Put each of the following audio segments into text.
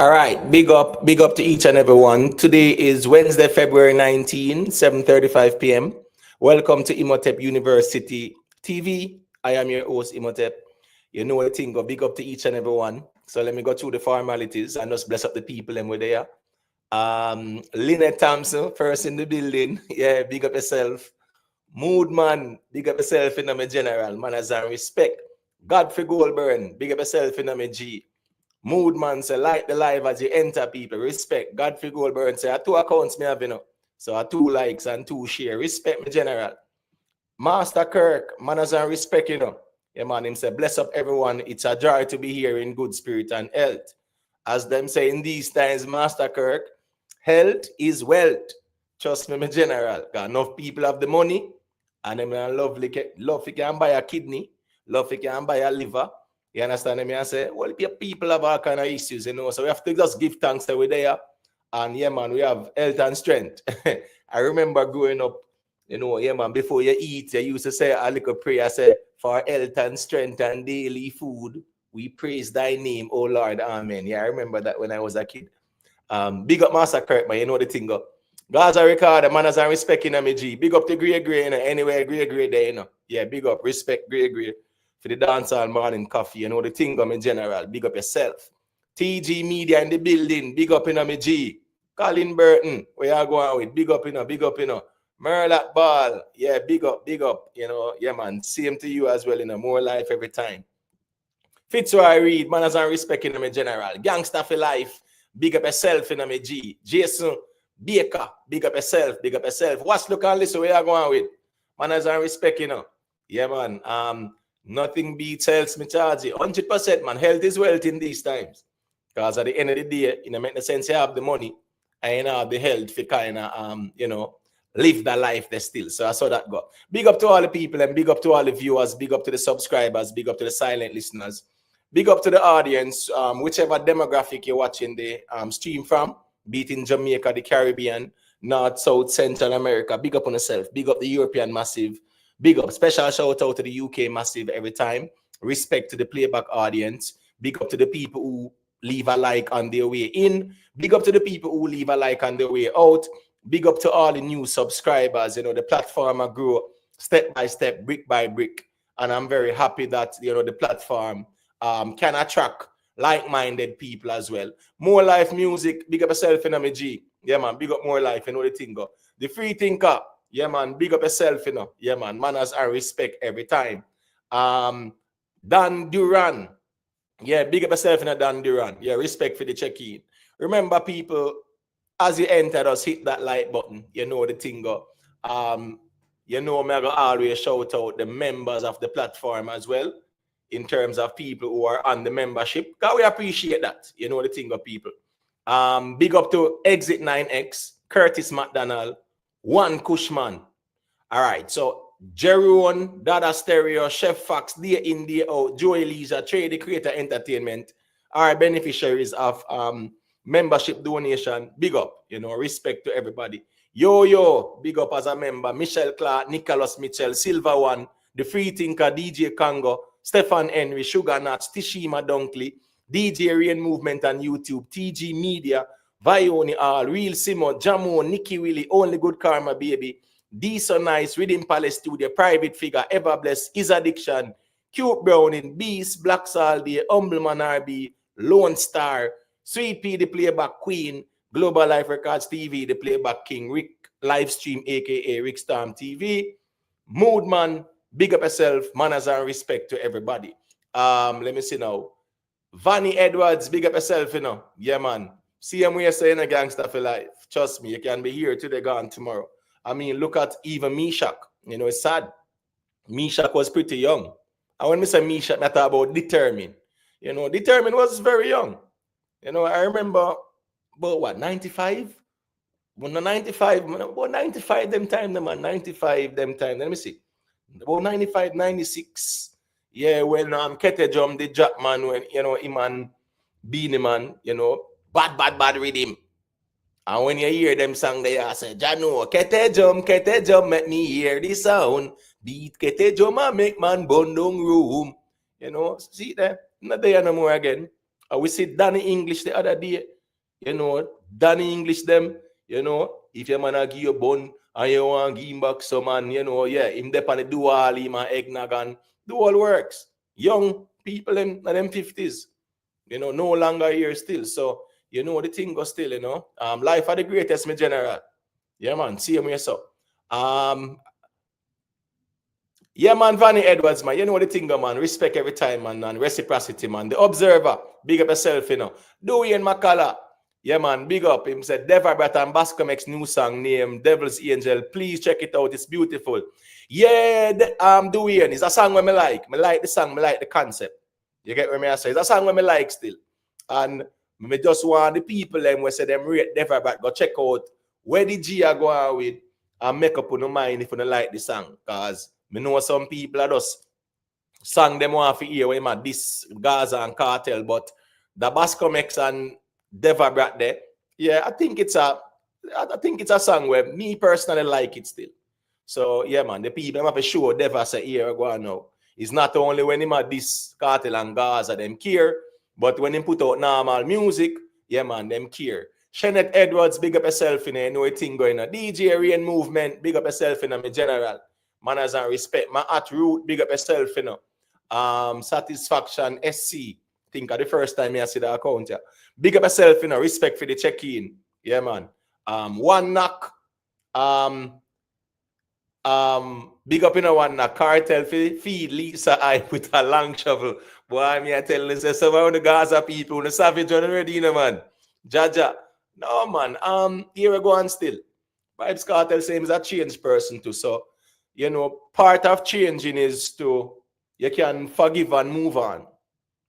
All right, big up to each and every one. Today is Wednesday, February 19, 7:35 p.m. Welcome to Imhotep University TV. I am your host, Imhotep. You know the thing, go big up to each and every one. So let me go through the formalities and just bless up the people and we're there. Lynette Thompson, first in the building. Yeah, big up yourself. Mood man, big up yourself in my general. Manners and respect. Godfrey Goldburn, big up yourself in my G. Mood man say like the live as you enter people. Respect. Godfrey Goldburn say I 2 accounts me have, you know. So I 2 likes and 2 share. Respect me general. Master Kirk, manners and respect, you know. Yeah, man, him say bless up everyone. It's a joy to be here in good spirit and health. As them say in these times, Master Kirk, health is wealth. Trust me, my general. Got enough people have the money and them love if you can buy a kidney, love if you can buy a liver. You understand me? I say, well, people have all kind of issues, you know. So we have to just give thanks that we're there. And yeah, man, we have health and strength. I remember growing up, you know, yeah, man, before you eat, you used to say a little prayer, say, for health and strength and daily food, we praise thy name, oh Lord, amen. Yeah, I remember that when I was a kid. Big up Master Kirk, man, you know the thing up. Gaza record, the manners and respect in me G. Big up to Grey, you know, anywhere Grey there, you know. Yeah, big up, respect Grey. For the dancehall morning coffee, you know the thing in general. Big up yourself. TG Media in the building. Big up in me G. Colin Burton, where you going with? Big up, you know. Merlac Ball, yeah, big up, you know. Yeah, man. Same to you as well, you know. More life every time. Fitzroy Reed, manners and respect in me general. Gangsta for life. Big up yourself in me G. Jason Baker, big up yourself. Watch, look and listen where you going with. Manners and respect, you know. Yeah, man. Nothing beats health, me charge you. 100%, man. Health is wealth in these times. Because at the end of the day, you know, make the sense you have the money and you have the health for kind of, you know, live that life there still. So I saw that go. Big up to all the people and big up to all the viewers. Big up to the subscribers. Big up to the silent listeners. Big up to the audience, whichever demographic you're watching the stream from, be it in Jamaica, the Caribbean, North, South, Central America. Big up on yourself. Big up the European massive. Big up, special shout out to the UK massive every time. Respect to the playback audience. Big up to the people who leave a like on their way in. Big up to the people who leave a like on their way out. Big up to all the new subscribers. You know, the platform will grow step by step, brick by brick. And I'm very happy that, you know, the platform can attract like-minded people as well. More life music. Big up yourself in G. Yeah, man. Big up more life. You know the thing go. The free thinker. Yeah, man, big up yourself, you know. Yeah, man, manners and respect every time. Dan Duran. Yeah, big up yourself, you know, Dan Duran. Yeah, respect for the check-in. Remember, people, as you enter us, hit that like button. You know the thing go. You know, me I go always shout out the members of the platform as well, in terms of people who are on the membership. Because we appreciate that. You know the thing go, people. Big up to Exit 9X, Curtis McDonald, One Cushman. All right, so Jeroen, Dada Stereo, Chef Fox, Day In, Day Out, Joey Leisure, Trade Creator Entertainment are beneficiaries of membership donation. Big up, you know, respect to everybody. Yo, big up as a member. Michelle Clark, Nicholas Mitchell, Silver One, The Free Thinker, DJ Congo, Stefan Henry, Sugar Nuts, Tishima Dunkley, DJ Rain Movement on YouTube, TG Media, Vioni All, Real Simo, Jamo, Nikki Willie, Only Good Karma Baby, D So Nice, Rhythm Palace Studio, Private Figure, Ever Blessed, Is Addiction, Cute Browning, Beast, Black Saldy, Humble Man RB, Lone Star, Sweet P, the Playback Queen, Global Life Records TV, the Playback King, Rick Livestream, aka Rick Storm TV, Moodman, big up yourself, manners and respect to everybody. Let me see now. Vanny Edwards, big up yourself, you know. Yeah, man. See him where you're saying a gangster for life. Trust me, you can be here today, gone tomorrow. I mean, look at even Meshach. You know, it's sad. Meshach was pretty young. And when I say Meshach, I talk about Determined. You know, Determined was very young. You know, I remember about what, 95? When 95, about 95 them time, man. 95 them time. Let me see. About 95, 96. Yeah, when Kete Jum did Jack man, when, you know, him and Beanie Man, you know, bad rhythm. And when you hear them song, they say, Jano, Kete Jum, make me hear the sound. Beat Kete Jum and make man bundong room. You know, see there? Not there no more again. We see Danny English the other day. you know, Danny English them, you know, if your man a give you a bun and you want to give him back some man, you know, yeah, him dep on the do all him and eggnog and do all works. Young people in them 50s, you know, no longer here still. So, you know, the thing goes still, you know. Life are the greatest, my general. Yeah, man, see him yourself. Yeah, man, Vanny Edwards, man. You know what the thing, man. Respect every time, man, and reciprocity, man. The observer, big up yourself, you know. Dewey and Makala. Yeah, man, big up. Him said, Deva Brat and Bascom X new song named Devil's Angel. Please check it out. It's beautiful. Yeah, Dewey, it's a song where I like. I like the song, I like the concept. You get what I say? It's a song where I like still. And I just want the people them who say them rate Deva Brat go check out where the G are going with and make up on the mind if you don't like the song. Because I know some people are just sang them want to hear when this Gaza and Cartel, but the Bascom X and Deva Brat there, yeah, I think it's a song where me personally like it still. So yeah, man, the people have to show Deva say here go on now. It's not only when him at this Cartel and Gaza them care, but when him put out normal music, yeah, man, them care. Shenette Edwards, big up yourself in there, you know a thing going on. DJ Rain Movement, big up yourself in me general. Manners and respect. My at root, big up yourself, you know. Satisfaction SC. Think of the first time I see the account. Yeah. Big up yourself, you know. Respect for the check-in. Yeah, man. One knock. Big up in a one knock. Cartel feed Lisa I with a long shovel. Boy, me I tell you, say some of the Gaza people, the savage already, you know, man. Jaja. No, man. Here we go on still. Vibes Cartel same as a change person too. So you know, part of changing is to you can forgive and move on.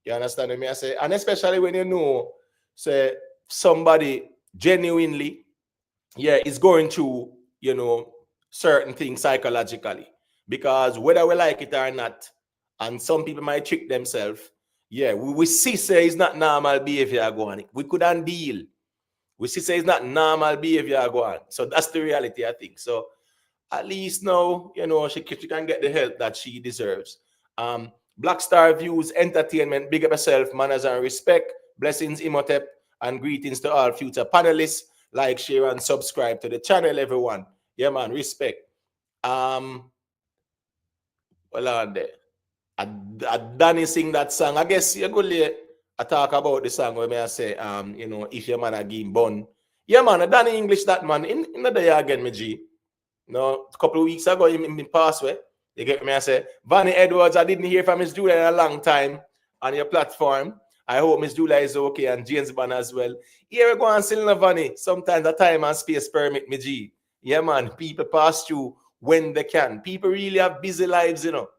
You understand what I say? And especially when you know, say somebody genuinely, yeah, is going through, you know, certain things psychologically. Because whether we like it or not, and some people might trick themselves, yeah, we see say it's not normal behavior going. We couldn't deal. We see say it's not normal behavior going. So that's the reality, I think. So at least now, you know, she can get the help that she deserves. Black Star Views, Entertainment, big up yourself, manners and respect. Blessings, Imhotep, and greetings to all future panelists. Like, share, and subscribe to the channel, everyone. Yeah, man, respect. Well, on there. I Danny sing that song. I guess you're good. I talk about the song where I say, you know, if your man a game bun. Yeah, man, Danny English that man. In the day again, me G. No, a couple of weeks ago, in passed away. You get me? I say, Vanny Edwards, I didn't hear from Miss Julia in a long time on your platform. I hope Miss Julia is okay and James Banner as well. Here we go and still no Vanny. Sometimes the time and space permit me, G. Yeah, man. People pass through when they can. People really have busy lives, you know.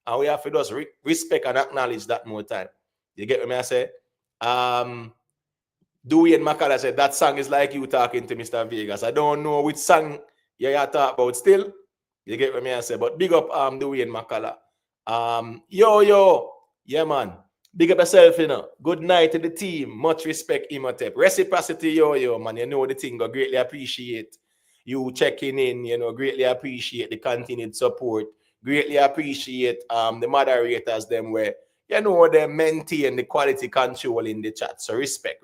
And we have to just respect and acknowledge that more time. You get me? I say, Dewey and Makala said, that song is like you talking to Mr. Vegas. I don't know which song you talk about still. You get what I say? But big up Dewey and Makala. Yo. Yeah, man. Big up yourself, you know. Good night to the team. Much respect, Imhotep. Reciprocity, yo, man. You know the thing. I greatly appreciate you checking in, you know, greatly appreciate the continued support. Greatly appreciate the moderators, them where, you know, they maintain the quality control in the chat. So respect.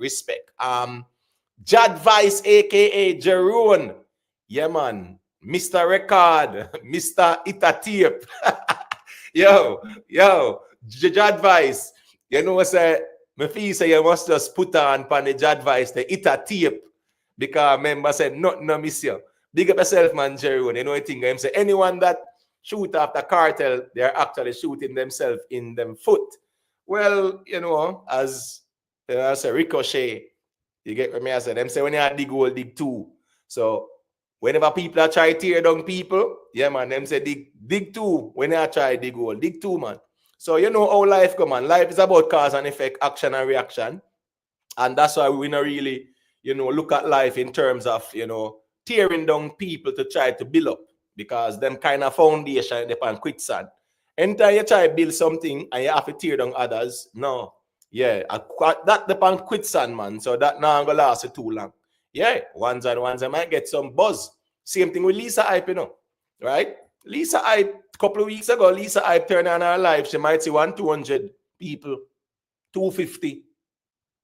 Jad Vice, aka Jeroen. Yeah, man. Mr. Record, Mr. Ita Tape. yo, Jad Vice. You know what I say? My fee say you must just put on the Jad Vice, the Ita Tape. Because member said, no, miss you. Big up yourself, man, Jeroen. You know what I think? I'm say anyone that shoot after cartel, they're actually shooting themselves in them foot. Well, you know, as I say, ricochet. You get what I say? Them say when you dig hole, dig two. So whenever people are trying to tear down people, yeah, man, them say dig two. When they try dig hole, dig two, man. So you know how life come, man. Life is about cause and effect, action and reaction. And that's why we not really, you know, look at life in terms of, you know, tearing down people to try to build up. Because them kind of foundation depend quicksand. Anytime you try to build something and you have to tear down others, no. Yeah, that depend quicksand, man. So that not gonna last too long. Yeah, ones I might get some buzz. Same thing with Lisa Hype, you know. Right? Lisa Hype, a couple of weeks ago, Lisa Hype turned on her live. She might see 200 people, 250.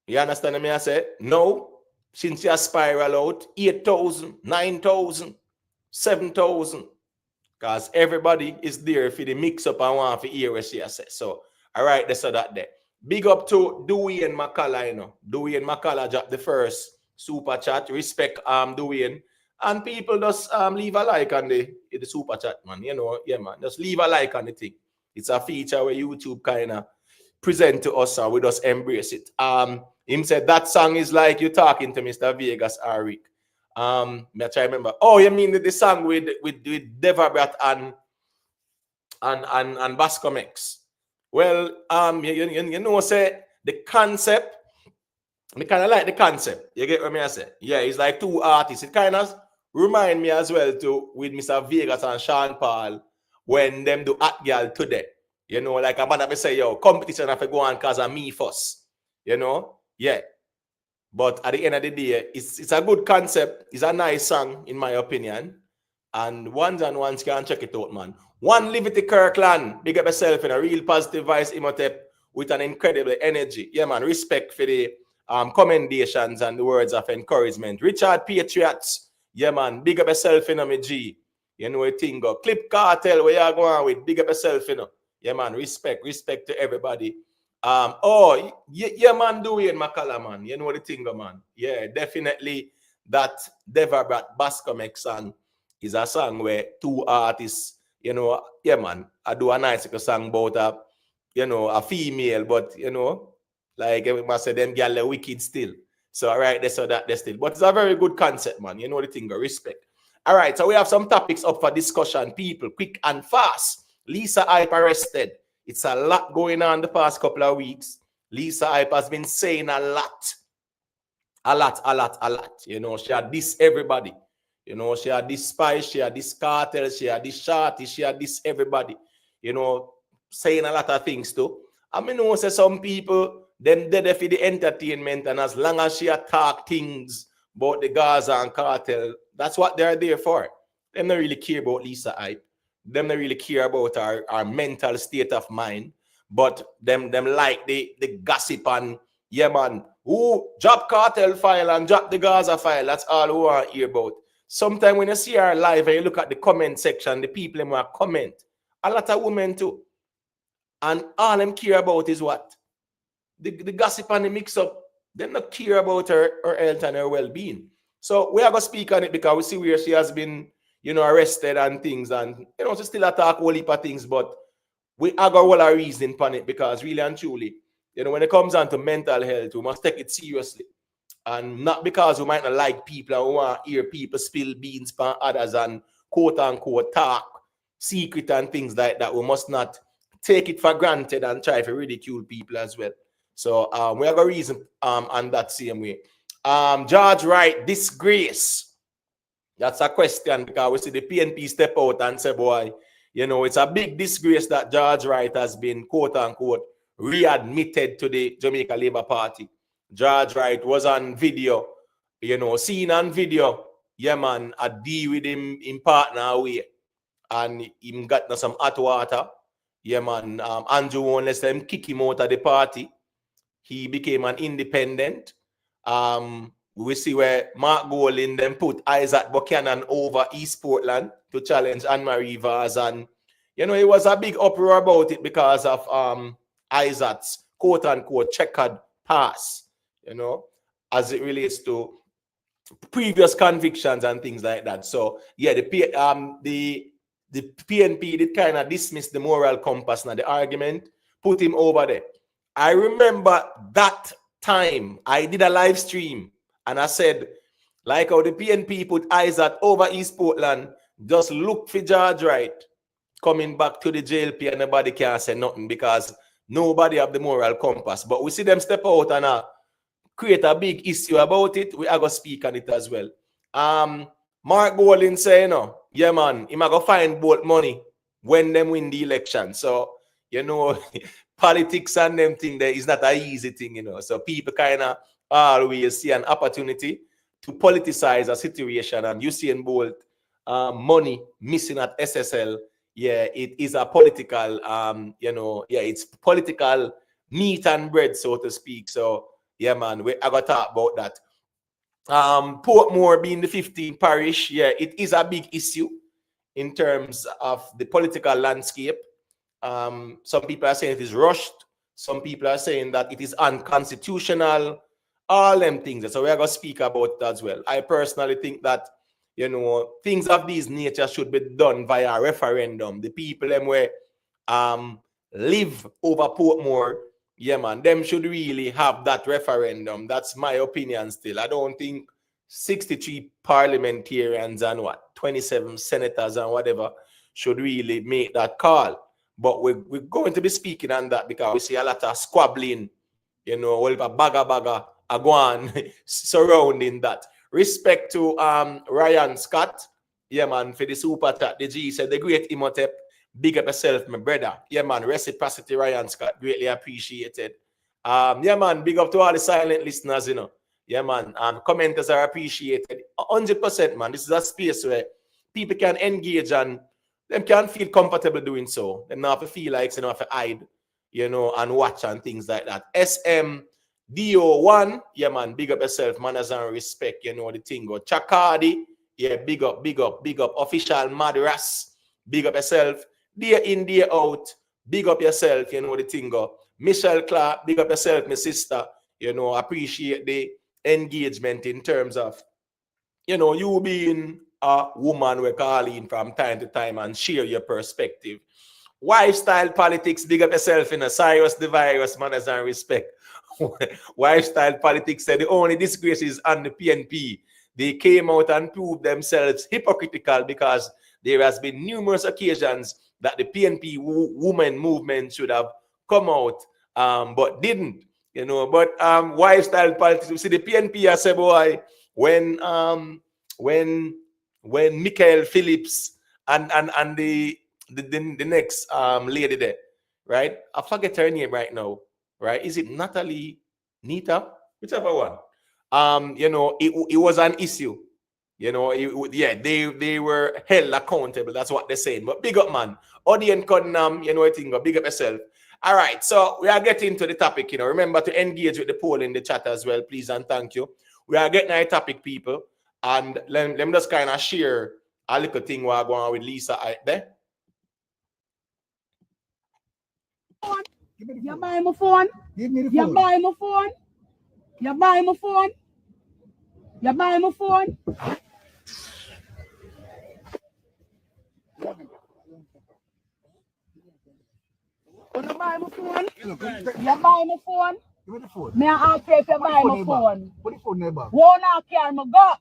You understand me? I say, no, since you spiral out, 8,000, 9,000, 7,000. Because everybody is there for the mix up and want to hear what she says. So, all right, that's that there. Big up to Dewey and McCullough, you know. Dewey and McCullough dropped the first super chat. Respect Dewey. And people just leave a like on the super chat, man. You know, yeah, man. Just leave a like on the thing. It's a feature where YouTube kind of present to us and we just embrace it. Him said that song is like you talking to Mr. Vegas or Rick. Me try to remember. Oh, you mean the song with Devabrat and Bascom X? Well, you know, say the concept. I kind of like the concept. You get what I say? Yeah, it's like two artists. It kind of remind me as well to with Mr. Vegas and Sean Paul when them do Hot Girl today. You know, like I'm gonna say, yo, competition have to go on because of me first. You know, yeah. But at the end of the day, it's a good concept. It's a nice song, in my opinion. And ones can check it out, man. One Liberty Kirkland, big up yourself in a real positive voice, Imhotep, with an incredible energy. Yeah, man, respect for the commendations and the words of encouragement. Richard Patriots, yeah, man, big up yourself in a G. You know what thing go. Clip Cartel, where you going with, big up yourself, you know. Yeah, man, respect to everybody. Yeah, man, Dewey and McCullough, man. You know the thing, man. Yeah, definitely that Devabrat Bascom song is a song where two artists, you know, yeah, man, I do a nice song about a female, but you know, like everybody say them girl are wicked still. So all right, that's still. But it's a very good concept, man. You know the thing, respect. All right, so we have some topics up for discussion, people, quick and fast. Lisa Hype arrested. It's a lot going on the past couple of weeks. Lisa Hype has been saying a lot. You know, she had this everybody. You know, she had this spy, she had this cartel, she had this shorty, she had this everybody. You know, saying a lot of things too. I mean, know say some people, them dead for the entertainment, and as long as she attack things about the Gaza and cartel, that's what they're there for. Them don't really care about Lisa Hype. Them don't really care about our mental state of mind, but them like the gossip and yeah, man, who drop cartel file and drop the Gaza file. That's all we want to hear about. Sometimes when you see our live and you look at the comment section, the people them want comment. A lot of women too, and all them care about is what the gossip and the mix up. They don't care about her health and her well-being. So we are going to speak on it because we see where she has been, you know, arrested and things, and you know, she still attack whole heap of things, but we are got all our reason on it because really and truly, you know, when it comes down to mental health, we must take it seriously. And not because we might not like people and we want to hear people spill beans on others and quote unquote talk secret and things like that. We must not take it for granted and try to ridicule people as well. So we have a reason on that same way. George Wright, disgrace. That's a question because we see the PNP step out and say, boy, you know, it's a big disgrace that George Wright has been, quote unquote, readmitted to the Jamaica Labour Party. George Wright was on video, you know, seen on video. Yeah, man, I deal with him in partner away. And him got some hot water. Yeah, man, Andrew won't let them kick him out of the party. He became an independent. We see where Mark Golin then put Isaac Buchanan over East Portland to challenge Anne-Marie Vaz. And, you know, it was a big uproar about it because of Isaac's quote-unquote checkered past, you know, as it relates to previous convictions and things like that. So, yeah, the PNP did kind of dismiss the moral compass and the argument, put him over there. I remember that time I did a live stream and I said, like how the PNP put Isaac over East Portland, just look for George Wright coming back to the JLP and nobody can say nothing because nobody have the moral compass. But we see them step out and create a big issue about it. We are going to speak on it as well. Mark Golin say, you know, yeah, man, he might go find both money when them win the election. So, you know, politics and them thing there is not an easy thing, you know. So people kind of always see an opportunity to politicize a situation, and Usain Bolt money missing at SSL. Yeah, it is a political, you know, yeah, it's political meat and bread, so to speak. So, yeah, man, I got to talk about that. Portmore being the 15th parish, yeah, it is a big issue in terms of the political landscape. Some people are saying it is rushed. Some people are saying that it is unconstitutional. All them things. So we are going to speak about that as well. I personally think that, you know, things of these nature should be done via referendum. The people them where live over Portmore, yeah, man, them should really have that referendum. That's my opinion still. I don't think 63 parliamentarians and 27 senators and whatever should really make that call. But we're going to be speaking on that because we see a lot of squabbling, you know, all the baga aguan surrounding that. Respect to Ryan Scott, yeah man, for the super chat. The G said the great Imhotep. Big up yourself, my brother. Yeah, man. Reciprocity, Ryan Scott. Greatly appreciated. Yeah, man. Big up to all the silent listeners, you know. Yeah, man. Commenters are appreciated. 100%, man. This is a space where people can engage and them can feel comfortable doing so. They don't have to feel like they don't have to hide, you know, and watch and things like that. SMDO1, yeah, man. Big up yourself, manners and respect, you know, the thing. Go Chakadi, yeah, big up. Official Madras, big up yourself. Day in, day out, big up yourself, you know the thing go. Michelle Clark, big up yourself, my sister. You know, appreciate the engagement in terms of, you know, you being a woman we're calling from time to time and share your perspective. Lifestyle politics, big up yourself in a Cyrus the Virus, manners and respect. Lifestyle politics said the only disgrace is on the PNP. They came out and proved themselves hypocritical because there has been numerous occasions that the PNP women movement should have come out, but didn't, you know. But lifestyle politics, you see the PNP I say, boy, when Michael Phillips and the next lady there, right? I forget her name right now, right? Is it Natalie, Nita, whichever one? You know, it was an issue. You know, they were held accountable. That's what they're saying. But big up, man. Audience you know, I think, big up yourself. All right, so we are getting to the topic. You know, remember to engage with the poll in the chat as well, please and thank you. We are getting a topic, people, and let me just kind of share a little thing while going on with Lisa right there. You buy my phone? Give me the phone. You buy my phone? You buy my phone? You buy my phone? You buy my phone? You buy my phone? Give me the phone. May I ask you if you buy my phone? Put the phone neighbor. Won't I carry my go?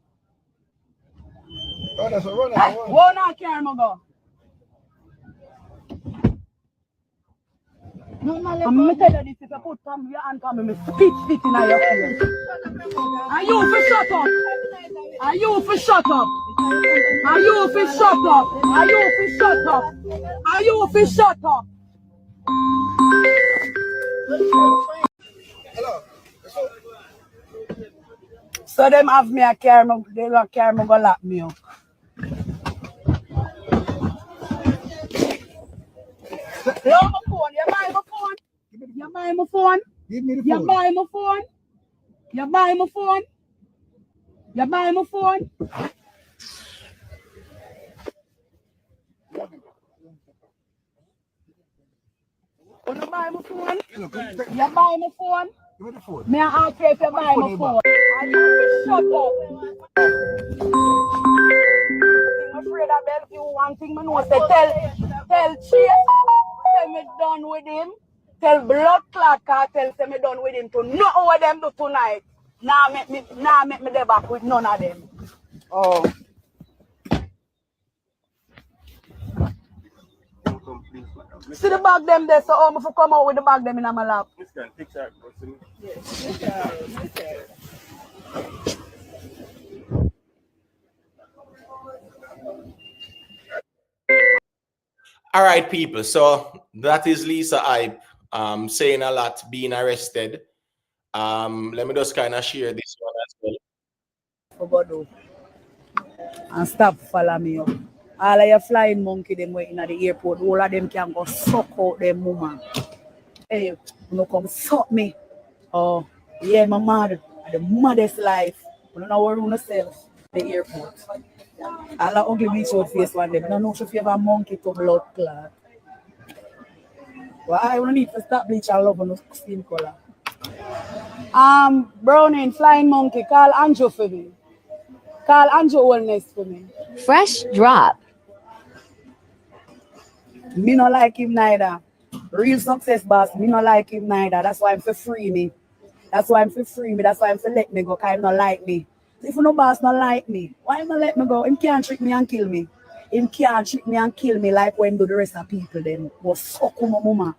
Oh, that's a run. Won't I carry my go? I'm going to tell you this, if you put some your hand on me, spit in your face. Are you for shut up? Are you for shut up? Are you for shut up? Are you for shut up? Are you for shut up? Hello. So them have me a carry me, they don't carry me, go lock me up. You have my phone, you buy my phone? You buy my phone? Give me the phone. You buy my phone? You buy my phone? You buy my phone? You buy my phone? You buy my phone? Give me the phone. May I ask you if you buy my phone? Are you shut up? I'm afraid I beg you one thing, I know. Say tell Chase, say me done with him. Tell Blood Clot Cartel, say me done with him to know what them do tonight. Now make me there back with none of them. Oh. See the bag them there, so if I come out with the bag them in my lap. All right, people. So that is Lisa Hype saying a lot, being arrested. Let me just kind of share this one as well. And stop follow me up. All of your flying monkey them waiting at the airport, all of them can go suck out them woman. Hey, you come suck me. Oh, yeah, my mother, the maddest life. I don't know where you yourself, the airport. All the ugly bleach out face one them. I don't know if you have a monkey to blood clot. Well, I don't need to stop bleach and love on the skin color. Browning, flying monkey, call Andrew for me. Call Andrew Wellness for me. Fresh drop. Me not like him neither. Real success boss, me not like him neither. That's why I'm for free me. That's why I'm for free me. That's why I'm for let me go, because him not like me. If no boss not like me, why him not let me go? Him can't trick me and kill me. Him can't trick me and kill me like when do the rest of people them. Was suck my mama.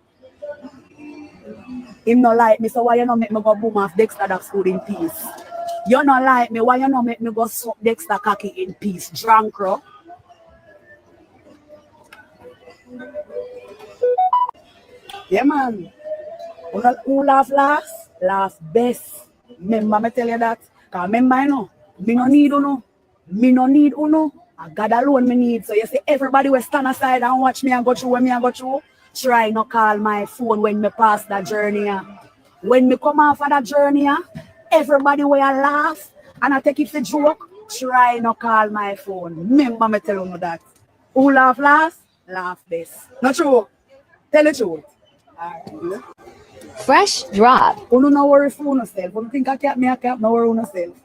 Him not like me, so why you not make me go boom off Dexter that food in peace? You not like me, why you not make me go suck Dexter cocky in peace? Drunk, bro. Yeah, man. Who laugh last? Laugh best. Remember me tell you that? Because remember, you know, me no need uno. Me no need uno. I God alone me need. So you see, everybody will stand aside and watch me and go through when me and go through. Try not call my phone when me pass that journey. When me come off of that journey, everybody will laugh and I take it for joke. Try not call my phone. Remember me tell you that. Who laugh last? Laugh best. Not true. Tell the truth. Alright. Fresh drop. You don't worry for yourself. You think I can't no worry for yourself.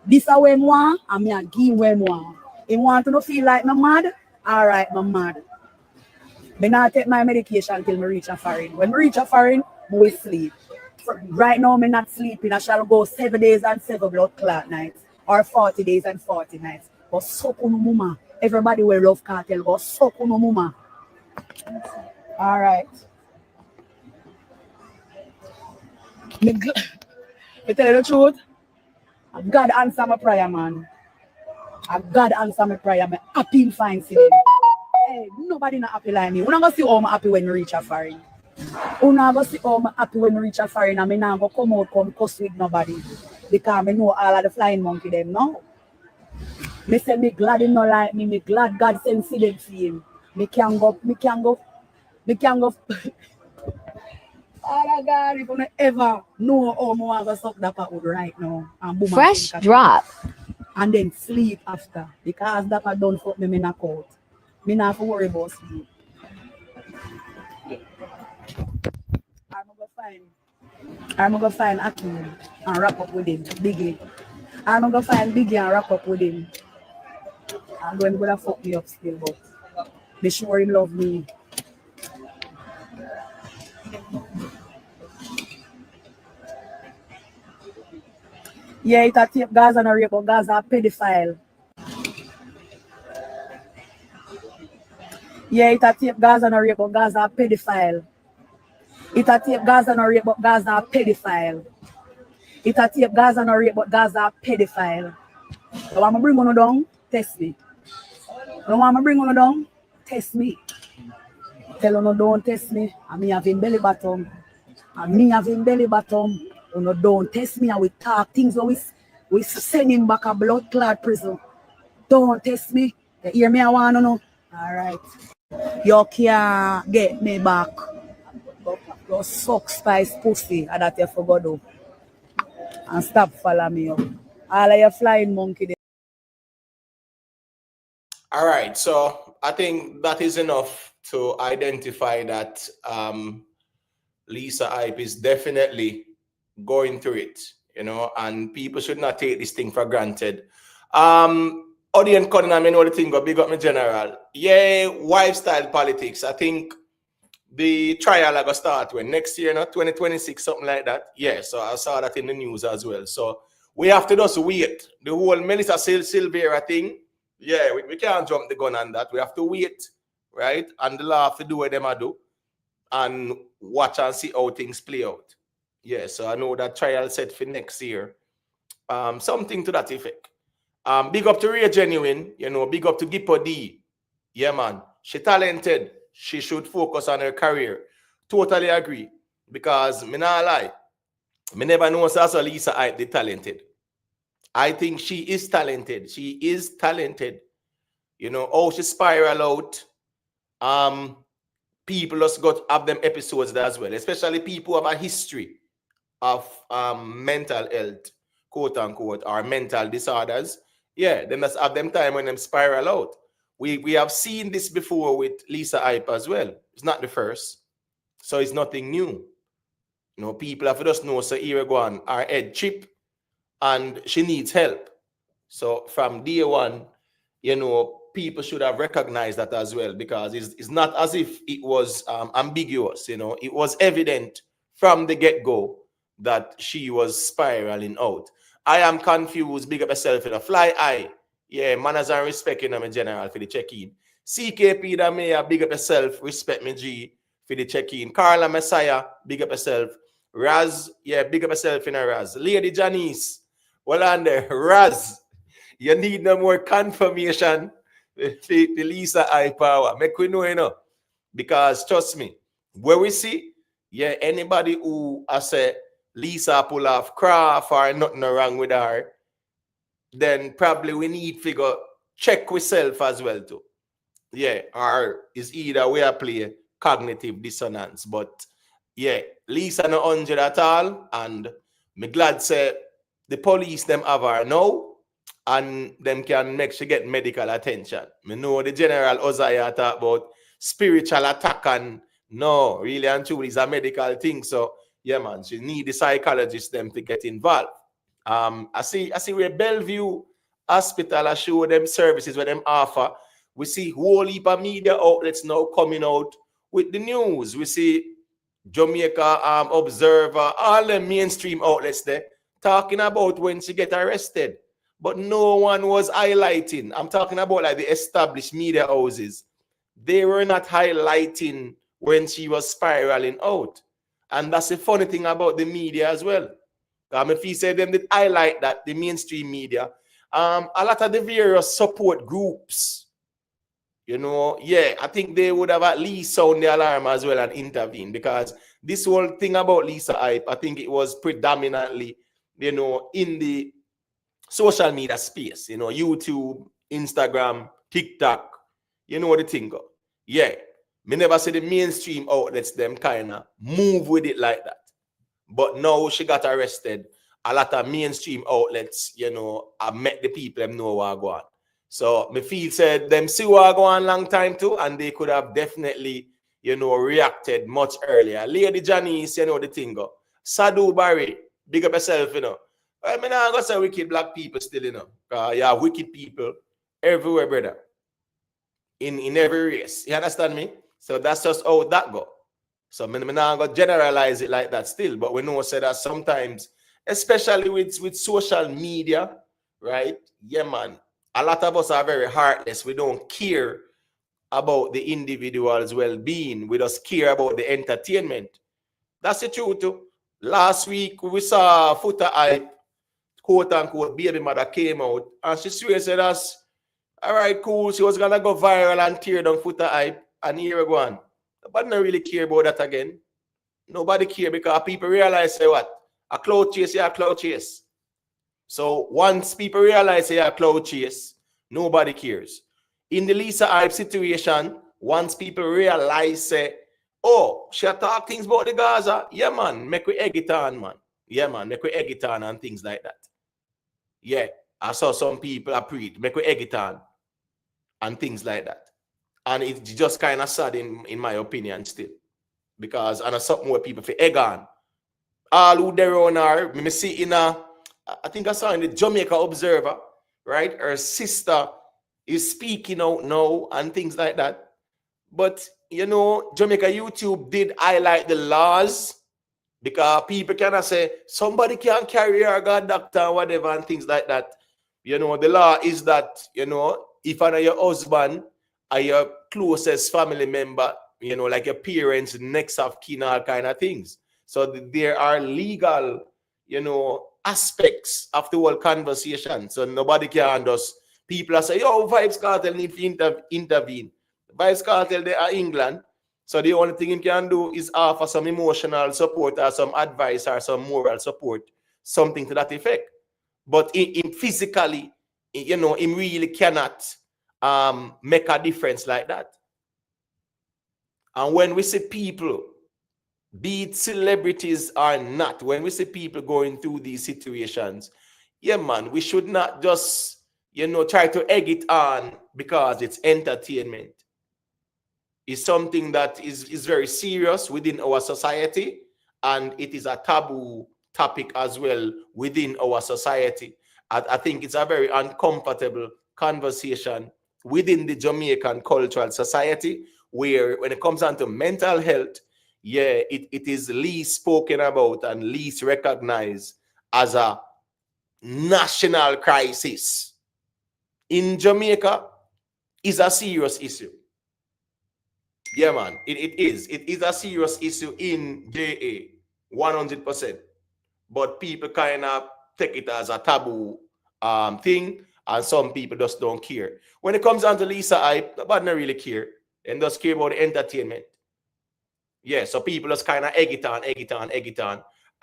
This is what I want, and I give what I want. You want to feel like I'm mad? Alright, I'm mad. I not take my medication until I reach a foreign. When I reach a foreign, I will sleep. Right now, I'm not sleeping. I shall go 7 days and 7 blood clot nights, or 40 days and 40 nights. But suck on mama. Everybody will love cartel. Go suck on mama. Alright. I tell you the truth, God answer my prayer, man. God answer my prayer. I'm happy in fine see them. Hey, nobody not happy like me. We're not going to see how I'm happy when we reach a foreign. We're not going to see how I'm happy when we reach a foreign. And I'm not going to come out, come cuss with nobody. Because I know all of the flying monkey them, no? Me say me glad him not like me. Me glad God send see them for him. Me can go. Oh God, if you ever know how I want to suck that out right now and boom Fresh drop. and then sleep after because that I don't fuck me knock out. Me not have to worry about sleep. I'm gonna find Akim and wrap up with him, Biggie. I'm gonna find Biggie and wrap up with him. I'm going to fuck me up still, but be sure him love me. Yeah, it's a tape Gaza and rape, but Gaza a pedophile. Yeah, it's a tape Gaza and rape, but Gaza a pedophile. It's a tape Gaza and rape, but Gaza a pedophile. It's a tape Gaza and rape, but Gaza a pedophile. You want me bring one down? Test me. You want me bring one down? Test me. Tell you no don't test me. And me having belly bottom. And me having belly bottom. You no don't test me and we talk things when we send him back a blood clot prison. Don't test me. You hear me? I want to know. Alright. You can't get me back. You suck spice pussy. And that you forgot to. And stop follow me up. All of your flying monkey there. All right, so I think that is enough to identify that Lisa Hype is definitely going through it, you know, and people should not take this thing for granted. Audience Cunningham, I mean, all the thing, go big up my general. Yeah, wife style politics. I think the trial I go start when next year, no, 2026, something like that. Yeah, so I saw that in the news as well. So we have to just wait. The whole Melissa Silvera thing, yeah, we can't jump the gun on that. We have to wait, right? And the law have to do what them do and watch and see how things play out. Yeah, so I know that trial set for next year. Something to that effect. Big up to Ray Genuine, you know, big up to Gippo D. Yeah, man. She talented. She should focus on her career. Totally agree. Because me not lie. Me never know so Lisa Hype the talented. I think she is talented. She is talented. You know, how she spiral out. People just got to have them episodes as well, especially people who have a history of mental health quote unquote, or mental disorders, yeah, then that's have them time when them spiral out. We have seen this before with Lisa Hype as well. It's not the first, so it's nothing new. You know, people have to just know, so here we go on, our head chip, and she needs help. So from day one, you know, people should have recognized that as well, because it's not as if it was ambiguous. You know, it was evident from the get-go that she was spiraling out. I am confused. Big up yourself in a fly eye. Yeah, manners and respect in my general for the check-in. CKP that may big up yourself, respect me G for the check-in. Carla Messiah, big up yourself. Raz, yeah, big up yourself in a Raz. Lady Janice, well on there. Raz, you need no more confirmation. The Lisa eye power. Make we know, you know. Because trust me, where we see, yeah, anybody who I say Lisa pull off craft or nothing wrong with her, then probably we need to go check ourselves as well too. Yeah, or is either we are play cognitive dissonance. But yeah, Lisa no 100 at all, and me glad say the police them have her now, and them can make she get medical attention. Me know the General Ozaya talk about spiritual attack, and no, really and truly is a medical thing. So yeah, man, she need the psychologist them to get involved. I see where Bellevue Hospital I show them services where them offer. We see whole heap of media outlets now coming out with the news. We see Jamaica Observer, all the mainstream outlets there talking about when she get arrested. But no one was highlighting. I'm talking about like the established media houses. They were not highlighting when she was spiraling out. And that's the funny thing about the media as well. If you say them did highlight that, the mainstream media, a lot of the various support groups, you know, yeah, I think they would have at least sound the alarm as well and intervene, because this whole thing about Lisa Hype, I think it was predominantly, you know, in the social media space, you know, YouTube, Instagram, TikTok, you know the thing go. Yeah, me never see the mainstream outlets them kind of move with it like that. But now she got arrested, a lot of mainstream outlets, you know, I met the people them know what go on. So me feel said them see what go on long time too, and they could have definitely, you know, reacted much earlier. Lady Janice, you know the thing go. Sadu Barry, big up yourself, you know. I mean, I'm gonna say wicked black people still, you know. Yeah, wicked people everywhere, brother. In every race. You understand me? So that's just how that go. So I'm not going to generalize it like that still, but we know say that sometimes, especially with social media, right? Yeah, man. A lot of us are very heartless. We don't care about the individual's well-being. We just care about the entertainment. That's the truth too. Last week we saw Footer Hype, quote unquote, baby mother came out, and she said us, all right, cool. She was gonna go viral and tear down Footer Hype, and here we go on. Nobody don't really care about that again. Nobody care, because people realize, say what? A cloud chase, yeah, a cloud chase. So once people realize, say a cloud chase, nobody cares. In the Lisa Hype situation, once people realize, say, oh, she talk things about the Gaza, yeah, man, make we egg it on, man. Yeah, man, make we egg it on and things like that. Yeah, I saw some people are preach, make we egg it on and things like that. And it's just kind of sad in my opinion still. Because and something where people feel egg on. All who there on are, me see in a, I think I saw in the Jamaica Observer, right? Her sister is speaking out now and things like that. But you know, Jamaica YouTube did highlight the laws, because people cannot say somebody can carry her God doctor or whatever and things like that. You know, the law is that, you know, if I know your husband or your closest family member, you know, like your parents, next of kin, all kind of things. So there are legal, you know, aspects of the whole conversation. So nobody can just, people are saying, yo, Vibes Cartel need to intervene. Vibes Cartel, they are England. So the only thing you can do is offer some emotional support or some advice or some moral support, something to that effect. But in physically, you know, him really cannot make a difference like that. And when we see people, be it celebrities or not, when we see people going through these situations, yeah, man, we should not just, try to egg it on because it's entertainment. It's something that is very serious within our society, and it is a taboo topic as well within our society. I think it's a very uncomfortable conversation within the Jamaican cultural society, where when it comes down to mental health, yeah, it is least spoken about and least recognized as a national crisis. In Jamaica, is a serious issue. Yeah, man, it is. It is a serious issue in JA, 100%. But people kind of take it as a taboo thing, and some people just don't care. When it comes down to Lisa Hype, nobody don't really care, and just care about the entertainment. Yeah, so people just kind of egg it on.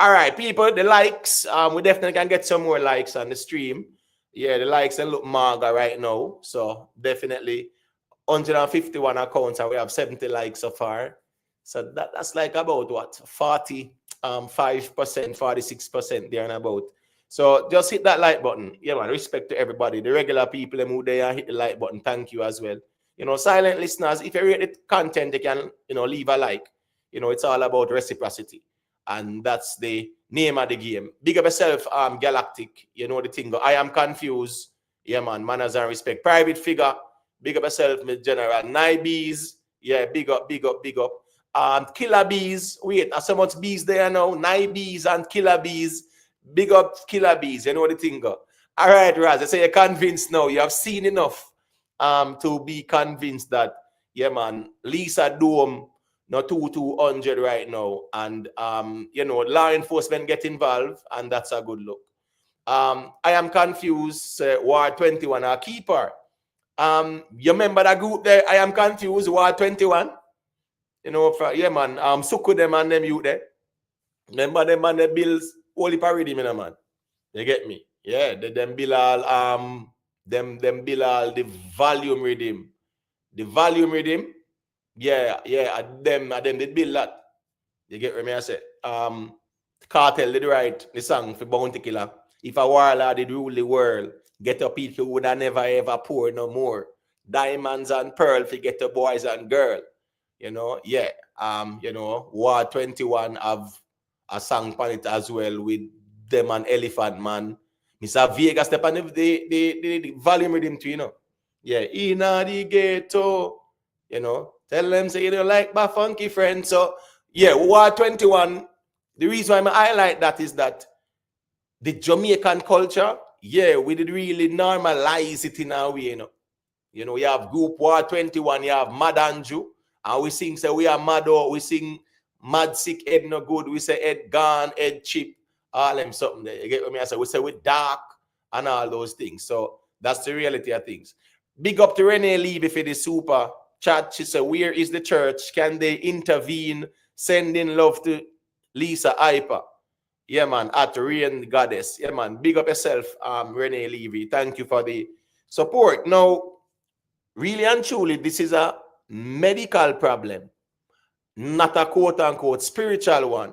All right, people, the likes, we definitely can get some more likes on the stream. Yeah, the likes, they look maga right now, so definitely 151 accounts, and we have 70 likes so far. So that's like about what, 45%, 46% there and about. So just hit that like button. Yeah, man, respect to everybody. The regular people who there, hit the like button. Thank you as well. Silent listeners, if you read the content, you can, leave a like. It's all about reciprocity. And that's the name of the game. Big up yourself, Galactic. You know the thing. I am confused. Yeah, man, manners and respect. Private figure. Big up yourself, Mr. General. Naibees. Yeah, big up. Killer bees. Wait, are so much bees there now? Naibees and killer bees. Big up killer bees. You know the thing. All right, Raz. I say you're convinced now. You have seen enough to be convinced that, yeah, man, Lisa Dome, not 200 right now. And, law enforcement get involved, and that's a good look. I am confused. War 21, our keeper. You remember that group there? I am confused. War 21. Yeah, man. Suku them and them you there. Remember them and the bills. Holy paradigm, man. You get me? Yeah, them bill all them bill all the volume rhythm. The volume rhythm. Yeah, them did bill that. You get what I say? Cartel did write the song for Bounty Killer. If a warlord did rule the world, get a people who would have never ever pour no more. Diamonds and pearl for get the boys and girl. Yeah. War 21 have a song on it as well with them and Elephant Man. Mr. Vegas step on the volume rhythm too, Yeah, in the ghetto, tell them say you don't like my funky friend. So yeah, War 21. The reason why I highlight that is that the Jamaican culture, yeah, we did really normalize it in our way, we have group War 21, you have Mad Andrew, and we sing, say we are mad, or we sing mad sick, head no good, we say head gone, head chip, all them something there. You get what I say? We say we dark and all those things. So that's the reality of things. Big up to Renee Levy for the super chat. She said, where is the church? Can they intervene? Sending love to Lisa Hyper. Yeah, man, at Rain Goddess. Yeah, man, big up yourself, Renee Levy. Thank you for the support. Now, really and truly, this is a medical problem, not a quote-unquote spiritual one.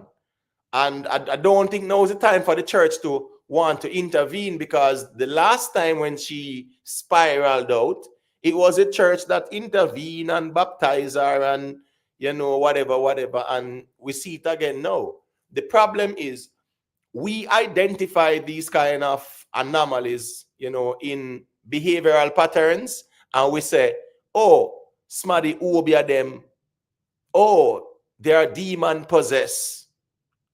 And I don't think now is the time for the church to want to intervene, because the last time when she spiraled out, it was a church that intervened and baptized her and, whatever. And we see it again now. The problem is we identify these kind of anomalies, in behavioral patterns, and we say, oh, smaddy obia them. Oh, they are demon possessed.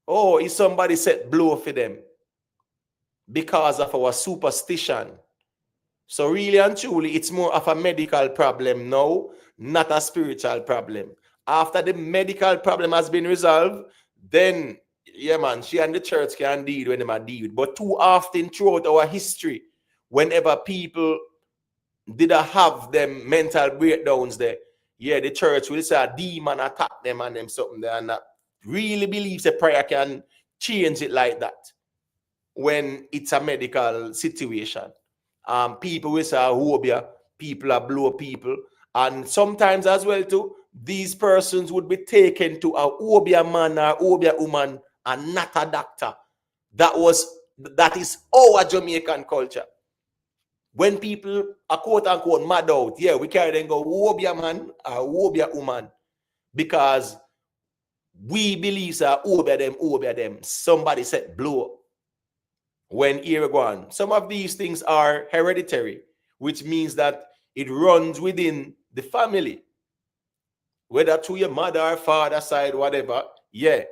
Oh, is somebody set blow for them because of our superstition. So really and truly, it's more of a medical problem now, not a spiritual problem. After the medical problem has been resolved, then, yeah, man, she and the church can deal when they deal. But too often throughout our history, whenever people did have them mental breakdowns there, yeah, the church will say a demon attack them and them something there, and that really believes a prayer can change it like that when it's a medical situation. People will say phobia, people are blow people, and sometimes as well too, these persons would be taken to a phobia man or phobia woman and not a doctor that was That is our Jamaican culture. When people are quote unquote mad out, yeah, we carry them go, who be a man or who be a woman, because we believe that over them. Somebody said blow up. When here go on. Some of these things are hereditary, which means that it runs within the family, whether to your mother or father side, whatever. Yeah.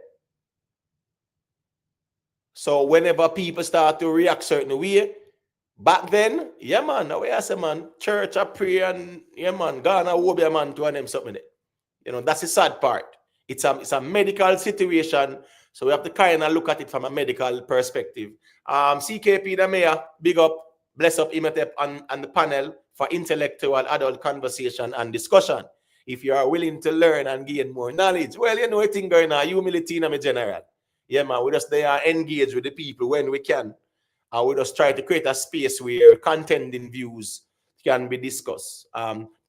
So whenever people start to react certain way, back then, yeah man, now I say man, church I pray and yeah man, Ghana will be a man to them something there. You know, that's the sad part. It's a medical situation, so we have to kind of look at it from a medical perspective. CKP the mayor, big up, bless up Imhotep and the panel for intellectual adult conversation and discussion. If you are willing to learn and gain more knowledge, well, you know, a thing going on, humility in a general. Yeah, man, we just there engage with the people when we can. And we just try to create a space where contending views can be discussed.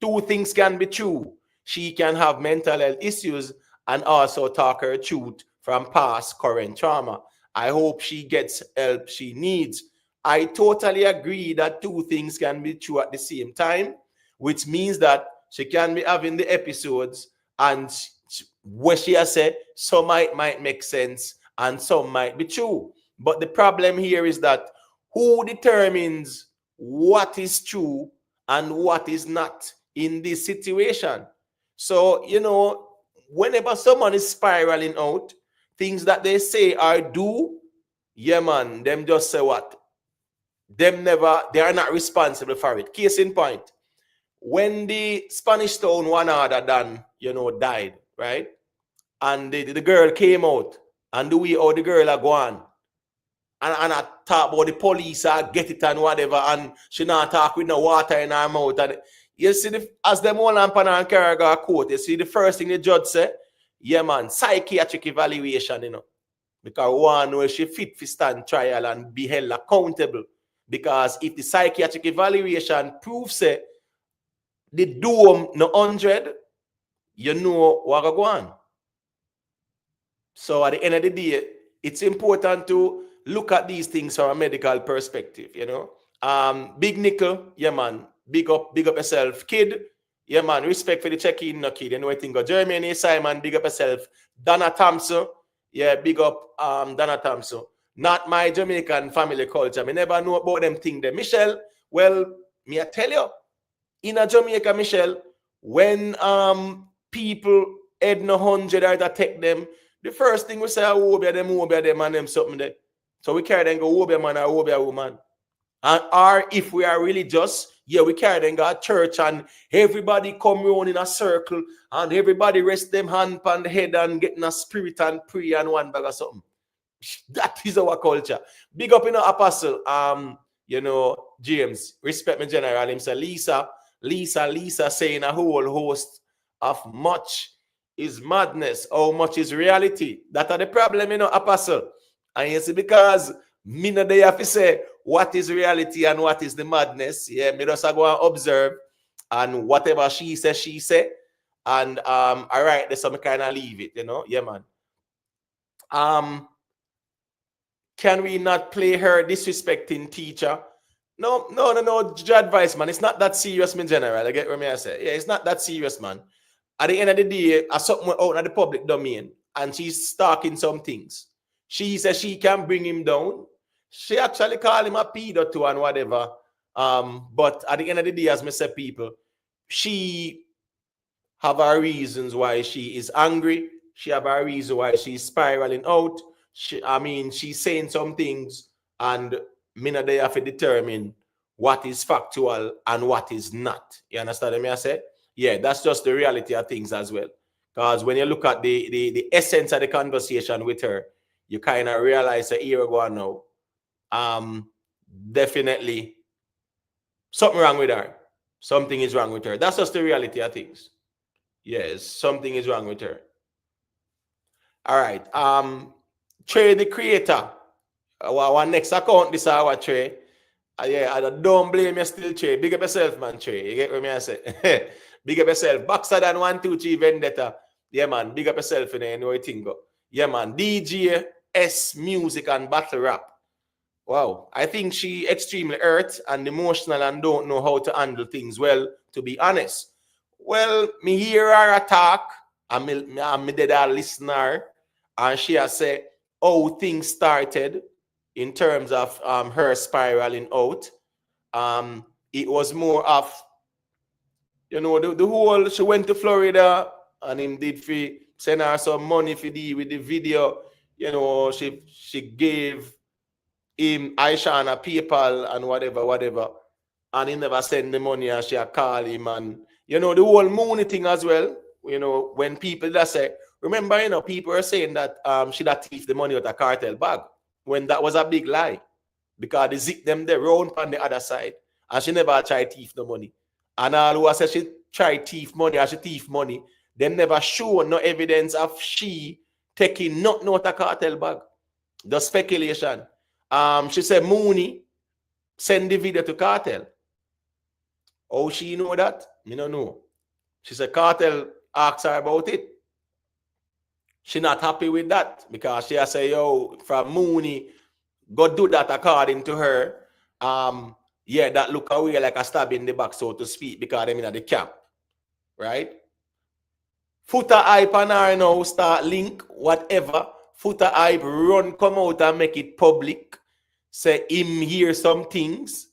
Two things can be true. She can have mental health issues and also talk her truth from past current trauma. I hope she gets help she needs. I totally agree that two things can be true at the same time, which means that she can be having the episodes and what she has said, some might make sense and some might be true. But the problem here is that who determines what is true and what is not in this situation? So, you know, whenever someone is spiraling out, things that they say or do, yeah, man, them just say what? They are not responsible for it. Case in point, when the Spanish town one other than, you know, died, right? And the girl came out, and the way how the girl are gone, and I talk about the police, I get it and whatever, and she not talk with no water in her mouth. And you see, as them all and carry her court, you see the first thing the judge said, yeah man, psychiatric evaluation, you know, because one where she fit for stand trial and be held accountable. Because if the psychiatric evaluation proves it, the dome no 100, you know what go on. So at the end of the day, it's important to look at these things from a medical perspective, you know. Big Nickel, yeah man, big up yourself. Kid, yeah man, respect for the check-in, no kid, you know what I think of. Jeremy Simon, big up yourself. Donna Thompson, yeah, big up Donna Thompson. Not my Jamaican family culture. Me never know about them thing there. Michelle, well, me I tell you, in a Jamaica, Michelle, when people head no 100 or to take them, the first thing we say, oh, be them, and them something there. So we carry them go, oh, be a man or oh, be a woman. And or if we are religious, yeah, we carry them go to church and everybody come around in a circle and everybody rest them hand on the head and get in a spirit and pray and one bag or something. That is our culture. Big up in the apostle, you know, James, respect me general. Him say Lisa saying a whole host of much is madness, how much is reality. That are the problem, you know, apostle. And you see, because me no they have to say what is reality and what is the madness. Yeah, me just go and observe, and whatever she say. And all right, there's some kind of leave it, you know. Yeah, man. Can we not play her disrespecting teacher? No, advice, man. It's not that serious, man, general. I get what I say. Yeah, it's not that serious, man. At the end of the day, something out in the public domain, and she's talking some things. She says she can bring him down. She actually call him a pedo too and whatever. But at the end of the day, as I said, people, she have her reasons why she is angry. She have her reason why she's spiraling out. She's saying some things, and they have to determine what is factual and what is not. You understand what I say? Yeah, that's just the reality of things as well. Because when you look at the essence of the conversation with her, you kind of realize a year ago now, definitely something wrong with her. Something is wrong with her. That's just the reality of things. Yes, something is wrong with her. All right. Trey the creator. Our next account, this is our Trey. Yeah, I don't blame you still, Trey. Big up yourself, man, Trey. You get what I say? Big up yourself. Boxer than 123 vendetta. Yeah, man. Big up yourself, you know what you think. Yeah, man. DJ S music and battle rap. wow, I think she extremely hurt and emotional and don't know how to handle things well, to be honest. Well, me hear her attack, and me did a listener, and she has said how things started in terms of her spiraling out. It was more of, you know, the whole, she went to Florida and him did send her some money for with the video. You know, she gave him Aisha and a PayPal and whatever. And he never send the money and she call him. And, you know, the whole Mooney thing as well. You know, when people that say, remember, you know, people are saying that she that thief the money out a cartel bag, when that was a big lie. Because they zip them there round on the other side. And she never tried thief the money. And all who said she tried thief money or she thief money, them never show no evidence of she taking nothing out a cartel bag. The speculation. She said Mooney send the video to cartel. How she know that? Me don't know. She said cartel asked her about it. She not happy with that because she has said, yo, from Mooney, go do that according to her. Yeah, that look away like a stab in the back, so to speak, because them in the camp. Right? Footer hype and her now start link, whatever. Footer hype run, come out and make it public. Say him hear some things.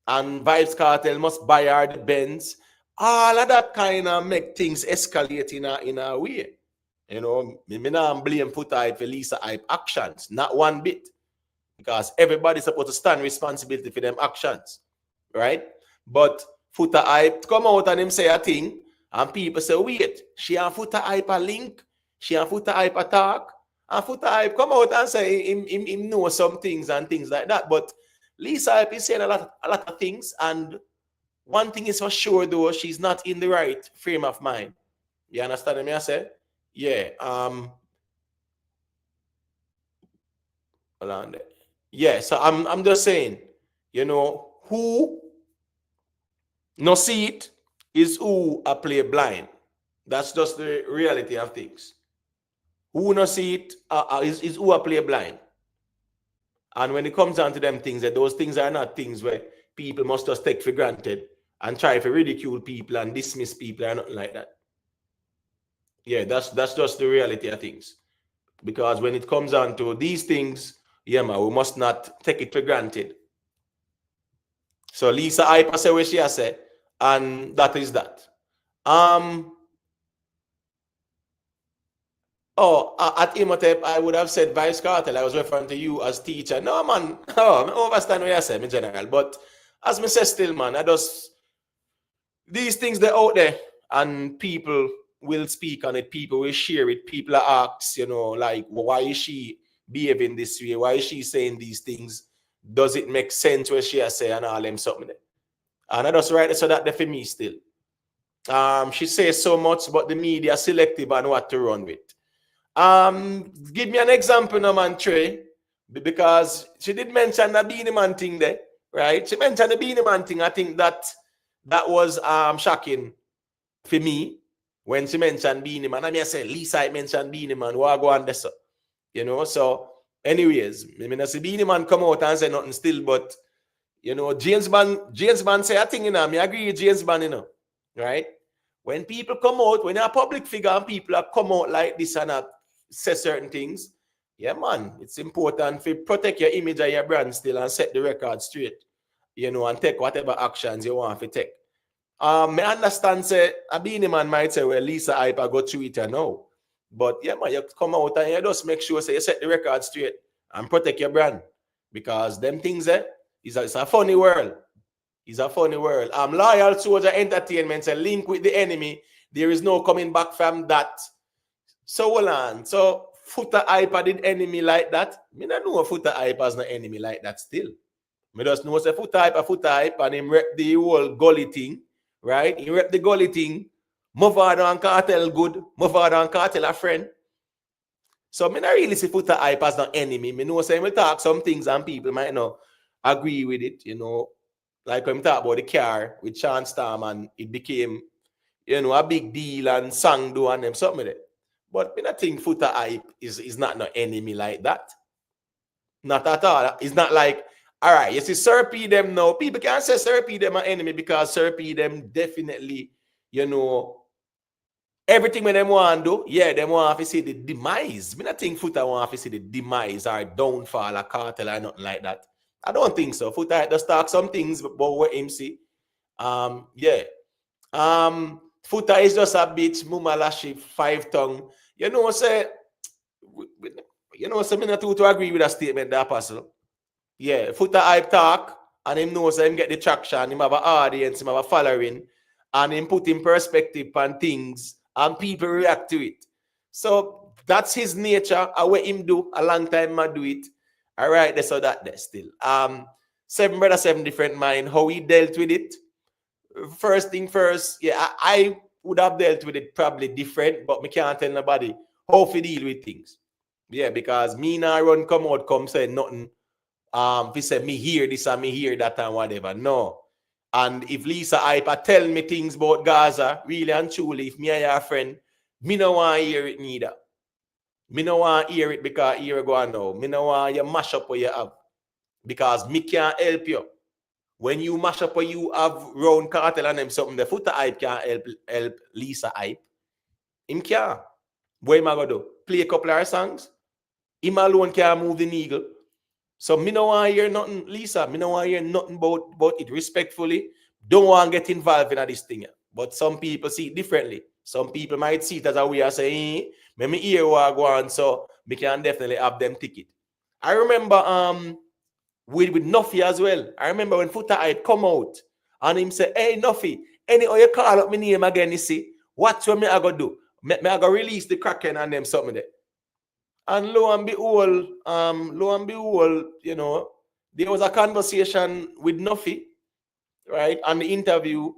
And Vibes Cartel must buy her the Benz. All of that kind of make things escalate in a way. You know, me not blame Footer hype for Lisa hype actions. Not one bit. Because everybody's supposed to stand responsibility for them actions. Right? But Footer hype come out and him say a thing. And people say, wait, she and Footer hype a link. She and Footer hype a talk. And Footer hype come out and say him know some things and things like that. But Lisa hype is saying a lot of things. And one thing is for sure, though, she's not in the right frame of mind. You understand me? I say? Yeah. Hold on there. Yeah, so I'm just saying, you know, who no see it is who a play blind. That's just the reality of things. Who no see it is who a play blind. And when it comes down to them things, that those things are not things where people must just take for granted and try to ridicule people and dismiss people or nothing like that. Yeah, that's just the reality of things. Because when it comes down to these things, yeah, man, we must not take it for granted. So Lisa Hyper say what she has said, and that is that. At Imhotep, I would have said Vice Cartel. I was referring to you as teacher. No, man. I understand what I said in general. But as me say still, man, these things, they're out there, and people will speak on it. People will share it. People ask, you know, like, well, why is she behaving this way? Why is she saying these things? Does it make sense what she has said and all them something there? And I just write it so that they for me still. She says so much, but the media selective on what to run with. Give me an example, no man, Trey, because she did mention the Beanie Man thing there, right? She mentioned the Beanie Man thing. I think that was shocking for me when she mentioned Beanie Man. I mean, I said Lisa mentioned Beanie Man. What go on this? You know, so anyways, I mean, I see Beanie Man come out and say nothing still, but you know, James Bond say a thing, you know, I agree with James Bond, you know, right? When people come out, when you're a public figure and people are come out like this and say certain things, yeah, man, it's important to protect your image and your brand still and set the record straight, you know, and take whatever actions you want to take. I understand, say, a Beanie Man might say, well, Lisa Hyper go through it and now. But yeah, man, you come out and you just make sure, say, you set the record straight and protect your brand. Because them things, it's a funny world. It's a funny world. Loyal soldier entertainment, a link with the enemy. There is no coming back from that. So hold on. So Footer Hyper did enemy like that. I don't know Footer Hyper is not enemy like that still. I just know say Footer Hyper, and him rep the whole gully thing, right? He rep the gully thing. Movado and Cartel good. Movado and Cartel a friend. So I don't really see Footer Hyper as not enemy. I know say we talk some things and people might not agree with it, you know. Like when we talk about the car with Sean Storm and it became, you know, a big deal and sang do and them something like that. But I think Footer Hype is not no enemy like that. Not at all. It's not like All right, you see, Sir P them now. People can't say Sir P them are enemy because Sir P them definitely, you know, everything when them want to do, yeah, them want to see the demise. Me not think Foota want to see the demise or downfall or cartel or nothing like that. I don't think so. Foota does talk some things about what him see. Yeah. Foota is just a bitch, muma lashy, 5 tongue. You know, say, me not to agree with that statement, the apostle. Yeah, Foota hype talk, and him knows him get the traction, him have an audience, him have a following, and him put in perspective on things, and people react to it. So that's his nature. I what him do a long time I do it. All right, so that there still. 7 brother, 7 different mind. How he dealt with it. First thing first, yeah, I would have dealt with it probably different, but me can't tell nobody how to deal with things. Yeah, because me now run come out, come say nothing. If he said me hear this and me hear that and whatever. No. And if Lisa Hyper tell me things about Gaza, really and truly, if me and your friend, me no want to hear it neither. Me no want to hear it because here go on now. Me no want you mash up what you have. Because me can't help you. When you mash up what you have round cartel and them something, the Foota Hype can't help Lisa Hype. Him can't. What am I going to do? Play a couple of songs? Him alone can't move the needle. So me no want to hear nothing, Lisa. Me no want to hear nothing about it respectfully. Don't want to get involved in this thing. But some people see it differently. Some people might see it as a way of saying, let me hear what I go on, so we can definitely have them ticket. I remember with Nuffy as well. I remember when Foota Hype come out and him say, hey Nuffy, anyhow you call up my name again, you see, what's what me I go do? Me I go release the Kraken and them something there. And lo and behold, you know, there was a conversation with Nuffy, right, on the interview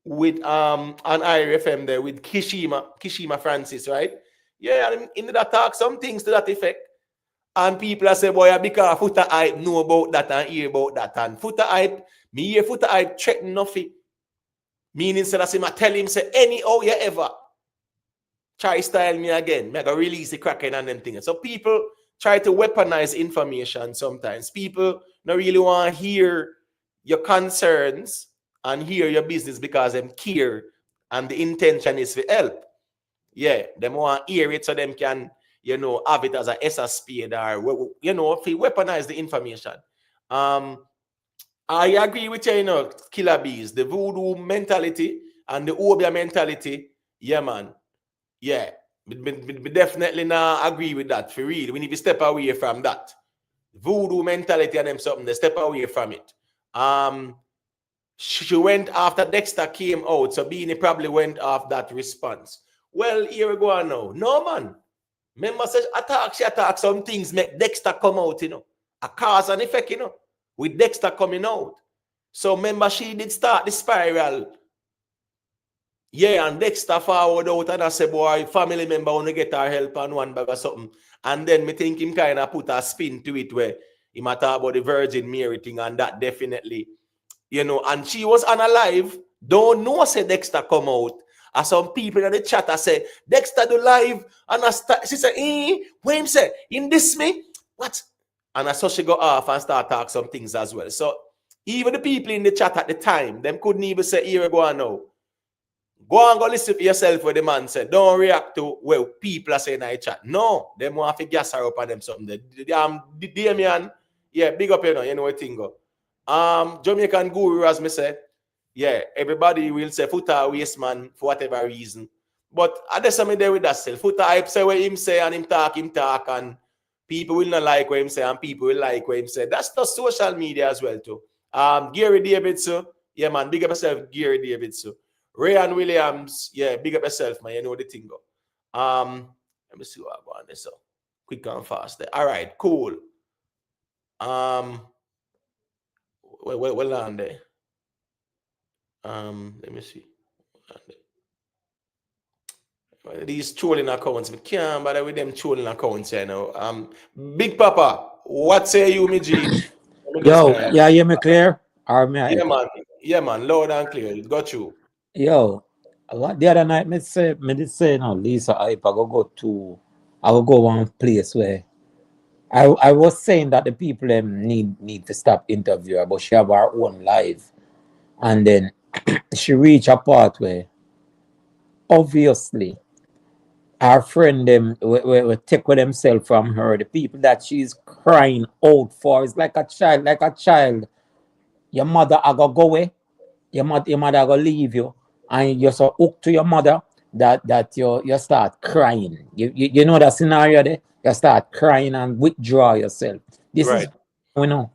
with on IRFM there with Kishima Francis, right? Yeah, and in that talk some things to that effect. And people are saying, boy, because Foota Hype know about that and hear about that. And Foota Hype, me hear Foota Hype threaten Nuffy. Meaning, so that's him, I tell him, say, anyhow you ever try style me again, me I go release the Kraken and them things. So people try to weaponize information sometimes. People don't really want to hear your concerns and hear your business because them care and the intention is to help. Yeah, them want to hear it so them can, you know, have it as a SSP or, you know, if you weaponize the information. I agree with you, you know, Killer Bees, the voodoo mentality and the Obia mentality, yeah, man. Yeah, we definitely not agree with that for real. We need to step away from that. Voodoo mentality and them something, they step away from it. She went after Dexter came out, so Beanie probably went off that response. Well, here we go on now. No, man. Remember, she attack some things make Dexter come out, you know. A cause and effect, you know, with Dexter coming out. So remember, she did start the spiral. Yeah, and Dexter forward out and I say, boy, family member want to get her help on one bag or something. And then me think him kind of put a spin to it where he might talk about the Virgin Mary thing and that definitely, you know, and she was unalive. Don't know say Dexter come out. And some people in the chat I say, Dexter do live. And I start, she say, what him say? In this me? What? And I saw she go off and start talk some things as well. So even the people in the chat at the time, them couldn't even say, here we go on now. Go and go listen to yourself what the man said. Don't react to what people are saying in the chat. No, them want to gas her up on them something. The Damien, yeah, big up, you know what thing go. Jamaican guru, as me said, yeah, everybody will say Foota waste man for whatever reason. But I just am there with that self. Foota Hype say what him say and him talk, and people will not like what him say and people will like what him say. That's the social media as well too. Gary Davidson, yeah man, big up yourself, Gary Davidson. Rayan Williams, yeah, big up yourself, man. You know the thing go. Let me see what I go on this. So quick and fast there. All right, cool. Well on there. Let me see. These trolling accounts, we can't bother with them trolling accounts, you know. Big Papa, what say you, me G? Yo, yeah, hear me clear? Or me yeah, man, loud and clear. It got you. Yo, the other night, me did say, no, Lisa Hype, I will go one place where I was saying that the people need to stop interview her, but she have her own life. And then she reach a part where obviously our friend them will take with themselves from her. The people that she's crying out for is like a child, like a child. Your mother I go away, your mother go leave you, and you're so hooked to your mother that you start crying. You know that scenario there? You start crying and withdraw yourself. This is Right. you know.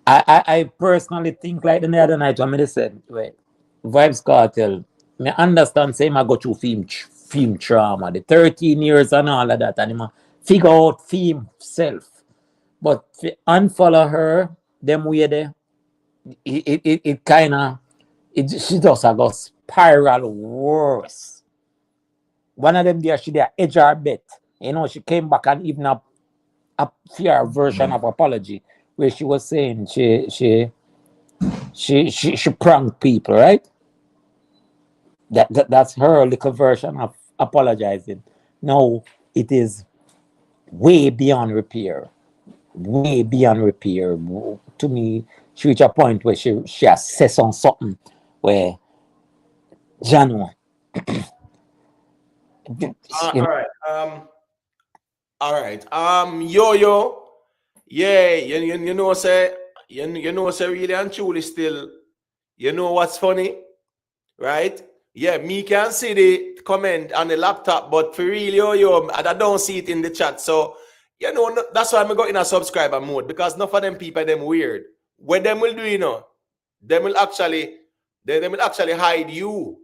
I personally think like the other night when I said, wait, Vibes Cartel, me understand say I go through film trauma, the 13 years and all of that, and I figure out film self. But unfollow her, them way there, it kind of, she just a go spiral worse. One of them there, she there edge her bet. You know, she came back and even a fair version of apology where she was saying she pranked people, right? That's her little version of apologizing. No, it is way beyond repair. Way beyond repair. To me, she reached a point where she has said on something where Janu, All you know, right. All right. Yo. Yeah, you know, say, you know, say, really and truly still, you know what's funny, right? Yeah, me can see the comment on the laptop, but for real, yo, I don't see it in the chat. So, you know, that's why I'm going in a subscriber mode, because none of them people, them weird. What them will do, you know, them will actually, they will actually hide you.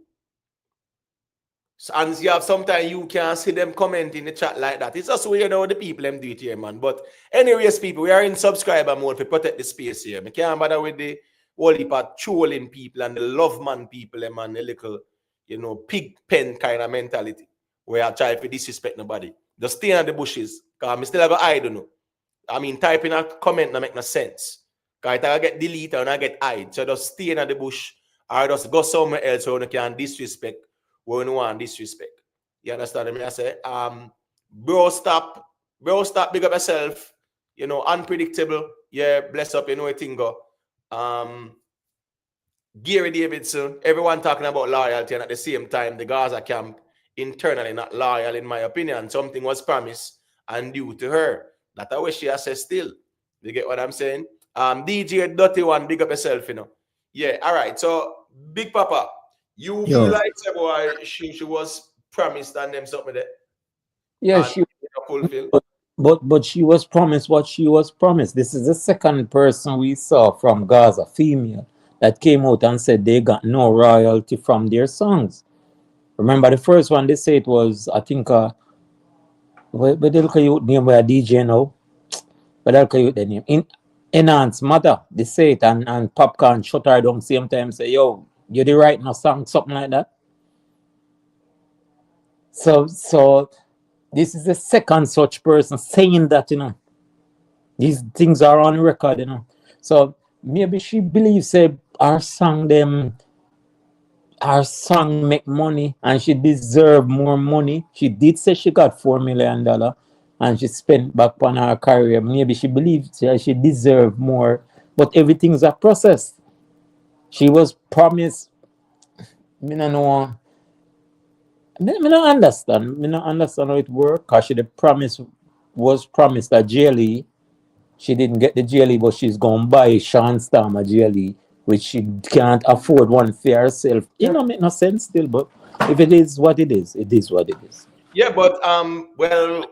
And you have sometimes you can see them comment in the chat like that. It's just weird, you know, the people them do it here, man. But anyways, people, we are in subscriber mode to protect the space here. We can't bother with the whole heap of trolling people and the love man people, them, and the little, you know, pig pen kind of mentality where I try to disrespect nobody. Just stay in the bushes. Because I'm still going to hide, you know. I mean, typing a comment not make no sense. Because I get deleted and I get hide. So just stay in the bush or just go somewhere else where you can disrespect when you want disrespect. You understand me? I say, bro, stop, big up yourself. You know, unpredictable. Yeah, bless up, you know, thing go. Gary Davidson, everyone talking about loyalty, and at the same time, the Gaza camp internally not loyal, in my opinion. Something was promised and due to her. That's what she has said still. You get what I'm saying? DJ Dirty One, big up yourself, you know. Yeah, all right. So, Big Papa, you feel yo, like boy, she was promised and them something that yeah, and she, fulfill. but she was promised what she was promised. This is the second person we saw from Gaza, female, that came out and said they got no royalty from their songs. Remember the first one they say it was, I think, but they look at you name where DJ now. But I'll tell you the name. Enhance mother, they say it, and Popcorn shut her down same time, say, yo, you the right no song, something like that. So this is the second such person saying that, you know. These things are on record, you know. So maybe she believes say our song make money and she deserve more money. She did say she got $4 million and she spent back on her career. Maybe she believes she deserve more, but everything's a process. She was promised. Me no know. Me no understand. Me no understand how it work. Cause she the promise was promised that JLE. She didn't get the JLE, but she's gonna buy Sean Storm a JLE, which she can't afford one for herself. It don't make no sense still, but if it is what it is what it is. Yeah, but well,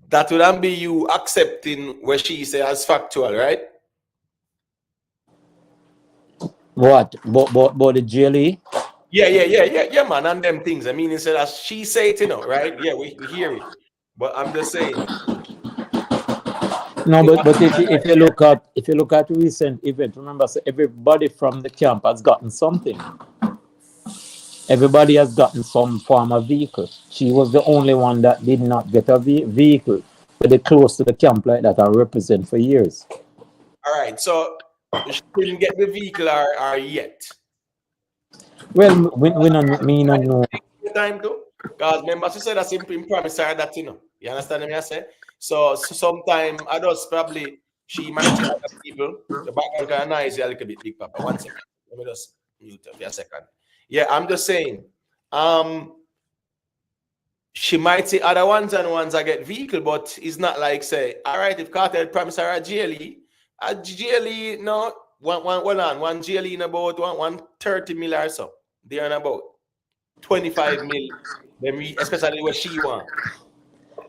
that wouldn't be you accepting what she say as factual, right? What? But the JLE? Yeah, man, and them things. I mean, instead of she say it, you know, right? Yeah, we hear it. But I'm just saying, No, you know, but if you look at recent event, remember, so everybody from the camp has gotten something. Everybody has gotten some form of vehicle. She was the only one that did not get a vehicle. But they close to the camp like that and represent for years. all right. So she didn't get the vehicle or yet. Well, we don't me no know. Time to, because remember she said that simply promise her that, you know. You understand me? I say So sometime I just probably she might see other people. The background kind of noisy a little bit, Big Papa. 1 second. Let me just mute up for a second. Yeah, I'm just saying. She might say other ones and ones I get vehicle, but it's not like say, all right, if cartel promise her a GLE, no, one GLE in about 130 mil or so. They're in about 25 mil, especially what she want.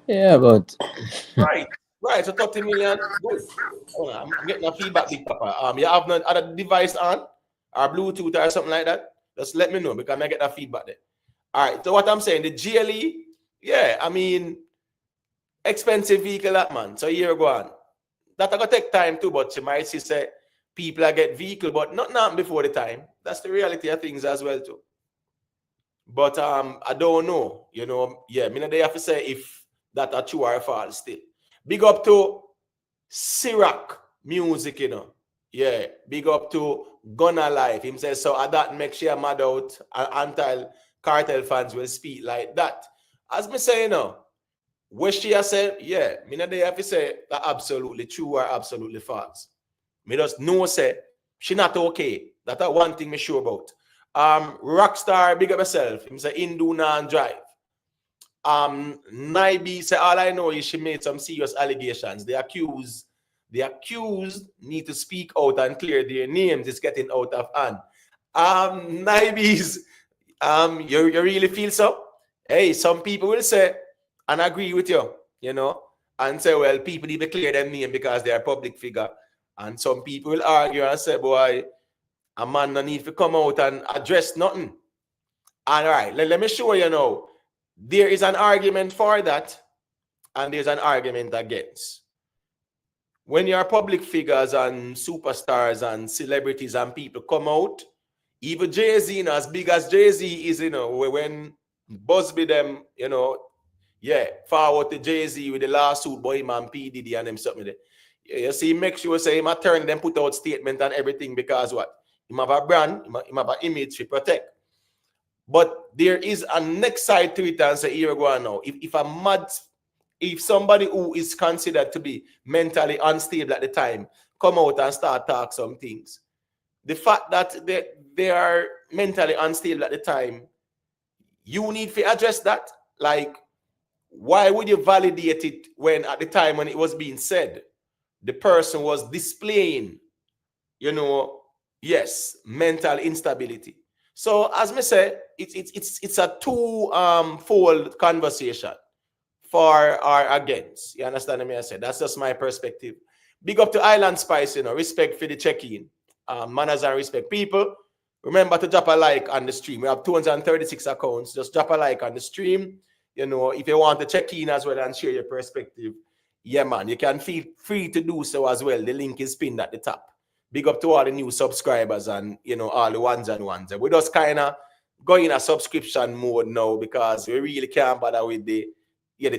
Yeah, but Right, so 30 million, good. I'm getting a feedback, Big Papa. You have no other device on or Bluetooth or something like that? Just let me know because I get that feedback there. All right, so what I'm saying, the GLE, yeah, I mean, expensive vehicle that man. So here go on. That'll go take time too, but you might see say people are get vehicle, but not before the time. That's the reality of things as well too. But I don't know, you know. Yeah, me they have to say if that are true or false still. Big up to Sirac music, you know. Yeah, big up to Gunna Life. Him says so that makes you mad out until cartel fans will speak like that. As me say, you know, what she has said, yeah, me not they have to say that absolutely true or absolutely false. Me just know say she not okay. That's one thing me sure about. Rockstar, big up yourself. Him say Hindu non drive. Naibi say all I know is she made some serious allegations. The accused need to speak out and clear their names. It's getting out of hand. Naibi's you really feel so? Hey, some people will say and agree with you, you know, and say, well, people need to clear their name because they are a public figure. And some people will argue and say, boy, a man no need to come out and address nothing. All right, let me show you now. There is an argument for that, and there's an argument against. When your public figures and superstars and celebrities and people come out, even Jay-Z, you know, as big as Jay-Z is, you know, when Busby them, you know, yeah, forward to Jay-Z with the lawsuit by him and P. Diddy and them something there. You see, make sure say him turn them put out statement and everything because what? Him have a brand, him have an image to protect. But there is a next side to it and say, here we go now. If somebody who is considered to be mentally unstable at the time come out and start talk some things, the fact that they are mentally unstable at the time, you need to address that. Like, why would you validate it when at the time when it was being said, the person was displaying, you know, yes, mental instability. So as me say, it's a two-fold conversation for or against. You understand me? I said that's just my perspective. Big up to Island Spice, you know, respect for the check-in. Manners and respect. People, remember to drop a like on the stream. We have 236 accounts. Just drop a like on the stream. You know, if you want to check in as well and share your perspective, yeah, man, you can feel free to do so as well. The link is pinned at the top. Big up to all the new subscribers and, you know, all the ones and ones. We just kind of go in a subscription mode now because we really can't bother with the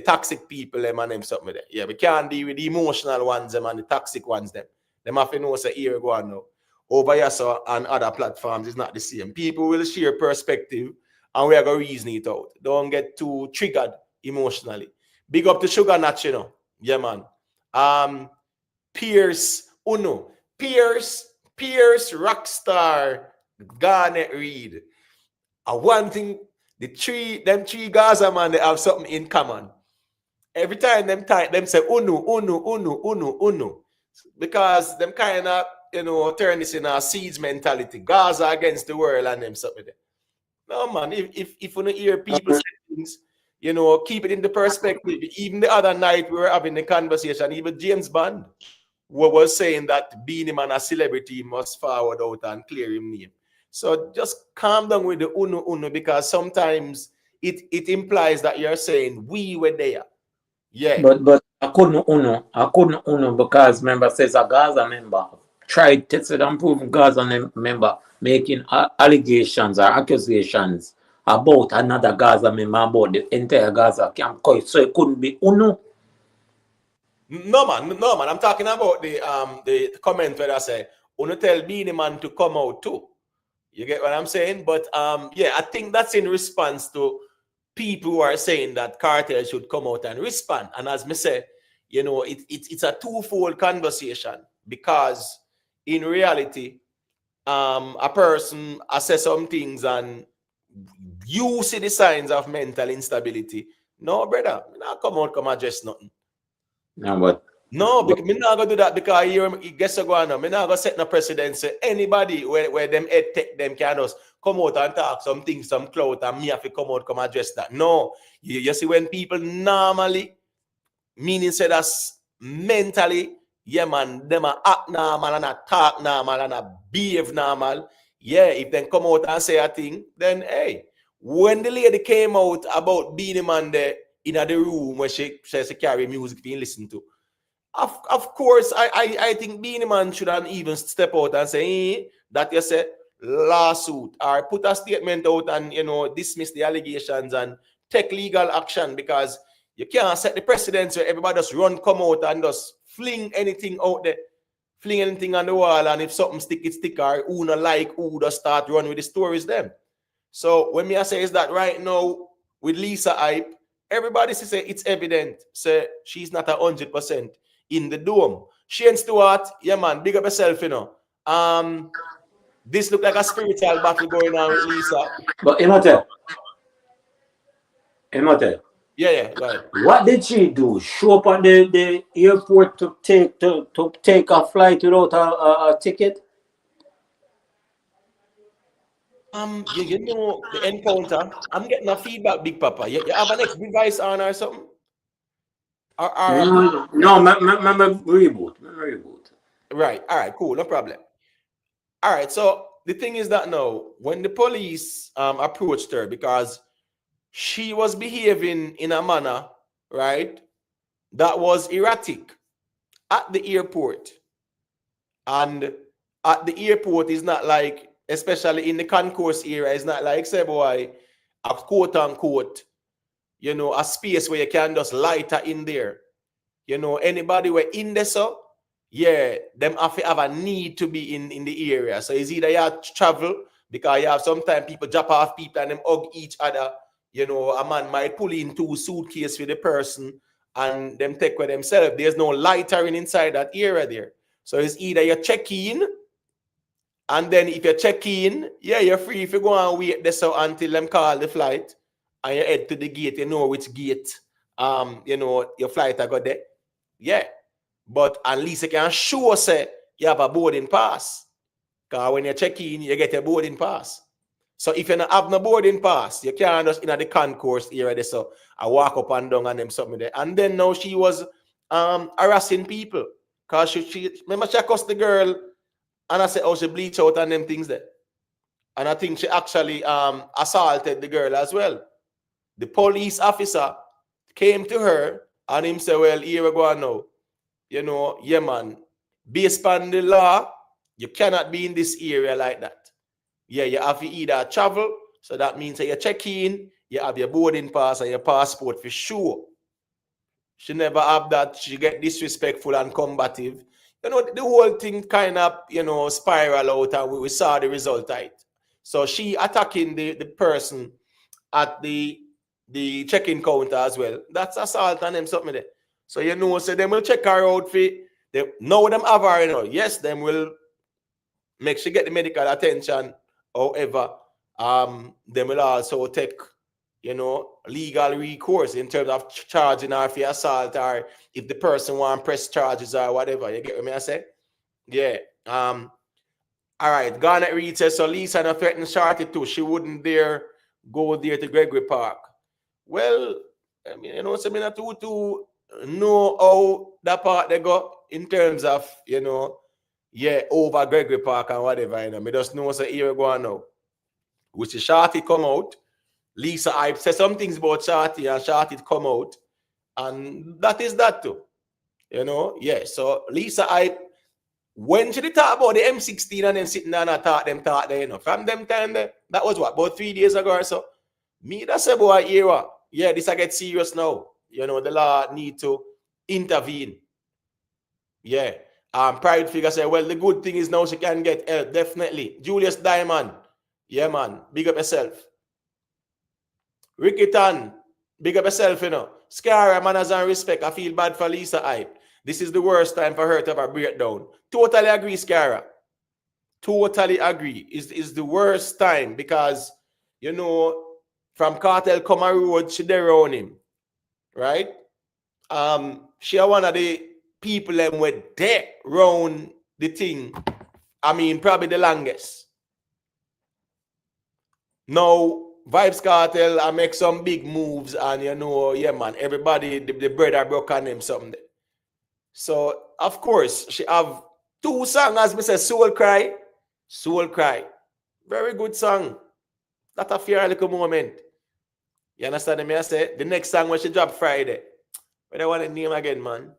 toxic people them and them something like that. Yeah, we can't deal with the emotional ones them and the toxic ones them. Them have to know say here we go on now. Over here so on other platforms it's not the same. People will share perspective and we are going to reason it out. Don't get too triggered emotionally. Big up to Sugar Natch, you know. Yeah, man. Pierce Uno. Pierce Rockstar Garnet Reed. One thing, them three Gaza man, they have something in common. Every time them say Uno. Because them kind of, you know, turn this in a siege mentality. Gaza against the world and them something there. No, man, if you don't hear people say things, you know, keep it in the perspective. Even the other night we were having a conversation, even James Bond was saying that being him and a celebrity must forward out and clear him name. So just calm down with the uno because sometimes it implies that you're saying we were there. Yeah. But I couldn't uno because member says a Gaza member tried tested and proven Gaza member making allegations or accusations about another Gaza member about the entire Gaza camp. So it couldn't be uno. No man. I'm talking about the comment where I say uno tell Beanie Man to come out too. You get what I'm saying? But yeah, I think that's in response to people who are saying that cartel should come out and respond. And as me say, you know, it's a twofold conversation, because in reality, a person assess some things and you see the signs of mental instability. No, brother, me not come out come address nothing. No, but No, because me not gonna do that, because you guess what going on. Me not gonna set no precedence. Anybody where them head take them can just come out and talk something, some clout, and me have to come out come address that. No, you see when people normally, meaning say that's mentally, yeah man, them a act normal and a talk normal and a behave normal. Yeah, if they come out and say a thing, then hey, when the lady came out about being a man there in the room where she carry music being listened to, of course, I think Beanie Man shouldn't even step out and say that you say lawsuit, or put a statement out and, you know, dismiss the allegations and take legal action, because you can't set the precedence where everybody just come out and just fling anything out there, fling anything on the wall, and if something stick, or who not like, who just start run with the stories them. So when me I say is that right now with Lisa Hype, everybody say it's evident, say she's not 100% in the dome. Shane Stewart, yeah man, big up yourself, you know. This look like a spiritual battle going on with Lisa. But Emote, Yeah, go ahead. what did she do? Show up at the airport to take a flight without a ticket? You know the encounter. I'm getting a feedback, Big Papa. You have an next device on or something? No, reboot. Right. All right. Cool. No problem. All right. So the thing is that now, when the police approached her, because she was behaving in a manner, right, that was erratic at the airport, and at the airport is not like, especially in the concourse area, it's not like, say boy, a quote unquote, you know, a space where you can just lighter in there. You know, anybody were in there, so yeah, them have a need to be in the area. So it's either you have to travel, because you have sometimes people drop off people and them hug each other. You know, a man might pull in 2 suitcases with the person and them take with themselves. There's no lightering inside that area there. So it's either you check in, and then if you check in, yeah, you're free if you go and wait there so until them call the flight and you head to the gate, you know which gate you know your flight I got there. Yeah. But at least you can show say you have a boarding pass. Because when you check in, you get a boarding pass. So if you don't have no boarding pass, you can't just in the concourse area there. So I walk up and down and them something there. And then now she was harassing people. Because she remember she accosted the girl and I said, oh, she bleach out and them things there. And I think she actually assaulted the girl as well. The police officer came to her and him said, well, here we go now. You know, yeah, man, based on the law, you cannot be in this area like that. Yeah, you have to either travel, so that means that you check in, you have your boarding pass and your passport for sure. She never have that. She get disrespectful and combative. You know, the whole thing kind of, you know, spiral out, and we saw the result of it. So she attacking the person at the check-in counter as well. That's assault and them something there. So you know, so them will check her outfit. They know them have her, you know. Yes, them will make sure get the medical attention. However, them will also take, you know, legal recourse in terms of charging her for assault, or if the person want press charges or whatever. You get what I say? Yeah. All right. Garnet Reed says, so Lisa and threatened Shorty too. She wouldn't dare go there to Gregory Park. Well, I mean, you know, so I mean, not to know how that part they go in terms of, you know, yeah, over Gregory Park and whatever, you know. Me just know so here we go now. Which is Shorty come out. Lisa Hype said some things about Shorty and Shorty come out. And that is that too. You know, yeah. So Lisa Hype, when she talk about the M16 and then sitting down and talk there, you know, from them time there, that was what, about 3 days ago or so. Me, that's a boy era. Yeah, this I get serious now. You know, the law need to intervene. Yeah. Pride figure say, well, the good thing is now she can get help, definitely. Julius Diamond. Yeah, man. Big up yourself. Ricky Tan. Big up yourself, you know. Scara, manners and respect. I feel bad for Lisa Hype. This is the worst time for her to have a breakdown. Totally agree, Scara. Totally agree. Is the worst time because, you know, from Cartel Come Road, she there around him. Right? She one of the people that were there round the thing. I mean, probably the longest. Now, Vibes Cartel, I make some big moves, and you know, yeah, man, everybody, the bread I broke on him something. So, of course, she have 2 songs, as me say, Soul Cry. Soul Cry. Very good song. Not a fair little moment. You understand me? I say the next song when she drop Friday. But I want to name again, man.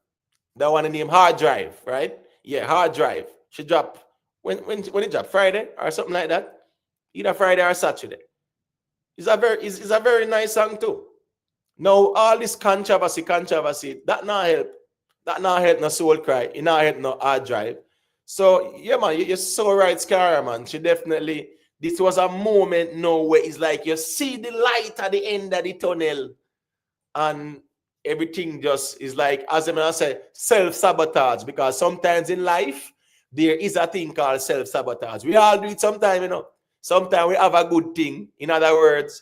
They want to name Hard Drive, right? Yeah, Hard Drive. She drop when it drop Friday or something like that. Either Friday or Saturday. It's a very nice song too. Now all this controversy, that not help. That not help no Soul Cry. It not help no Hard Drive. So yeah, man, you're so right, Scara, man. She definitely. This was a moment now where it's like you see the light at the end of the tunnel, and everything just is like, as I say, self-sabotage. Because sometimes in life there is a thing called self-sabotage. We all do it sometimes, you know. Sometimes we have a good thing. In other words,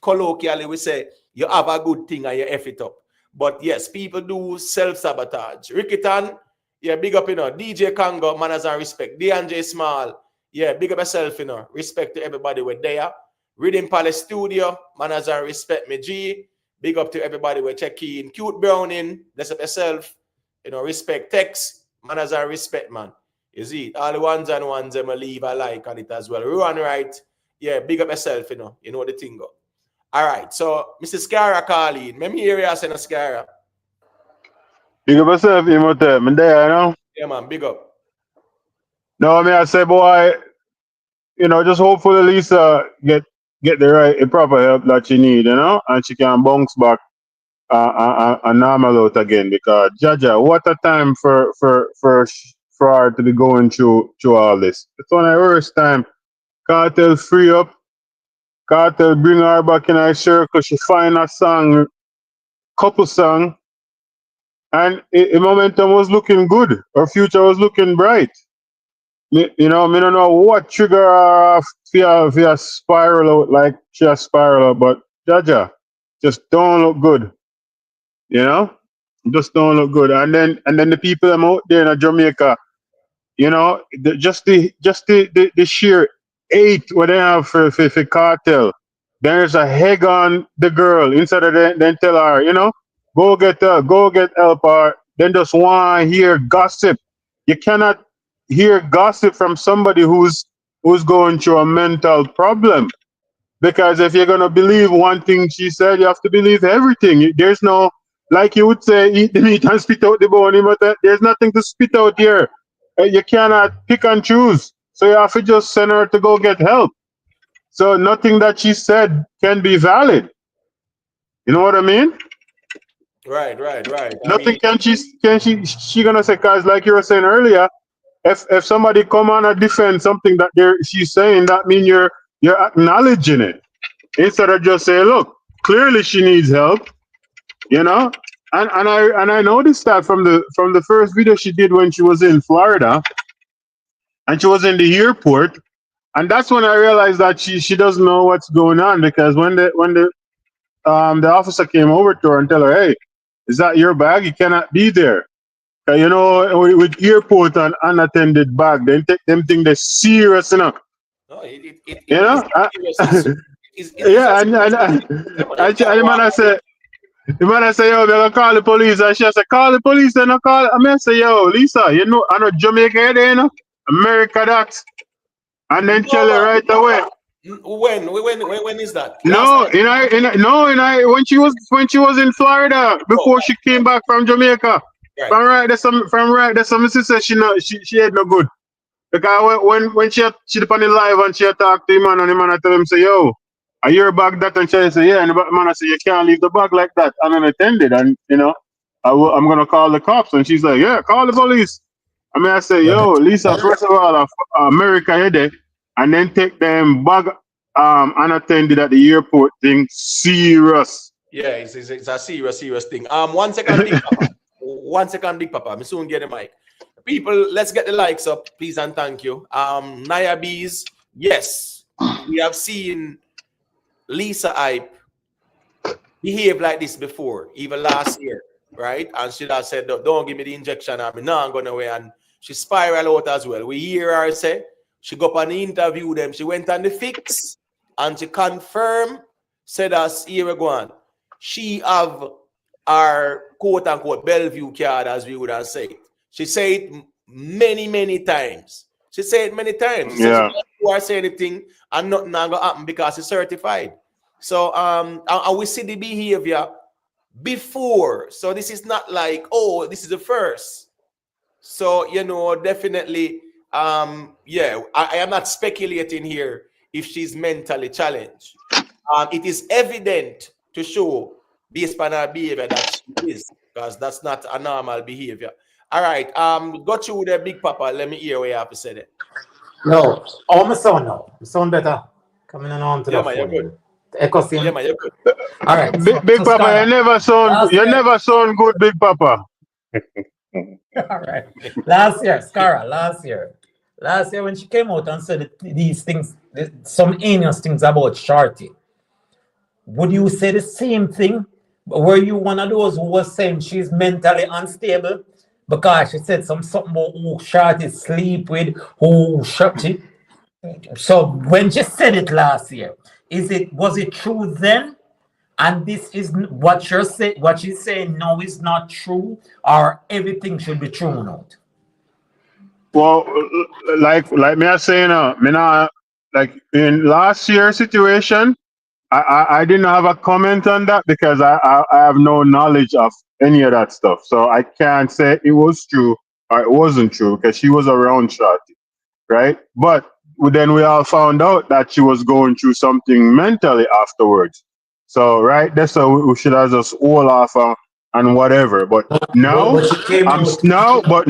colloquially, we say you have a good thing and you F it up. But yes, people do self-sabotage. Rickitan, yeah, big up, you know. DJ Congo, manners and respect. DNJ Small, yeah, big up yourself, you know. Respect to everybody we're there. Reading Palace Studio, manners and respect, me G. Big up to everybody we're checking. Cute Browning, bless up yourself. You know, respect Tex, manners and respect, man. You see, all the ones and ones them leave a like on it as well. Run right. Yeah, big up yourself, you know. You know the thing go. All right, so Mr. Scara calling. Let me hear you say Scara. Big up yourself, Imhotep. I'm there, you know. Yeah, man, big up. No, I mean, I say, boy, you know, just hopefully Lisa get the right, proper help that she need, you know, and she can bounce back and normal out again. Because Jaja, what a time for her to be going through all this. It's one of the worst time. Cartel free up. Cartel bring her back in her circle. She find a song, couple song, and the momentum was looking good. Her future was looking bright. You know, I don't know what trigger her off via spiral out like she a spiral out, but Jaja just don't look good. You know? Just don't look good. And then the people them out there in Jamaica, you know, the sheer hate what they have for cartel. There's a heg on the girl instead of then tell her, you know, go get help her. Then just want to hear gossip. You cannot hear gossip from somebody who's going through a mental problem. Because if you're gonna believe one thing she said, you have to believe everything. There's no, like you would say, eat the meat and spit out the bone. But there's nothing to spit out here. You cannot pick and choose. So you have to just send her to go get help. So nothing that she said can be valid. You know what I mean? Right. Nothing she gonna say, cause like you were saying earlier, if somebody come on and defend something that she's saying, that means you're acknowledging it. Instead of just say, look, clearly she needs help, you know? And I noticed that from the first video she did when she was in Florida and she was in the airport. And that's when I realized that she doesn't know what's going on, because when the officer came over to her and tell her, hey, is that your bag? You cannot be there. You know, with airport and unattended bag, they take them thing they're serious enough. No, it You know? Yeah, and the man say, yo, they're gonna call the police, and she say, call the police, and I call. I mean, I say, yo, Lisa, you know, I know Jamaica there, you know, America that, and then tell her right away. When is that? No, when she was in Florida before she came back from Jamaica. Right. From right, there's some sister she had no good. Because when she up on the live and she talk to him and the man tell him say, yo, are your bag that? And she say, yeah, and the man say, you can't leave the bag like that unattended, and you know, I'm gonna call the cops. And she's like, yeah, call the police. I mean, I say, yo, Lisa, first of all, America here there, and then take them bag unattended at the airport thing serious. Yeah, it's a serious thing. 1 second, Big Papa. 1 second, Big Papa. Me soon get the mic. People, let's get the likes up, please and thank you. Naya Bees, yes, we have seen Lisa Hype behave like this before, even last year, right? And she has said, don't give me the injection, I'm not going away. And she spiral out as well. We hear her say, she go up and interview them. She went on the fix and she confirmed, said us, here we go on. She have our quote unquote Bellevue card, as we would have said. She said it many times. She said it many times. She said she can't say anything and nothing not gonna happen because it's certified. So and we see the behavior before. So this is not like, oh, this is the first. So definitely yeah, I am not speculating here if she's mentally challenged. It is evident to show based on her behavior that she is, because that's not a normal behavior. All right, go through the Big Papa. Let me hear what you have to say there. No, oh, my son now. My sound better. Coming on to the Man, you're phone. good. The echo scene. Yeah, man, you're good. All right. Big Papa, you never sound good, Big Papa. All right. Last year, Scara, last year when she came out and said these things, some heinous things about Shorty, would you say the same thing? Were you one of those who was saying she's mentally unstable? Because she said something about who Shorty sleep with, who Shorty. So when she said it last year, was it true then? And this is what she's saying now is not true, or everything should be thrown out? Well, like me I say now, me not, like in last year's situation, I didn't have a comment on that because I have no knowledge of any of that stuff. So I can't say it was true or it wasn't true because she was around Shorty, right? But then we all found out that she was going through something mentally afterwards. So right, that's how we should have just hold off and whatever. But now But she came I'm out.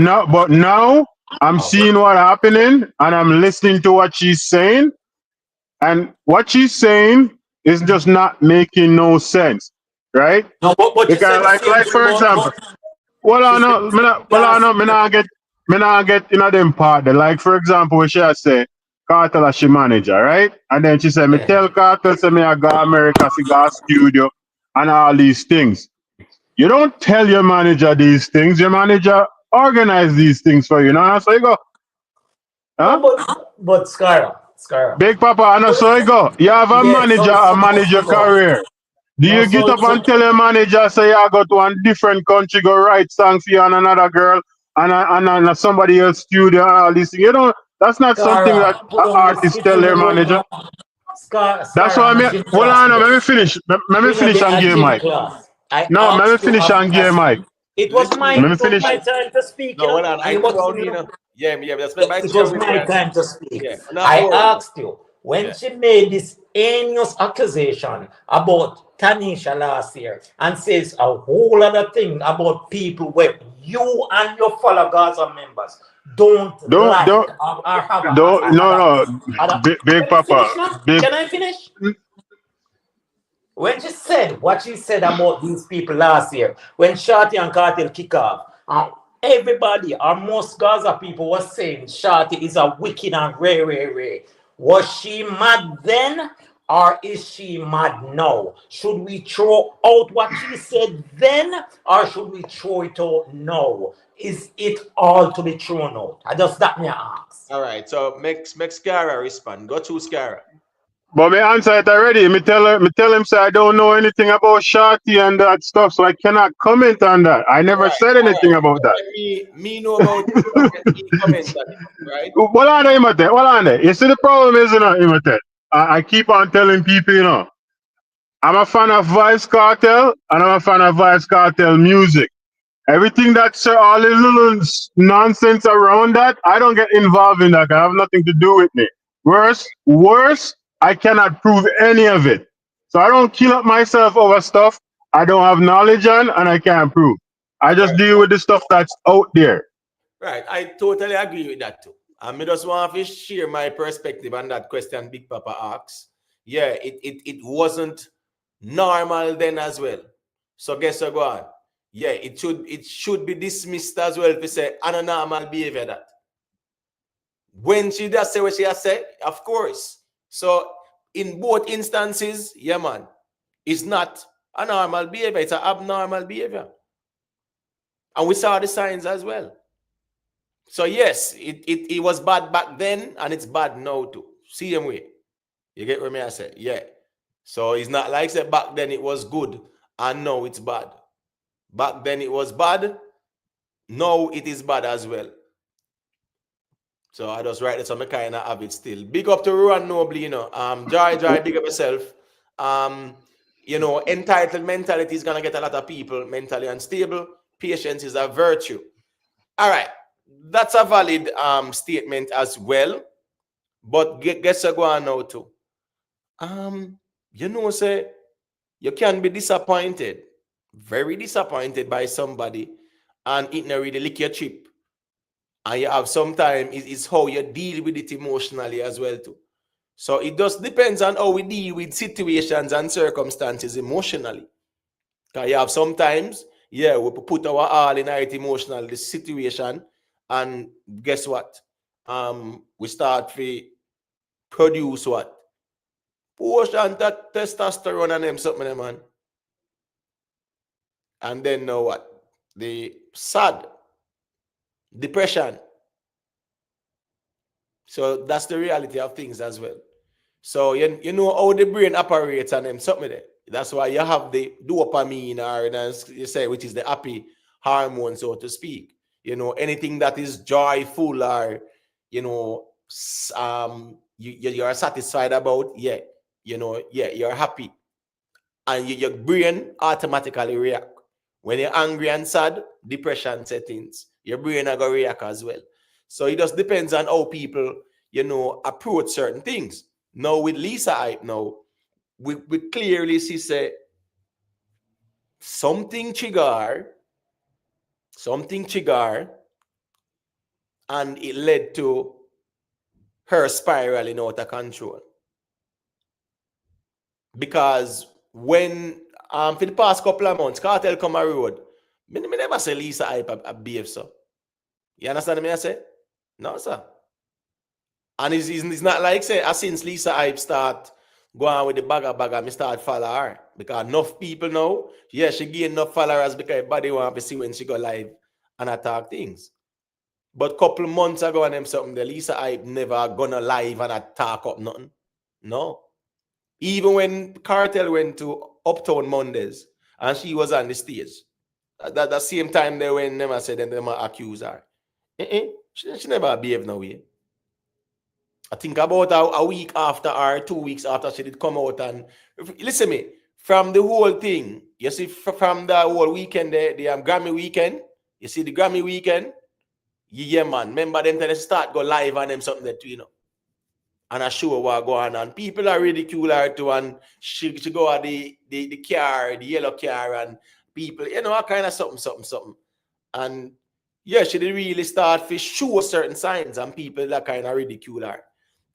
now I'm seeing what happening and I'm listening to what she's saying, and what she's saying is just not making no sense, right? No, but she Because said the same like thing for example, well she I said know, the same me not get them part there. Like for example, when she say Cartel as she manager, right? And then she said, me tell Cartel say me I go America, see go studio and all these things. You don't tell your manager these things. Your manager organize these things for you. Now so you go, huh? No, but Scara. Big Papa, I know so you go. You have a Yeah, manager so and manage your go. career. Do No, you get up and tell your manager say you go to one different country, go write song for you and another girl and somebody else studio and all these things? You don't. That's not something that Scara, put on the artists tell their manager. That's Scara, why I I'm a mean. gym Hold class. on, let me finish. Let me In finish and a give gym Mike. class. I No, let me asked you finish and give Mike. it was Listen my here. Let me finish. time to speak, No, hold on. and I it threw was out, Yeah, that's when my it chair was with my me. time to speak. Yeah, not I worry. asked you when she made this heinous accusation about Tanisha last year and says a whole other thing about people where you and your fellow Gaza members don't Don't like don't or have don't. No, Big Can I Papa. finish now? Big. Can I finish? When she said what she said about these people last year, when Shorty and Cartel kick off, everybody, or most Gaza people, was saying Shorty is a wicked and rare. Was she mad then, or is she mad now? Should we throw out what she said then, or should we throw it out now? Is it all to be thrown out? I just that me ask. All right, so make Scara respond. Go to Scara. But me answer it already. Me tell him say I don't know anything about Shorty and that stuff, so I cannot comment on that. I never said All anything right. about that. Me know about it. Let me comment on it, right? What on there, Imate? What on there? You see the problem is, Imate. I keep on telling people, I'm a fan of Vibes Cartel and I'm a fan of Vibes Cartel music. Everything that's all the little nonsense around that, I don't get involved in that. I have nothing to do with me. Worse, I cannot prove any of it. So I don't kill up myself over stuff I don't have knowledge on and I can't prove. I just deal with the stuff that's out there. Right. I totally agree with that too. I just want to share my perspective on that question Big Papa asks. Yeah, it wasn't normal then as well. So guess what go on? Yeah, it should be dismissed as well if you say abnormal behavior that. When she does say what she has said, of course. So in both instances, yeah man, it's not a normal behavior, it's an abnormal behavior. And we saw the signs as well. So yes, it was bad back then and it's bad now too. Same way. You get what I say? Yeah. So it's not like say back then it was good and now it's bad. Back then it was bad, now it is bad as well. So I just write this on my kind of have it still. Big up to Ruan Nobly, you know. Joy, big up yourself. You know, entitled mentality is gonna get a lot of people mentally unstable. Patience is a virtue. All right, that's a valid statement as well. But guess what go on now too. You know, say you can be disappointed, very disappointed by somebody, and it not really lick your chip. And you have sometimes it's how you deal with it emotionally as well too. So it just depends on how we deal with situations and circumstances emotionally. Because you have sometimes, yeah, we put our all in it emotional this situation, and guess what? We start to produce what? Portion that testosterone and them something, man. And then know what? The sad, depression. So that's the reality of things as well. So you know how the brain operates and them something there. That's why you have the dopamine, or you say, which is the happy hormone, so to speak. You know, anything that is joyful or you know, you're satisfied about, yeah, you know, yeah, you're happy, and your brain automatically react. When you're angry and sad, depression settings, your brain are gonna react as well. So it just depends on how people, you know, approach certain things. Now with Lisa Hype, now we clearly see say something trigger, and it led to her spiraling out of control. Because when for the past couple of months, Cartel come a road, me never say Lisa Hype a behave so. You understand me I say? No, sir. And it's not like say since Lisa Hype start going with the bagger, me start follow her. Because enough people know, yeah, she gain enough followers because everybody want to see when she go live and attack things. But couple months ago and them something, the Lisa Hype never gonna live and attack up nothing. No. Even when Cartel went to Uptown Mondays and she was on the stage, that same time they when them said them accuse her. She never behaved no way. I think about a week after or 2 weeks after she did come out and listen me, from the whole thing, you see from the whole weekend, the Grammy weekend, you see the Grammy weekend, yeah man, remember them they start go live and them something that you know. And I show what go on and people are ridicule her too, and she go at the car, the yellow car, and people, you know, kind of something. And yeah, she did really start to show certain signs and people that kind of ridicule her.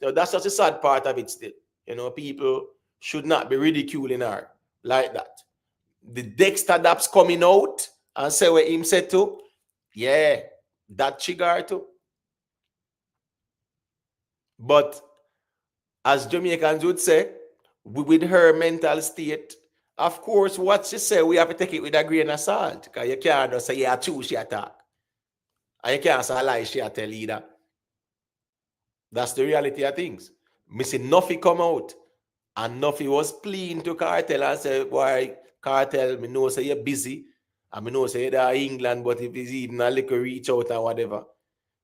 So that's just a sad part of it still. You know, people should not be ridiculing her like that. The Dexter Daps coming out and say what him said too, yeah, that trigger too. But as Jamaicans would say, with her mental state, of course, what she say, we have to take it with a grain of salt. Because you can't just say, yeah, true, she attack. And you can't say a lie, she tell either. That's the reality of things. Missing nothing come out. And nothing was pleading to Cartel and say, boy, Cartel, me know say you're busy. And me know say you're there in England, but if it's even a little reach out and whatever.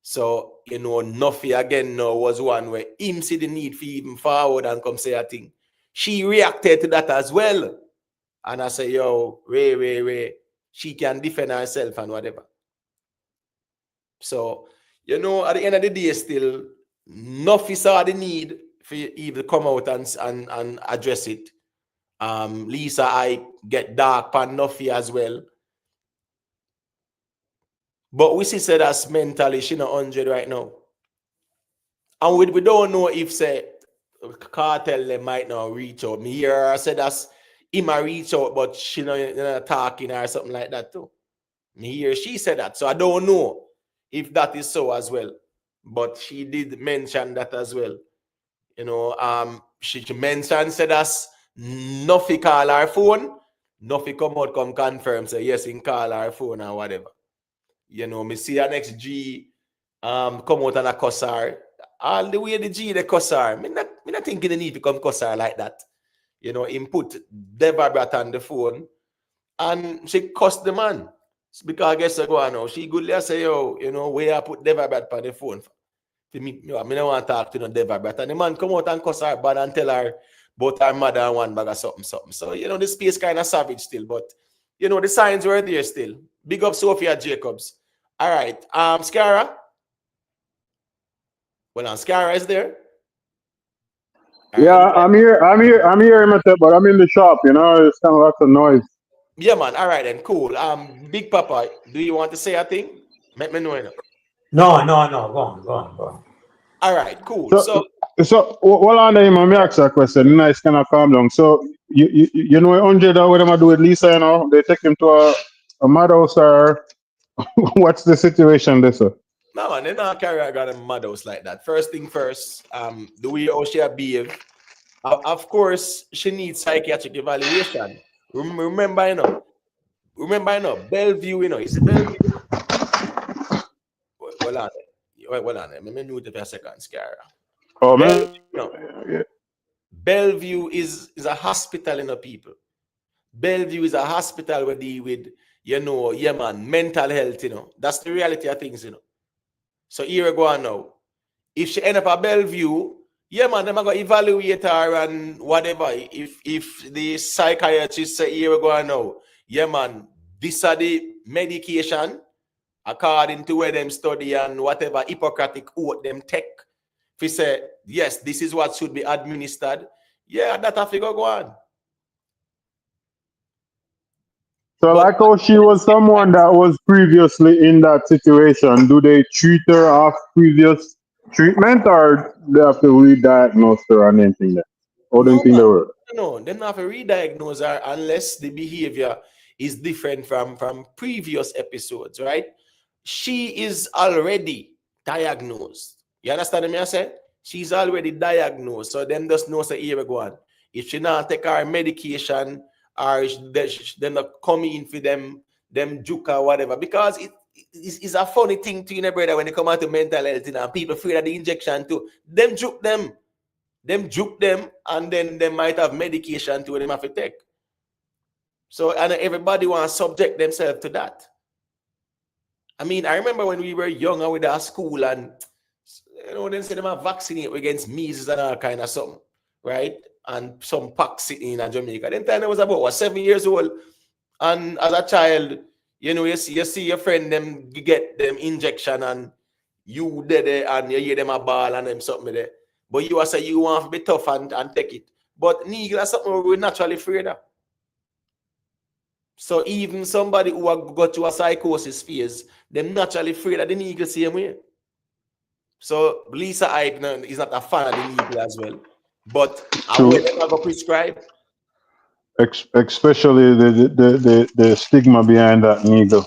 So, you know, nothing again now was one where him see the need for even forward and come say a thing. She reacted to that as well. And I say, yo, Ray, she can defend herself and whatever. So, you know, at the end of the day, still, nothing saw the need for you even come out and address it. Lisa, I get dark pan nothing as well. But we see say that's mentally she not 100 right now. And we don't know if say Cartel they might not reach out. Me here I said that's he might reach out, but she not talking or something like that too. He or she said that. So I don't know if that is so as well. But she did mention that as well. You know, she mentioned, said us nothing call her phone, nothing come out, come confirm, say yes, in call her phone or whatever. You know, me see her next G come out and a cuss her. All the way the G they cuss her. Me not thinking they need to come cuss her like that. You know, input Devabrat on the phone and she cussed the man. Because I guess I go on now. She goodly say, yo, you know, where I put Devabrat on the phone. I don't want to talk to no Devabrat. And the man come out and cuss her bad and tell her about her mother and one bag of something. So, you know, the space kind of savage still, but you know, the signs were there still. Big up Sophia Jacobs. All right. Scara. Well, Scara is there. Yeah, right. I'm here, but I'm in the shop, you know, there's kind of lots of noise. Yeah, man. All right, then. Cool. Big Papa, do you want to say a thing? Let me know. You know. No. Go on. All right, cool. So while on there, me ask a question, nice kind of calm down. So, you know, 100 or what am I do with Lisa, you know, they take him to a madhouse or what's the situation there, sir? No, man, they don't carry a god models like that. First thing first, the way how she behave, of course, she needs psychiatric evaluation. Remember, you know, Bellevue, you know, is it Bellevue? Well on it. Well on it. Let me note it for a second, Scara. Oh, Bellevue, man. you know, Yeah. Bellevue is a hospital, you know, people. Bellevue is a hospital where deal with, you know, yeah, man, mental health, you know. That's the reality of things, you know. So here we go on now. If she end up at Bellevue, yeah, man, they're going to evaluate her and whatever. If the psychiatrist say, here we go on now, yeah, man, this are the medication according to where them study and whatever Hippocratic oath them take. If he say, yes, this is what should be administered, yeah, that have to go on. So, But like how she was someone that was previously in that situation, do they treat her off previous treatment or they have to re-diagnose her on anything there? Or no, anything man, there were? no, they don't have to re-diagnose her unless the behavior is different from previous episodes, right? She is already diagnosed. You understand me? I said she's already diagnosed, so them just know say here we go on. If she not take her medication or they're not coming in for them juke or whatever, because it's a funny thing to, you know, brother, when they come out to mental health, you know, and people fear the injection too. Them juke them, and then they might have medication to them have to take. So, and everybody want to subject themselves to that. I mean, I remember when we were younger with our school, and you know, then say them have vaccinate against measles and all kind of something, right? And some packs sitting in Jamaica. Then time I was about 7 years old, and as a child, you know, you see your friend them get them injection, and you did it, and you hear them a ball and them something there. But you say you want to be tough and take it. But nigga, that's something we're naturally afraid of. So even somebody who have got to a psychosis phase, them naturally afraid of the needle same way. So Lisa Ike is not a fan of the needle as well. But I will never prescribe. Especially the stigma behind that needle.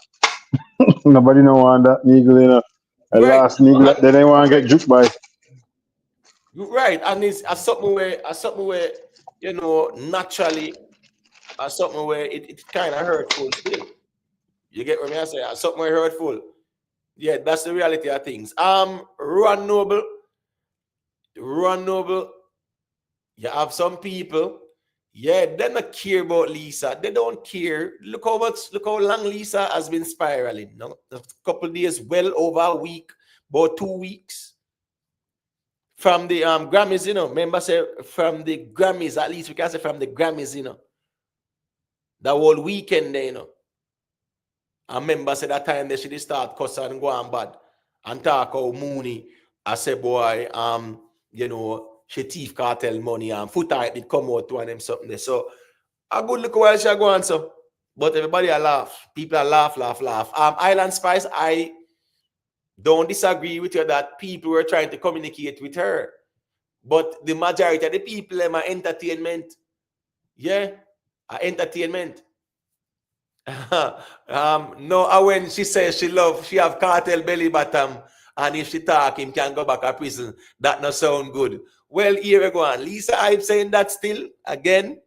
Nobody know want that needle, you know. The Right. last needle, they didn't want to get juked by. Right. And it's something where, you know, naturally, something where it's kind of hurtful still. You get what I say? Something where hurtful. Yeah, that's the reality of things. Ron Noble, you have some people, yeah, they don't care about Lisa. They don't care. Look how long Lisa has been spiraling. No, a couple of days, well over a week, about 2 weeks. From the Grammys, you know, remember say from the Grammys, at least we can say from the Grammys, you know. The whole weekend there, you know. I remember say that time they should start cussing and go on bad and talk how Mooney. I say, boy, you know, she thief cartel money and foot tight did come out to and them something there. So a good look while she go on, so. But everybody are laugh. People are laugh. Island Spice, I don't disagree with you that people were trying to communicate with her. But the majority of the people are entertainment. Yeah. Entertainment. No, when she says she have cartel belly bottom, and if she talk, him can go back to prison. That not sound good. Well, here we go on. Lisa, I'm saying that still again.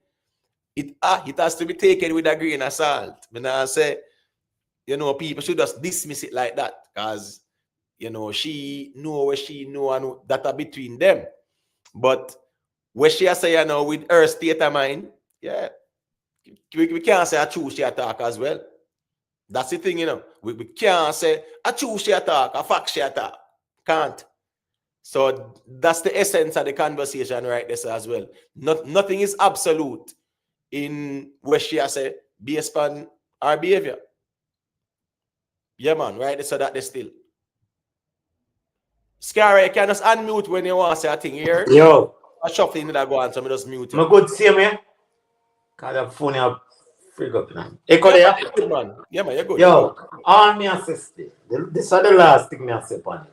It has to be taken with a grain of salt. I say, people should just dismiss it like that, because she know what she know, and that are between them. But what she say, with her state of mind, yeah, we can't say a true she attack as well. That's the thing, we can't say a true she attack, a fact she attack. Can't. So that's the essence of the conversation right there as well. Nothing is absolute in what she say based on our behavior. Yeah, man, right? So that they still. Scary, you can just unmute when you want to say a thing here. Yo. I shuffling that go on, so I just mute I'm good to see me. Cause the phone have freak up now. Echo yeah, there? good, man. Yeah, man, you're good. Yo, all me assist. This is the last thing me I say upon it.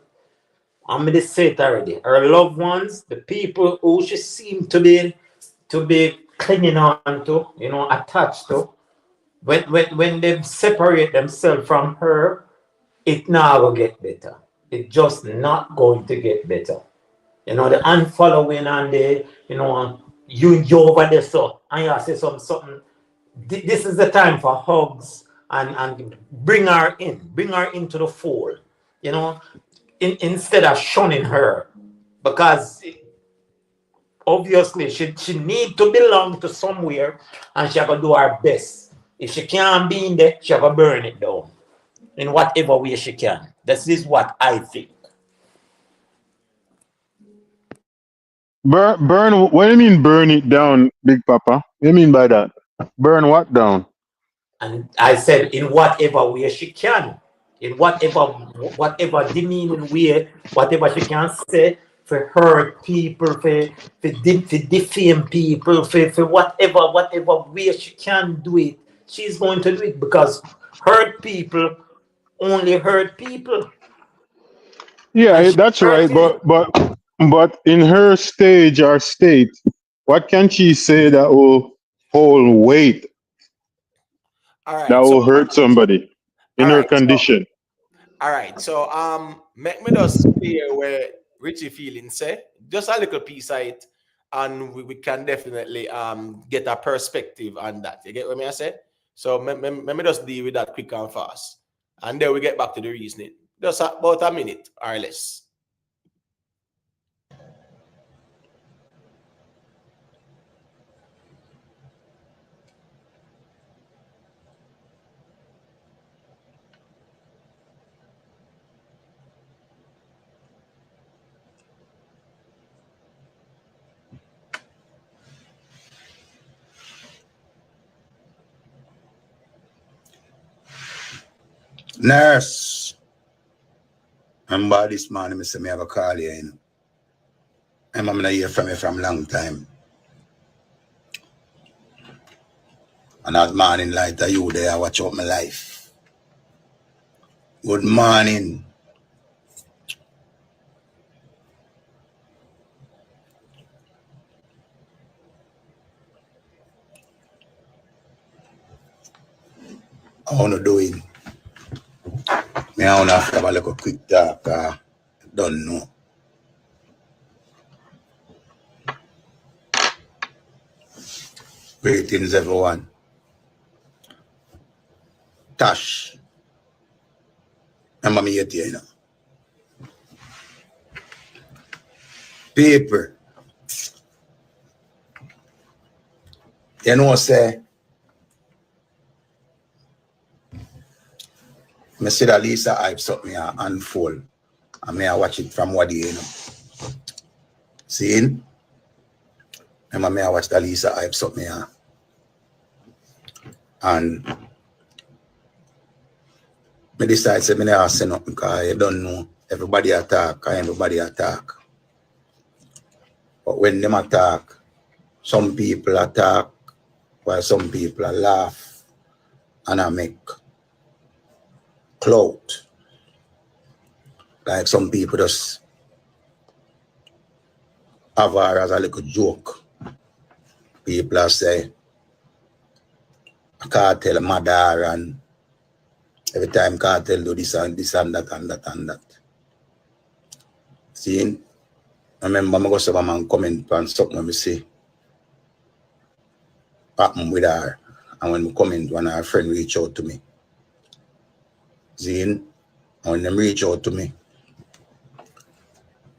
I'm gonna say it already. Her loved ones, the people who she seem to be clinging on to, attached to, when they separate themselves from her, it now will get better. It's just not going to get better. The unfollowing and the, you over there so, and you say something. This is the time for hugs and bring her into the fold, instead of shunning her, because obviously she need to belong to somewhere, and she have to do her best. If she can't be in there, she have to burn it down in whatever way she can. This is what I think. Burn. What do you mean burn it down, Big Papa? What do you mean by that? Burn what down? And I said in whatever way she can, in whatever demeaning way, whatever she can say for hurt people, for defame people, for whatever way she can do it, she's going to do it, because hurt people only hurt people. Yeah, that's right. But in her stage or state, what can she say that will hold weight, All that right. So, will hurt somebody in all her right. condition? All right. So, make me just clear where Richie feeling say just a little piece of it, and we can definitely get a perspective on that. You get what I say? So, let me just deal with that quick and fast, and then we get back to the reasoning. Just about a minute or less. Nurse. Remember this morning, I say me have a call here. I'm not hear from you from a long time. And that morning light are you there, watch out my life. Good morning. How you doing? Me I want to have a little quick talk. Don't know. Greetings, everyone. Tash. Remember me yet here, Paper. Say, I see that Lisa hype something unfold. And I watch it from what you know. See? Remember I watch that Lisa hype something and I decide to say I say nothing because I don't know. Everybody attack, everybody attack. But when them attack, some people attack while some people laugh and I make clout. Like some people just have her as a little joke. People say, cartel mother, and every time cartel do this and that and that and that. See, I remember I go some man comment on something when me say happen with her, and when me comment, when her friend reach out to me. See, and when them reach out to me,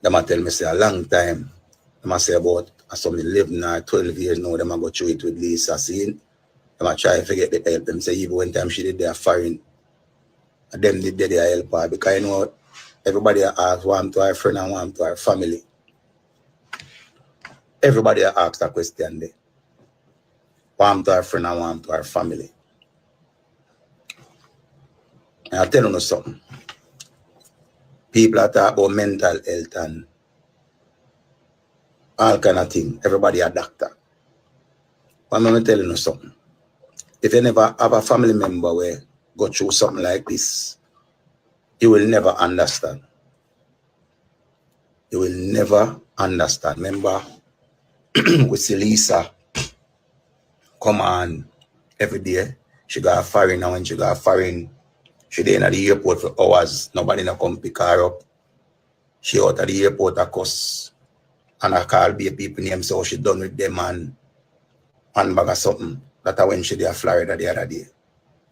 them a tell me say a long time. Them a say about some 11 or 12 years now, them a go through it with Lisa. See, them a try to forget the help. Them say even when time she did their foreign, and them did their help her, because you know everybody asks one to her friend and one to her family. Everybody asks that question there. One to her friend and one to her family. And I'll tell you something. People are talking about mental health and all kind of things. Everybody a doctor. But I'm going to tell you something. If you never have a family member where go through something like this, you will never understand. You will never understand. Remember, we see Lisa come on every day. She got a foreign, and when she got a foreign, she there in the airport for hours. Nobody not come pick her up. She out at the airport a cuss. And I call be people name, so she done with them and handbag or something. That's when she there Florida the other day.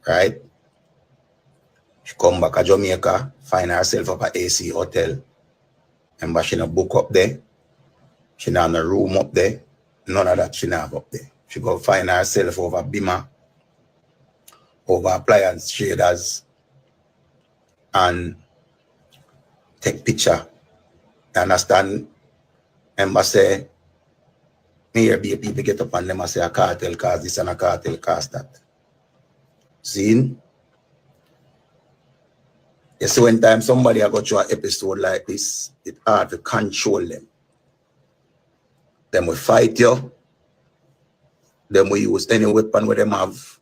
Right? She come back to Jamaica, find herself up at AC hotel. Remember, she not book up there. She not in a room up there. None of that she not have up there. She go find herself over Bima, over appliance traders, and take picture. You understand? Remember say, me hear people get up and them and say a cartel cause this and a cartel cause that. See? You see, when time somebody a go through an episode like this, it's hard to control them. Them will fight you. Them will use any weapon where them have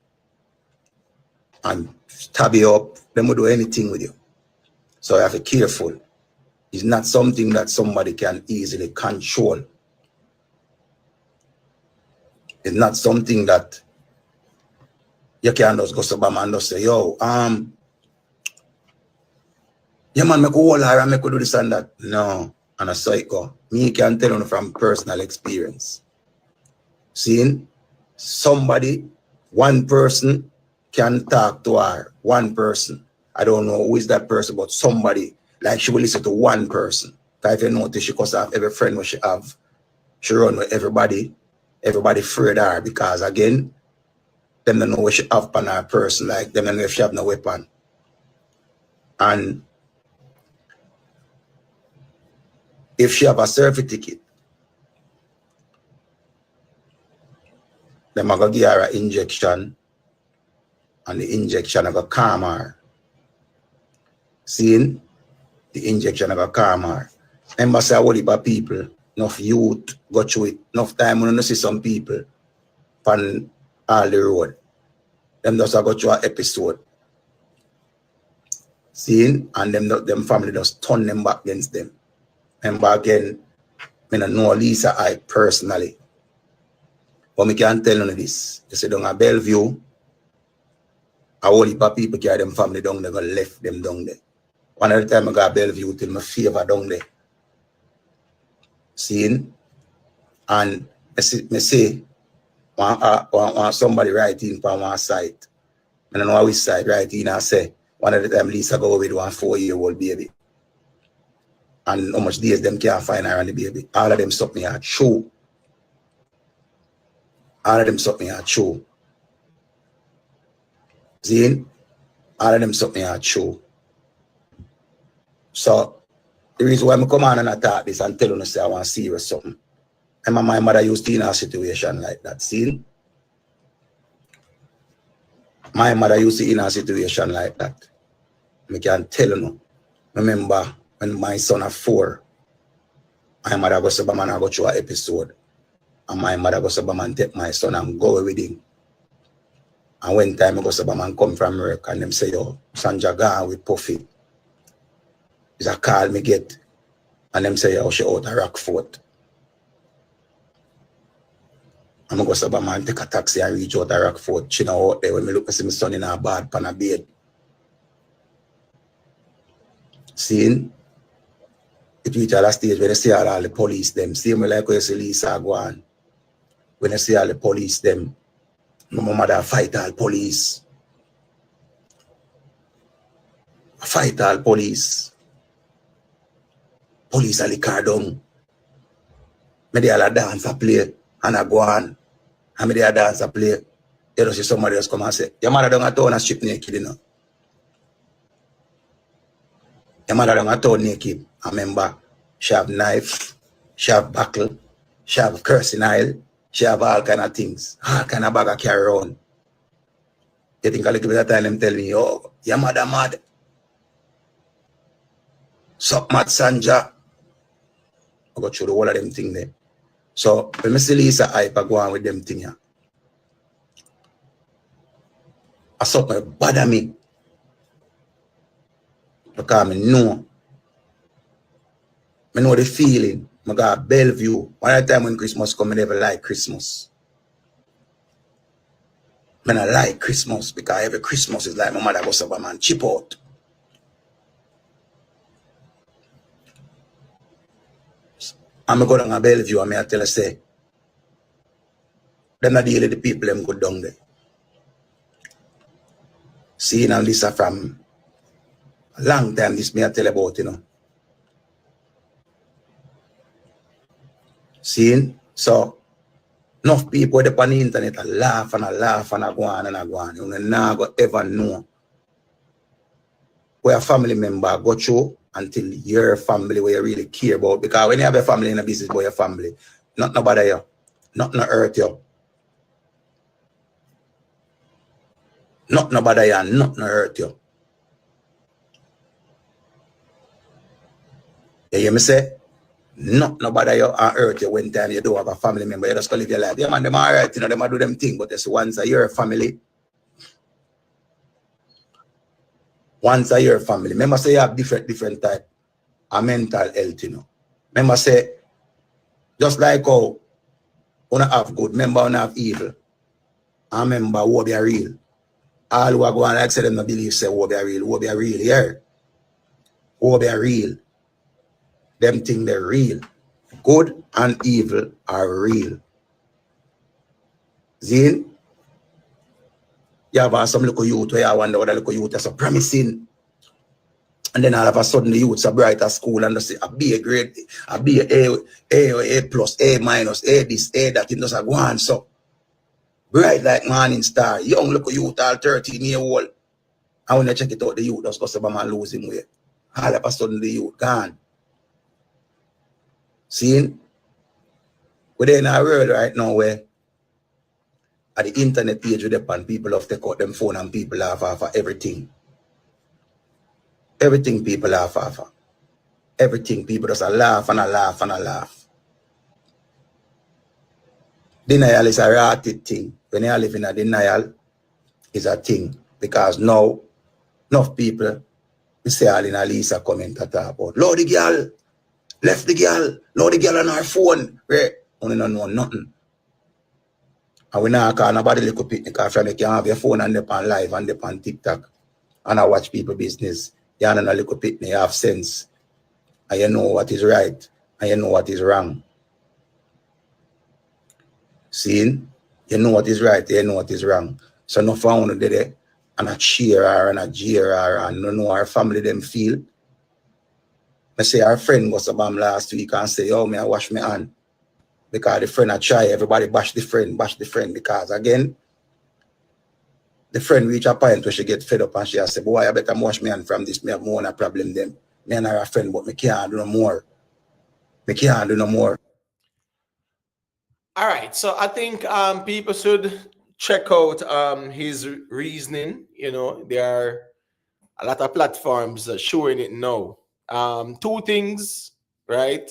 and stab you up. Them will do anything with you. So you have to be careful. It's not something that somebody can easily control. It's not something that you can just go to Obama and just say, yo, yeah man, make a whole lot and make do this and that. No, and a psycho. Me can tell you from personal experience. Seeing somebody, one person can talk to her, one person. I don't know who is that person, but somebody, like she will listen to one person. Because if you notice, she could have every friend what she have. She run with everybody. Everybody afraid of her because again, them don't know what she have on her person, like them don't know if she have no weapon. And if she have a certificate, them are going to give her an injection, and the injection are going to calm her. Seeing? The injection are going to calm her. Remember, say, what about people, enough youth go through it, enough time when you see some people on all the road. Them just go through an episode. Seeing? And them family just turn them back against them. Remember again, I don't know Lisa I personally. But I can tell you this. You see down at Bellevue, a whole heap of people carry them family down there, go left them down there. One of the time I got Bellevue till my favor down there. Seeing? And I say want somebody writing on one site. I don't know which side writing and say, one of the time Lisa go with one 4-year-old baby. And how much days them can't find her and the baby. All of them something are true. All of them something are true. See? All of them something are true. So, the reason why I come on and attack this and tell you say I want serious something. And my mother used to in a situation like that. See? My mother used to in a situation like that. I can tell you no. Remember when my son is 4, my mother goes to Bama and I go through an episode. And my mother goes to Bama and take my son and go with him. And when time I go to Bama and come from work and them say, yo, Sanja gone with Puffy. It's a call me get. And them say, yo, she out of Rockfort. I'm going to go to Sabama and take a taxi and reach out to Rockford. She know out there when me look to see my son in a bad pan a bed. Seeing? It reach all the stage when they see all the police them. Same like when you see Lisa go on. When you see all the police them. My mother fight all police. Fight all police. Police are the car down. Me dey all a dance a play and I go on. And me dey a dance a play. You know see somebody else come and say, your mother down a town and strip naked, you know. Your mother down a town naked. I remember she have knife, she have buckle, she have cursing oil, she have all kind of things, all kind of bag of carry around. You think a little bit of time them tell me, oh, your mother mad. Suck mad Sanja. I go through the whole of them thing there. So when I see Lisa hype, I go on with them thing here. I suck my bother me. Because I know the feeling. I got Bellevue. One time when Christmas come, I never like Christmas. I don't like Christmas because every Christmas is like my mother goes up and chip out. I'm go down to Bellevue and I tell her, say, them not deal with the people them go down there. See, now this is from a long time, this me I tell about, you know. See, so enough people on the internet a laugh and a laugh and a go on and a go on. You never ever know where a family member go through until your family where you really care about. Because when you have a family in a business about your family, nothing bother you, nothing hurt you. Nothing bother you and nothing hurt you. You hear me say? Nothing bother you and hurt you when time you don't have a family member. You just go live your life. Yeah, man, them all right, you know, them do them thing, but it's once a year family. Once a year family. Remember say you have different type of mental health, you know. Remember say, just like how you have good, remember you have evil. I remember who be real. All who are going like say them no believe say who be real, yeah. Who be real. Them think they're real. Good and evil are real. Zin, you have some little youth where you wonder what the little youth is so promising. And then all of a sudden the youths are bright at school and they say a B a grade, a B A plus, A minus, A this, A that, it doesn't go on. So bright like morning star, young little youth all 13 years old. And when you check it out, the youth just goes to man losing weight. All of a sudden the youth gone. See, we're in a world right now where at the internet page with them people have to take out them phone and people laugh off of everything. Everything people laugh off of. Everything people just laugh and a laugh and a laugh. Denial is a rotted thing. When you live in a denial, is a thing. Because now, enough people, we say all in a Lisa comment to talk about. Lord, the girl, left the girl, Lord, the girl on her phone. Right? Only don't know nothing. And we not call nobody little picnic after you can have your phone and up on live and up on TikTok. And I watch people business. You have a little picnic, you have sense. And you know what is right. And you know what is wrong. See? You know what is right, you know what is wrong. So no for one did it and a cheer her and a jeer her and no know our family them feel. I say our friend was about last week and say, oh, me I wash my hand. Because the friend I try, everybody bash the friend. Because again, the friend reach a point where she get fed up and she say, boy, I better wash my hand from this. Me have more a problem them. Me and her a friend, but me can't do no more. All right, so I think people should check out his reasoning. You know, there are a lot of platforms showing it now. Two things, right?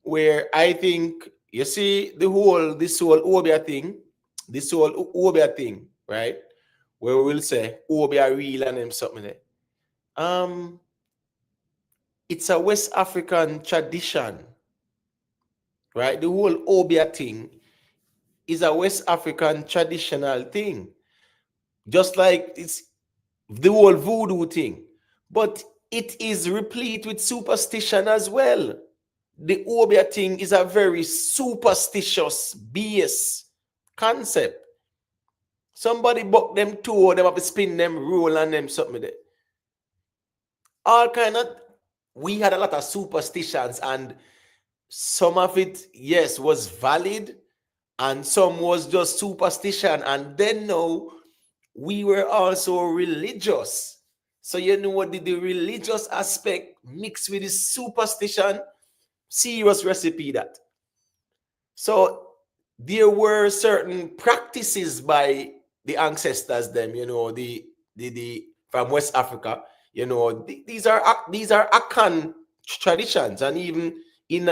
Where I think you see this whole Obia thing, right? Where we'll say Obia real and them something there. It's a West African tradition, right? The whole Obia thing is a West African traditional thing, just like it's the whole voodoo thing, but it is replete with superstition as well. The Obia thing is a very superstitious base concept. Somebody buck them two, them have to spin them, roll on them, something there. All kind of, we had a lot of superstitions, and some of it, yes, was valid, and some was just superstition. And then now we were also religious. So you know what, the religious aspect mixed with the superstition, serious recipe that. So there were certain practices by the ancestors, them, you know, the from West Africa, you know, these are Akan traditions, and even in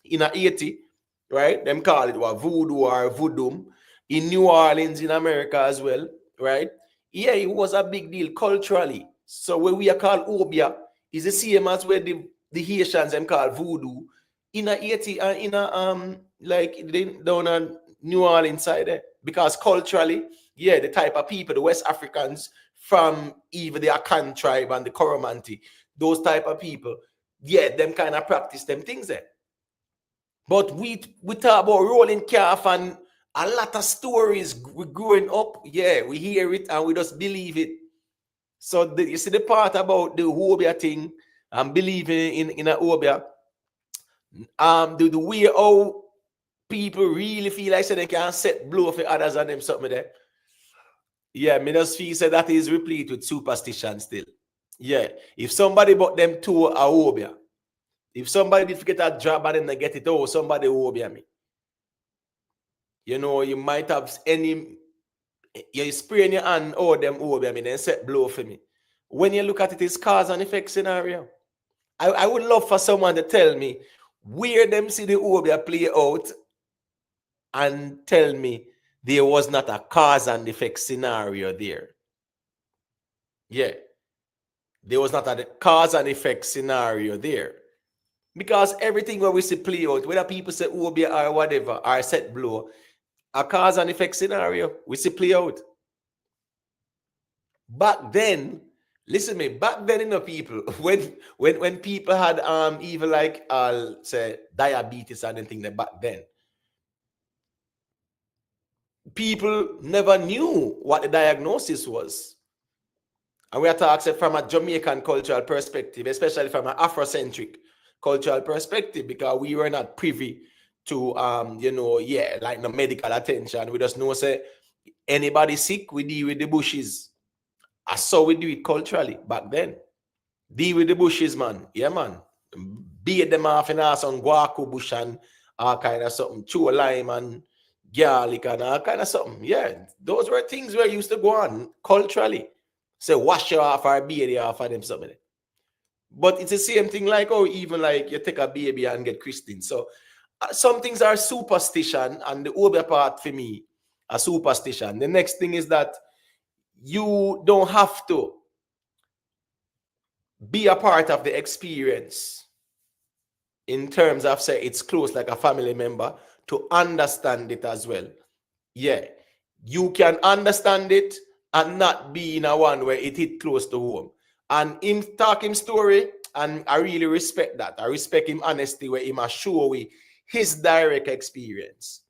Haiti, right? Them call it what, voodoo or voodoo. In New Orleans, in America as well, right? Yeah, it was a big deal culturally. So where we are called Obia is the same as where the Haitians them call voodoo. In Haiti, like down on New Orleans side there, because culturally, yeah, the type of people, the West Africans from even the Akan tribe and the Coromantee, those type of people, yeah, them kind of practice them things there. But we talk about rolling calf and a lot of stories growing up. Yeah, we hear it and we just believe it. So you see the part about the Obia thing and believing in a Obia. The way how people really feel like they can set blow for others and them something there. Yeah, me just feel say that is replete with superstition still. Yeah, if somebody bought them to a Obia, if somebody did get a job and then they get it, oh, somebody Obia me. You know, you might have you spray in your hand, oh, them Obia me, then set blow for me. When you look at it, it's cause and effect scenario. I would love for someone to tell me where them see the Obia play out and tell me there was not a cause and effect scenario there. Yeah. There was not a cause and effect scenario there. Because everything where we see play out, whether people say Obia or whatever, or set blow, a cause and effect scenario, we see play out. Back then, listen to me, back then, you know, people, when people had even like say diabetes and anything like back then, people never knew what the diagnosis was. And we are talking from a Jamaican cultural perspective, especially from an Afrocentric cultural perspective, because we were not privy to you know, yeah, like no medical attention. We just know say anybody sick, we deal with the bushes. I saw we do it culturally back then. Deal with the bushes, man. Yeah, man. Beat them off in some guaco bush and all kind of something. Chew lime and garlic and all kind of something. Yeah, those were things where used to go on culturally. Say wash you off or baby off of them something. But it's the same thing like, oh, even like you take a baby and get christened. So some things are superstition, and the other part for me, a superstition. The next thing is that you don't have to be a part of the experience in terms of say it's close like a family member to understand it as well. Yeah, you can understand it and not be in a one where it hit close to home. And him talk him story, and I really respect that. I respect him honesty where he must show me his direct experience.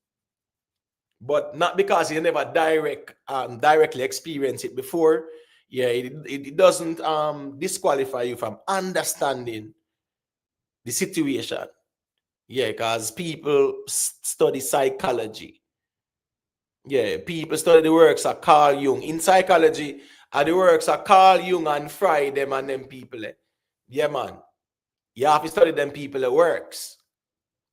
But not because he never directly experienced it before. Yeah, it doesn't disqualify you from understanding the situation. Yeah, because people study psychology. Yeah, people study the works of Carl Jung. In psychology, the works of Carl Jung and Freud, them and them people. Yeah, man. You have to study them people works.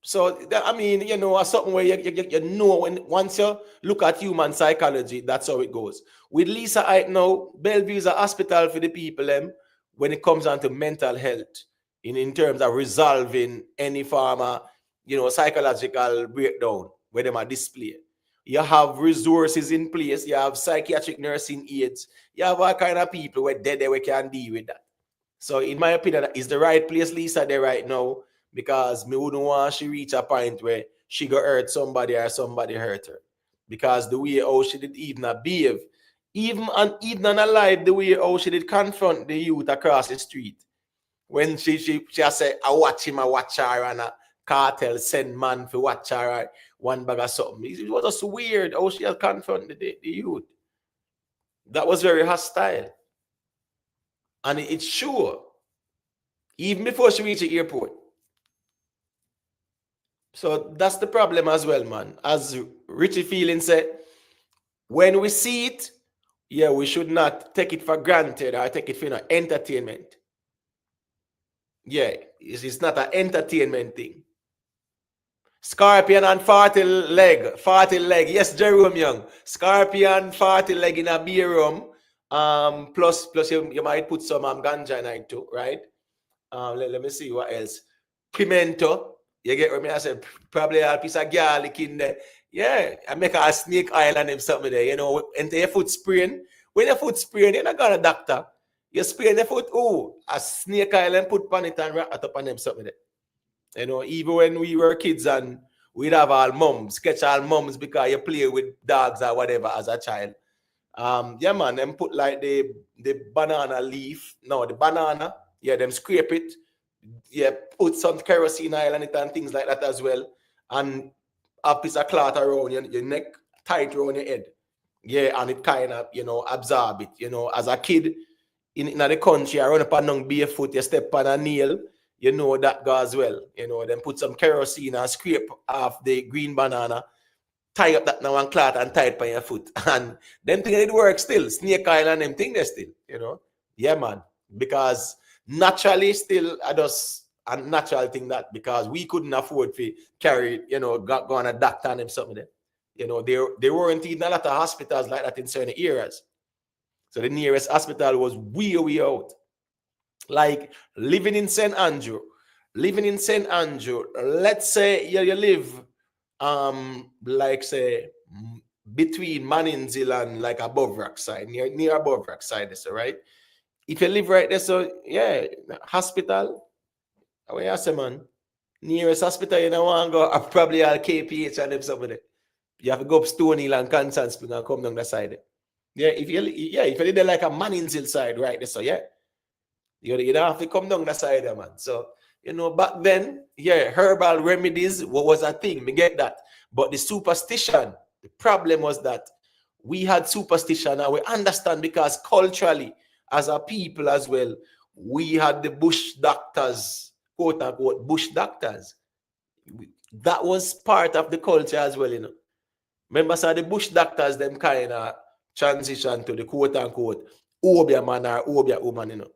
So, I mean, you know, something where you know, when once you look at human psychology, that's how it goes. With Lisa right now, Bellevue is a hospital for the people when it comes down to mental health, in terms of resolving any form of, you know, psychological breakdown where them are displayed. You have resources in place. You have psychiatric nursing aides. You have all kind of people where we can deal with that. So, in my opinion, that is the right place Lisa there right now, because me wouldn't want she reach a point where she got hurt somebody or somebody hurt her. Because the way how she did even behave, even alive, the way how she did confront the youth across the street. When she said, I watch him, I watch her, and a cartel send man for watch her, one bag of something. It was just weird how she had confronted the youth. That was very hostile. And it's sure, even before she reached the airport. So that's the problem as well, man. As Richie Feeling said, when we see it, yeah, we should not take it for granted or take it for entertainment. Yeah, it's not an entertainment thing. Scorpion and 40 leg. Yes, Jerome Young. Scorpion, 40 leg in a beer room. Plus you might put some ganja in it too, right? Let me see what else. Pimento. You get what I said? Probably a piece of garlic in there. Yeah, I make a snake oil and something there. You know, into your foot spraying. When your foot spraying, you're not gonna doctor. You spray your foot, a snake oil and put on it and wrap it up on them something there. You know, even when we were kids and we'd have all mums, sketch all mums because you play with dogs or whatever as a child. Yeah, man, them put like the banana leaf, no, the banana, yeah, them scrape it, yeah, put some kerosene oil on it and things like that as well, and a piece of cloth around your neck, tight around your head, yeah, and it kind of, you know, absorb it, you know, as a kid in the country, I run up and down barefoot, you step on a nail, you know that go as well, you know, then put some kerosene and scrape off the green banana, tie up that now one cloth and tie it by your foot. And them thing it works still. Snake oil and them thing they still, you know. Yeah, man. Because naturally still I just a natural thing that because we couldn't afford to carry, you know, go on a doctor and them something there. You know, they weren't in a lot of hospitals like that in certain areas. So the nearest hospital was way out. Like living in St. Andrew. Let's say you live like say between Maninzil and like above rock side, near above rock side, so right? If you live right there, so yeah, hospital, where you say, man, nearest hospital you don't want to go, probably all KPH and them something there. You have to go up Stony Hill and Constant Spring and come down the side. Yeah, if you live there like a Maninzil side, right there, so yeah. You don't have to come down the side, man. So, you know, back then, yeah, herbal remedies was a thing. We get that. But the superstition, the problem was that we had superstition and we understand because culturally, as a people as well, we had the bush doctors, quote unquote, bush doctors. That was part of the culture as well, you know. Remember, so the bush doctors, them kind of transition to the quote unquote, Obia man or Obia woman, you know.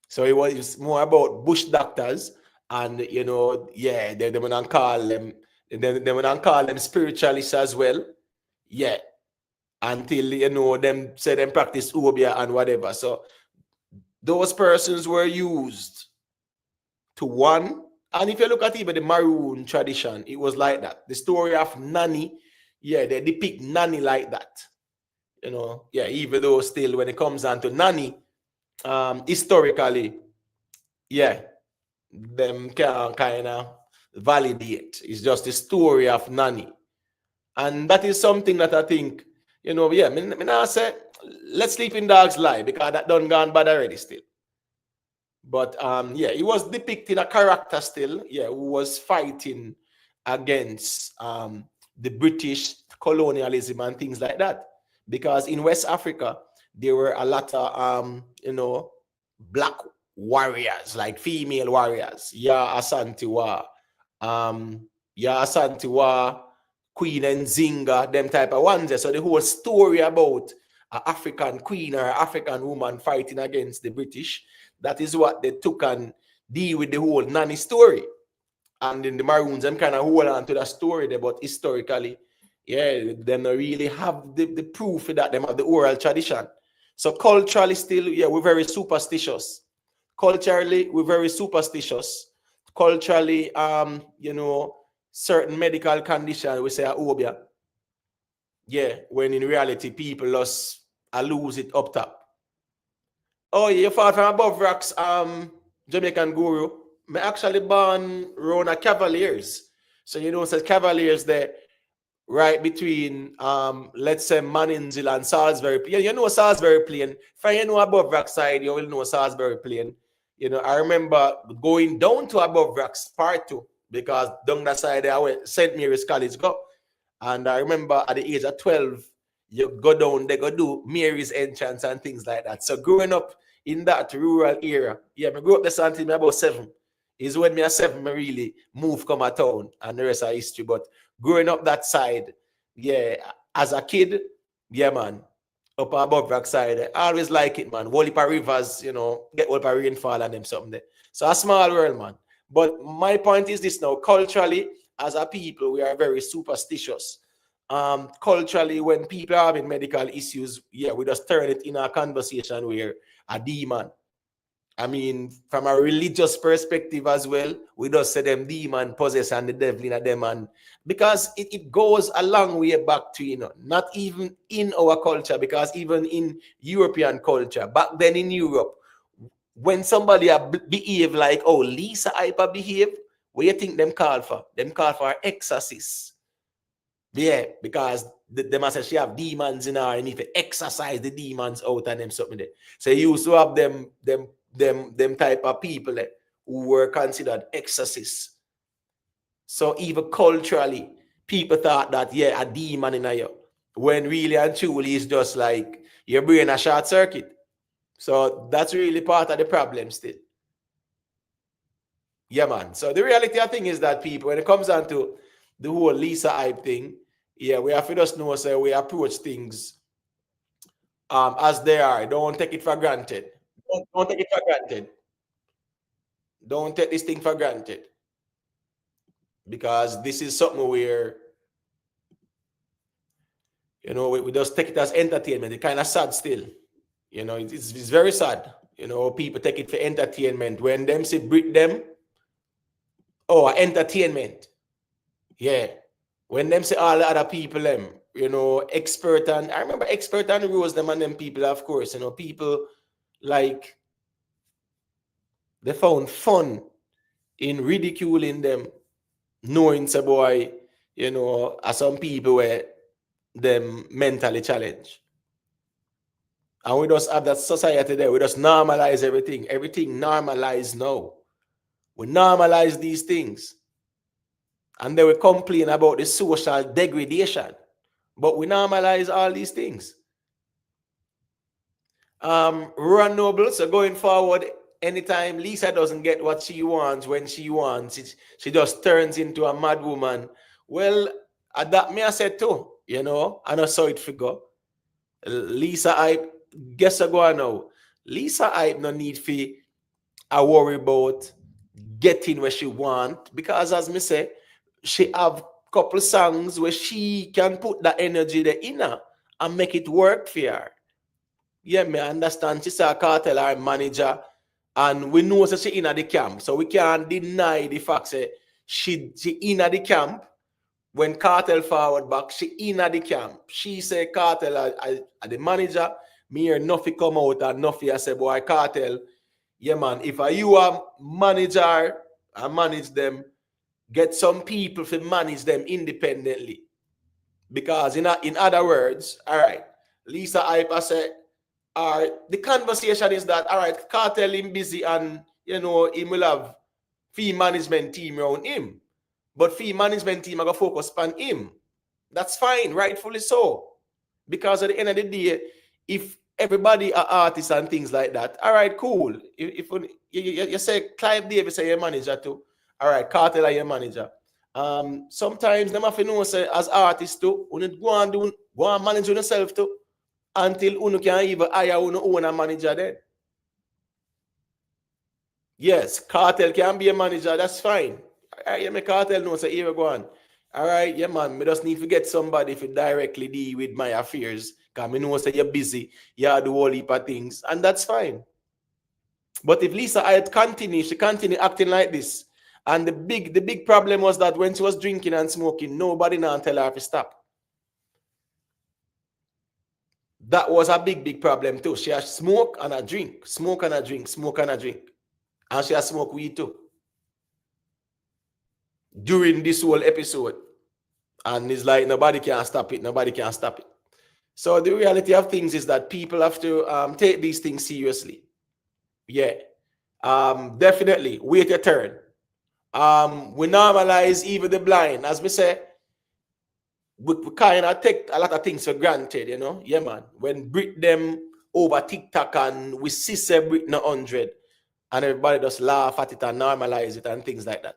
So it was more about bush doctors, and you know, yeah, they would call them, they would call them spiritualists as well, yeah. Until you know them say them practice obia and whatever. So those persons were used to one, and if you look at even the Maroon tradition, it was like that. The story of Nanny, yeah, they depict Nanny like that, you know, yeah. Even though still when it comes down to Nanny. Historically, yeah, them can kind of validate. It's just the story of Nanny. And that is something that I think, you know, yeah, me now say, let's sleeping dogs lie because that done gone bad already still. But yeah, he was depicting a character still, yeah, who was fighting against the British colonialism and things like that. Because in West Africa, there were a lot of, you know, black warriors, like female warriors. Ya Asantewa, Queen Nzinga, them type of ones. So the whole story about an African queen or African woman fighting against the British, that is what they took and deal with the whole Nanny story. And in the Maroons, them kind of hold on to that story there, but historically, yeah, they don't really have the proof that them have the oral tradition. So culturally still, yeah, we're very superstitious. Culturally, we're very superstitious. Culturally, you know, certain medical condition, we say obia. Yeah, when in reality, people just lose it up top. Oh, you fought from above rocks, Jamaican guru. Me actually born around a Cavaliers. So you know, says Cavaliers there, right between let's say Maninzil and Salisbury. You know Salisbury Plain. If you know above Rock side, you will know Salisbury Plain. You know, I remember going down to above Rocks part 2 because down that side I went St. Mary's College go. And I remember at the age of 12, you go down, they go do Mary's entrance and things like that. So growing up in that rural area, yeah, I grew up there until me about 7. Is when me at 7, me really move come a town and the rest of history. But growing up that side, yeah, as a kid, yeah, man, up above Rock side, I always like it, man. Whole heap of rivers, you know, get whole heap of rainfall and them something there. So a small world, man. But my point is this now, culturally, as a people, we are very superstitious. Culturally, when people are having medical issues, yeah, we just turn it in a conversation where a demon. I mean, from a religious perspective as well, we just say them demon possess and the devil in them, and because it goes a long way back to, you know, not even in our culture, because even in European culture, back then in Europe, when somebody behave like, oh, Lisa Hyper behave, what you think them call for? Them call for exorcist. Yeah, because they must say she have demons in her and if you exorcise the demons out and them something there. So you used to have them type of people who were considered exorcists. So even culturally, people thought that, yeah, a demon in you, when really and truly it's just like your brain a short circuit. So that's really part of the problem still. Yeah, man. So the reality I think is that people, when it comes down to the whole Lisa hype thing, yeah, we have to just know, so we approach things as they are. Don't take it for granted. Don't take it for granted. Don't take this thing for granted. Because this is something where, you know, we just take it as entertainment. It's kind of sad still. You know, it's very sad. You know, people take it for entertainment. When them say break them, oh, entertainment. Yeah. When them say all the other people, them, you know, expert and I remember expert and Rose, them and them people, of course, you know, people like they found fun in ridiculing them, knowing say boy, you know, as some people were them mentally challenged. And we just have that society there. We just normalize everything. Everything normalized now. We normalize these things. And then we complain about the social degradation. But we normalize all these things. Run Noble, so going forward, anytime Lisa doesn't get what she wants when she wants, she just turns into a mad woman. Well, that me I said too, you know, and I saw it figure. Lisa Hype, guess I go now. Lisa Hype no need for a worry about getting where she want, because as me say, she have couple songs where she can put that energy there in her and make it work for her. Yeah, me understand. She's a cartel her manager, and we know that she in the camp, so we can't deny the fact that she in the camp. When cartel forward back, she in the camp. She say cartel are the manager. Me hear nothing come out and nothing I say, boy, cartel. Yeah, man. If you are manager and manage them, get some people to manage them independently. Because in other words, all right, Lisa Hyper said, all right, the conversation is that, all right, cartel him busy and, you know, he will have fee management team around him. But fee management team are going to focus on him. That's fine, rightfully so. Because at the end of the day, if everybody are artists and things like that, all right, cool. If you say Clive Davis are your manager too, all right, cartel are your manager. Sometimes them have to know say as artists too, you go and manage yourself too, until you can even hire your own manager then. Yes, cartel can be a manager, that's fine. All right, yeah, my cartel know say here we go on. All right, yeah, man, me just need to get somebody to directly deal with my affairs. Because me know say you're busy, you do a whole heap of things, and that's fine. But if Lisa Hyde she continue acting like this. And the big problem was that when she was drinking and smoking, nobody now tell her to stop. That was a big problem too. She has smoke and a drink, smoke and a drink, smoke and a drink. And she has smoke weed too. during this whole episode. And it's like nobody can stop it. Nobody can stop it. So the reality of things is that people have to take these things seriously. Yeah. Definitely wait your turn. We normalize even the blind. As we say, we kind of take a lot of things for granted, you know. Yeah, man. When Brit them over TikTok and we see say Brit no 100 and everybody just laugh at it and normalize it and things like that.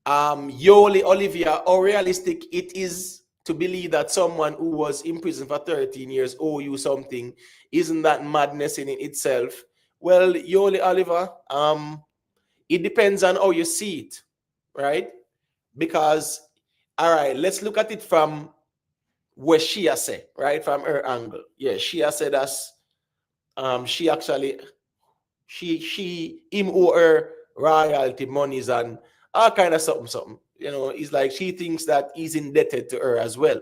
Yoli Olivia, how realistic it is to believe that someone who was in prison for 13 years owe you something? Isn't that madness in itself? Well, Yoli Oliver, it depends on how you see it, right? Because, all right, let's look at it from where she has said, right? From her angle. Yeah, she has said us, she actually, him owe her royalty monies and all kind of something. You know, it's like she thinks that he's indebted to her as well,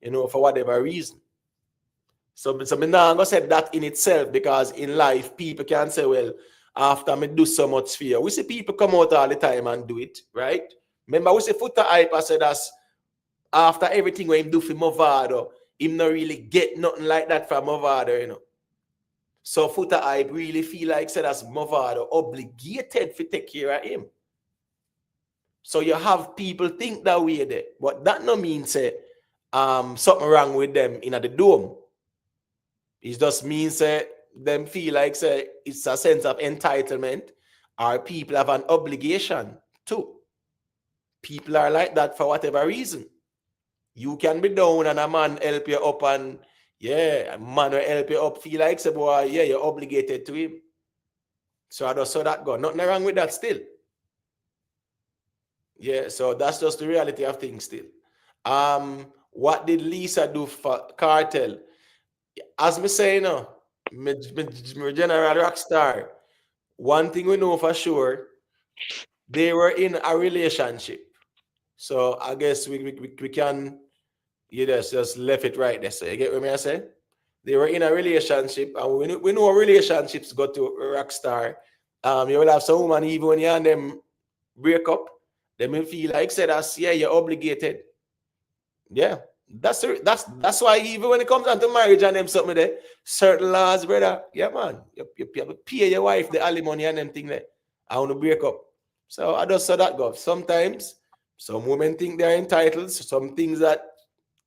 you know, for whatever reason. So me now gonna say that in itself, because in life people can say, well, after me do so much for you. We see people come out all the time and do it, right? Remember, we see Foota Hype said that after everything we him do for Movado, him not really get nothing like that from Movado, you know. So Foota Hype really feel like said as Movado obligated to take care of him. So you have people think that way there, but that no means say something wrong with them in the dome. It just means them feel like say it's a sense of entitlement, or people have an obligation too. People are like that for whatever reason. You can be down and a man help you up, and yeah, a man will help you up, feel like say, boy, yeah, you're obligated to him. So I just saw that go. Nothing wrong with that still. Yeah, so that's just the reality of things still. What did Lisa do for Cartel? As me say, you know, me general rock star. One thing we know for sure, they were in a relationship. So I guess we can, you just left it right there. So you get what I say? They were in a relationship, and we know relationships go to a rock star. You will have some woman, even when you and them break up, they may feel like say that's, yeah, you're obligated. Yeah, that's why even when it comes down to marriage and them something there, certain laws, brother, yeah, man, you have to pay your wife the alimony and them thing there. I want to break up. So I just saw that go. Sometimes some women think they're entitled to some things that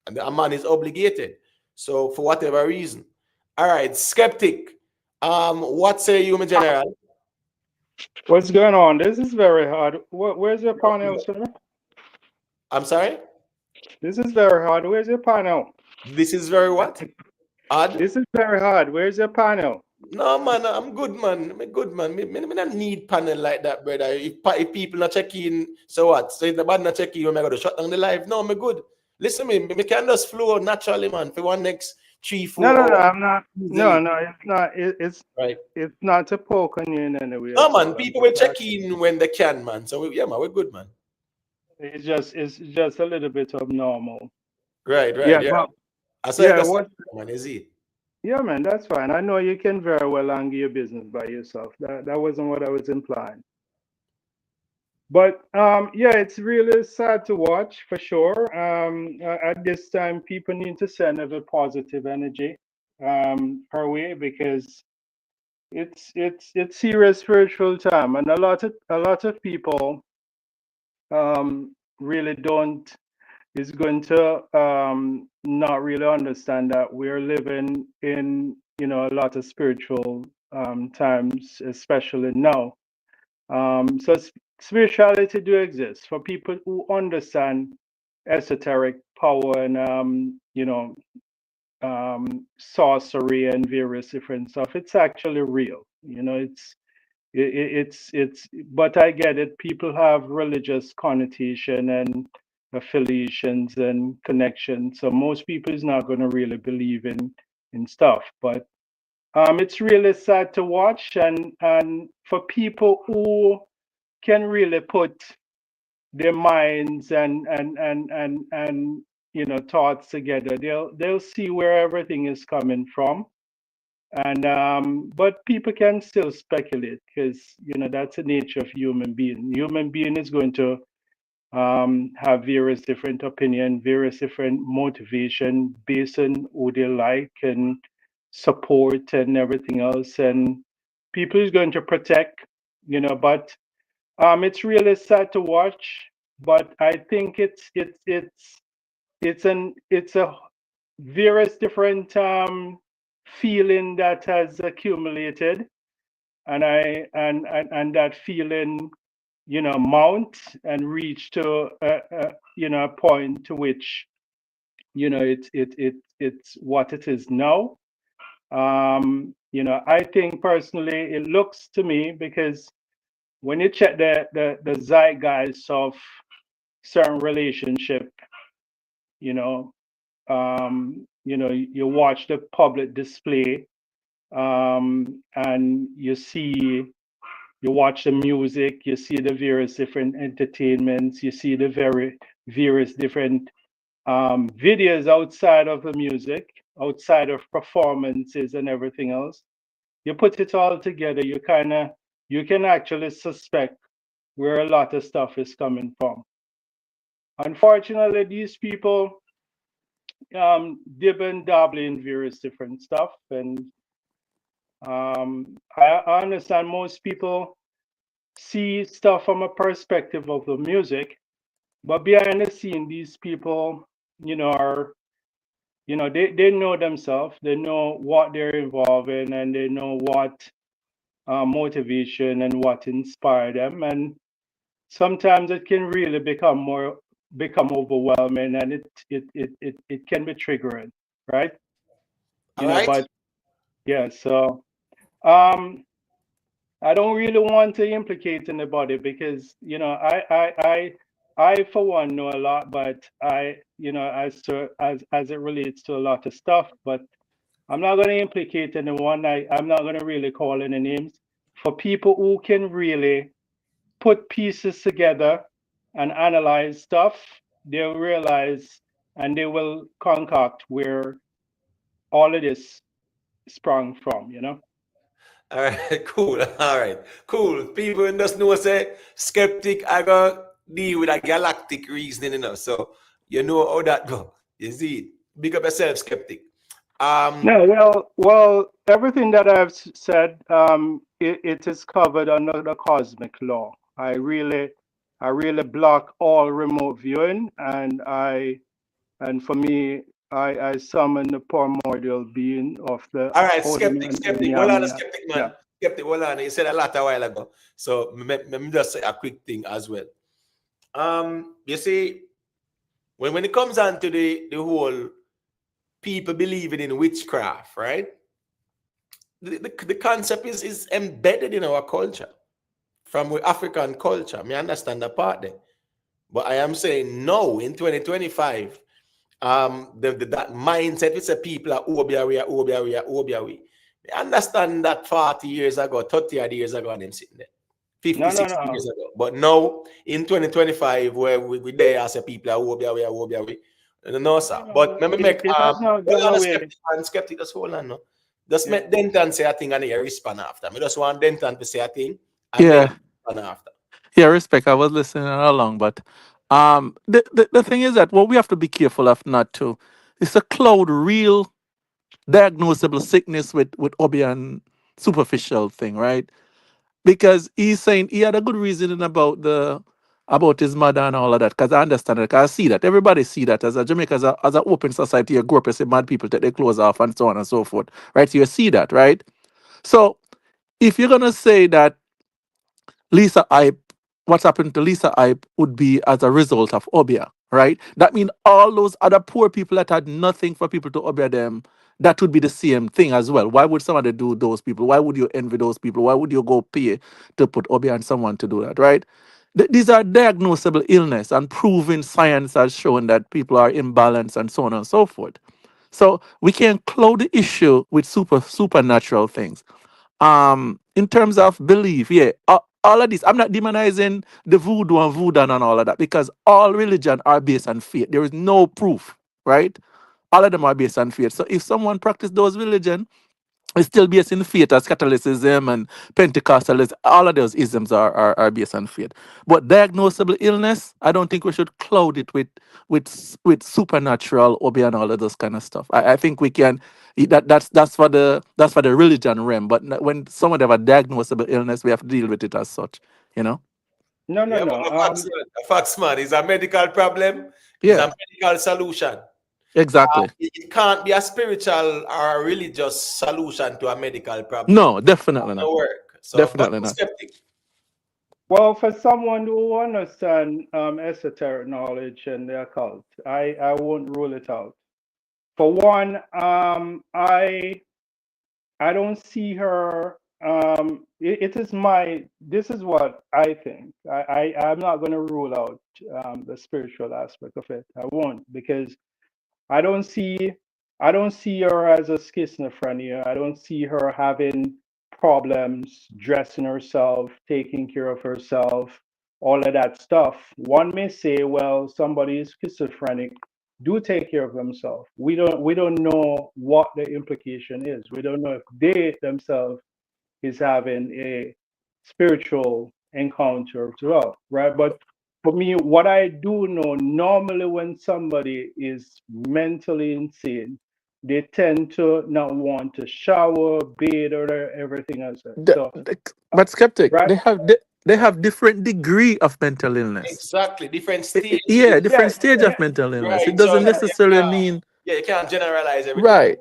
a man is obligated. So for whatever reason. All right, skeptic. What say you, my general? What's going on? This is very hard. Where's your panel, sir? I'm sorry? This is very hard. Where's your panel? This is very what? Odd? This is very hard. Where's your panel? No, man, I'm good, man. I'm a good man. Me don't need panel like that, brother. If people not checking, so what? So if the bad not checking, you going to shut down the live. No, I'm good. Listen, me can just flow naturally, man. For one next 3-4 No, hours. I'm not. Easily. No, it's not. It's right. It's not to poke on you in any way. No, man. People will check in when they can, man. So yeah, man, we're good, man. It's just a little bit abnormal. Right. Yeah. But, I said, yeah, what, man, is it? Yeah, man, that's fine. I know you can very well handle your business by yourself. That wasn't what I was implying. But yeah, it's really sad to watch for sure. At this time, people need to send a positive energy her way, because it's serious spiritual time, and a lot of people really is going to not really understand that we're living in, you know, a lot of spiritual times, especially now. So spirituality do exist for people who understand esoteric power and you know, sorcery and various different stuff. It's actually real, you know. It's but I get it. People have religious connotation and affiliations and connections, so most people is not going to really believe in stuff. But it's really sad to watch, and for people who can really put their minds and you know, thoughts together, they'll see where everything is coming from, And but people can still speculate because that's the nature of human being. Human being is going to have various different opinion, various different motivation based on who they like and support and everything else. And people is going to protect, but it's really sad to watch. But I think it's a various different feeling that has accumulated, and that feeling mount and reach to a point to which it's what it is now. I think personally it looks to me, because when you check the zeitgeist of certain relationship, you watch the public display, and you watch the music, you see the various different entertainments, you see the various different videos outside of the music, outside of performances and everything else. You put it all together, you can actually suspect where a lot of stuff is coming from. Unfortunately, these people dib and dabble in various different stuff, and I understand most people see stuff from a perspective of the music, but behind the scene, these people, are, they know themselves, they know what they're involved in, and they know what motivation and what inspired them. And sometimes it can really become overwhelming, and it can be triggering, right? All right. But yeah, so I don't really want to implicate anybody, because I for one know a lot, but as it relates to a lot of stuff, but I'm not going to implicate anyone. I'm not going to really call any names. For people who can really put pieces together and analyze stuff, they'll realize and they will concoct where all of this sprung from, All right, cool. All right, cool. People just know say skeptic, I got deal with a galactic reasoning, So you know how that go. You see it. Big up yourself, skeptic. No, well, everything that I've said, it is covered under the cosmic law. I really block all remote viewing, and for me, I summon the primordial being of the All right, Holy skeptic. Man. Hold on, skeptic man. Yeah. Skeptic, hold on. You said a lot a while ago. So let me just say a quick thing as well. You see, when it comes down to the whole people believing in witchcraft, right? The concept is embedded in our culture, from African culture. I understand that part there. But I am saying no, in 2025, that mindset, it's a people are obiawe. I understand that 40 years ago, 30 years ago, and them sitting there. 50, No. 60 years ago. But now, in 2025, where we there as a people are obiawe. No, sir. But let me make It has not hold gone on, away. skeptic, just hold on. No. Just make Denton say a thing and he respond after. I just want Denton to say a thing and then respond after. Yeah, respect. I was listening along, but the thing is that what we have to be careful of not to is to cloud real diagnosable sickness with obi and superficial thing, right? Because he's saying he had a good reasoning about his mother and all of that. Because I understand it. 'Cause I see that. Everybody see that as a Jamaica, as an open society, you grow up, you see mad people take their clothes off and so on and so forth. Right? So you see that, right? So if you're gonna say that Lisa Ipe, what's happened to Lisa Ipe would be as a result of Obia, right? That means all those other poor people that had nothing for people to Obia them, that would be the same thing as well. Why would somebody do those people? Why would you envy those people? Why would you go pay to put Obia on someone to do that, right? These are diagnosable illness, and proven science has shown that people are imbalanced and so on and so forth. So we can cloud the issue with supernatural things. In terms of belief, yeah, all of this, I'm not demonizing the voodoo and all of that, because all religion are based on faith. There is no proof, right? All of them are based on faith. So if someone practice those religion it's still based in faith, as Catholicism and Pentecostalism. All of those isms are based on faith. But diagnosable illness, I don't think we should cloud it with supernatural obi and all of those kind of stuff. I think we can that's for the religion realm. But when someone have a diagnosable illness, we have to deal with it as such. You know? No, no, Yeah, but no. the facts, man, is a medical problem. It's Yeah, a medical solution. exactly. It can't be a spiritual or a religious solution to a medical problem. No, definitely It not. doesn't work. So, but Definitely not. skeptic. Well, for someone who understands esoteric knowledge and the occult, I won't rule it out. For one, I don't see her. This is what I think. I'm not going to rule out the spiritual aspect of it. I won't, because I don't see her as a schizophrenia. I don't see her having problems dressing herself, taking care of herself, all of that stuff. One may say, well, somebody is schizophrenic, do take care of themselves. We don't know what the implication is. We don't know if they themselves is having a spiritual encounter as well, right? But for me, what I do know, normally when somebody is mentally insane, they tend to not want to shower, bathe, or everything else. So, But skeptic, right? they have different degree of mental illness. Exactly. Different stage. Yeah, different Yeah, stage of mental illness. It Right. So doesn't necessarily mean you can't generalize everything. right.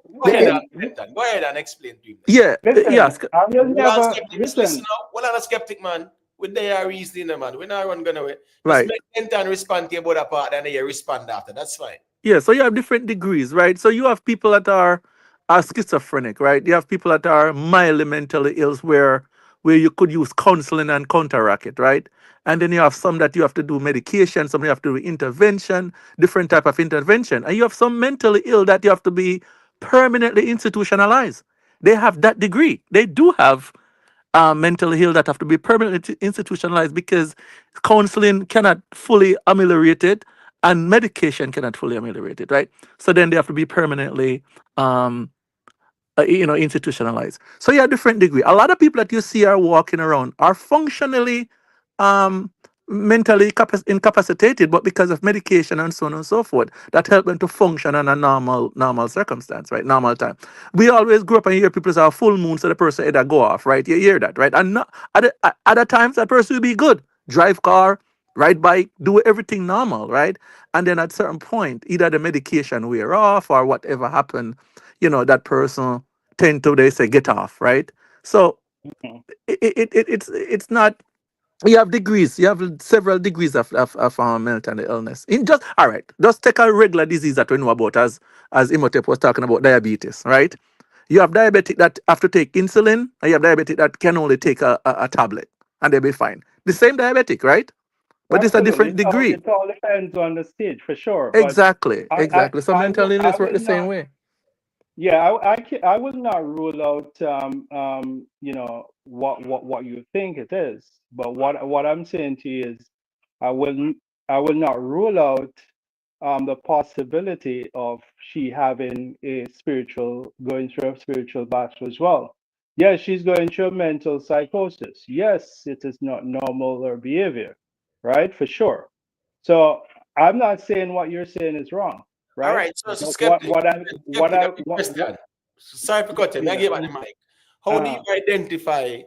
Go ahead and explain to him. Yeah, Listen, yeah. I will never Skeptic, listen. listen now. Well, I'm a skeptic, man. With their reasoning, man. We're not going away. Just Right. make and respond to about a part, and then you respond after. That's fine. Yeah, so you have different degrees, right? So you have people that are schizophrenic, right? You have people that are mildly mentally ill where you could use counseling and counteract it, right? And then you have some that you have to do medication, some you have to do intervention, different type of intervention. And you have some mentally ill that you have to be permanently institutionalized. They have that degree. They do have mentally ill that have to be permanently institutionalized because counseling cannot fully ameliorate it and medication cannot fully ameliorate it, right? So then they have to be permanently institutionalized. So yeah, different degree. A lot of people that you see are walking around are functionally um, mentally incapacitated, but because of medication and so on and so forth, that help them to function on a normal circumstance, right? Normal time. We always grew up and hear people say a full moon, so the person either go off, right? You hear that, right? And not, at other times, that person will be good. Drive car, ride bike, do everything normal, right? And then at certain point, either the medication wear off or whatever happened, that person tend to, they say, get off, right? So it's not, you have degrees, you have several degrees of mental illness. In just all right, just take a regular disease that we know about, as Imhotep was talking about, diabetes, right? You have diabetic that have to take insulin, and you have diabetic that can only take a tablet and they'll be fine. The same diabetic, right? But it's a different degree. It all depends on the stage, for sure. Exactly, But exactly. So mental illness work the same way. Yeah, I would not rule out what you think it is, but what I'm saying to you is I will not rule out the possibility of she having going through a spiritual battle as well. Yes, she's going through a mental psychosis. Yes, it is not normal or behavior, right? For sure. So I'm not saying what you're saying is wrong, right? All right. So skeptic. What Sorry for cutting. I give back the mic. How do you uh, identify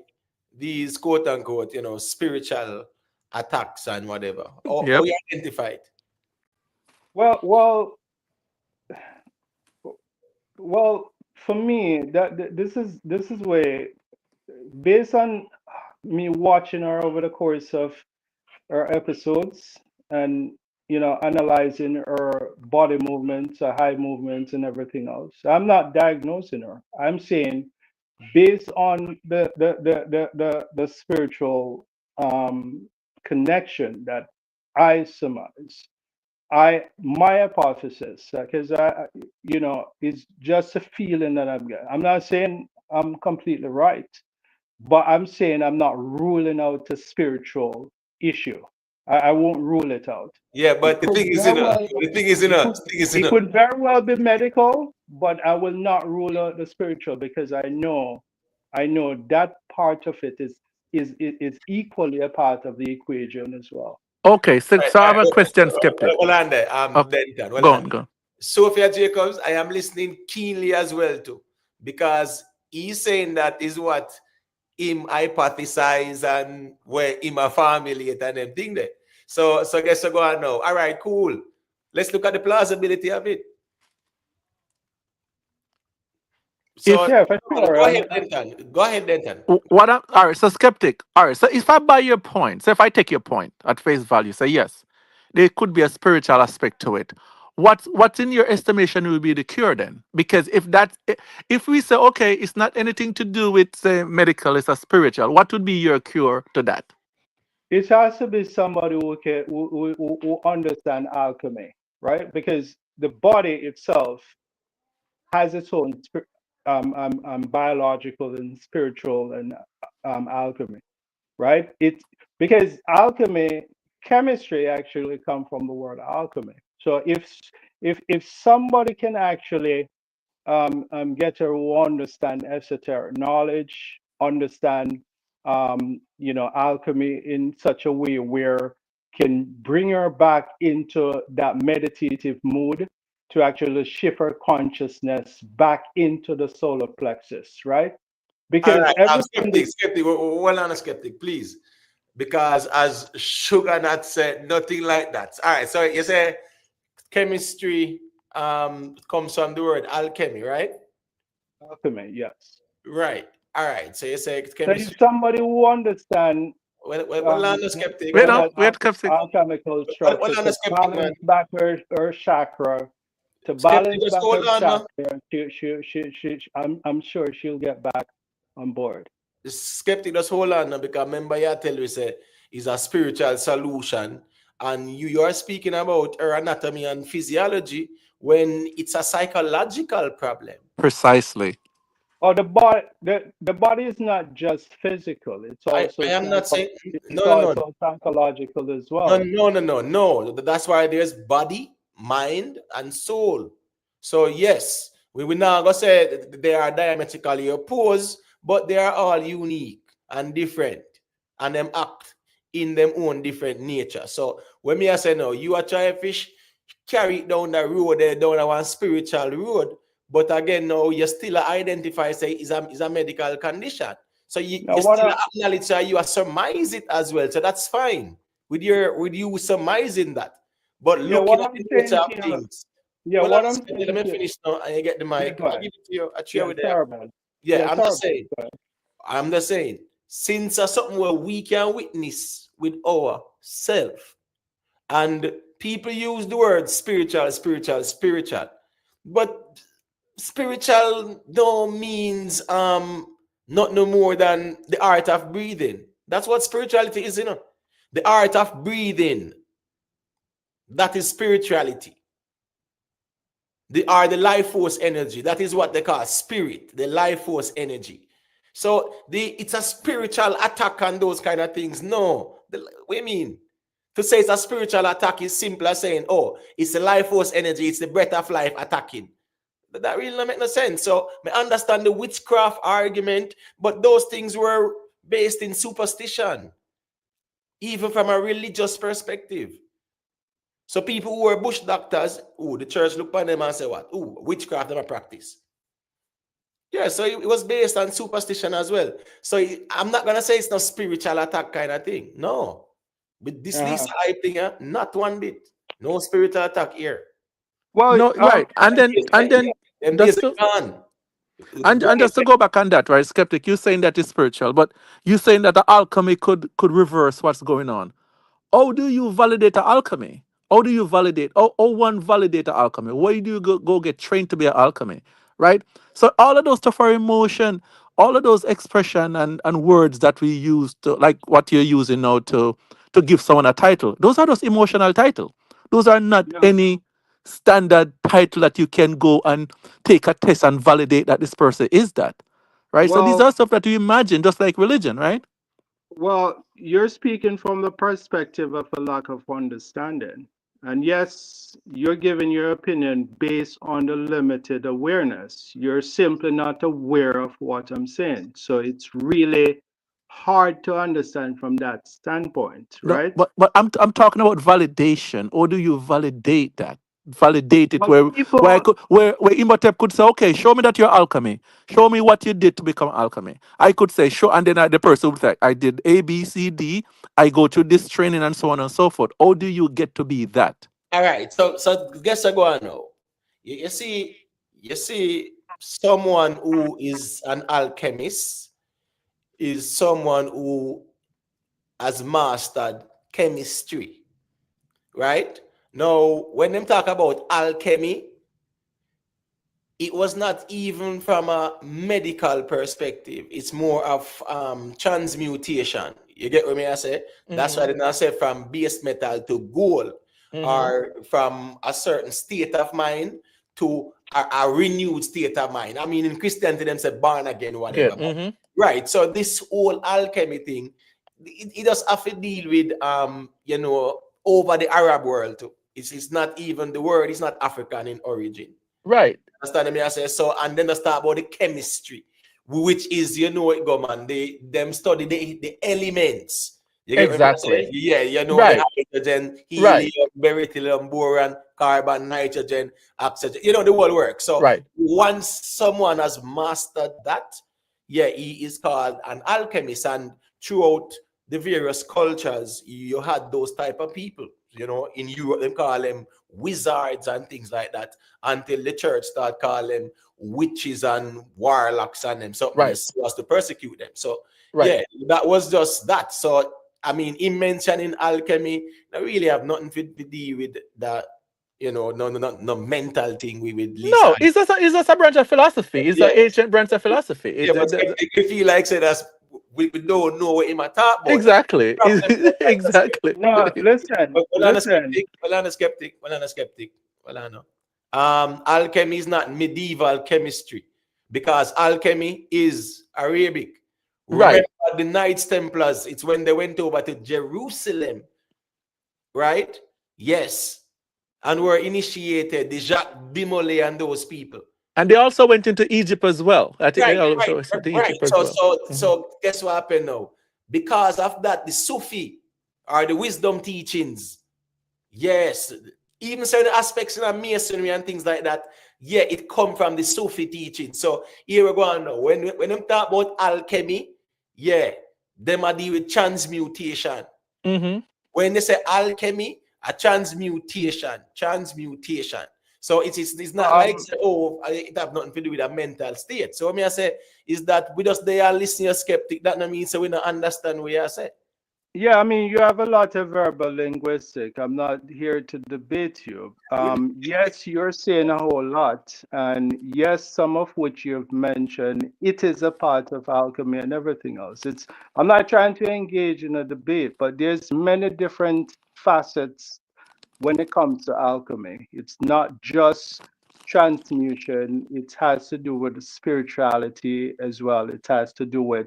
these quote unquote, spiritual attacks and whatever? How Yep. you identify it? well, for me, this is where, based on me watching her over the course of her episodes and analyzing her body movements, her high movements, and everything else. I'm not diagnosing her. I'm saying, based on the spiritual connection that I surmise, my hypothesis, because it's just a feeling that I'm getting. I'm not saying I'm completely right, but I'm saying I'm not ruling out a spiritual issue. I won't rule it out. Yeah, but the thing is, It could very well be medical. but I will not rule out the spiritual because I know that part of it is equally a part of the equation as well. Okay, so, Right, so I have a right. question, Skeptic. Hold on there, Okay, Denton. Hold go on. on, go on. Sophia Jacobs, I am listening keenly as well too, because he's saying that is what him hypothesize and where him a formulate and them thing there. So guess I go on now. All right, cool. Let's look at the plausibility of it. So Yeah, for sure. go ahead, Denton. Go ahead, Denton. What I'm, all right, so Skeptic. All right, so if I buy your point, so if I take your point at face value, say yes, there could be a spiritual aspect to it. What's in your estimation will be the cure then? Because if we say okay, it's not anything to do with say medical, it's a spiritual. What would be your cure to that? It has to be somebody who understand alchemy, right? Because the body itself has its own biological and spiritual and alchemy, right? It's because alchemy, chemistry actually come from the word alchemy. So if somebody can actually get her to understand esoteric knowledge, understand alchemy in such a way where can bring her back into that meditative mood to actually shift her consciousness back into the solar plexus, right? All Because right, I'm everything skeptic. Hold on, a skeptic, please. Because as Sugar Nut said, nothing like that. All right, so you say chemistry comes from the word alchemy, right? alchemy, yes. Right. All right. So you say So chemistry. if somebody who understand Well, on the skeptic. Wait, no, that wait, Skeptic. alchemical Well, structure on the to skeptic, man. balance back her chakra, to Skeptic, balance just back hold her on now. chakra, I'm sure she'll get back on board. The skeptic, just hold on now, because remember I tell you, say, is a spiritual solution. And you are speaking about her anatomy and physiology when it's a psychological problem. Precisely. Or the body is not just physical; it's I also am not saying it's no. also psychological as No, well. no. That's why there's body, mind, and soul. So yes, we will now go say they are diametrically opposed, but they are all unique and different, and them act in them own different nature. So when me I say no, you are trying to fish, carry it down the road, down one spiritual road, but again, no, you still identify say is a medical condition. So you still acknowledge that you are surmise it as well. So that's fine with you surmising that. But looking at the nature of things. Well, What I'm let me saying here, finish now and you get the mic. I give it to you. I share with you. sorry, man. Yeah, Sorry, I'm just saying, since that's something where we can witness with ourself, and people use the word spiritual, but spiritual don't means not no more than the art of breathing. That's what spirituality is, the art of breathing. That is spirituality. The life force energy. That is what they call spirit, the life force energy. So it's a spiritual attack on those kind of things. No, what do you mean? To say it's a spiritual attack is simpler saying, oh, it's the life force energy, it's the breath of life attacking. That really don't make no sense. So I understand the witchcraft argument, but those things were based in superstition, even from a religious perspective. So people who were bush doctors, the church look upon them and say what? Witchcraft never practice. Yeah, so it was based on superstition as well. So I'm not gonna say it's not spiritual attack kind of thing. No, with this Lisa hype thing, not one bit. No spiritual attack here. Well, No, right. And then just to, gone. and just to go back on that, right, Skeptic, you're saying that it's spiritual, but you're saying that the alchemy could reverse what's going on. How do you validate the alchemy? How do you validate? How one validate the alchemy? Why do you go get trained to be an alchemy? Right? So all of those stuff for emotion, all of those expression and words that we use to like what you're using now to give someone a title, those are just emotional title. Those are not any standard title that you can go and take a test and validate that this person is that. Right? So these are stuff that you imagine, just like religion, right? well, you're speaking from the perspective of a lack of understanding. And yes, you're giving your opinion based on the limited awareness. You're simply not aware of what I'm saying. So it's really hard to understand from that standpoint, No, right? but I'm talking about validation. Or do you validate that? Validate it Well, where I people, could where Imhotep could say, okay, show me that you're alchemy. Show me what you did to become alchemy. I could say, show, and then the person would say, I did A, B, C, D. I go through this training and so on and so forth. How do you get to be that? All right. So guess I go on now. You see someone who is an alchemist is someone who has mastered chemistry, right? Now, when them talk about alchemy, it was not even from a medical perspective. It's more of transmutation. You get what me I say? That's why I say from base metal to gold, or from a certain state of mind to a renewed state of mind. I mean, in Christianity, them say born again, whatever. Yeah. Right. So this whole alchemy thing, it does have to deal with over the Arab world too. It's not even the word. It's not African in origin. Right. Understand me? I say so, and then I start about the chemistry, which is it go man. Them study the elements. You get what I'm saying? Exactly. Yeah, the Right. hydrogen, Right. helium, beryllium, boron, carbon, nitrogen, oxygen. The whole work. So Right. once someone has mastered that, yeah, he is called an alchemist. And throughout the various cultures, you had those type of people. In Europe, they call them wizards and things like that, until the church start calling them witches and warlocks and them something Right. was to persecute them. So Right. yeah, that was just that. So I mean, in mentioning alchemy, I really have nothing to do with that. No mental thing with Lisa. No, it's just a branch of philosophy. It's an Yeah, ancient branch of philosophy. yeah, but if you feel like say that's we don't know what in my talk about. Exactly. Problem Exactly. no, listen, well, I'm a listen. skeptic. Well, I'm a skeptic. Well, I'm a skeptic. Well, I know. Alchemy is not medieval chemistry, because alchemy is Arabic. Right. Remember the Knights Templars? It's when they went over to Jerusalem, right? Yes, and were initiated. The Jacques de Molay and those people. And they also went into Egypt as well. I think they Right, also right, went into right. Egypt as So, well. so, so, guess what happened now? Because of that, the Sufi or the wisdom teachings, yes, even certain aspects in masonry and things like that, yeah, it come from the Sufi teaching. So here we go on now. When I'm talk about alchemy, yeah, them are deal with transmutation. When they say alchemy, a transmutation. So it's not like it have nothing to do with a mental state. So what I say is that we just they are listening a skeptic. That not mean so we don't understand what you say. Yeah, I mean, you have a lot of verbal linguistic. I'm not here to debate you. Yes, you're saying a whole lot. And yes, some of which you've mentioned, it is a part of alchemy and everything else. I'm not trying to engage in a debate, but there's many different facets when it comes to alchemy. It's not just transmutation, it has to do with spirituality as well. It has to do with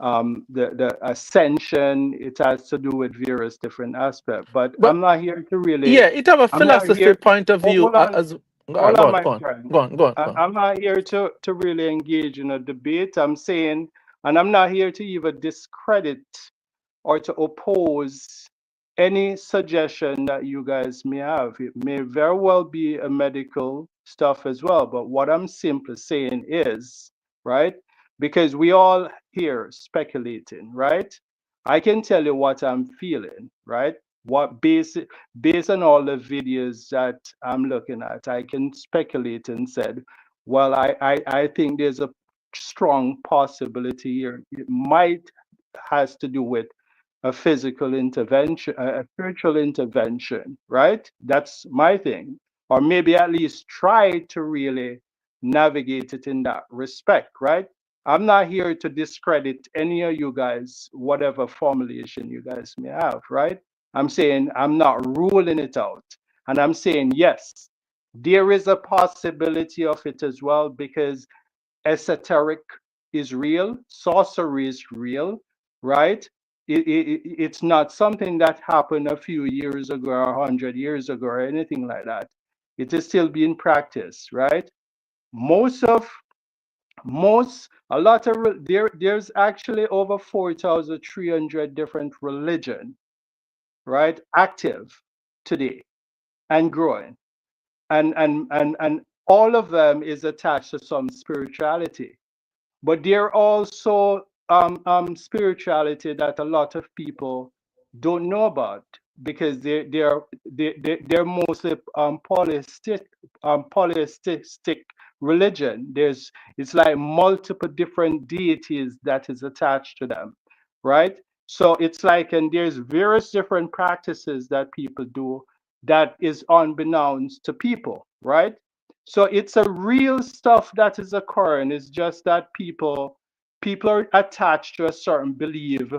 the ascension. It has to do with various different aspects. But But I'm not here to really, yeah, it have a I'm not philosophy here, point of view hold on, as hold on, my go on. friend. Go on, go on, go on. I'm not here to really engage in a debate. I'm saying, and I'm not here to even discredit or to oppose any suggestion that you guys may have. It may very well be a medical stuff as well, but what I'm simply saying is, right? Because we all here speculating, right? I can tell you what I'm feeling, right? What based on all the videos that I'm looking at, I can speculate and said, well, I think there's a strong possibility here. It might has to do with a physical intervention, a spiritual intervention, right? That's my thing. Or maybe at least try to really navigate it in that respect, right? I'm not here to discredit any of you guys, whatever formulation you guys may have, right? I'm saying I'm not ruling it out. And I'm saying, yes, there is a possibility of it as well, because esoteric is real, sorcery is real, right? It's not something that happened a few years ago or 100 years ago or anything like that. It is still being practiced, right? A lot of there's actually over 4,300 different religion, right, active today and growing, and all of them is attached to some spirituality. But there are also spirituality that a lot of people don't know about because they're mostly polytheistic religion. It's like multiple different deities that is attached to them, right? So it's like, and there's various different practices that people do that is unbeknownst to people, right? So it's a real stuff that is occurring. It's just that people are attached to a certain belief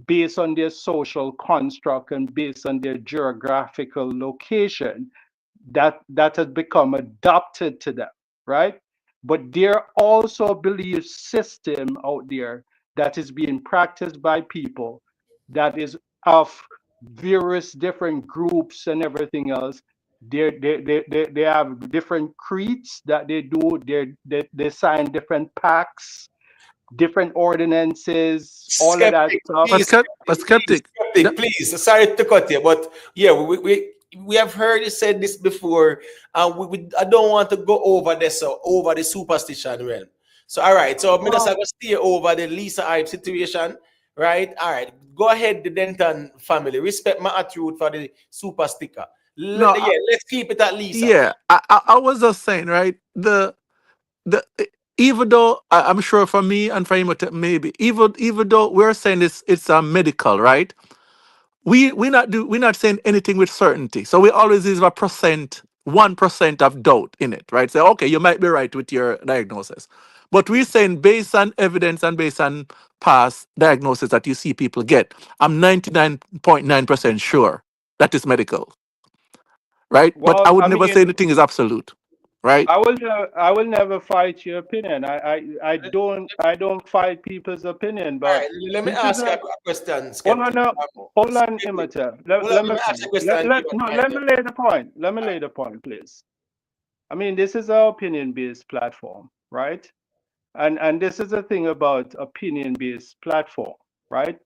based on their social construct and based on their geographical location that has become adopted to them, right? But there are also a belief system out there that is being practiced by people that is of various different groups and everything else. They have different creeds that they do. They sign different pacts, different ordinances, all of that Skeptic, stuff. please, Skeptic. skeptic, please. Sorry to cut you, but yeah, we have heard you said this before, and I don't want to go over this over the superstition realm. So all right, so I'm just going to stay over the Lisa Hype situation, right? All right, go ahead, the Denton family. Respect my attitude for the super sticker. No, Let's keep it at Lisa. yeah, I was just saying, right? The even though I'm sure for me and for him maybe even though we're saying it's medical, right? We're not saying anything with certainty. So we always use a 1% of doubt in it, right? So okay, you might be right with your diagnosis. But we're saying based on evidence and based on past diagnosis that you see people get, I'm 99.9% sure that is medical, right? But Well, I would I never say mean, anything is absolute, right? I will never fight your opinion. I don't fight people's opinion, All but right, let me this is ask you a a question, hold on skeptic. now. Hold on, Skeptic. Imhotep. Hold on, Let let me me ask you a finish. question and give it time Let me there. lay the point. Let me lay the point, please. I mean, this is an opinion-based platform, right? And this is the thing about opinion-based platform, right?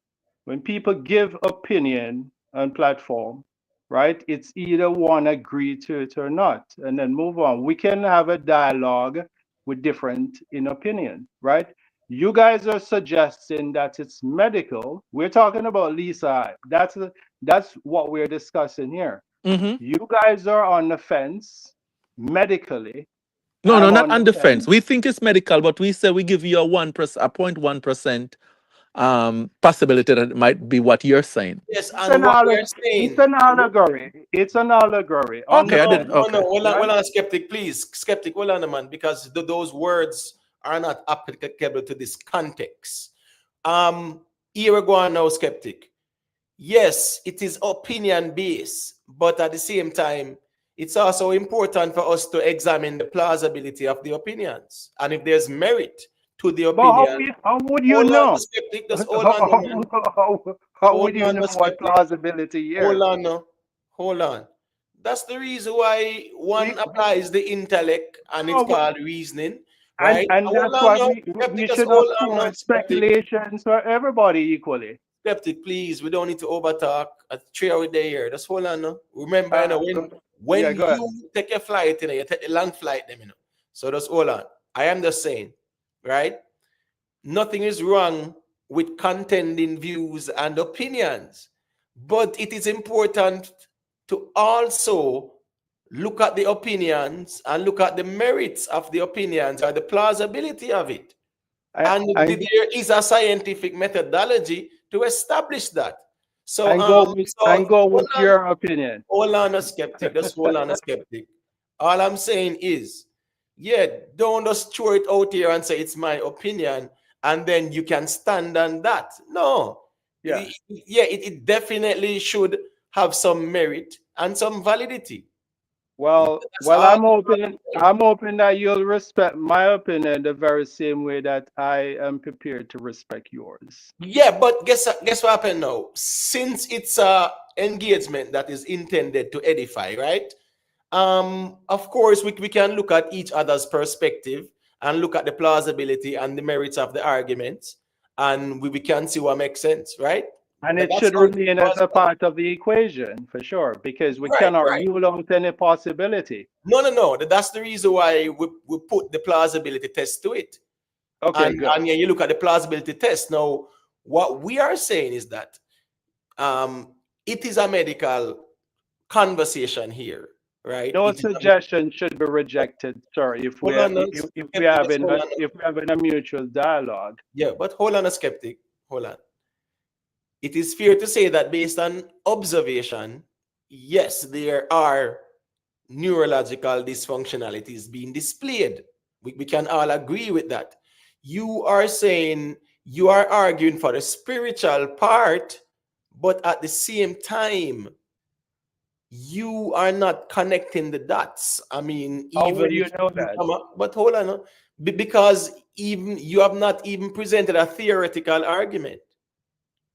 When people give opinion on platform, right, it's either one agree to it or not, and then move on. We can have a dialogue with different in opinion, right? You guys are suggesting that it's medical. We're talking about Lisa. That's what we're discussing here. Mm-hmm. You guys are on the fence medically. No, I'm not on the on defense. fence. We think it's medical, but we say we give you a 1%, a 0.1% possibility that it might be what you're saying. Yes, It's and an what we're it's saying. an allegory. It's an allegory on the Okay, I didn't. fence, Okay. right? Hold on, skeptic, please. Skeptic, hold on, man, because those words are not applicable to this context. Here we go on now, skeptic. Yes, it is opinion based, but at the same time, it's also important for us to examine the plausibility of the opinions and if there's merit to the But opinion. how would you Hold on, know? skeptic, just hold on, How, man. how Hold would you on, know what skeptic. plausibility Hold here? on now. Hold on. That's the reason why one We applies the intellect and it's no, called reasoning, right? and Hold that's on why now. we Skeptic, just should hold on now, afford skeptic. speculations for everybody equally. Skeptic, please. We don't need to overtalk. A 3 hour day here. Just hold on now. Remember, you know, Yeah, when go ahead. you take a flight, you know, you take a long flight, them, you know. So just hold on. I am just saying, right? Nothing is wrong with contending views and opinions, but it is important to also look at the opinions and look at the merits of the opinions or the plausibility of it. And And there is a scientific methodology to establish that. So, and go hold with on, your opinion. a skeptic. Just hold on, a skeptic. All I'm saying is, yeah, don't just throw it out here and say it's my opinion, and then you can stand on that. No, Yeah. it definitely should have some merit and some validity. Well, That's all. I'm hoping that you'll respect my opinion the very same way that I am prepared to respect yours. Yeah, but guess what happened now? Since it's a engagement that is intended to edify, right? Of course, we can look at each other's perspective and look at the plausibility and the merits of the arguments, and we can see what makes sense, right? And it That's should how it remain as was. a part of the equation for sure, because we Right, cannot right. rule out any possibility. No. That's the reason why we put the plausibility test to it. Okay, good. And you look at the plausibility test. Now, what we are saying is that it is a medical conversation here, right? No It is suggestion should be rejected, sir, if we hold on, if we skeptic, have just hold on. if we having a mutual dialogue. Yeah, but hold on, a skeptic. Hold on. It is fair to say that based on observation, yes, there are neurological dysfunctionalities being displayed. We can all agree with that. You are saying you are arguing for the spiritual part, but at the same time, you are not connecting the dots. I mean, How even would you if know you that? but hold on, because even you have not even presented a theoretical argument.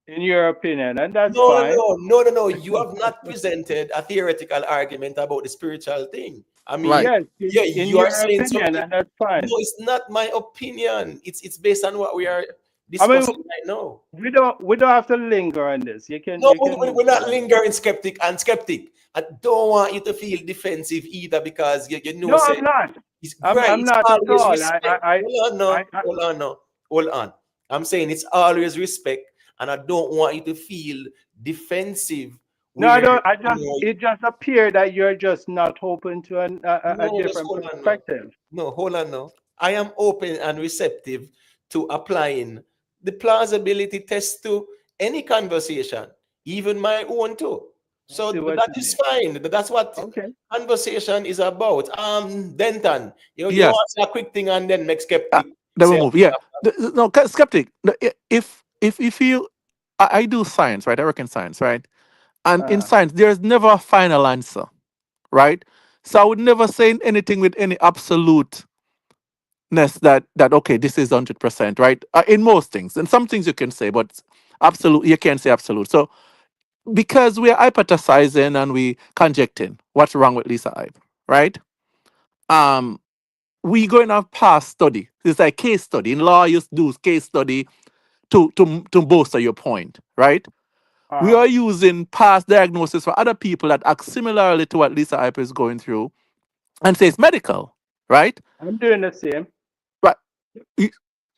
In your opinion, and that's No, fine. no. You have not presented a theoretical argument about the spiritual thing. I mean, Right. Yes, yeah, in you are your saying opinion, something. and that's fine. No, it's not my opinion. It's based on what we are I discussing mean, right now. we don't have to linger on this. You can No, move we're not on. lingering skeptic and skeptic. I don't want you to feel defensive either because you know No, say I'm not. it's right. I'm It's not at always all. respect. Hold on, no. Hold on. I'm saying it's always respect, and I don't want you to feel defensive No, I where don't. you It just appeared that you're just not open to a no, just different hold on now. perspective. No, hold on now. I am open and receptive to applying the plausibility test to any conversation, even my own too. I So see what that you is mean. fine. That's what Okay. conversation is about. Denton, you Yes. want to say a quick thing and then make Uh, skeptic then we say move. Yeah. No, skeptic. If you, I do science, right? I work in science, right? And in Uh, science, there's never a final answer, right? So I would never say anything with any absoluteness that okay, this is 100%, right? In most things, and some things you can say, but absolute, you can't say absolute. So because we are hypothesizing and we conjecting, what's wrong with Lisa Hype, right? Um, we going to past study. It's like case study. In law, you do case study to bolster your point, right? We uh, are using past diagnosis for other people that act similarly to what Lisa Hype is going through and say it's medical, right? I'm doing the same. Right. Y-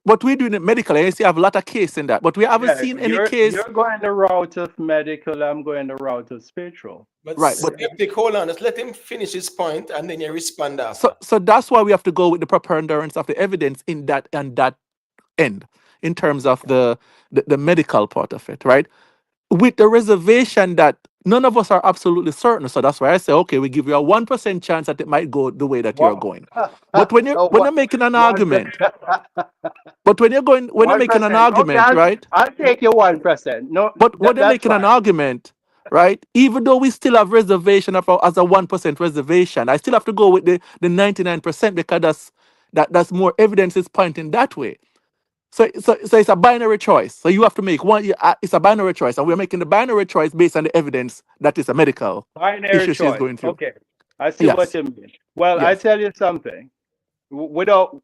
But we're doing it medical, and you see, I have a lot of case in that. But we haven't Yeah, seen any case, you're going the route of medical. I'm going the route of spiritual. but right? But skeptic, hold on, just let him finish his point and then you respond so after. so that's why we have to go with the preponderance of the evidence in that and that end, in terms of the medical part of it, right? With the reservation that none of us are absolutely certain. So that's why I say, okay, we give you a 1% chance that it might go the way that you're What? going. But when you're Oh, when you're what? making an One argument, but when you're making an 1%. Okay, argument, right? I'll take you 1%. No, But when you're that's making an fine. argument, right? Even though we still have reservation as a 1% reservation, I still have to go with the 99% because that's more evidence is pointing that way. So it's a binary choice. So you have to make one. It's a binary choice, and we're making the binary choice based on the evidence that is a medical Binary issue she's choice. going through. Okay, I see what Yes, you mean. Well, I yes. tell you something. Without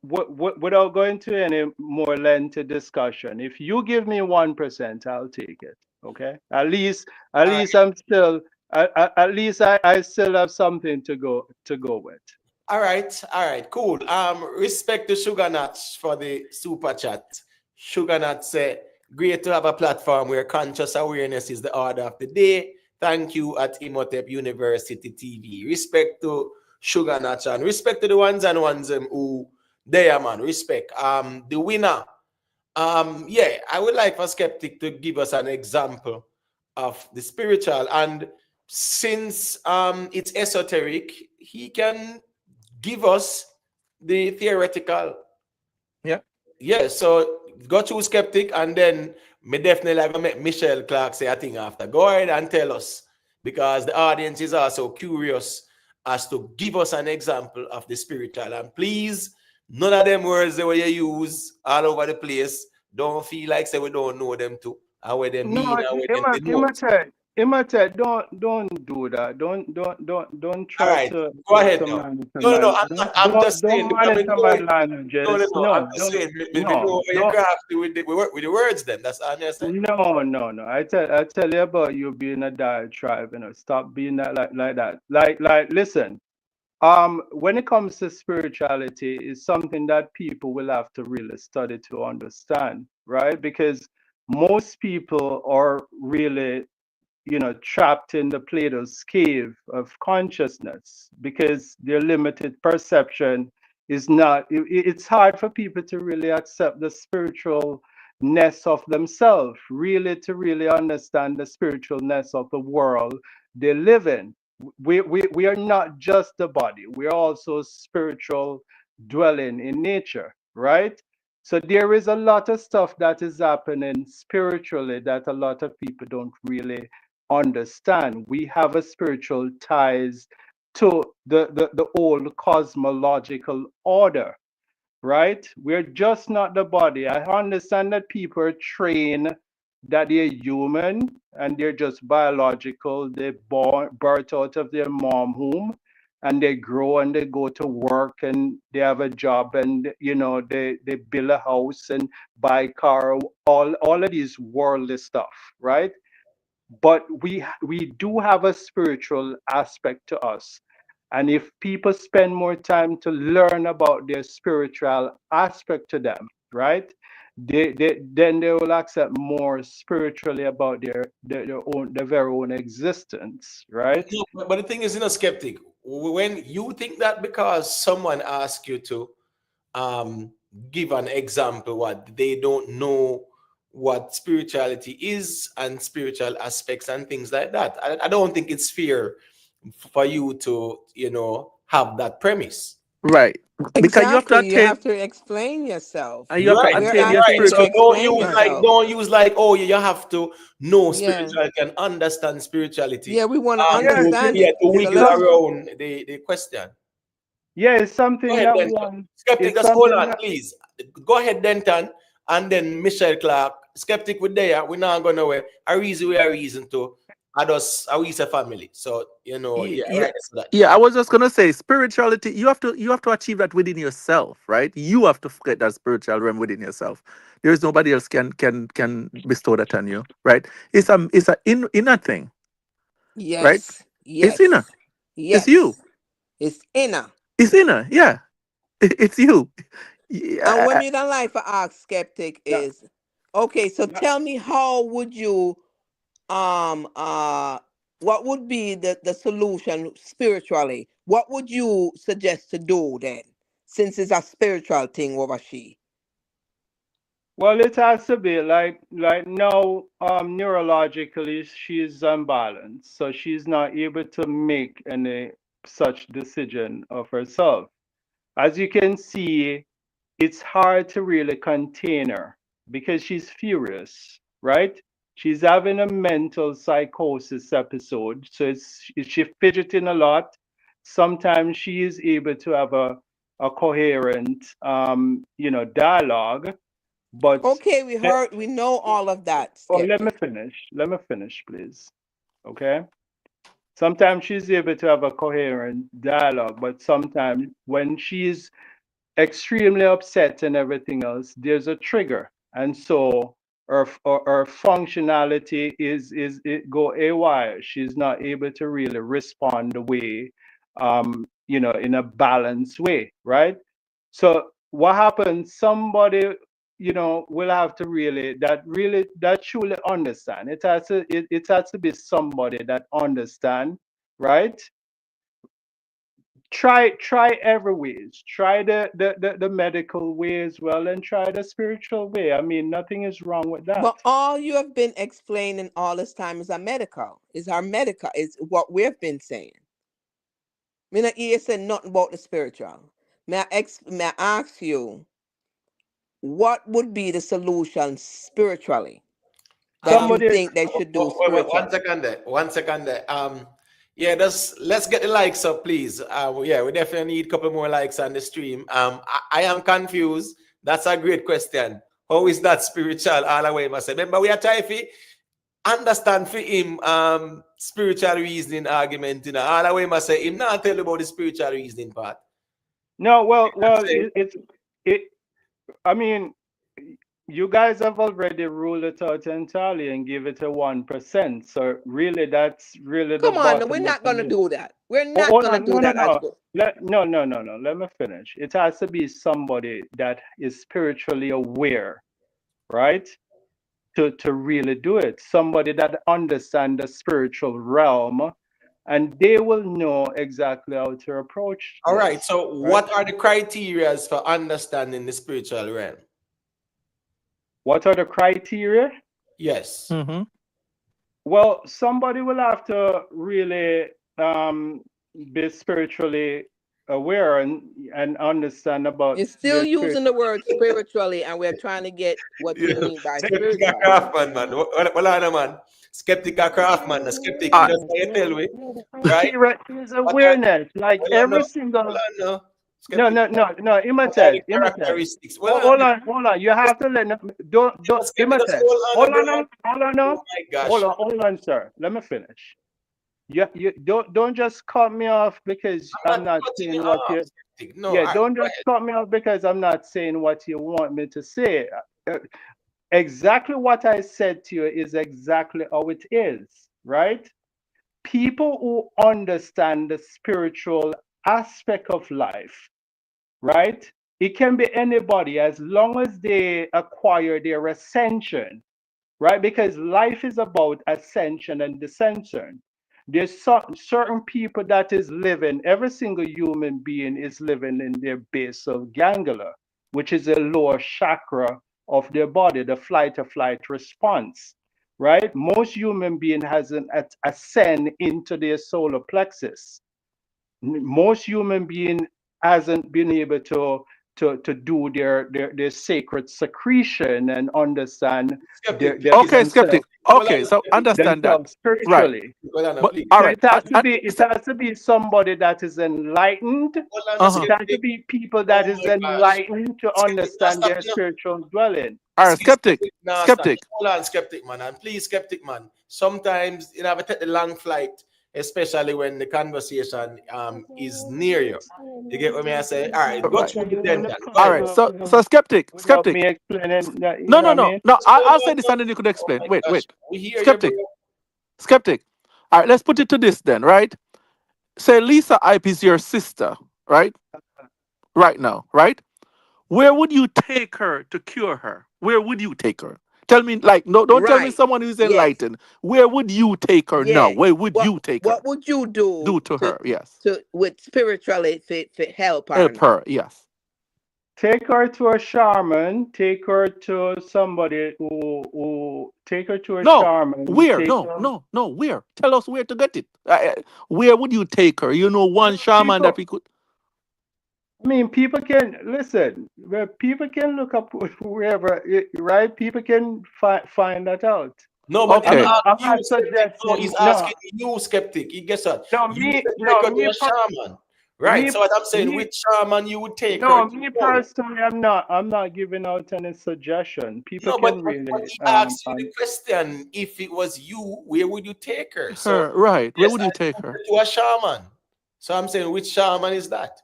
going to any more lengthy discussion, if you give me 1%, I'll take it. Okay. At All right. least I'm still. At least I still have something to go with. All right, cool. Respect to Sugar Nuts for the super chat. Sugar Nuts say, great to have a platform where conscious awareness is the order of the day. Thank you at Imhotep University TV. Respect to Sugar Nuts and respect to the ones who there, man. Respect. The winner. Yeah, I would like for Skeptic to give us an example of the spiritual. And since it's esoteric, he can give us the theoretical. Yeah. Yeah, so go to Skeptic and then me definitely like to make Michelle Clark say a thing after. Go ahead and tell us because the audience is also curious as to give us an example of the spiritual. And please, none of them words that you use all over the place, don't feel like say we don't know them too, and what they mean, and what them denote. Imate, don't do that. Don't All try right, to go ahead now. monitor No, my I'm just saying, don't because we monitor know my it. languages. No, I'm just Don't saying, we know where you're crafty with the words then. That's all I'm saying. no. I tell you about you being a diatribe, stop being that like that. Like listen. When it comes to spirituality, it's something that people will have to really study to understand, right? Because most people are really, trapped in the Plato's cave of consciousness because their limited perception is not, it's hard for people to really accept the spiritualness of themselves, really to really understand the spiritualness of the world they live in. We are not just the body, we are also spiritual dwelling in nature, right? So there is a lot of stuff that is happening spiritually that a lot of people don't really understand. We have a spiritual ties to the old cosmological order, right? We're just not the body. I understand that people are trained that they're human and they're just biological. They're birthed out of their mom womb and they grow and they go to work and they have a job and they build a house and buy a car, all of these worldly stuff, right? But we do have a spiritual aspect to us. And if people spend more time to learn about their spiritual aspect to them, right? Then they will accept more spiritually about their very own existence, right? No, but the thing is, skeptic, when you think that because someone asks you to give an example, what they don't know what spirituality is and spiritual aspects and things like that. I don't think it's fair for you to, have that premise. Right. Because you have to Exactly. You attain have to explain yourself. and you have to Right, We're attain your asking right. you to So spiritual. explain yourself. don't use like, oh, you have to know Yeah. spirituality and understand spirituality. Yeah, we want to Yeah, understand it. To So it's wiggle let's some around the question. yeah, it's Go something ahead, that Denton. one Skeptic, it's just hold something on, that please. Go ahead, Denton, and then Michelle Clark. Skeptic with there. We're not going nowhere. A reason to add us a family. So yeah, Yeah, right. So that. yeah, I was just gonna say spirituality, you have to achieve that within yourself, right? You have to get that spiritual realm within yourself. There is nobody else can bestow that on you, right? It's a inner thing, right? yes, It's inner. yes, It's you. yes. It's inner. It's inner. Yeah. It's you. And what Yeah. me don't like for ask skeptic that, is, okay, so that tell me how would you um uh what would be the solution spiritually? What would you suggest to do then? Since it's a spiritual thing over she. well, it has to be like now, neurologically she's unbalanced, so she's not able to make any such decision of herself. As you can see, it's hard to really contain her because she's furious, right? She's having a mental psychosis episode, so she's fidgeting a lot. Sometimes she is able to have a coherent, dialogue, but Okay, let, we know all of that, oh, let me skeptic. finish. Let me finish, please. Okay. Sometimes she's able to have a coherent dialogue, but sometimes when she's extremely upset and everything else, there's a trigger, and so her functionality is it go haywire. She's not able to really respond the way, in a balanced way, right? So what happens? Somebody, will have to that truly understand. It has to be somebody that understand, right? Try every ways, try the medical way as well, and try the spiritual way. I mean, nothing is wrong with that. But all you have been explaining all this time is our medical, is what we've been saying. Me not hear say nothing about the spiritual. May I ask you, what would be the solution spiritually that you Somebody think they should do Wait, 1 spiritually? second there. 1 second there. Yeah, let's get the likes up, please. Yeah, we definitely need a couple more likes on the stream. I am confused. That's a great question. How is that spiritual all the way, must say? Remember, we are trying to understand for him spiritual reasoning argument, all the way, must say him not tell you about the spiritual reasoning part. No, well, I mean, you guys have already ruled it out entirely and give it a 1%. So really, that's really the Come on, we're bottom of not the going to list. do that. We're Oh, not hold going to on. do No, that. no. Let me finish. It has to be somebody that is spiritually aware, right? To really do it. Somebody that understands the spiritual realm, and they will know exactly how to approach All this. right. So, what are the criteria for understanding the spiritual realm? What are the criteria? Yes. Mm-hmm. Well, somebody will have to really be spiritually aware and understand about. You're still using the word spiritually, and we're trying to get what you mean by spiritual. Craftman, man. Well, on, man. Skeptical craftman, the skeptic. Just say tell me, right? Is awareness, like every single. No, Imhotep. Characteristics. Hold on. You have to let don't Imhotep. Hold on, oh my gosh. Hold on, sir. Let me finish. You don't just cut me off because I'm not saying what you. No, yeah, don't just cut me off because I'm not saying what you want me to say. Exactly what I said to you is exactly how it is, right? People who understand the spiritual aspect of life, right? It can be anybody as long as they acquire their ascension, right? Because life is about ascension and descension. There's certain people that is living, every single human being is living in their basal ganglia, which is a lower chakra of their body, the flight or flight response, right? Most human being has an ascend into their solar plexus. Most human being hasn't been able to do their sacred secretion and understand Okay, skeptic. Okay, so understand that. Spiritually. Right. But, all right. It has to be somebody that is enlightened. It has to be people that is enlightened to understand their spiritual dwelling. All right, skeptic. Skeptic. Hold on, skeptic man, and please, skeptic man. Sometimes you have to take the long flight, especially when the conversation is near you. You get what I say? All right, go through the then. All right, so skeptic. Me explaining that, no. I'll say this and then you could explain. Wait. Skeptic. Skeptic. All right, let's put it to this then, right? Say Lisa Ipe is your sister, right? Right now, right? Where would you take her to cure her? Where would you take her? Tell me, like, no, don't tell me someone who's enlightened. Yes. Where would you take her now? Where would you take her? What would you do to her? Yes. With spiritually to help her? Help her, yes. Take her to a shaman. Take her to somebody who take her to a shaman. Where? No. Where? Tell us where to get it. Where would you take her? You know, one shaman that we could. I mean, people can listen. People can look up wherever, right? People can find that out. No, but I'm not suggesting. He's asking you, skeptic. He gets that. Shaman. Right. So what I'm saying, which shaman you would take? No, me personally, I'm not giving out any suggestion. People can really. But he asked you the question: if it was you, where would you take her? So right. Where would you take her? To a shaman. So I'm saying, which shaman is that?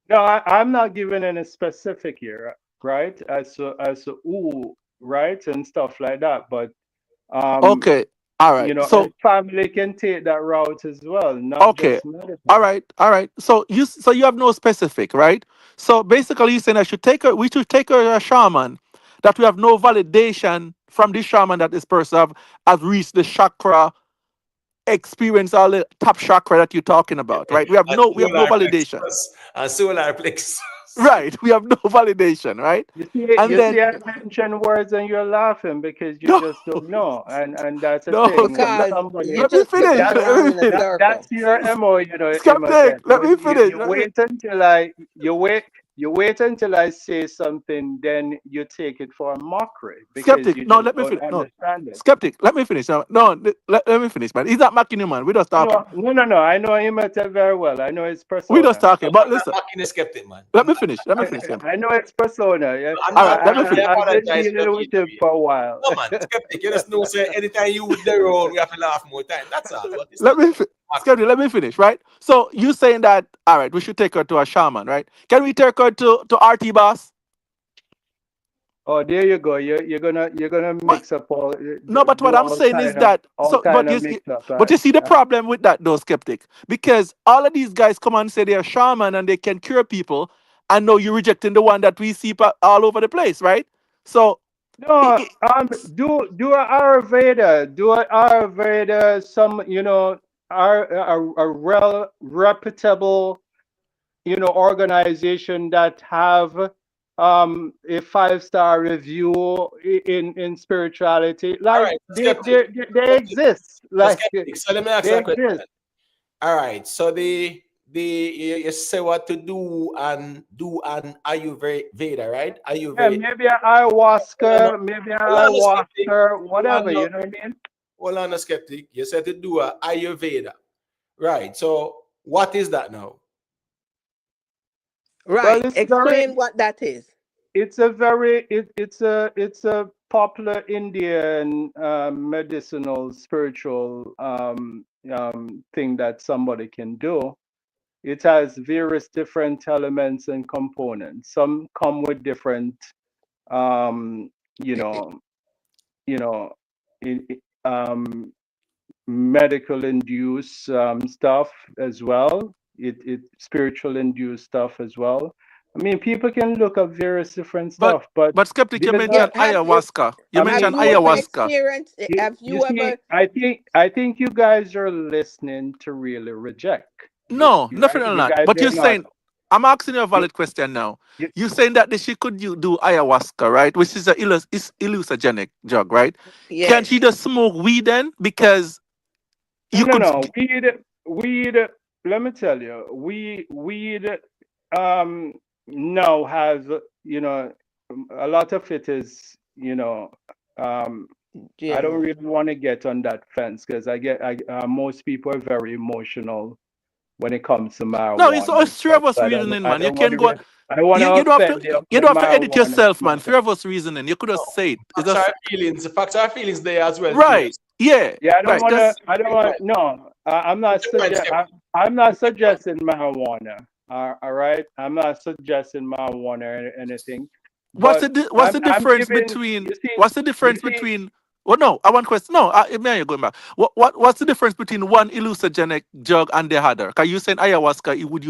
No, I'm not giving any specific here, right? As who, right, and stuff like that. But okay. All right. You know, so family can take that route as well. Not just medicine. All right. So you have no specific, right? So basically, you're saying we should take her to a shaman that we have no validation from this shaman that this person have reached the chakra, experience all the top chakra that you're talking about, right? We have no validation. And solar plexus. Right, we have no validation, right? You see, I mention words and you're laughing because you just don't know, and that's a thing. Because let me finish. That's your MO, you know. Skeptic, let me finish. You wait until you wait. You wait until I say something, then you take it for a mockery because Skeptic, you no, just let me don't finish. No, understand it. skeptic, let me finish. Let me finish, man. He's not mocking you, man. We just talking. No. I know him very well. I know his We just persona. talking. But I'm not listen, mocking the skeptic, man. let me finish. Let me finish. Skeptic. I know his persona. Yeah. I'm All not, right, let me I finish. I've been apologize for dealing with him being for a while. no, man, skeptic, you just know, say, anytime you with the road, we have to laugh more time. That's all. But it's Let not me skeptic. Let me finish. Right. So you saying that? All right, we should take her to a shaman, right? Can we take her to RT Boss? Oh, there you go. You're gonna mix up all. No, but what Do I'm saying is that all kind of mix up. but you see the problem with that though, skeptic, because all of these guys come and say they're shaman and they can cure people, and now you're rejecting the one that we see all over the place, right? So No, do a Ayurveda, some a real reputable organization that have a 5-star review in spirituality. all Like right, they exist. Like skeptic. So let me ask they you a question. exist. All right, so you say what to do an Ayurveda, right? Yeah, Ayurveda. maybe an ayahuasca, Hold on, skeptic. whatever. You know what I mean? Hold on, skeptic. You said to do a Ayurveda, right? So what is that now? Right. Well, Explain what that is. it's a popular Indian medicinal spiritual thing that somebody can do. It has various different elements and components. Some come with different um, you know you know medical induced stuff as well. It spiritual induced stuff as well. I mean, people can look up various different but stuff, but skeptic, you there's a, mentioned ayahuasca. You I Have mean, mentioned you ever ayahuasca. experienced? Have you you see, ever? I think you guys are listening to really reject. No, Right? definitely You not. guys But are you're not. saying, I'm asking you a You, valid question now. you, You're saying that she could do ayahuasca, right? Which is a hallucinogenic drug, right? Can she Yes. just smoke weed then? Because no, you no, could. no. Weed. Let me tell you, weed. Um, now has a lot of it is um, I don't GMO. really want to get on that fence because most people are very emotional when it comes to No, it's marijuana all and three stuff. of us So reasoning, man. You don't want can to go. I don't want to You don't have offend to. the Edit marijuana yourself, man. smoker. Three of us reasoning. You could No, just say it. It's facts just are feelings. Facts are feelings there as well too. right. Yeah. Yeah, Right. Just I don't want. No, I'm not suggesting marijuana. All right, I'm not suggesting marijuana or anything, but what's the I'm difference giving. between You see, what's the you difference see. between well no I want question no man you're going back what's the difference between one hallucinogenic drug and the other because you saying ayahuasca you would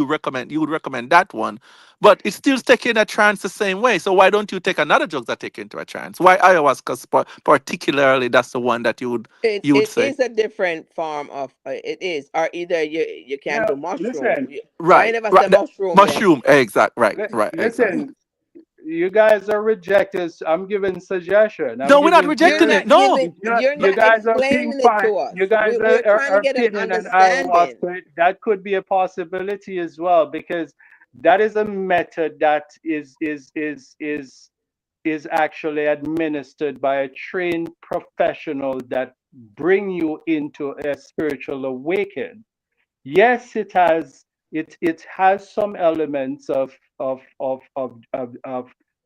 recommend that one but it's still taking a trance the same way so why don't you take another drug that take you into a trance why ayahuasca particularly that's the one that It you would it say is a different form of it is, or either you can Yeah, do mushroom. listen, Why you right never say right mushroom then? mushroom exact right exactly listen. You guys are rejectors. I'm giving suggestion. I'm no we're not giving You're rejecting theory. it not no giving. You're You not guys are explaining it pinpoint. to us. You guys We're trying to are get an pinning an understanding. ayahuasca. That could be a possibility as well because that is a method that is actually administered by a trained professional that bring you into a spiritual awakening. Yes, it has some elements of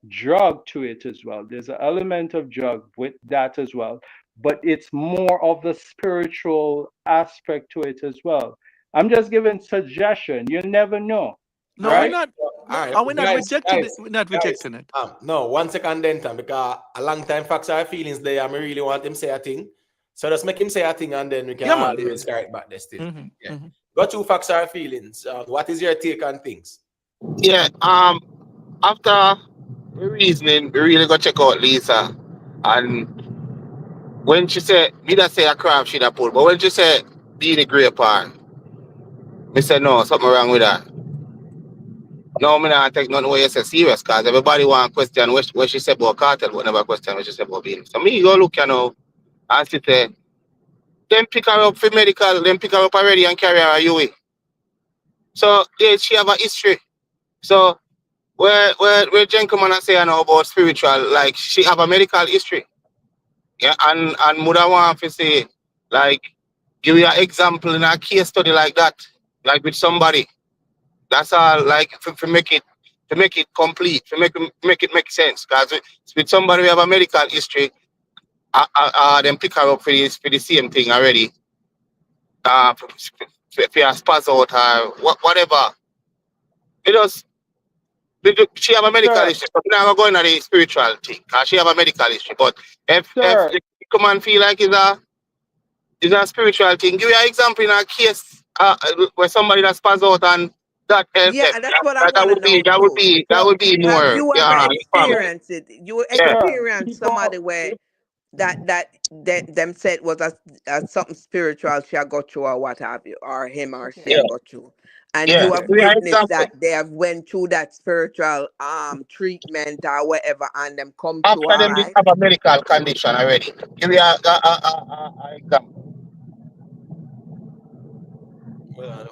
drug to it as well. There's an element of drug with that as well, but it's more of the spiritual aspect to it as well. I'm just giving suggestion. You never know, no All we're right. right? not All right, are we not guys, rejecting it we're not guys. rejecting it No, 1 second then, Tom, because a long time facts are feelings there. I really want him say a thing. So just make him say a thing and then we can yeah man always start back there still. hmm Yeah. hmm Go to facts are feelings. What is your take on things? Yeah, after reasoning, we really go check out Lisa. And when she said, me that say a crab she da pull, but when she said be the great part, me say no, something wrong with that. No, me not take nothing what you say serious, cause everybody want question what she said about cartel, but never question what she said about being. So me go look, and she say, then pick her up for medical, then pick her up already and carry her away. So yeah, she have a history. So where gentleman I say I know about spiritual, like she have a medical history. Yeah, and would I want to say, like, give you an example in a case study like that, like with somebody. That's all, like, to make it complete, to make it make sense. Because with somebody we have a medical history, them pick her up for the same thing already. For a spaz out or whatever. She have a medical Sir, history, but now we're going to the spiritual thing. Cause she have a medical history. But if sir, you come and feel like it's a spiritual thing, give you an example in a case where somebody that spaz out and that help Yeah, them. and that's what I That want to know too. sir, would be Have more you ever common. experienced it? You Yeah. sir, experienced somebody where that them said was a something spiritual she had got through or what have you, or him or she okay, Yeah. had got through, and Yeah. you okay. have Give you an witnessed example. that they have went through that spiritual treatment or whatever, and them come through After all them right. have a medical condition already. Give you a example.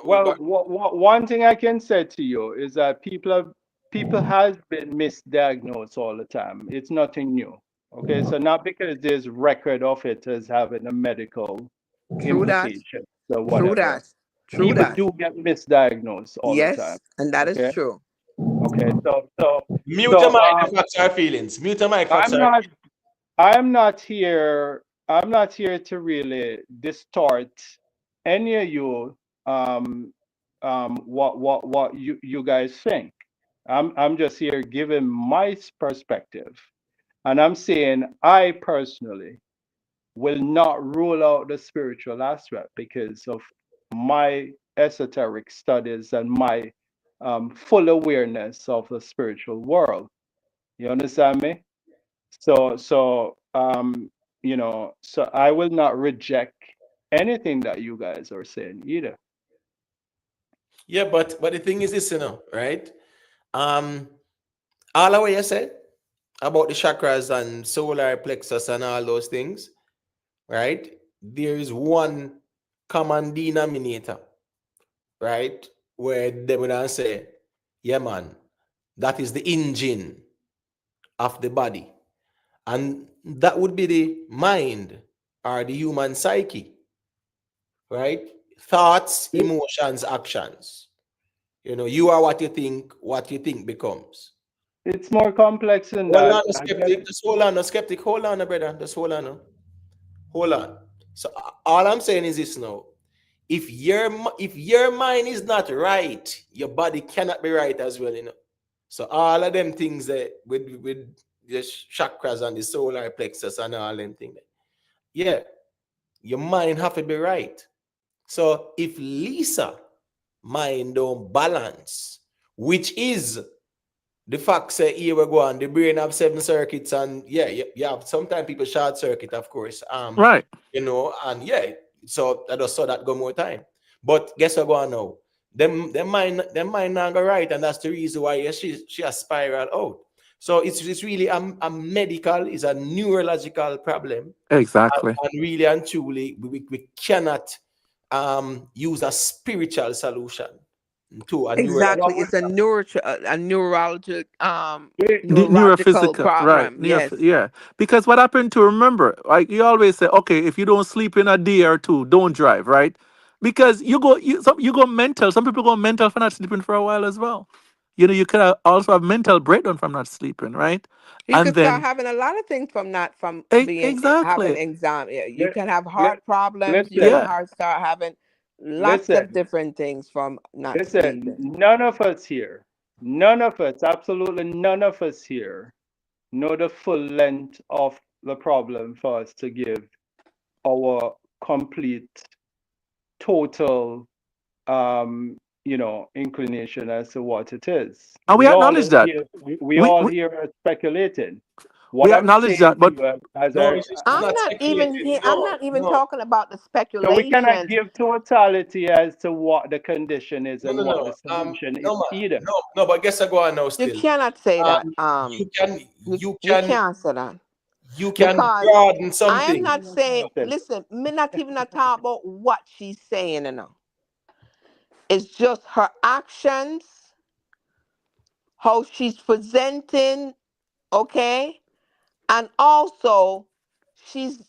Well, one thing I can say to you is that people has been misdiagnosed all the time. It's nothing new. Okay, so not because there's record of it as having a medical True that. implication or True whatever. that. True People that. do get misdiagnosed all the time. Yes, and that is Okay, true. okay. So Mute your so mic for facts or feelings. Mute your mic for facts I'm or not I'm not here to really distort any of you what you guys think. I'm just here giving my perspective. And I'm saying I personally will not rule out the spiritual aspect because of my esoteric studies and my full awareness of the spiritual world. You understand me? So so I will not reject anything that you guys are saying either. Yeah, but the thing is this, right? Um, all of what you said about the chakras and solar plexus and all those things, right? There is one common denominator, right? Where they would say, yeah, man, that is the engine of the body. And that would be the mind or the human psyche, right? Thoughts, emotions, actions. You are what you think becomes. It's more complex than Hold that. on, a I guess skeptic. Just hold on, a skeptic. Hold on, brother. Just hold on. Hold on. So all I'm saying is this now. If your mind is not right, your body cannot be right as well. So all of them things that with the chakras and the solar plexus and all them things, yeah, your mind have to be right. So if Lisa mind don't balance, which is the fact say here we go on, the brain have 7 circuits, and yeah, you have sometimes people short circuit, of course. Right. And yeah, so I just saw that go more time. But guess what go on now? Them mind not go right, and that's the reason why she has spiral out. So it's really a medical, it's a neurological problem. Exactly. And really and truly, we cannot use a spiritual solution to a Exactly. what neurological. It's a neurologic we neurological Neurophysical, right? problem. Yes. Yeah. Because what happened to remember, like you always say, okay, if you don't sleep in a day or two, don't drive, right? Because you go mental. Some people go mental for not sleeping for a while as well. You can also have mental breakdown from not sleeping, right? You And could start then having a lot of things from not from being having exactly, anxiety. You li- can have li- heart problems. You can listen, yeah. start having lots of listen, different things from not listen. sleeping. None of us, absolutely none of us here know the full length of the problem for us to give our complete, total inclination as to what it is. And we acknowledge that. We We all we, here are speculating. we What I'm acknowledge saying that, to but you as No, I it's not speculating. I'm No, not even no, talking about the so we cannot speculations. give totality as to what the condition is no, and no, what no. the solution No, is man. either. No. But guess I go on now You still. cannot say that. You can, You, you you can, can't say that you can because broaden I am something. not saying. Nothing. Listen, me not even talk about what she's saying. It's just her actions how she's presenting, okay? And also she's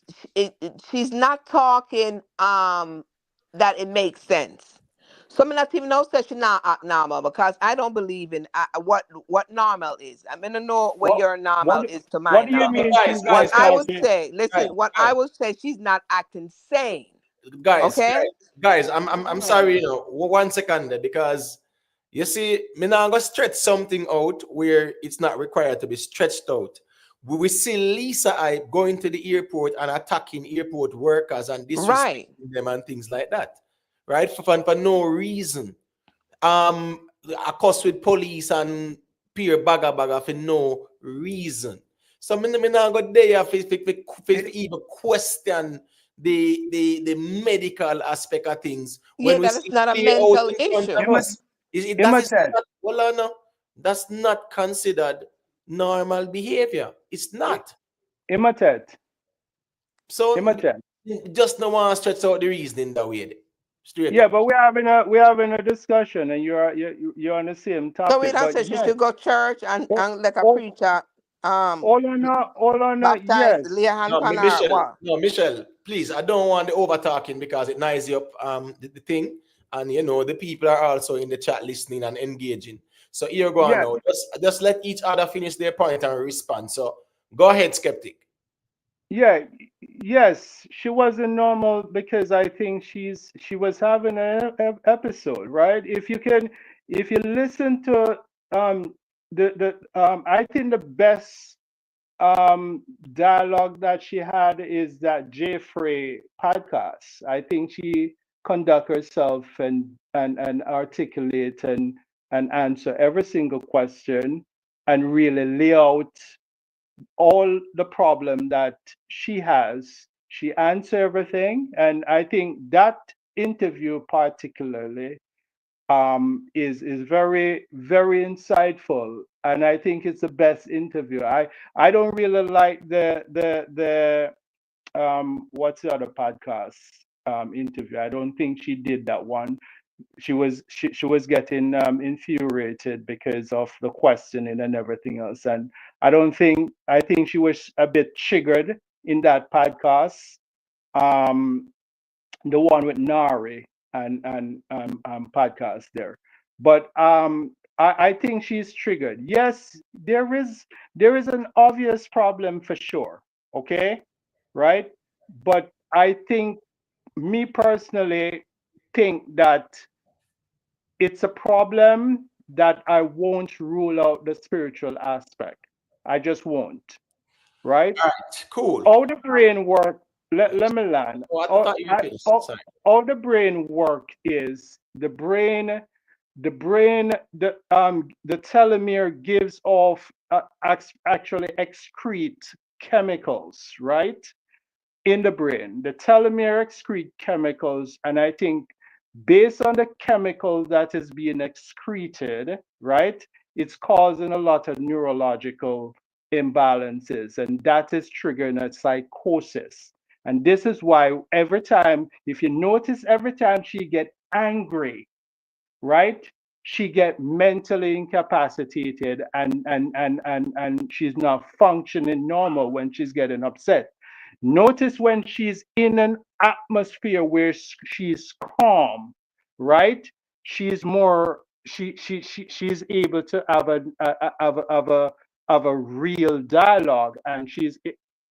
not talking that it makes sense. So I'm not even know that she's not normal because I don't believe in what normal is. I'm gonna know what What your normal is to my what do you No, normal. mean guys, she's What not guys, I guys, would talking? say, guys, listen, what guys, I would say, she's not acting sane. guys, Okay? I'm sorry, you know, 1 second there, because you see, me now gonna stretch something out where it's not required to be stretched out. We see Lisa I going to the airport and attacking airport workers and Right. disrespecting them and things like that, right? For no reason. A cuss with police and peer bagger for no reason. So me now go there for even question the medical aspect of things Yeah, when we that see is not a play out mental in front issue. of us. That is Imhotep, not, well, no, that's not considered normal behavior. It's not. Imhotep, So Imhotep. just no one stretch out the reasoning that way. Straight Yeah, up. but we're having a discussion, and you're on the same So we topic. don't But say she yes, should go church all, and like a all, preacher all or not, baptize, yes. lay hand No, upon her, Michelle. what? No, Michelle. Please, I don't want the over talking because it noisy up the thing, and you know the people are also in the chat listening and engaging. So here go on Yeah, now. Just let each other finish their point and respond. So go ahead, skeptic. yeah, yes. She wasn't normal because I think she was having an episode, right? If you listen to um I think the best dialogue that she had is that Jeffrey podcast. I think she conduct herself and articulate and answer every single question and really lay out all the problem that she has. She answer everything, and I think that interview particularly is very very insightful, and I think it's the best interview. I don't really like the what's the other podcast interview. I don't think she did that one. She was getting infuriated because of the questioning and everything else, and I think she was a bit triggered in that podcast. Um, the one with Nari and podcast there. But I think she's triggered. Yes, there is an obvious problem for sure. Okay, right? But I think me personally think that it's a problem that I won't rule out the spiritual aspect. I just won't. Right? All right, cool. How the brain work, let me land. Oh, I How, thought you finished. how, Sorry. how the brain work is the telomere gives off actually excrete chemicals, right? In the brain. The telomere excrete chemicals, and I think based on the chemical that is being excreted, right, it's causing a lot of neurological imbalances, and that is triggering a psychosis. And this is why every time, if you notice, every time she get angry, right, she get mentally incapacitated and she's not functioning normal when she's getting upset. Notice when she's in an atmosphere where she's calm, right? She's more she's able to have a real dialogue, and she's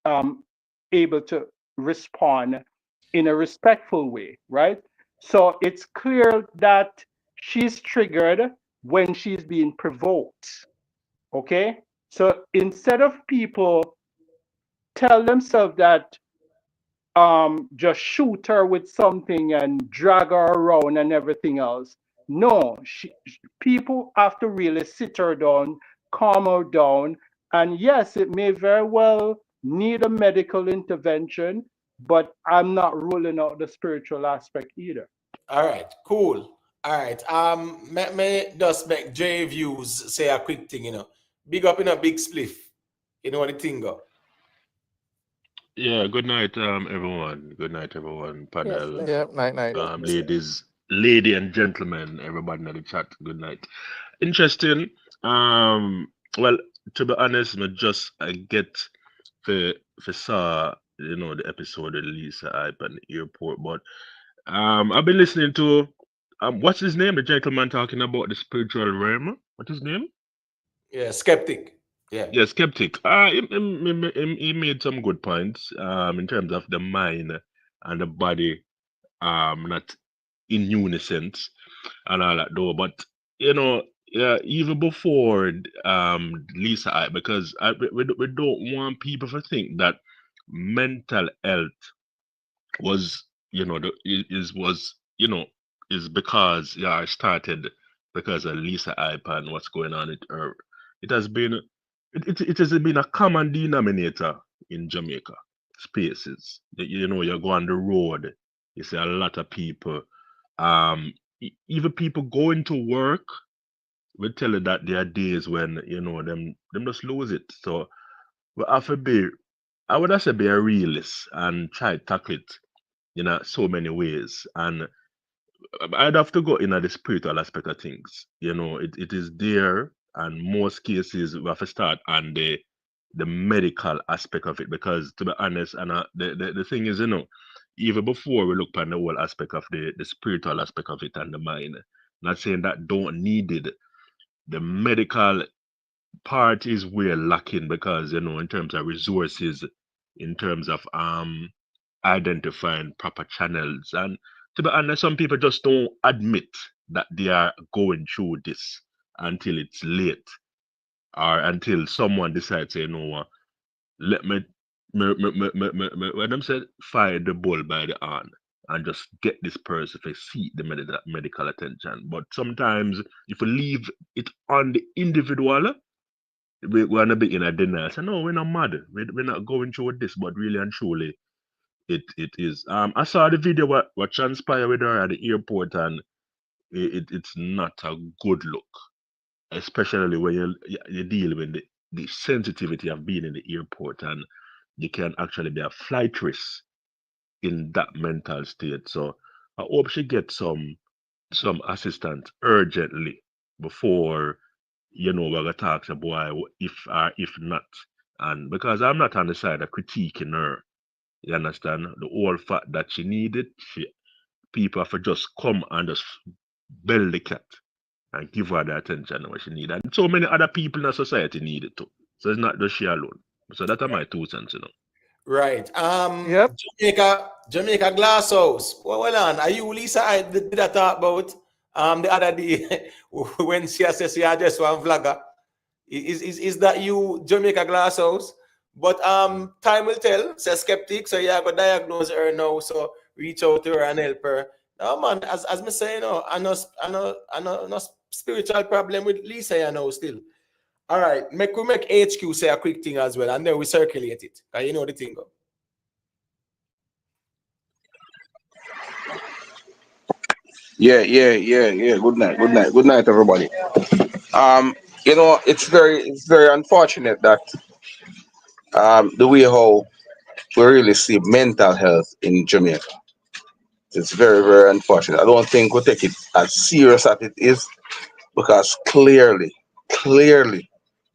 um, able to respond in a respectful way, right? So it's clear that she's triggered when she's being provoked. Okay? So instead of people tell themselves that just shoot her with something and drag her around and everything else. No, people have to really sit her down, calm her down, and yes, it may very well need a medical intervention, but I'm not ruling out the spiritual aspect either. All right, cool. All right. May just make J views say a quick thing, you know. Big up in a big spliff. You know what the thing go. Yeah, good night, everyone. Good night, everyone. Yes, Panel, Yeah, listen. night. Yes, listen. lady and gentlemen, everybody in the chat. Good night. Interesting. Well, to be honest, I get for saw the episode of Lisa Hype at the airport, but I've been listening to what's his name, the gentleman talking about the spiritual realm. What's his name? Yeah, skeptic. Yeah. Yeah, skeptic. He made some good points in terms of the mind and the body not in unison and all that though. But yeah, even before Lisa, because we don't want people to think that mental health was was is because I started because of Lisa Hype and what's going on with her. It has been it has been a common denominator in Jamaica spaces. You go on the road, you see a lot of people, even people going to work will tell you that there are days when them just lose it. So we have to be, I would have said, be a realist and try to tackle it so many ways. And I'd have to go in at the spiritual aspect of things. It is there, and most cases we have to start on the medical aspect of it because, to be honest, and the thing is, even before we look at the whole aspect of the spiritual aspect of it and the mind, not saying that don't need it, the medical part is we're lacking because in terms of resources, in terms of identifying proper channels, and to be honest, some people just don't admit that they are going through this until it's late or until someone decides, let me, when them said fire the bull by the horn and just get this person to seek the medical attention. But sometimes if we leave it on the individual, we're gonna be in a denial. So no, we're not mad. We're not going through this, but really and truly, it is. I saw the video what transpired with her at the airport, and it's not a good look, especially when you deal with the sensitivity of being in the airport, and you can actually be a flight risk in that mental state. So I hope she gets some assistance urgently before we're gonna talk to boy if not. And because I'm not on the side of critiquing her, you understand? The whole fact that she needed, people have to just come and just bell the cat and give her the attention what she need. And so many other people in the society need it too. So it's not just she alone. So that are my 2 cents. Right. Yep. Jamaica Glass House. Well on. Are you Lisa? I did I talk about the other day when she says she had just one vlogger. Is that you, Jamaica Glass House? But time will tell. Say skeptic, so yeah, I got diagnose her now. So reach out to her and help her. No man, as me say, I know no spiritual problem with Lisa, still. All right, we make HQ say a quick thing as well, and then we circulate it. Cause you know the thing go. Yeah, yeah, yeah, yeah. Good night, good night, everybody. It's very unfortunate that the way how we really see mental health in Jamaica. It's very, very unfortunate. I don't think we take it as serious as it is because clearly,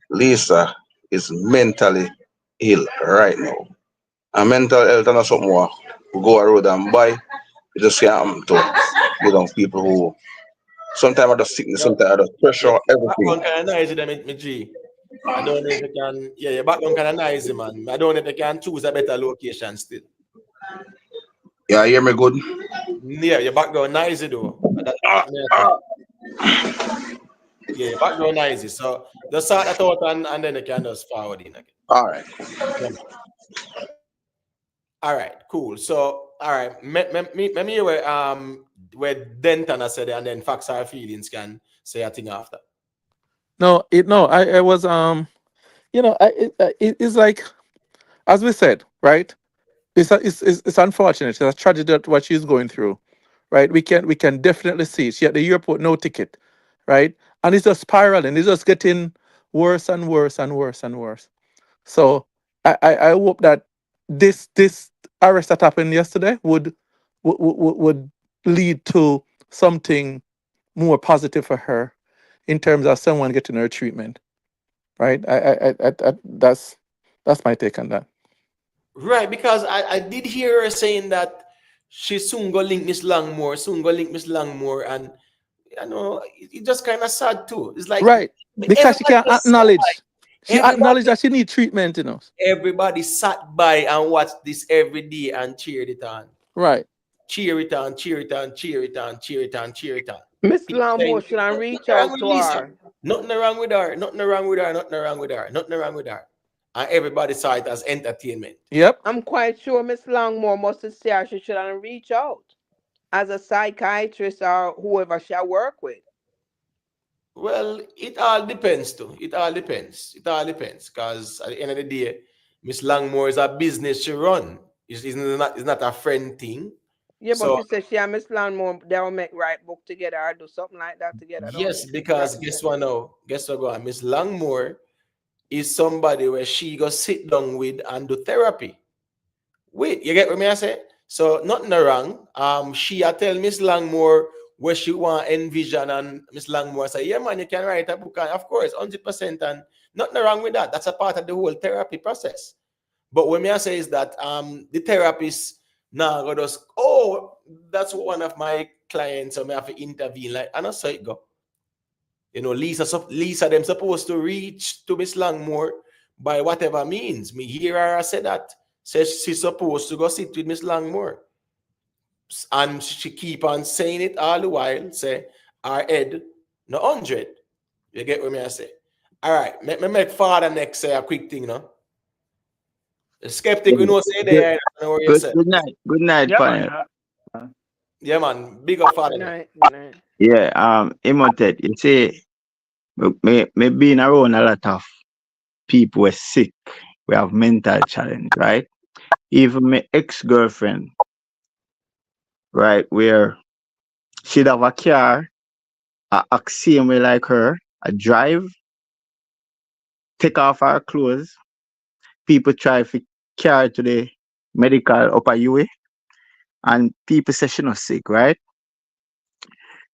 Lisa is mentally ill right now. And mental health is not something we go around and buy. It just can't happen to people who sometimes are just sickness, sometimes are just pressure, everything. Background kind of noisy, them me G. I don't know if you can. Yeah, your background kind of noisy, man. I don't know if you can choose a better location still. Yeah, hear me good? Yeah, your background noisy though. Ah, Yeah, your background noisy. So just sort that out and then you can just forward in again. all right. Yeah. All right, cool. So, all right, me where Denton I said it, and then facts our feelings can say a thing after. No, I was it's like, as we said, right? It's unfortunate. It's a tragedy that what she's going through, right? We can definitely see she at the airport, no ticket, right? And it's just spiraling. It's just getting worse and worse and worse and worse. So I hope that this arrest that happened yesterday would lead to something more positive for her. in terms of someone getting her treatment, right? That's my take on that. Right, because I did hear her saying that she soon go link Miss Langmore, and you know it just kind of sad too. It's like Right, because she everybody can just sat by. acknowledge. She acknowledged Everybody, that she need treatment, you know. everybody sat by and watched this every day and cheered it on. Right. Cheer it on, cheer it on, cheer it on, cheer it on, cheer it on. Miss People saying, Longmore, should I nothing reach wrong out with to Lisa. her? Nothing wrong with her. Nothing wrong with her. Nothing wrong with her. Nothing wrong with her. And everybody saw it as entertainment. Yep. I'm quite sure Miss Longmore must have said she should reach out as a psychiatrist or whoever she work with. Well, it all depends too. It all depends. It all depends. Because at the end of the day, Miss Langmore is a business she run. It's not a friend thing. Yeah, but So she said she and Miss Longmore they'll write book together or do something like that together, don't yes, they? because guess what now? Guess what go on? Miss Langmore is somebody where she go sit down with and do therapy. Wait, you get what me I say? So nothing wrong. She I tell Miss Langmore where she want envision, and Miss Langmore say, yeah, man, you can write a book, and of course, 100%, and nothing wrong with that. That's a part of the whole therapy process. But what me I say is that the therapist now go just, oh, that's what one of my clients, so me have to intervene. Like, and I saw it go. You know, Lisa them supposed to reach to Miss Langmore by whatever means. Me hear her say that. Says she's supposed to go sit with Miss Langmore. And she keep on saying it all the while. Say, our head, no 100. You get what me I say? All right, me make father next say a quick thing, no? The skeptic, we know say there, know where you say. Good night. Good night, Yeah, panel. man. Yeah, man. Big up father Good next. night. Good night. Yeah, Imotet, you see, me being around a lot of people who are sick, we have mental challenge, right? Even my ex-girlfriend, right, where she'd have a car, a same way like her, a drive, take off her clothes, people try to carry to the medical upper UA, and people say she not sick, right?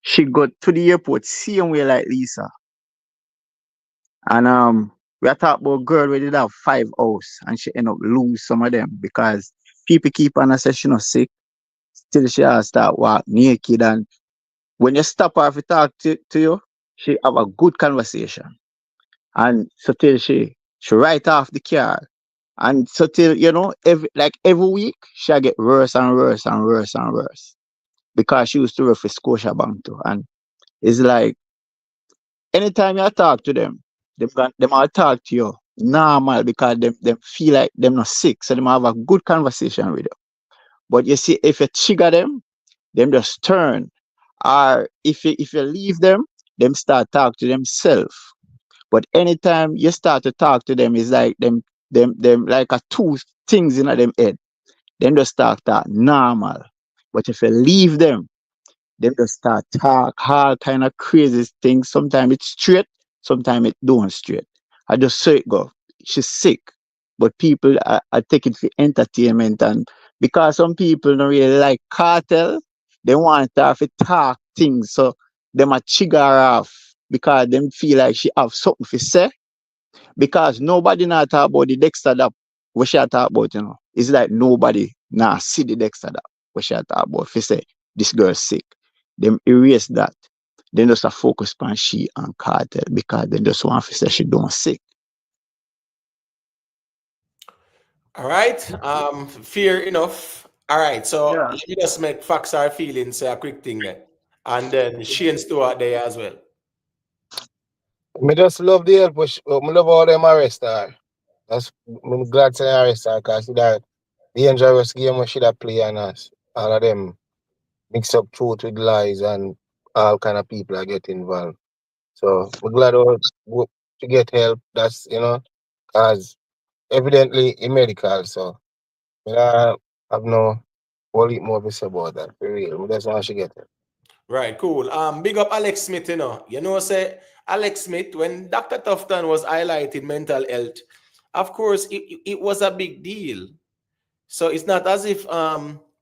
She got to the airport same way like Lisa. And we are talking about girl who did have 5 hours and she end up lose some of them because people keep on saying she not sick. Still she has start walk naked, and when you stop her to talk to you, she have a good conversation. And so till she write off the car. And so till every week she get worse and worse and worse and worse. Because she used to work for Scotiabank too. And it's like anytime you talk to them all talk to you normal because them feel like them not sick. So them have a good conversation with you. But you see, if you trigger them just turn. Or if you leave them start talk to themselves. But anytime you start to talk to them, it's like them like a two things in them head. Them just start talk normal. But if you leave them just start talk all kind of crazy things. Sometimes it's straight, sometimes it don't straight. I just say it go. She's sick. But people are taking for entertainment, and because some people don't really like cartel, they want her to talk things. So them a trigger her off because them feel like she have something to say. Because nobody not talk about the Dexter that what she talk about. It's like nobody now see the Dexter that what she talk about. If you say this girl's sick, them erase that. Then just a focus on she and cartel because they just want to say she don't sick. All right. Fair enough. All right. So Yeah. let me just make facts our feelings say a quick thing there. And then Shane Stewart there as well. Me just love the help. Me love all them arrest her. I'm glad to arrest her because that dangerous game we should have play on us. All of them mix up truth with lies and all kind of people are get involved. So we're glad to get help. That's because evidently in medical. So I have no whole heap more to say about that. For real, that's how she get it. Right, cool. Big up Alex Smith, say Alex Smith, when Dr. Tufton was highlighting mental health, of course it was a big deal. So it's not as if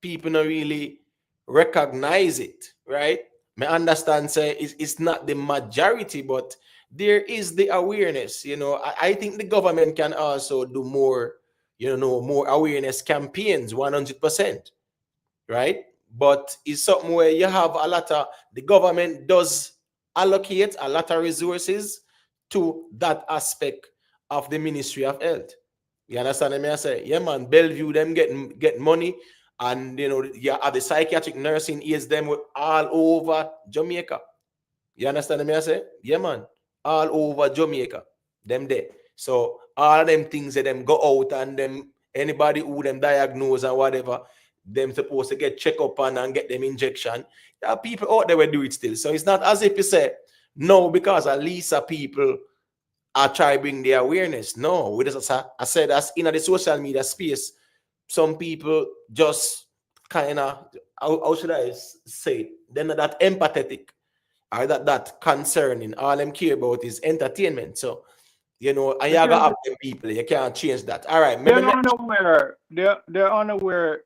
people don't really recognize it, right? Me understand, say it's not the majority, but there is the awareness. You know, I think the government can also do more, more awareness campaigns, 100%, right? But it's something where you have a lot of, the government does allocate a lot of resources to that aspect of the Ministry of Health. You understand me? I say, yeah, man, Bellevue, them get money, and you have the psychiatric nursing aids them with all over Jamaica. You understand me? I say, yeah, man, all over Jamaica, them there. So all them things that them go out, and them anybody who them diagnose and whatever, them supposed to get check up and get them injection. There are people out there will do it still. So it's not as if you say no, because at least people are trying to bring the awareness. No, we just, I said, that's in the social media space. Some people just kind of, how should I say it? They're not that empathetic or that concerning. All them care about is entertainment. So, and you gotta have them people. You can't change that. All right. They're unaware. They're unaware,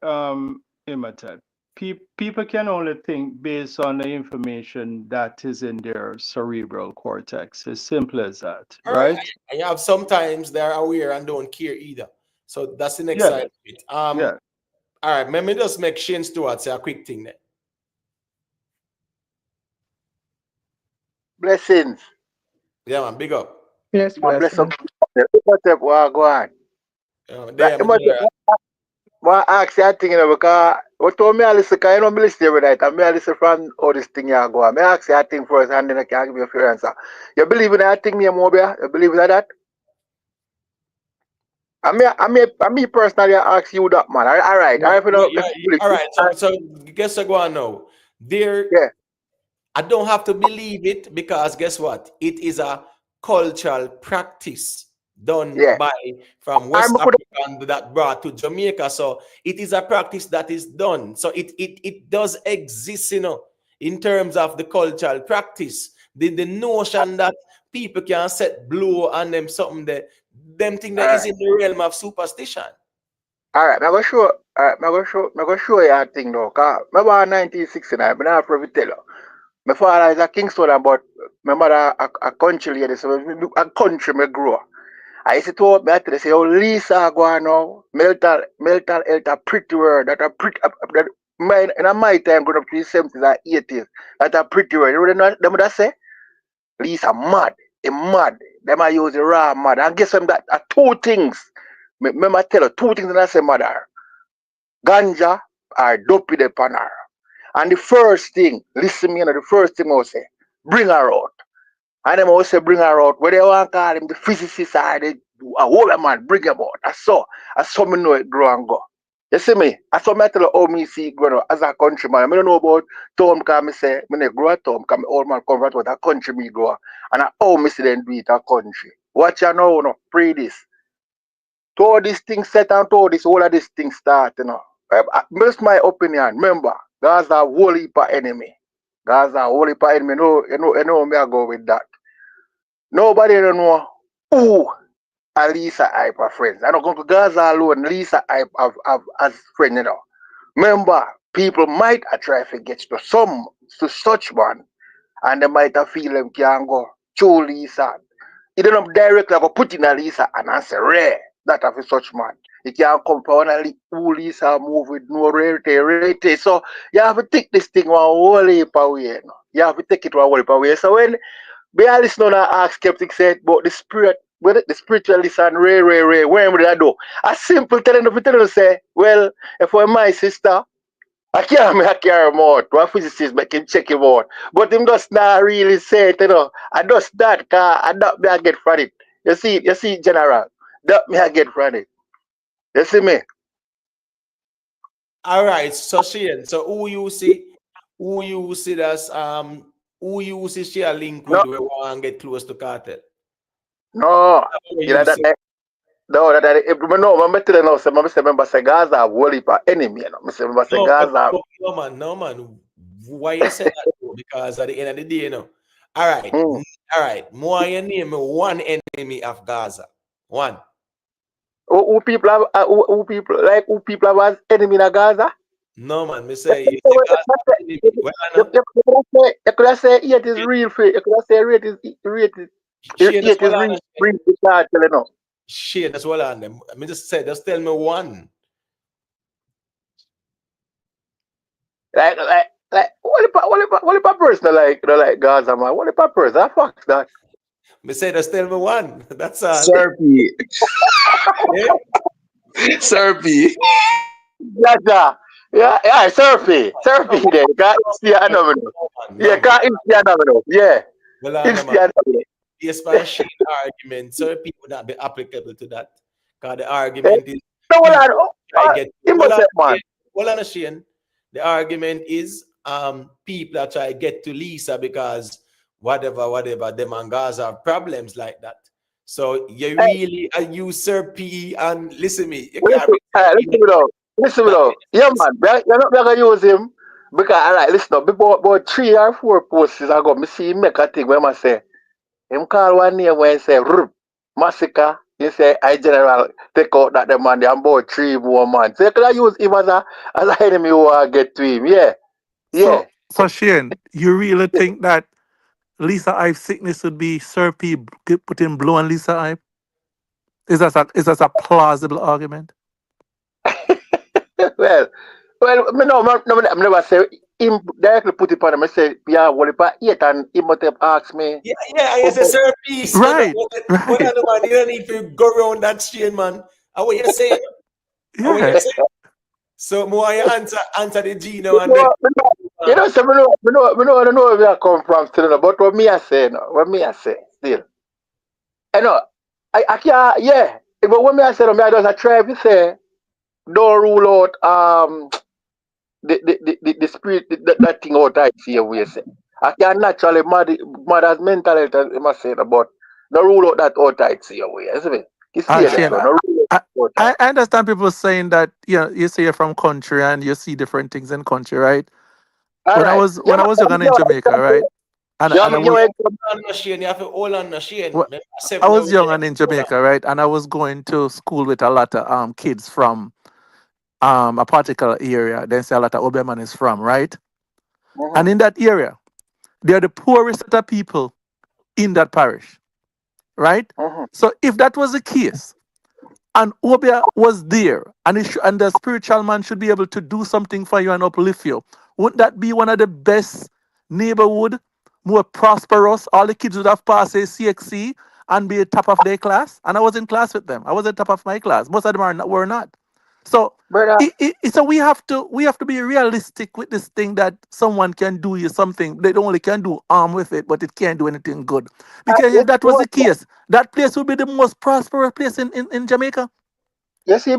Imhotep. People can only think based on the information that is in their cerebral cortex. As simple as that, right? And you have sometimes they're aware and don't care either. So that's the next side of it. Yeah. All right, let me just make Shane Stewart say a quick thing there. Blessings. Yeah, man, big up. Yes, Bless up. blessing. Go on. Well, I ask you thing, because what told me I listen, because you know me listen every night, and me I listen from all this thing you go on. Me ask you thing first, and then I can give you a fair answer. You believe in that thing, me, Mobia? You believe in that? I me personally ask you that, man. All right. All right. So guess what go on now? I don't have to believe it, because guess what? It is a cultural practice done from West Africa that brought to Jamaica. So it is a practice that is done. So it does exist, in terms of the cultural practice. The notion that people can set blow on them something that them thing that is in the realm of superstition. All right, I'm gonna show you a thing now. Cause remember 1969, I'm not to tell you. My father is a Kingston, but my mother a country lady, so a country me grow. I used to tell me to say, oh, Lisa go on now, mental health a pretty word, that a pretty, in my time growing up to the 70s and 80s, that a pretty word. You know what them say? Lisa mad, mad. Them I use the raw mad. And guess what? That are two things. Remember tell you, two things that I say mother. Ganja or dopey the panner. And the first thing, listen me, the first thing I say, bring her out. And them also bring her out. Whether you want to call him the physicist or the whole man, bring him out. I saw me know it grow and go. You see me? I saw me tell you how me see it growing up as a countryman. I don't know about town because I say, I grow at town because my old man convert with a country me grow. And I how me see them do it a country. Watch you now, no, pray this. To all these things set and to all these things start, That's my opinion. Remember, God's a whole heap of enemy. God's a whole heap of enemy. You know me I go with that. Nobody don't know who are Lisa Hype are friends. I don't go to Gaza alone. Lisa Hype as friends, Remember, people might try to get to such one, and they might have feel them can go through Lisa. It don't directly go put in a Lisa and answer rare that of such man. It can't come from who Lisa move with no rarity. So you have to take this thing one whole heap away. You have to take it one whole heap away. So when we are listening to ask skeptics said about the spirit, whether the spiritualist and rare, where would I do? A simple telling them say, well, if I'm my sister, I can't carry him out. One physicist make him check him out. But him just not really say it, I just that car, I don't me I get from it. You see, General. That me I get from it. You see me? All right, so Shane, so who you see as who you see share link with we want to get close to cartel? No, I'm telling you, I'm say Gaza a whole heap of enemy. I'm say Gaza. No man. Why you say that? Because at the end of the day, All right. More you name one enemy of Gaza. One. Who people have as enemy in Gaza? No man, me say you see, well, You could have said it is real free. You could have said Shane, that's it is what real I free to start telling us. Shane, that's what I them. I mean, just say, just tell me one. Like what if a person like Gaza man? What if a person? Fuck that. Me say, just tell me one. That's all. Serpy. Yeah? Serpy. Yeah, yeah, surfy there. Ka Instiano mo. Yeah, No, man. ka Instiano mo. Yeah, Well, no, man. Instiano mo. Based on Shane argument, so people would not be applicable to that. Because the Eh, argument is so what people try I get well on Imhotep man. Shane. Well on Shane. The argument is people that try get to Lisa because whatever them and Gaza have problems like that. So you Hey, really a usurpee and listen me. You can't listen, listen me though. Listen me that though. Yeah makes man, you're not gonna use him because I like listen up. About 3 or 4 posts ago, me see him make a thing where I say him call one name when he say massacre. He say I general take out that the man they about 3 more man. So you can use him as an enemy who get to him. Yeah, yeah. So Shane, you really think that Lisa Ives sickness would be Sir P putting blow on Lisa Ives? Is that a plausible argument? well, me I never say him directly put it on him. I say, yeah, what about it? And he must have asked me, yeah, and you say sir peace. No, no, Right, what right. other man? You don't need to go around that Shane, man. And what you say? And what you Yeah. say? So more you answer the G now and then. so I know where I come from still, but what me I say, no, what me I say still. I know, I can't, yeah, but what me I say, no, me I just try to say, don't rule out, the spirit, that thing out I see we say. I can naturally mad as mental health, as I must say, but no rule out that out I see away, isn't it? You see that, Shane, so no rule I, out out. I understand people saying that you say you're from country and you see different things in country, right? All When I right. was Yeah, when I was young and in Jamaica, right? And yeah, and I yeah, was yeah, On machine, you have to hold on machine. wh- Remember, I 7 was hours, you young have and to in hold on. Jamaica, right? And I was going to school with a lot of kids from a particular area. Then say a lot of Oberman is from, right? And in that area, they are the poorest set of people in that parish, right? mm-hmm. So if that was the case, and Obia was there, and and the spiritual man should be able to do something for you and uplift you, wouldn't that be one of the best neighborhood, more prosperous? All the kids would have passed a CXC and be top of their class, and I was in class with them. I was at top of my class. Most of them were not. So Brother, so we have to be realistic with this thing that someone can do you something. They only can do harm with it, but it can't do anything good. Because if that was the case, that place would be the most prosperous place in Jamaica. you see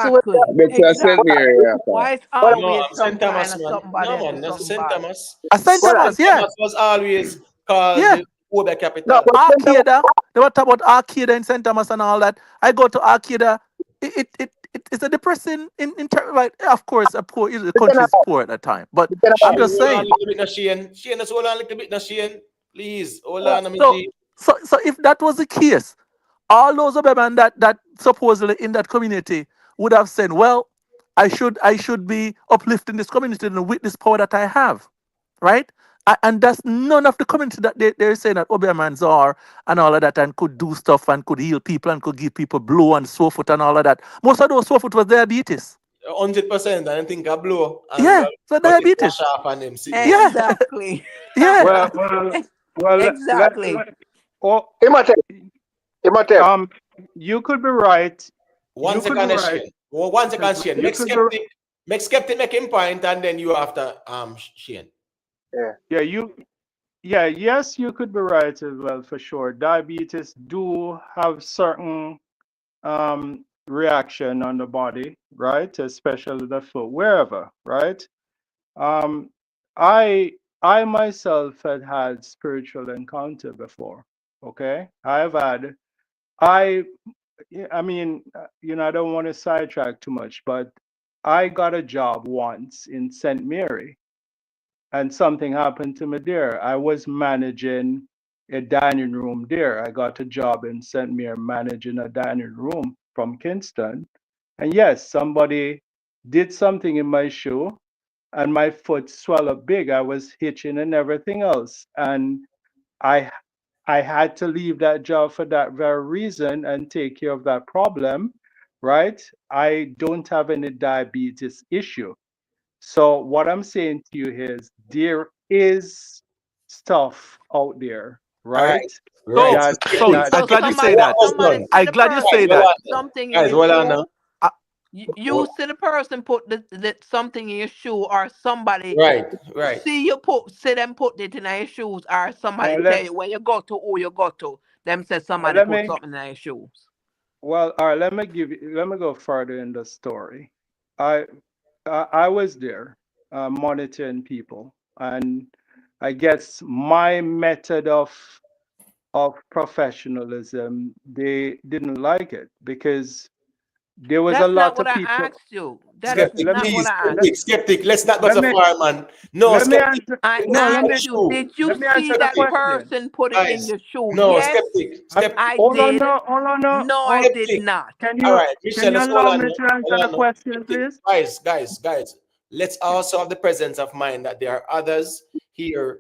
what Exactly. But St. Exactly. Mary, Why it's but No, always I'm some St. kind Thomas, of man. somebody No, and do man, that's something St. bad? Thomas. A St. but St. Thomas, yeah. Thomas was always called Yeah. the Uber no, capital. but Arcada. They were talking about Arcada in St. Thomas and all that. I go to Arcada. It's a depressing in terms, like, of course, the country is poor at that time. But I'm Shane, just hold on a saying. little bit, now, Shane. Shane, just hold on a little bit, now, Shane. Please, hold on, So G. so if that was the case, all those other men that supposedly in that community would have said, well, I should be uplifting this community and with this power that I have, right? And that's none of the community that they're saying that Obermans are and all of that and could do stuff and could heal people and could give people blow and so forth and all of that. Most of those so forth was diabetes. 100%. I don't think I blow and Yeah, so got it wash diabetes. off and them sickness. Yeah, Exactly. yeah. Well, Exactly. oh, Imhotep, you could be right. One You could be second, right. Shane. One second, Shane. You could be, Make skeptic make him point, and then you after Shane. yeah, yes, you could be right as well for sure. Diabetes do have certain reaction on the body, right? Especially the foot, wherever, right? Um, I myself had spiritual encounter before. Okay, I I mean, I don't want to sidetrack too much, but I got a job once in St. Mary, and something happened to me there. I was managing a dining room there. I got a job in St. Mary managing a dining room from Kingston. And yes, somebody did something in my shoe, and my foot swelled up big. I was hitching and everything else, and I had to leave that job for that very reason and take care of that problem, right? I don't have any diabetes issue. So what I'm saying to you is there is stuff out there, All right, right? right. That So that I'm So glad you say somebody, What that. was somebody done? see I'm the glad you Guys, say person hold put that. on now. something in Guys, your hold on now. shoe. Uh, You see the person put something in your shoe, or somebody Right, right. see them put it in your shoes, or somebody tell let you when you go to who you go to. Them say somebody let put me something in your shoes. well, all right, let me go further in the story. I I was there monitoring people, and I guess my method of professionalism, they didn't like it because there was a That's not lot what of I people. asked you. That is Skeptic, Let not me what please. I asked let, Skeptic, you. skeptic. Let's not go let so me far, man. No, let me skeptic. answer. I When No, you see let a me asked you, shoe, did you let me see answer the that question. person put it in guys. your shoe? No, Yes, skeptic, I'm, skeptic, I hold on, did. no, hold on, no, No, I hold. did skeptic. not. All right, Michelle, Can you just hold allow on. me No. to answer Hold the on. No. question, Skeptic. please? Guys. Let's also have the presence of mind that there are others here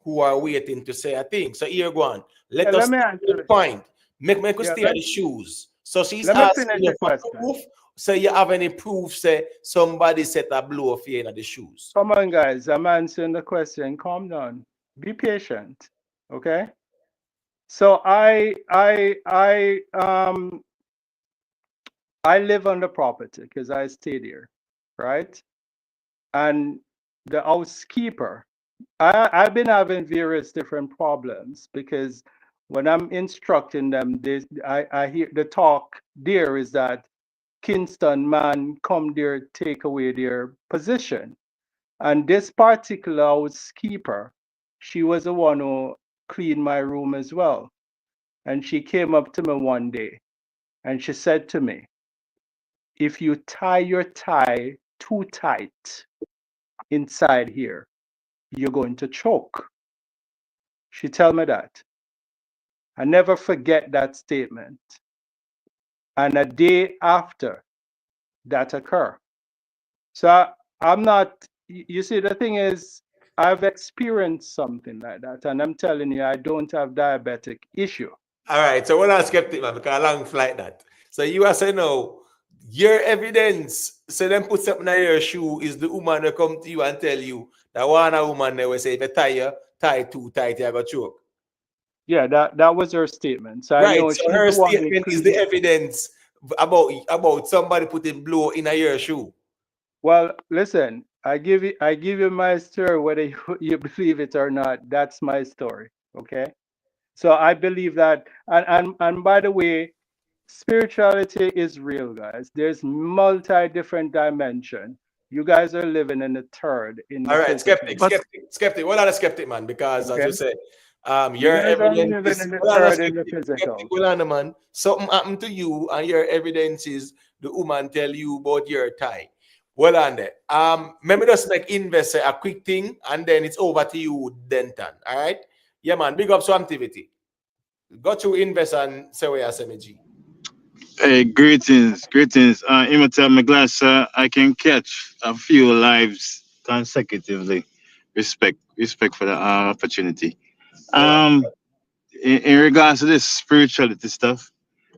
who are waiting to say a thing. So here, go on. Yeah, Let us let me stick to the answer it. point. Make us Yeah, stay at the shoes. So she's let me asking finish you the for question. proof. So you have any proof? Say somebody set a blow of you in the shoes. Come on, guys. I'm answering the question. Calm down. Be patient. Okay. So I live on the property because I stay there, right? And the housekeeper, I've been having various different problems because when I'm instructing them, I hear the talk there is that Kingston man come there take away their position. And this particular housekeeper, she was the one who cleaned my room as well. And she came up to me one day and she said to me, if you tie your tie too tight inside here, you're going to choke. She tell me that. I never forget that statement. And a day after that occurred. So I'm not, you see, the thing is, I've experienced something like that. And I'm telling you, I don't have diabetic issue. All right. So we're not skeptic, man, because a long flight that. So you are saying no, your evidence, so them put something in your shoe is the woman that come to you and tell you that one a woman they will say if you tie too tight, you got choke. Yeah, that was her statement. So I Right. know So she's her the one who statement is the cleaned. evidence about somebody putting blow in a your shoe. Well, listen, I give you my story, whether you believe it or not. That's my story. Okay. So I believe that, and by the way, spirituality is real, guys. There's multi different dimension. You guys are living in the third, in the All right, physical. but skeptic. What are the skeptic, man? Because as Okay. you said, You your guys are evidence living is in the what are the third, in the skeptic, physical. what are the man? Something happened to you, and your evidence is the woman tell you about your tie. Well on there. Maybe just make invest a quick thing, and then it's over to you, Denton. All right. Yeah, man. Big up some activity. Go to invest and say where you SMG. Hey, greetings. Imhotep McGlass, I can catch a few lives consecutively. Respect for the opportunity. Go on. Um, in regards to this spirituality stuff,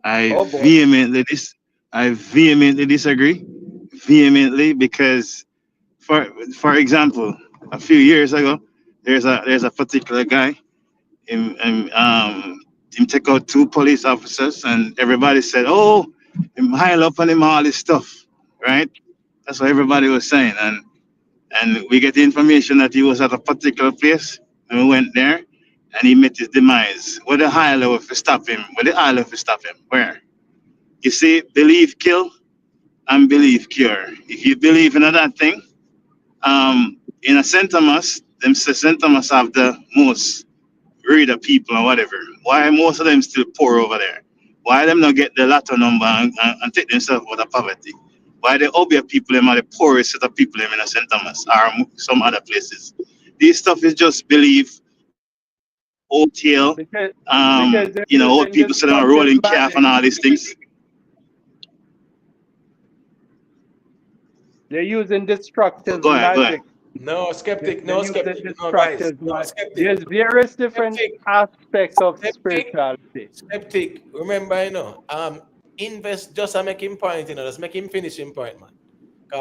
I Oh boy. vehemently dis, I vehemently disagree, vehemently because for example, a few years ago, there's a particular guy. Him take out two police officers, and everybody said, "Oh, him high up on him all this stuff," right? That's what everybody was saying, and we get the information that he was at a particular place, and we went there, and he met his demise. Where the high level to stop him? Where the high level to stop him? Where? You see, believe kill and believe cure. If you believe in that thing, in a St. Thomas, them say St. Thomas have the most reader people or whatever. Why most of them still poor over there? Why them not get the latter number and take themselves out of poverty? Why the Obia people them are the poorest set of people them in St. Thomas or some other places? This stuff is just belief, OTL, Because they're old using people sitting on rolling calf destructive and magic. all these things. They're using destructive Go ahead, go ahead. magic. No, skeptic, no, They're using skeptic, no, guys, destructive no, magic. skeptic, There's various different skeptic, aspects of skeptic, spirituality. skeptic. Remember, invest just a make him point, just make him finish him point, man.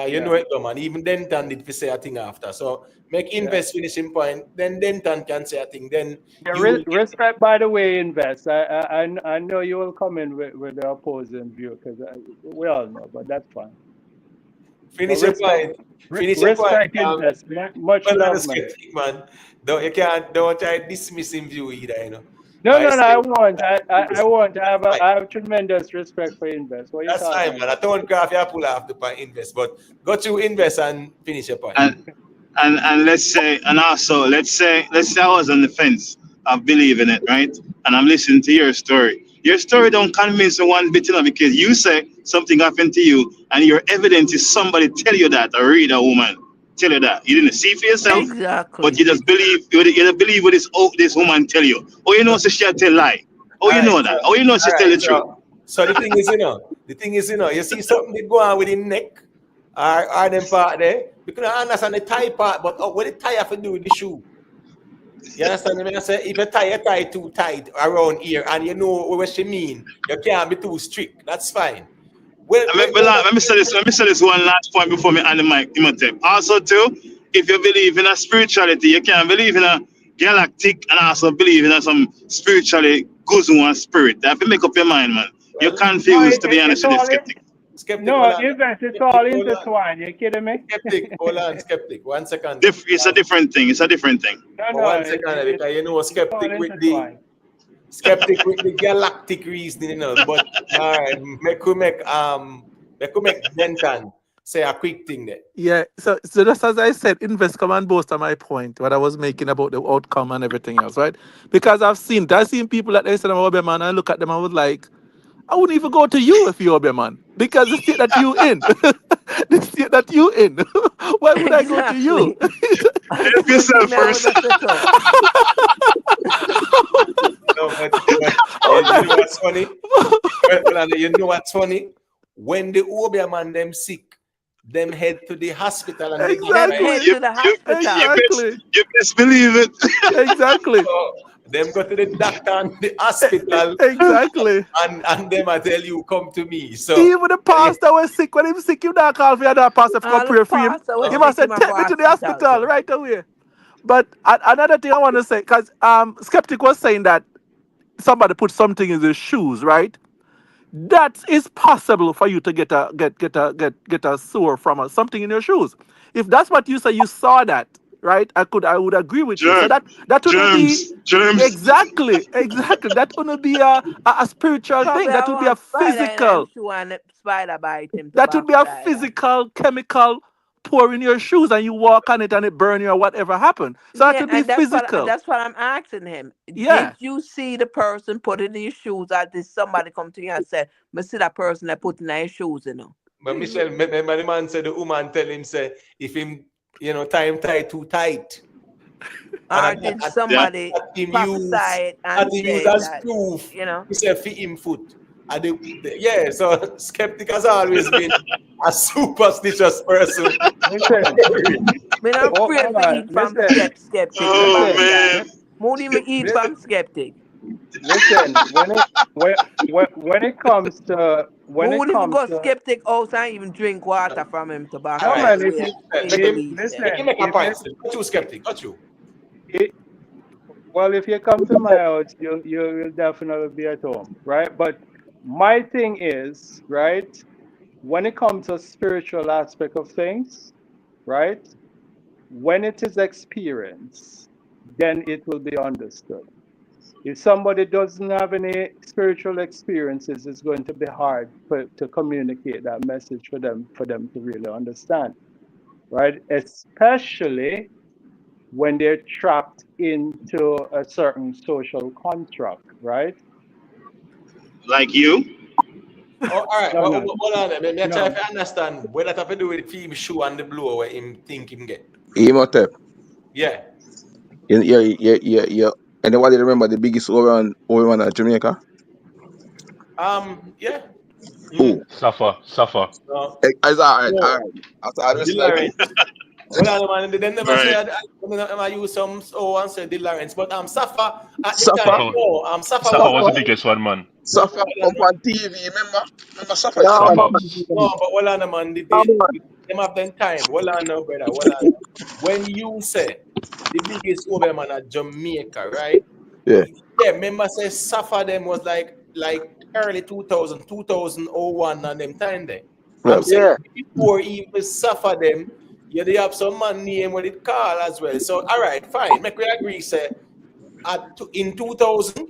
You Yeah. know it, though, man. Even Denton did fi say a thing after. So make invest finishing point, then Denton can say a thing. Then Yeah, you respect, by the way, invest. I know you will come in with the opposing view because we all know, but that's fine. finish But your point. Finish your point. respect invest. Much Well, love, not man. skeptic, man. Don't try to dismiss him view either. No, I no, no. say I won't. I won't. fine. I have tremendous respect for invest. What are you That's talking fine, man. I about? don't graph you pull off the point invest, but go to invest and finish your point. And let's say, and also let's say I was on the fence of believing it, right? And I'm listening to your story. Your story don't convince me one bit, because you say something happened to you, and your evidence is somebody tell you that, or read a woman tell you that. You didn't see for yourself, but Exactly. you just believe. You just believe what this woman tell you. Oh, you know, so she tell lie. Oh, All you right, know that. Oh, you know she tell the truth. so the thing is, you see something that go on with the neck or them part there, you can understand the tie part, but what the tie have to do with the shoe? You understand me? I say if you tie too tight around here and you know what she mean, you can't be too strict. That's fine. Let me say this one last point before me and the mic. Imhotep. Also, too, if you believe in a spirituality, you can believe in a galactic and also believe in some spiritually good one spirit. You have to make up your mind, man. You're confused, to be honest with you, skeptic. Skeptic, No, hold on. invest. It's Skeptic, all hold on. intertwined. You kidding me? Skeptic, hold on, skeptic. 1 second. It's a different thing. It's a different thing. No, 1 second, because you know skeptic with the galactic reasoning, But all right, make Denton say a quick thing there. Yeah, so just as I said, invest come and boast on my point, what I was making about the outcome and everything else, right? Because I've seen people that they said I'm a man, and I look at them, I was like, I wouldn't even go to you if you're a man, because the state that you in, the state that you in, why would I go to you? Help yourself first. No, but you know what's funny? You know what's funny? When the Obia man them sick, them head to the hospital and Exactly. To the hospital. Exactly. You best believe it. Exactly. So, them go to the doctor and the hospital. Exactly. And them I tell you, come to me. So even the pastor was sick. When he was sick, you not call for your pastor to come pray for him. He must have take me to the hospital right away. But another thing I want to say, because Skeptic was saying that somebody put something in his shoes, right? That is possible for you to get a sore from something in your shoes. If that's what you say, you saw that, right? I would agree with you. So that would be germs. exactly. That wouldn't be a spiritual thing. That would be a physical. Spider bite him. That would be a physical chemical pour in your shoes, and you walk on it and it burn you or whatever happened. So that would be physical. That's what I'm asking him. Yeah. Did you see the person put it in his shoes, or did somebody come to you and say, "Me see that person that put in his shoes, But Michelle, remember the man said the woman tell him say if him tie him too tight. Or did somebody prophesy it and say as that, proof? He said fit him foot. So Skeptic has always been a superstitious person. Me not afraid to eat from Skeptic. Oh, man. Won't even eat from Skeptic. Listen, when it comes to Skeptic house and even drink water from him to back. No, man, Got you, Skeptic. Got you. Well, if you come to my house, you'll definitely be at home, right? But my thing is, right, when it comes to spiritual aspect of things, right, when it is experienced, then it will be understood. If somebody doesn't have any spiritual experiences, it's going to be hard to communicate that message for them to really understand, right? Especially when they're trapped into a certain social construct, right? Like you? All right, hold on. Let me try to understand what that have to do with him shoe and the blow where him think him get. Imhotep. Yeah. Yeah. Anybody remember the biggest over one at Jamaica? Yeah. Hmm? Suffer. No, It's all right, all no. right. After I The respect. Lawrence. Well, I man, they never say Right. I use some and say the Lawrence, but I'm Safa at the time. Suffer, No, I'm Safa Suffer was was the suffer, born. biggest one, man. No, suffer up on TV. Remember suffer used to Yeah, come man. Suffer. on TV. no, but well on man, Yeah, man. them have them time. Well on no brother, well on. When you say the biggest over man at Jamaica, right? Yeah. Yeah, remember say Safa them was like early 2000, 2001 and them time there. Yeah. I'm saying Yeah. before even Safa them, yeah, they have some man name what it call as well. So all right, fine. Make we agree, say in 2000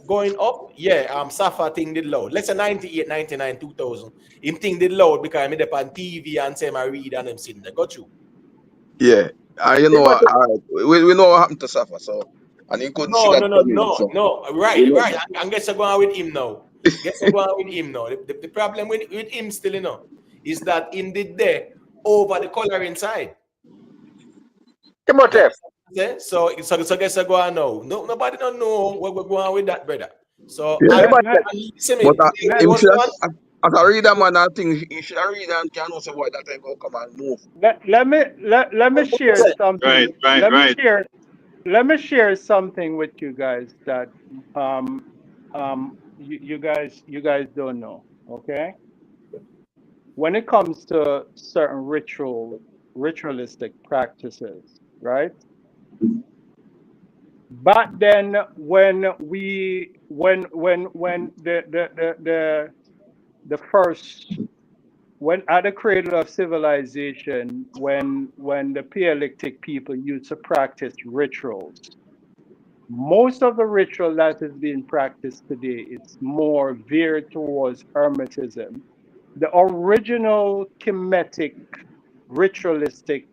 going up, yeah, Safa thing did loud. Let's say 98, 99, 2000. Him thing did loud because I'm up on TV and say I read and them sitting there. Got you? Yeah. You know, all right. We know what happened to suffer, so and he couldn't see No, that no, no, coming. no, So no. we Right, know. right. And guess I go on with him now. Guess I go on with him now. The problem with him still, is that him did there over the color inside. You Imhotep. understand? So guess I go on now. No, nobody don't know what we're going on with that, brother. So Yeah. and Imhotep. listen But me, it him was should one. as a reader man, I think he should read and can also boy that time go come and move. Let me share Right, something. right, right. Let me share something with you guys that you guys don't know. Okay, when it comes to certain ritualistic practices, right? Back then, when the first, when at the cradle of civilization, when the Paleolithic people used to practice rituals, most of the ritual that is being practiced today is more veered towards Hermetism. The original Kemetic ritualistic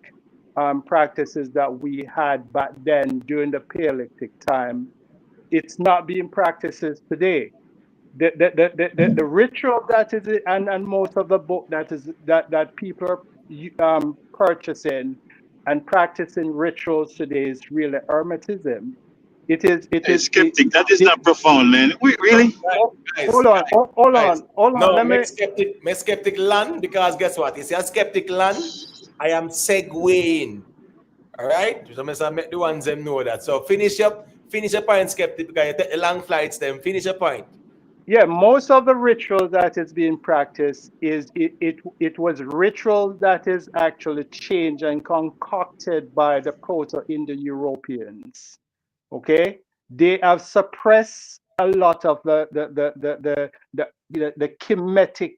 practices that we had back then during the Paleolithic time, it's not being practiced today. The ritual that is and most of the book that people are purchasing and practicing rituals today is really Hermetism. Hey, skeptic, that is not profound, man. Really? Guys, guys, Hold on, guys. hold on. No, Let me make skeptic land because guess what? You see a skeptic land, I am segueing. All right, so I make the ones them know that. So finish your point, skeptic, because you take the long flights. Then finish your point. Yeah, most of the ritual that is being practiced is it was ritual that is actually changed and concocted by the Proto-Indo-Europeans. Okay, they have suppressed a lot of the Kemetic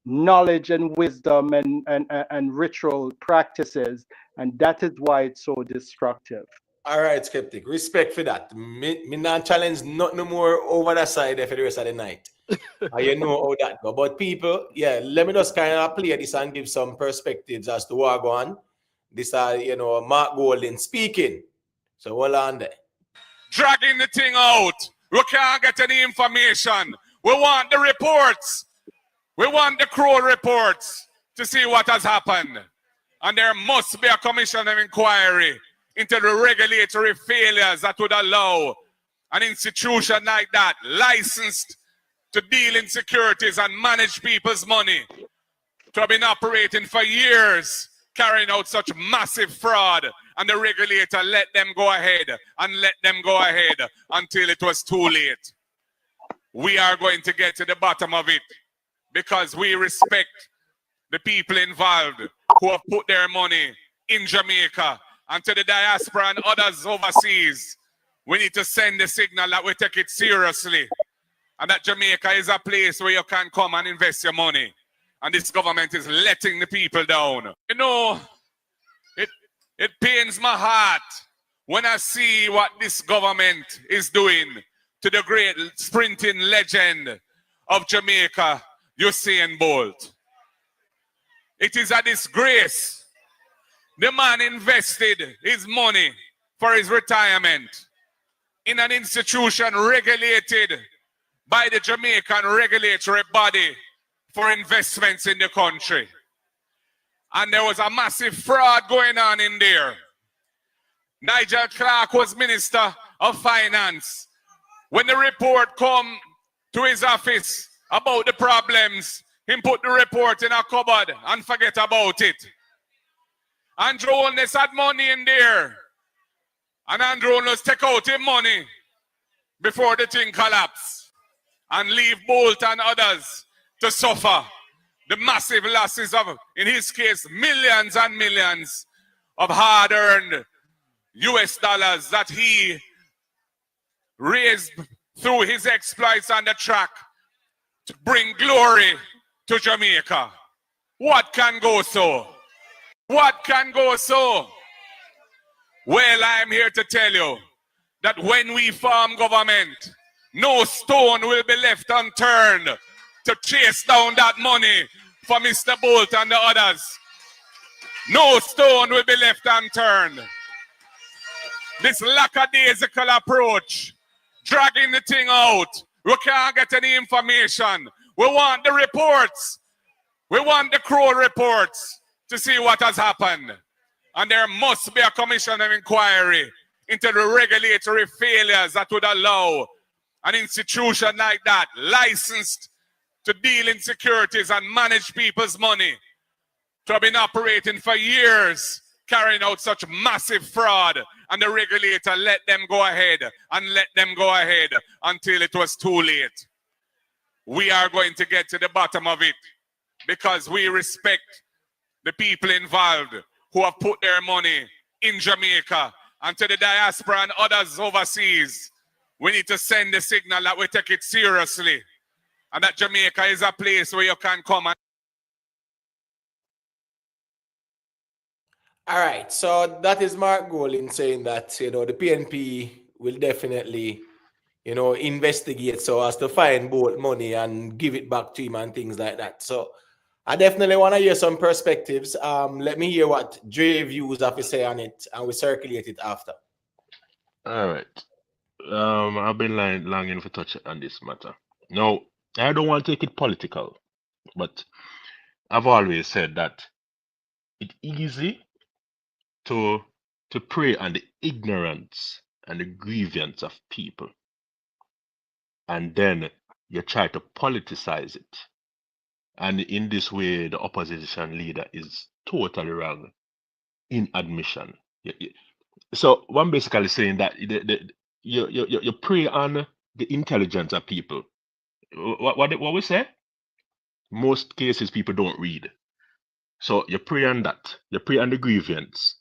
knowledge and wisdom and ritual practices, and that is why it's so destructive. All right, skeptic. Respect for that. Me not challenge not no more over that side there for the rest of the night. You know how that go. But people, yeah, let me just kind of play this and give some perspectives as to what go on. This are Mark Golden speaking. So hold on there. Dragging the thing out. We can't get any information. We want the reports. We want the Crow reports to see what has happened. And there must be a commission of inquiry into the regulatory failures that would allow an institution like that, licensed to deal in securities and manage people's money, to have been operating for years, carrying out such massive fraud, and the regulator let them go ahead until it was too late. We are going to get to the bottom of it because we respect the people involved who have put their money in Jamaica, and to the diaspora and others overseas. We need to send the signal that we take it seriously and that Jamaica is a place where you can come and invest your money. And this government is letting the people down. You know, it pains my heart when I see what this government is doing to the great sprinting legend of Jamaica, Usain Bolt. It is a disgrace. The man invested his money for his retirement in an institution regulated by the Jamaican regulatory body for investments in the country. And there was a massive fraud going on in there. Nigel Clark was Minister of Finance. When the report come to his office about the problems. Him put the report in a cupboard and forget about it. Andrew Holness had money in there. And Andrew Holness take out his money before the thing collapse and leave Bolt and others to suffer the massive losses of, in his case, millions and millions of hard-earned US dollars that he raised through his exploits on the track to bring glory to Jamaica. What can go so? What can go so? Well, I'm here to tell you that when we form government, no stone will be left unturned to chase down that money for Mr. Bolt and the others. No stone will be left unturned. This lackadaisical approach, dragging the thing out, we can't get any information. We want the reports. We want the Crow reports to see what has happened. And there must be a commission of inquiry into the regulatory failures that would allow an institution like that, licensed to deal in securities and manage people's money, to have been operating for years, carrying out such massive fraud, and the regulator let them go ahead and let them go ahead until it was too late. We are going to get to the bottom of it because we respect the people involved who have put their money in Jamaica, and to the diaspora and others overseas. We need to send the signal that we take it seriously and that Jamaica is a place where you can come and... All right, so that is Mark Golin saying that, the PNP will definitely, investigate so as to find both money and give it back to him and things like that. So I definitely want to hear some perspectives. Let me hear what Dre views have to say on it, and we circulate it after. All right. I've been longing for touch on this matter. No, I don't want to take it political, but I've always said that it's easy to prey on the ignorance and the grievance of people, and then you try to politicize it. And in this way, the opposition leader is totally wrong in admission. So what I'm basically saying that you prey on the intelligence of people. What we say? Most cases people don't read. So you prey on that. You prey on the grievance,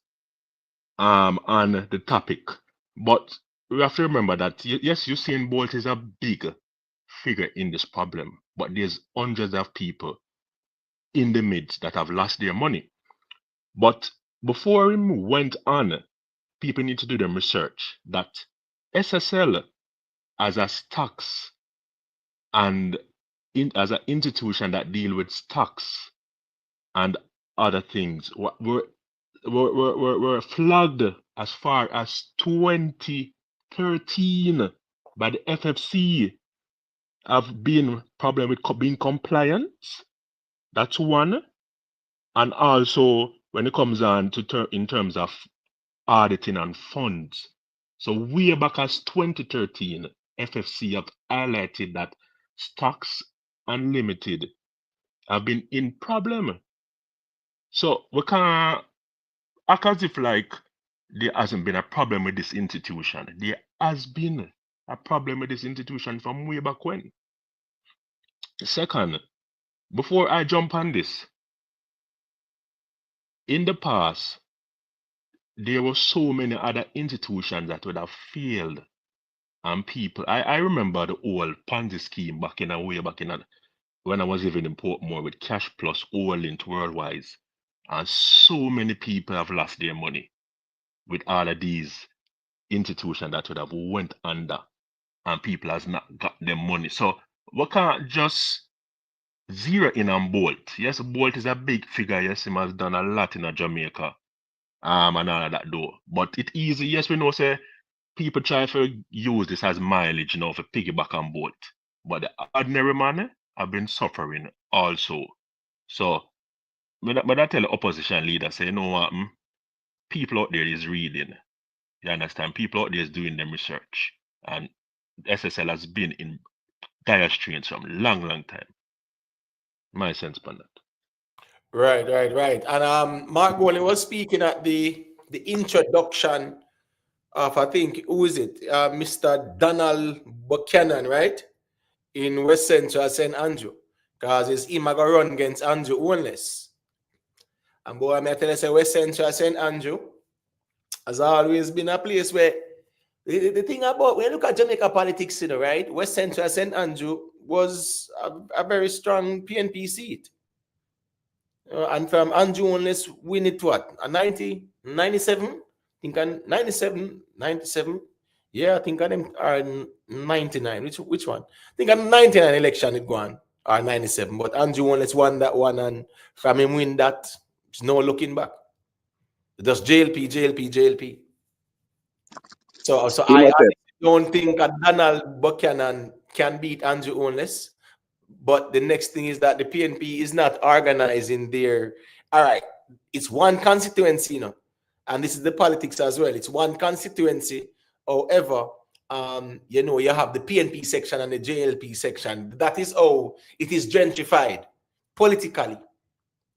on the topic. But we have to remember that yes, Usain Bolt is a big figure in this problem, but there's hundreds of people in the midst that have lost their money. But before we went on, people need to do their research that SSL as a stocks and as an institution that deal with stocks and other things were flagged as far as 2013 by the FFC have been problem with being compliant. That's one. And also when it comes on to in terms of auditing and funds. So way back as 2013, FFC have highlighted that stocks unlimited have been in problem. So we can't act as if like there hasn't been a problem with this institution. There has been a problem with this institution from way back when. Second, before I jump on this, in the past, there were so many other institutions that would have failed, and people. I remember the old Ponzi scheme back in when I was living in Portmore with Cash Plus, Orlint, Worldwide, and so many people have lost their money with all of these institutions that would have went under, and people has not got their money. So we can't just zero in on Bolt. Yes, Bolt is a big figure. Yes, he has done a lot in Jamaica. And all of that though. But it's easy, yes, we know say people try to use this as mileage, for piggyback on Bolt. But the ordinary man have been suffering also. So but I tell the opposition leader, say, what, people out there is reading. You understand? People out there is doing them research. And SSL has been in dire straits from long time. My sense on that. Right. And Mark Golden was speaking at the introduction of, I think, who is it? Mr. Donald Buchanan, right? In West Central St. Andrew. Because it's him going to run against Andrew Oneless. And boy, I tell you, say West Central St. Andrew has always been a place where the thing about, when you look at Jamaica politics, you know, right? West Central St. Andrew was a very strong PNP seat. And from Andrew Oneless win it what? A 90, 97? I think 97. Yeah, I think them are 99. Which one? I think 99 election it go on, or 97. But Andrew Oneless won that one, and from him win that, there's no looking back. Just JLP. So I don't think a Donald Buchanan can beat Andrew Oneless. But the next thing is that the PNP is not organizing their, all right, it's one constituency, you know, and this is the politics as well. It's one constituency. However, you know, you have the PNP section and the JLP section. That is how it is gentrified politically.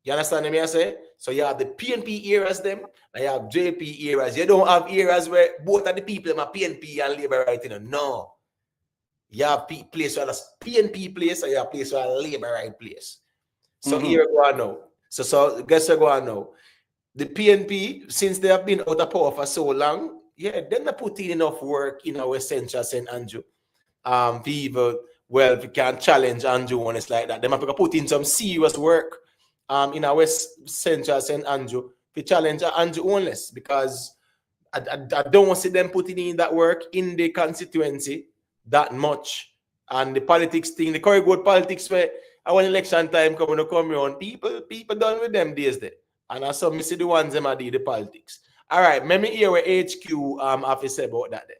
You understand what I say? So you have the PNP areas them, and you have JLP areas. You don't have areas where both of the people are PNP and Labour, right? You know, no. You have place where that's PNP place, or you have place where a Labour right place. So here we go now. So guess what go on now? The PNP, since they have been out of power for so long, yeah, they're not putting enough work in our Central St. Andrew. People, well, if you can challenge Andrew when it's like that, they might put in some serious work in our West Central St. Andrew to challenge Andrew Oneless, because I don't want to see them putting in that work in the constituency that much. And the politics thing, the corridor politics where when election time come around, people done with them days there. And I saw me see the ones them do the politics. All right, let me hear what HQ have to say about that there.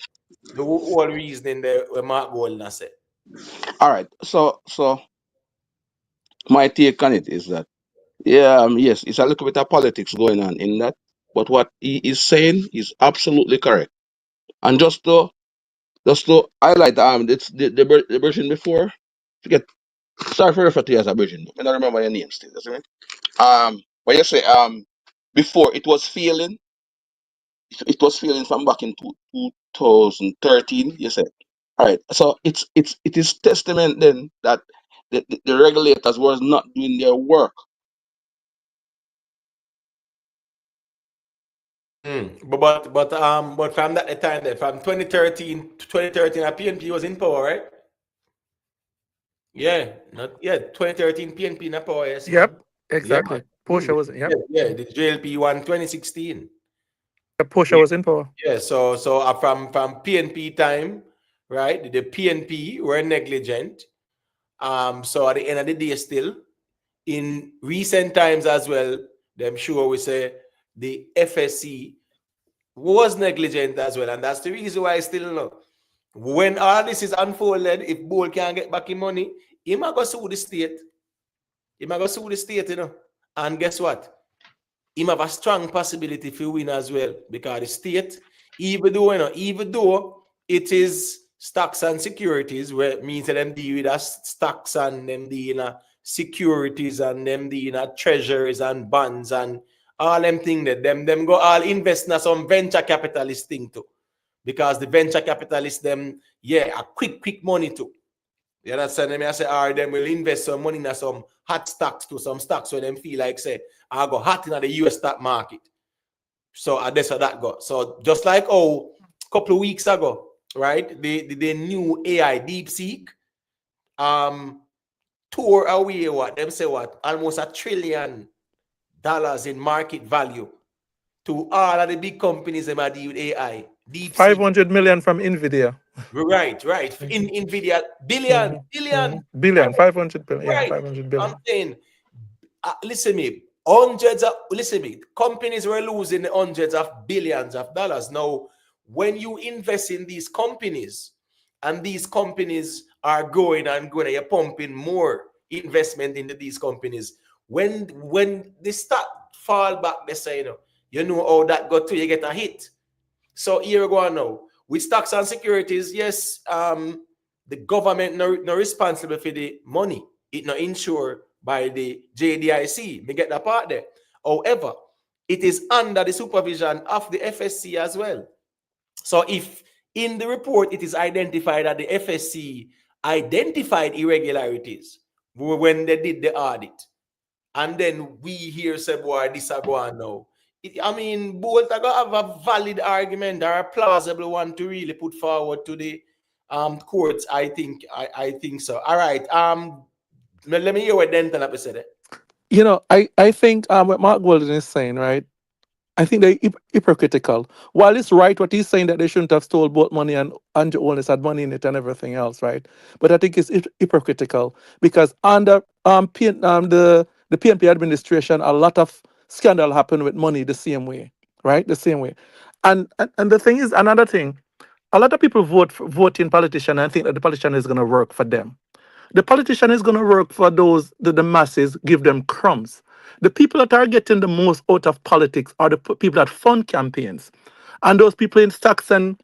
The whole reasoning there where Mark Golden has said. All right. So my take on it is that yes, it's a little bit of politics going on in that, but what he is saying is absolutely correct. And just to highlight it's the version before, forget, sorry for referring to you as a version. I don't remember your name still, doesn't it? But you say before it was failing from back in 2013, you said. All right. So it is testament then that the regulators was not doing their work. But from that time there, from 2013 to 2013, a PNP was in power, right? Yeah, 2013 PNP in power, yes. Yep, Man. exactly. Yeah, Portia was, yep. Yeah, the JLP won 2016. Portia was in power. Yeah, so from PNP time, right? The PNP were negligent. So at the end of the day, still in recent times as well, I'm sure we say the FSC was negligent as well, and that's the reason why I still know when all this is unfolded, if Bull can't get back his money, he might go sue the state. He might go sue the state, you know. And guess what? He might have a strong possibility to win as well, because the state, even though it is stocks and securities, where it means that them deal with us stocks and them deal in securities and them deal in treasuries and bonds and all them things that them go all invest in some venture capitalist thing too. Because the venture capitalists, them, a quick money too. You understand me? I say, them will invest some money in some hot stocks to some stocks where them feel like, say, I go hot in the US stock market. So that's how that got. So just like a couple of weeks ago, right? The new AI DeepSeek tore away almost $1 trillion in market value to all of the big companies that deal with AI. DeepSeek. 500 million from NVIDIA. Right. In NVIDIA, billion. 500 billion. Right. 500 billion. I'm saying, listen me, companies were losing hundreds of billions of dollars. Now, when you invest in these companies, and these companies are growing and you're pumping more investment into these companies, when they start fall back, they say, you know how that got to, you get a hit. So here we go now. With stocks and securities, yes, the government no responsible for the money. It not insured by the JDIC. Me get that part there. However, it is under the supervision of the FSC as well. So if in the report it is identified that the FSC identified irregularities when they did the audit, and then we hear say, boy, this are going now. I mean, both are going to have a valid argument or a plausible one to really put forward to the courts. I think so. All right. Let me hear what Denton have to say there. You know, I think what Mark Golden is saying, right? I think they're hypocritical. While it's right what he's saying that they shouldn't have stole both money and Andrew Holness had money in it and everything else, right? But I think it's hypocritical because under the PNP administration, a lot of scandal happened with money the same way, right? The same way. And the thing is, another thing, a lot of people vote in politician and think that the politician is going to work for them. The politician is going to work for those, the masses, give them crumbs. The people that are getting the most out of politics are the people that fund campaigns. And those people in stocks and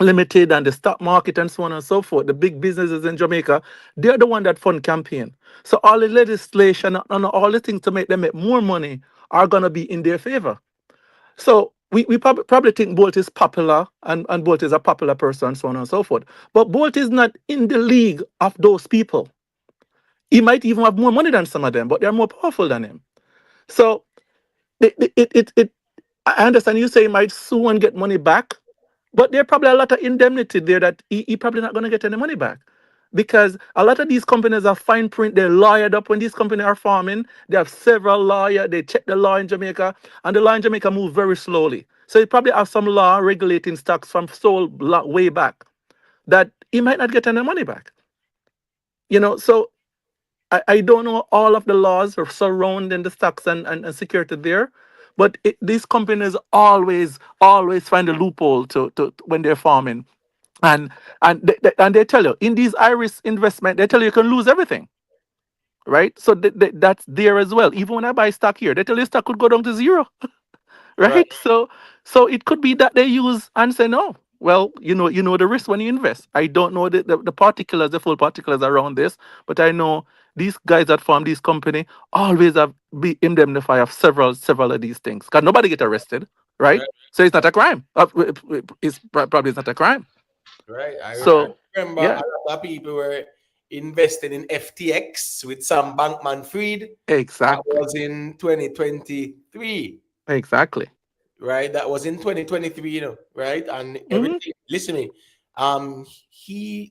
limited and the stock market and so on and so forth, the big businesses in Jamaica, they're the one that fund campaign. So all the legislation and all the things to make them make more money are going to be in their favor. So we probably think Bolt is popular and Bolt is a popular person, so on and so forth. But Bolt is not in the league of those people. He might even have more money than some of them, but they're more powerful than him. So I understand you say he might sue and get money back, but there are probably a lot of indemnity there that he probably not going to get any money back. Because a lot of these companies are fine print, they're lawyered up. When these companies are farming, they have several lawyers, they check the law in Jamaica, and the law in Jamaica move very slowly. So you probably have some law regulating stocks from sold way back that he might not get any money back. You know, so I don't know all of the laws surrounding the stocks and security there, but these companies always find a loophole to when they're farming. And they tell you in these iris investment, they tell you can lose everything, right? So that's there as well. Even when I buy stock here, they tell you stock could go down to zero, right? Right. So it could be that they use and say no. Well, you know the risk when you invest. I don't know the particulars, the full particulars around this, but I know these guys that form this company always have be indemnified of several of these things. Because nobody get arrested, right? Right. So it's not a crime. It's probably not a crime. Right. I So remember yeah, a lot of people were invested in FTX with some Bankman Fried. That exactly, was in 2023. exactly. Right. That was in 2023, right? And Hmm. everything. Listen to me.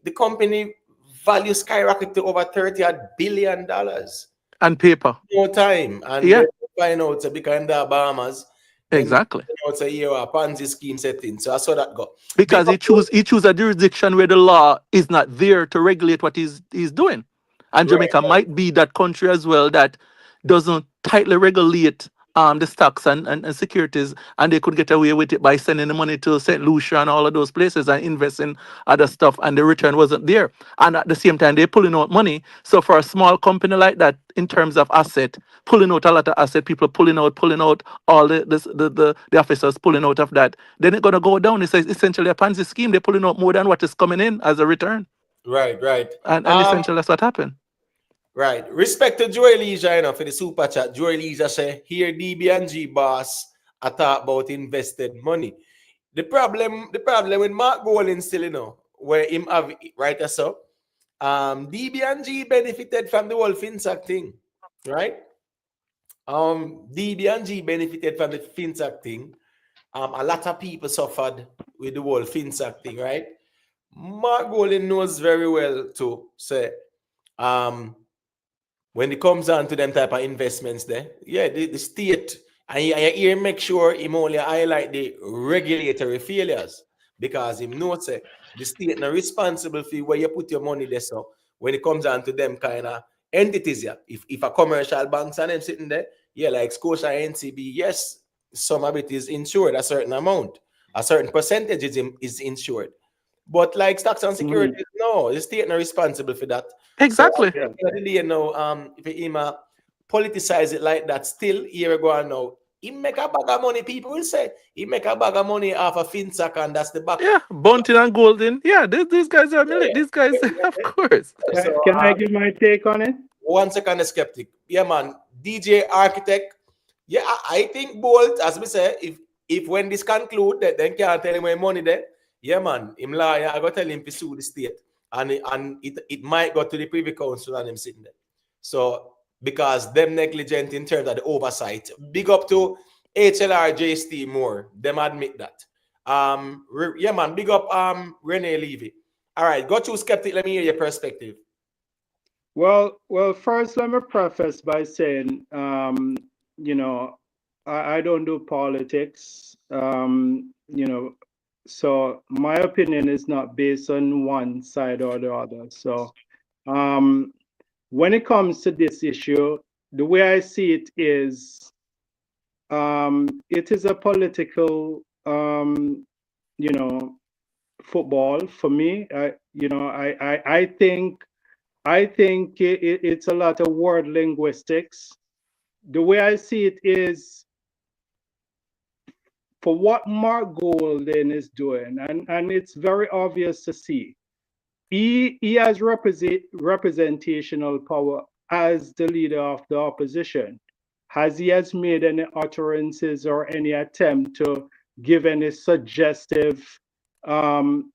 The company value skyrocketed to over $30 billion. And paper. No time. And Yeah, then find out so because in the Bahamas, then exactly. it's a year a Ponzi scheme setting. So I saw that go. Big Because up. he choose a jurisdiction where the law is not there to regulate what he's doing. And Right, Jamaica might be that country as well that doesn't tightly regulate the stocks and securities, and they could get away with it by sending the money to St. Lucia and all of those places and invest in other stuff, and the return wasn't there. And at the same time, they're pulling out money. So for a small company like that, in terms of asset, pulling out a lot of asset, people pulling out all the officers pulling out of that, then it's gonna go down. It's essentially a Ponzi scheme. They're pulling out more than what is coming in as a return, right. and essentially that's what happened. Right. Respect to Joy Leisure, for the super chat. Joy Leisure say, here DB and G boss I talk about invested money. The problem with Mark Golding still, where him have right so. DB and G benefited from the whole FinSac thing, right? DB and G benefited from the FinSac thing. A lot of people suffered with the whole FinSac thing, right? Mark Golding knows very well to say, when it comes down to them type of investments there, yeah, the state, and you make sure him only highlight the regulatory failures because him knows say the state not responsible for where you put your money there. So when it comes down to them kind of entities, yeah, if a commercial banks and them sitting there, yeah, like Scotia NCB, yes, some of it is insured a certain amount, a certain percentage is insured. But like stocks and securities, no, the state not responsible for that. So Exactly. if you politicize it like that, still here ago now, he make a bag of money. People will say he make a bag of money off of Finsack, and that's the back. Yeah, Bunting and Golden. Yeah, these guys are Yeah, these guys, of course. So Can I give my take on it? 1 second, the skeptic. Yeah, man. DJ Architect. Yeah, I think Bolt, as we say, if when this conclude, then can't tell him where money there. Yeah, man. Him lawyer, I got tell him to sue the state, and it might go to the Privy Council and him sitting there. So because them negligent in terms of the oversight. Big up to HLRJST more. Them admit that. Yeah, man. Big up Renee Levy. All right, go to skeptic. Let me hear your perspective. Well, first, let me preface by saying, you know, I don't do politics, you know, so my opinion is not based on one side or the other. So when it comes to this issue, the way I see it is a political, you know, football for me. I think it's a lot of word linguistics. The way I see it is, for what Mark Golden is doing, and it's very obvious to see, he has representational power as the leader of the opposition. Has he made any utterances or any attempt to give any suggestive, have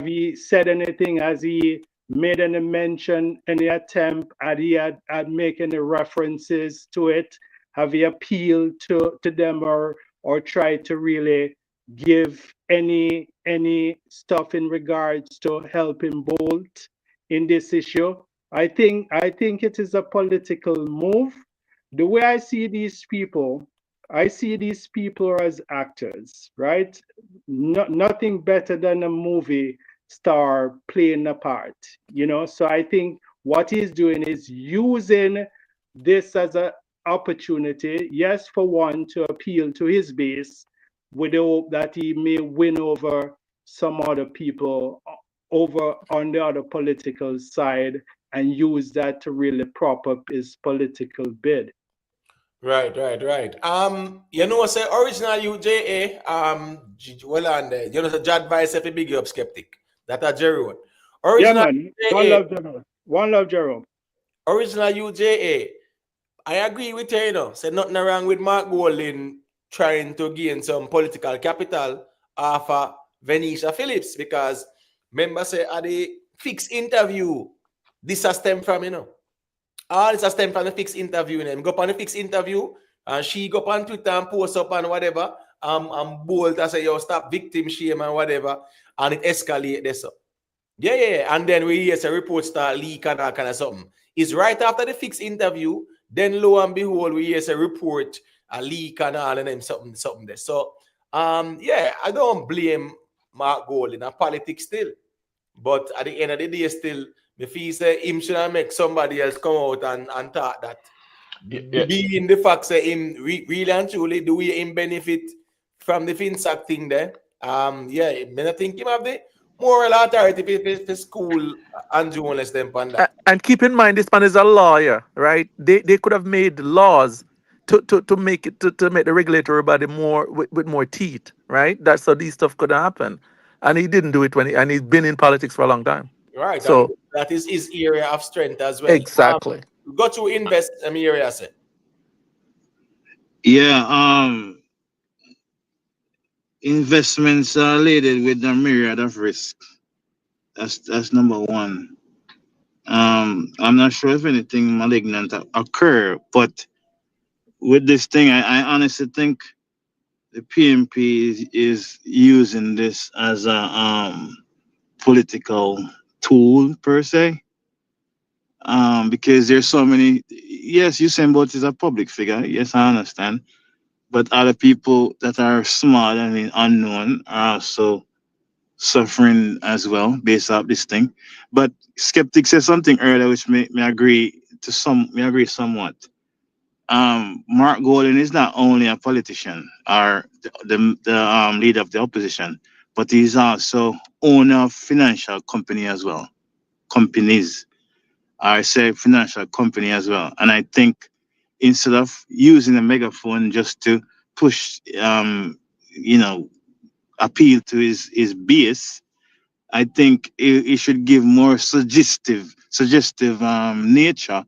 he said anything? Has he made any mention, any attempt? Had he had make any references to it? Have he appealed to them or tried to really give any stuff in regards to helping Bolt in this issue? I think it is a political move. The way I see these people as actors, right? Nothing better than a movie star playing a part, you know? So I think what he's doing is using this as an opportunity, yes, for one, to appeal to his base with the hope that he may win over some other people over on the other political side and use that to really prop up his political bid. Right. You know, say original UJA, well, and you know, the Jad Vice, if a big up skeptic. That a Jerome. Yeah, Original man. UJA, One love, Jerome. original UJA. I agree with you, you know. Say nothing wrong with Mark Golden trying to gain some political capital off of Venetia Phillips, because remember, say, at the fixed interview, this has stemmed from, you know. All this has stemmed from the fixed interview. And go up on the fixed interview, and she go up on Twitter and post up and whatever. I'm bold to say, yo, stop victim shame and whatever. And it escalate this up. Yeah. And then we hear a report start leak and that kind of something. It's right after the fixed interview. Then lo and behold, we hear a report, a leak and all, and then something there. So, yeah, I don't blame Mark Gold in politics still. But at the end of the day, still, me feel say him should make somebody else come out and talk that. Yeah. Being the fact that him really and truly do we him benefit from the FinSac thing there. Yeah, I think him have the moral authority for school and journalists them on that. And keep in mind, this man is a lawyer, right? They could have made laws to make it to make the regulatory body more with more teeth, right? That's how these stuff could happen. And he didn't do it and he's been in politics for a long time. Right, and So that is his area of strength as well. exactly. Go to invest area, say. Yeah, investments are laden with a myriad of risks. That's number one. I'm not sure if anything malignant occur, but with this thing, I honestly think the PMP is using this as a political tool per se. Because there's so many. Yes, Usain Bolt is a public figure. Yes, I understand. But other people that are small and unknown are also suffering as well based off this thing. But Skeptic said something earlier which may agree somewhat. Mark Golden is not only a politician or the leader of the opposition, but he's also owner of financial company as well. Companies. I say financial company as well. And I think instead of using a megaphone just to push, you know, appeal to his base, I think it should give more suggestive nature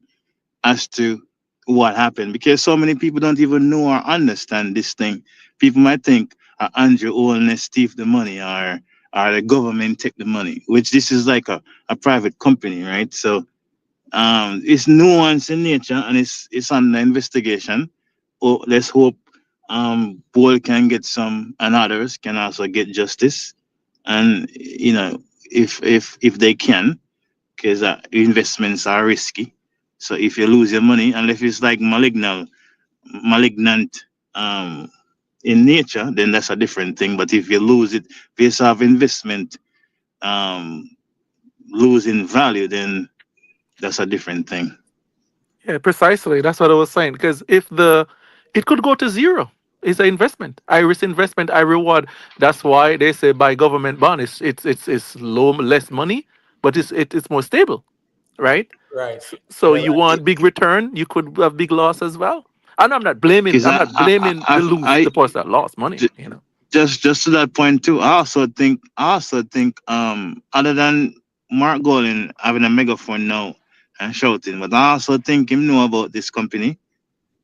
as to what happened, because so many people don't even know or understand this thing. People might think Andrew Holness thief the money, or the government take the money, which this is like a private company, right? So it's nuanced in nature, and it's under investigation. Oh, let's hope Paul can get some, and others can also get justice. And you know, if they can, because investments are risky. So if you lose your money, unless it's like malignant in nature, then that's a different thing. But if you lose it based off investment um, losing value, then that's a different thing. Yeah, precisely. That's what I was saying. Because it could go to zero. It's an investment. I risk investment, I reward. That's why they say buy government bond. It's less money, but it's more stable, right? Right. So Well, you want big return, you could have big loss as well. And I'm not blaming. Because I'm not blaming the person that lost money. You know. just to that point too, I also think other than Mark Golden having a megaphone now and shouting, but I also think him know about this company.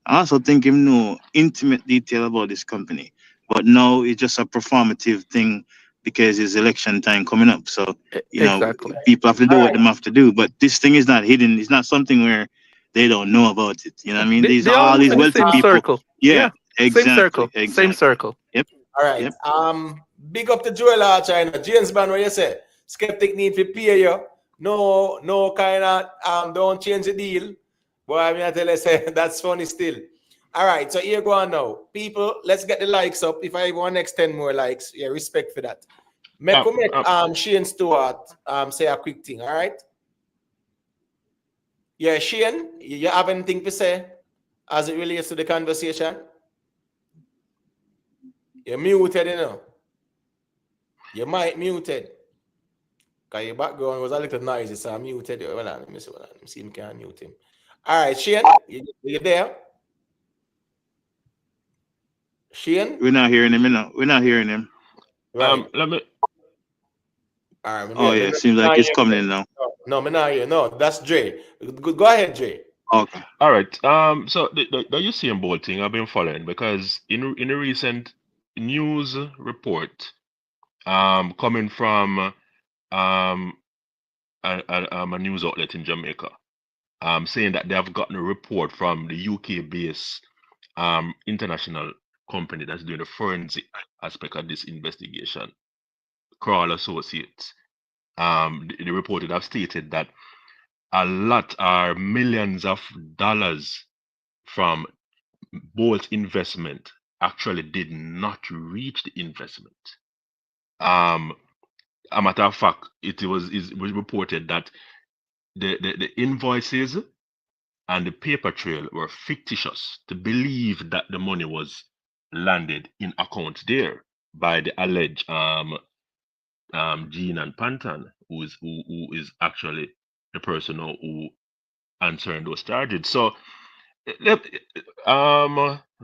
I also think him know intimate detail about this company. But now it's just a performative thing because it's election time coming up. So, Exactly. people have to do all what right. they have to do. But this thing is not hidden. It's not something where they don't know about it. You know what I mean? These They all all these in the wealthy same people. circle. Yeah, Yeah. Same exactly. circle. Same circle. Yep. All right. Yep. Big up to Joel Archer. James Band, what you say? Skeptic need to pay you. No kind of don't change the deal. Boy, I mean I tell you, say that's funny still. All right, so here go on now. People, let's get the likes up. If I want next 10 more likes, yeah, respect for that. Make Shane Stewart say a quick thing, all right? Yeah, Shane, you have anything to say as it relates to the conversation? You're muted, you know. You might muted. Because your background was a little noisy, so I muted you. Hold on, let me see. Let me see if I can mute him. All right, Shane, you there? Shane? We're not hearing him. We're not hearing him. Right. Let me. All right. Oh yeah, seems like he's coming in now. No, me not here. No, that's Dre. Go ahead, Dre. Okay. All right. So the Usain Bolt thing I've been following because in a recent news report, coming from a news outlet in Jamaica, saying that they have gotten a report from the UK-based international company that's doing the forensic aspect of this investigation, Crawl Associates. The report would have stated that a lot are millions of dollars from Bolt's investment actually did not reach the investment. A matter of fact, it was reported that the invoices and the paper trail were fictitious to believe that the money was landed in accounts there by the alleged Gene and Pantan, who is actually the person who answering those charges. So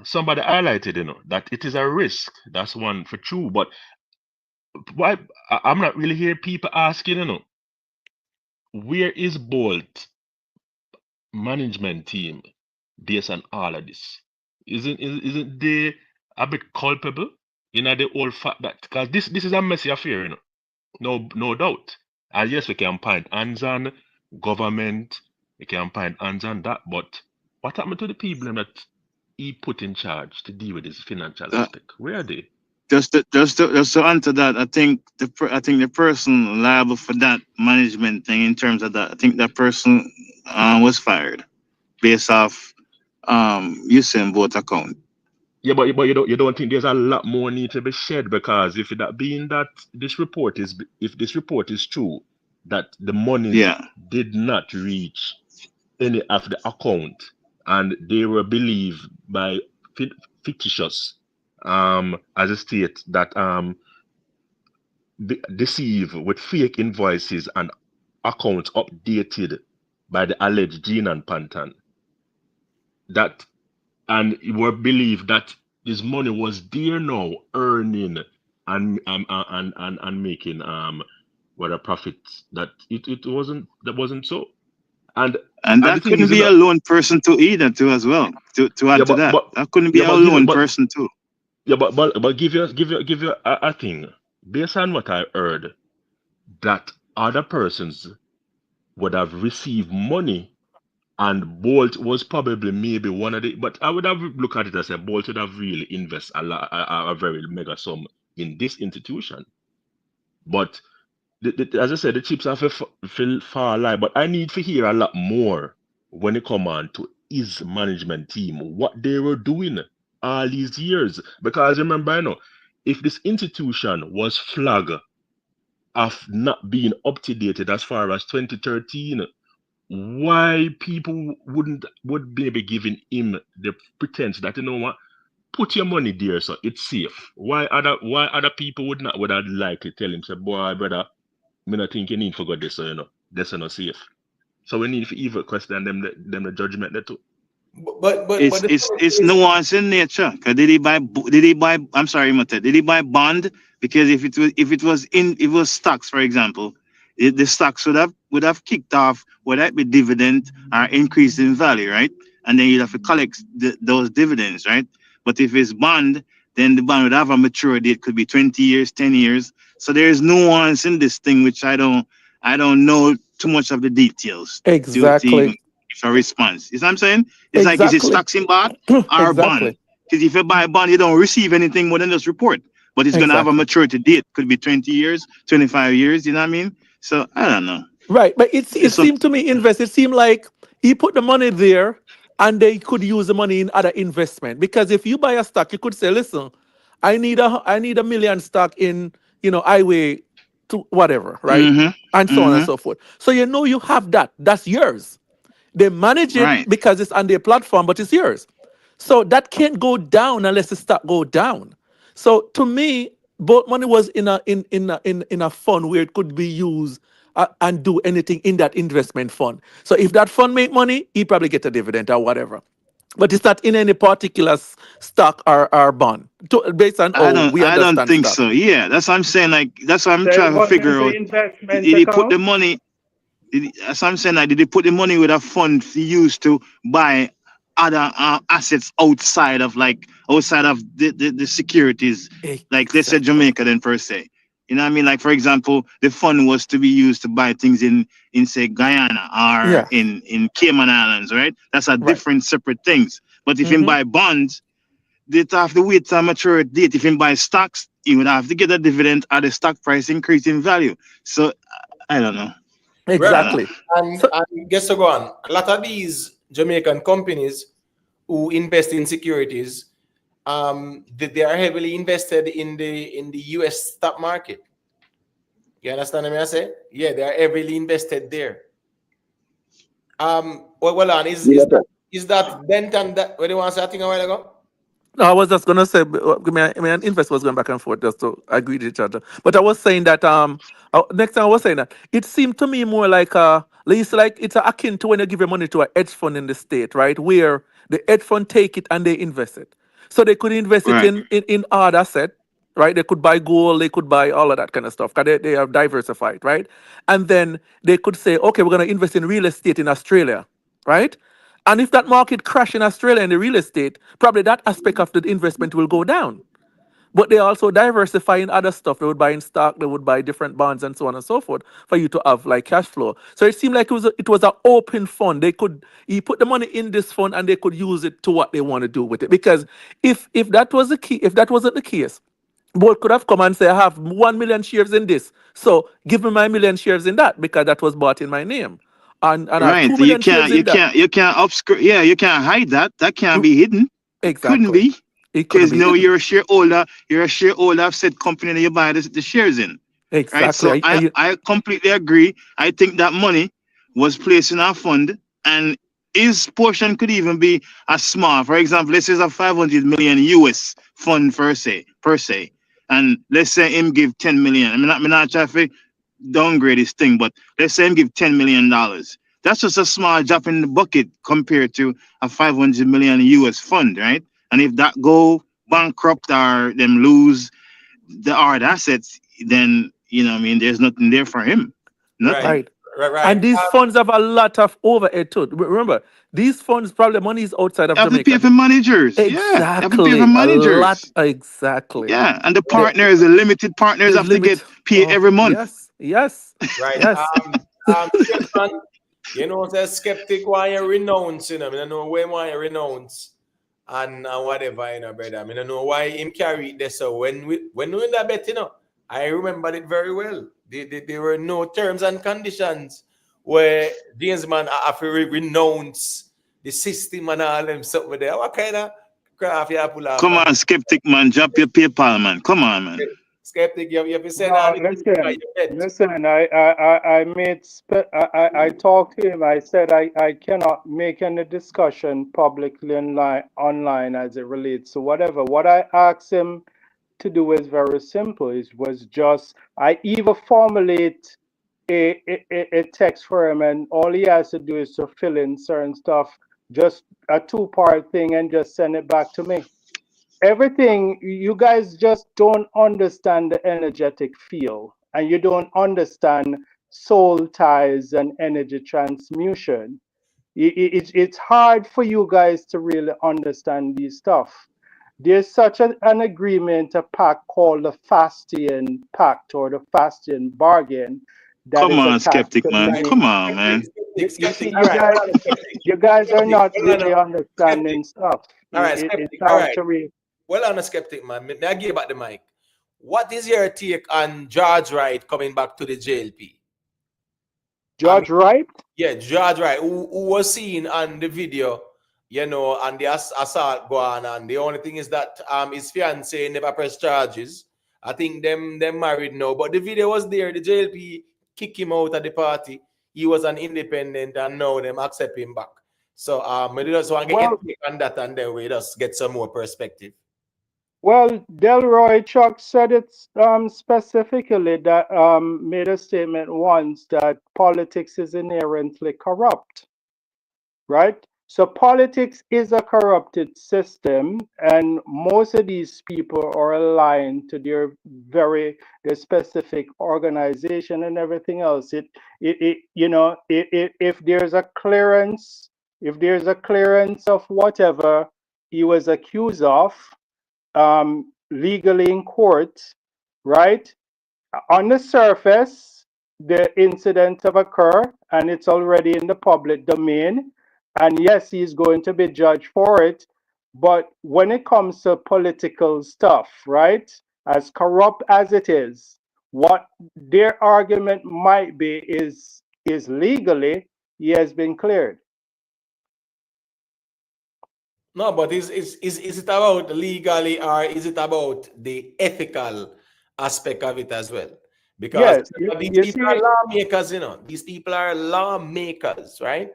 somebody highlighted, that it is a risk. That's one for true. But why I'm not really hearing people asking, where is Bolt management team based on all of this? Isn't they a bit culpable in the whole fact that because this is a messy affair, no doubt. And yes, we can point hands on government, we can point hands on that, but what happened to the people that he put in charge to deal with this financial aspect? Where are they? Just to answer that, I think the person liable for that management thing in terms of that, I think that person was fired based off Usain Bolt account. Yeah, but you don't think there's a lot more need to be shed because if that being that if this report is true that the monies Yeah. did not reach any of the account and they were believed by fictitious as a state that deceive with fake invoices and accounts updated by the alleged Gene and Pantan, that and it were believed that this money was there now, earning and making what a profit. That it wasn't, that wasn't so. And And the that thing couldn't is, be a lone person too either, too, as well. To yeah, add to that, that couldn't be yeah, a but give it, lone person too. yeah, but give you a thing based on what I heard, that other persons would have received money, and Bolt was probably maybe one of the, but I would have looked at it as a Bolt would have really invest a very mega sum in this institution. But as I said, the chips have feel far lie, but I need to hear a lot more when it come on to his management team, what they were doing all these years. Because remember, if this institution was flagged of not being up to date as far as 2013, why people would maybe giving him the pretense that, what, put your money there so it's safe. Why other people would have likely tell him, say, boy, brother, me not think you need for God this, this is not safe. So we need to even question them the judgment there too. But the point It's is, nuance in nature. 'Cause did he buy, I'm sorry, Mate, did he buy bond? Because if it was stocks, for example, the stocks would have kicked off, whether it be dividend or increase in value, right? And then you'd have to collect those dividends, right? But if it's bond, then the bond would have a maturity. It could be 20 years, 10 years. So there's nuance in this thing, which I don't know too much of the details to even Exactly. give a response. You know what I'm saying? It's like, is it Exactly. stocks in bond or bond? Exactly. Because if you buy a bond, you don't receive anything more than this report. But it's going to have a Exactly. maturity date. Could be 20 years, 25 years. You know what I mean? So I don't know. Right. But it It's some, seemed to me, it seemed like he put the money there and they could use the money in other investment. Because if you buy a stock, you could say, listen, I need a million stock in, highway to whatever, right? And so on and so forth. So you have that. That's yours. They manage it right. because it's on their platform, but it's yours. So that can't go down unless the stock go down. So to me, both money was in a fund where it could be used and do anything in that investment fund. So if that fund make money, he probably get a dividend or whatever. But it's not in any particular stock or bond, based on I how don't we I don't understand think stock. so. Yeah, that's what I'm saying. Like, that's what I'm There trying to wasn't figure the out. investment Did he put the account. money? That's what I'm saying. Like, did they put the money with a fund to use to buy other assets outside of the securities, like, let's say Exactly. Jamaica, then, per se. You know what I mean? Like, for example, the fund was to be used to buy things in say Guyana or Yeah. in Cayman Islands, right? That's a Right. different separate things. But if you Hmm. buy bonds, they'd have to wait till a mature date. If you buy stocks, you would have to get a dividend at the stock price increase in value. So I don't know. right, I don't know. Exactly. and, So and guess what? A lot of these Jamaican companies who invest in securities, they are heavily invested in the US stock market. You understand what I say? Yeah, they are heavily invested there. Well on, is that Denton that what do you want to say a thing a while ago? no, I was just gonna say, an investor was going back and forth just to agree with each other. But I was saying that next time I was saying that it seemed to me more like it's akin to when you give your money to a hedge fund in the state, right? Where the hedge fund take it and they invest it. So they could invest it Right. in hard asset, right? They could buy gold, they could buy all of that kind of stuff. Cause they are diversified, right? And then they could say, okay, we're gonna invest in real estate in Australia, right? And if that market crash in Australia in the real estate, probably that aspect of the investment will go down. But they also diversify in other stuff. They would buy in stock, they would buy different bonds and so on and so forth for you to have like cash flow. So it seemed like it was an open fund. He put the money in this fund and they could use it to what they want to do with it. Because if that was the key, if that wasn't the case, both could have come and say, I have 1 million shares in this. So give me my million shares in that because that was bought in my name. And I have Right. two You million shares can't in you that. can't you can't obscure, yeah, you can't hide that. That can't Mm, be hidden. It couldn't exactly. be. It couldn't Because be no, hidden. you're a shareholder of said company that you buy the shares in. Right. Exactly. So I completely agree. I think that money was placed in our fund, and his portion could even be as small. For example, let's say it's a 500 million US fund per se. And let's say him give 10 million. I mean, not trying to downgrade his thing, but let's say him give $10 million. That's just a small drop in the bucket compared to a 500 million US fund, right? And if that go bankrupt or them lose the hard assets, then I mean, there's nothing there for him. Right, Nothing. Right. right. And these funds have a lot of overhead too. Remember, these funds probably money is outside of You have to pay Jamaica. for managers. Yeah, you have to pay for Exactly. A lot. managers. Exactly. Yeah, and the Right. partners, the limited partners, The have to limit. get paid Oh, every month. yes. Yes. Right. Yes. Chairman, you know, the skeptic why you renounce, you know, I don't know why you renounce and whatever, you know, brother. I don't know why him carry it there. So when we in that bet, you know, I remembered it very well. There were no terms and conditions where James man have to renounce the system and all them stuff with there. What kind of craft you pull off? Come on, skeptic man, drop your PayPal, man. Come on, man. Skeptic, you have to send No, all the listen, you bet. listen. I talked to him. I said I cannot make any discussion publicly online as it relates to whatever. What I asked him to do is very simple. It was just I either formulate a text for him, and all he has to do is to fill in certain stuff, just a two-part thing, and just send it back to me. Everything you guys just don't understand the energetic feel, and you don't understand soul ties and energy transmutation. It's hard for you guys to really understand these stuff. There's such an agreement, a pact called the Fastian Pact or the Fastian Bargain that Come is on, attached skeptic to man. Right. many. Come on, man. You Skeptic. see, All right, hold on, skeptic. you guys are Skeptic, not hold on, really skeptic. understanding stuff. All right, It's skeptic. All hard right. to read. Well, on a skeptic, man. May I give you back the mic? What is your take on George Wright coming back to the JLP? George Wright? Yeah, George Wright, who was seen on the video, you know, and the assault go on, and the only thing is that his fiance never pressed charges. I think them married now, but the video was there. The JLP kicked him out of the party. He was an independent, and now them accept him back. So we just want to get Well, your take on that, and then we just get some more perspective. well, Delroy Chuck said it specifically that made a statement once that politics is inherently corrupt, right? So politics is a corrupted system, and most of these people are aligned to their specific organization and everything else. If there's a clearance, of whatever he was accused of, legally in court, right? On the surface, the incident have occurred and it's already in the public domain. And yes, he's going to be judged for it. But when it comes to political stuff, right, as corrupt as it is, what their argument might be is legally he has been cleared. No, but is it about legally or is it about the ethical aspect of it as well? Because Yes, these you people are see, lawmakers, you know. These people are lawmakers, right?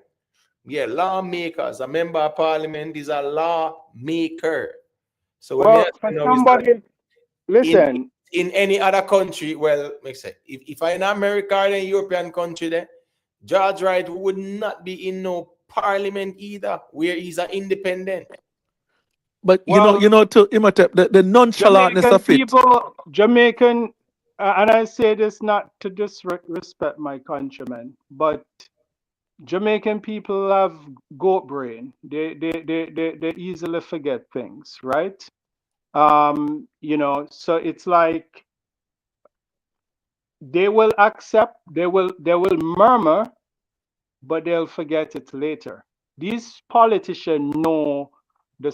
Yeah, lawmakers. A member of parliament is a lawmaker. So what me well, ask for you now is that somebody, in listen, any other country, well, makes sense. If I in America or in European country, then George Wright would not be in no parliament either, where he's an independent. But well, to Imhotep, the nonchalantness Jamaican of it. people, and I say this not to disrespect my countrymen, but Jamaican people have goat brain. They easily forget things, right? So it's like they will accept, they will murmur, but they'll forget it later. These politicians know the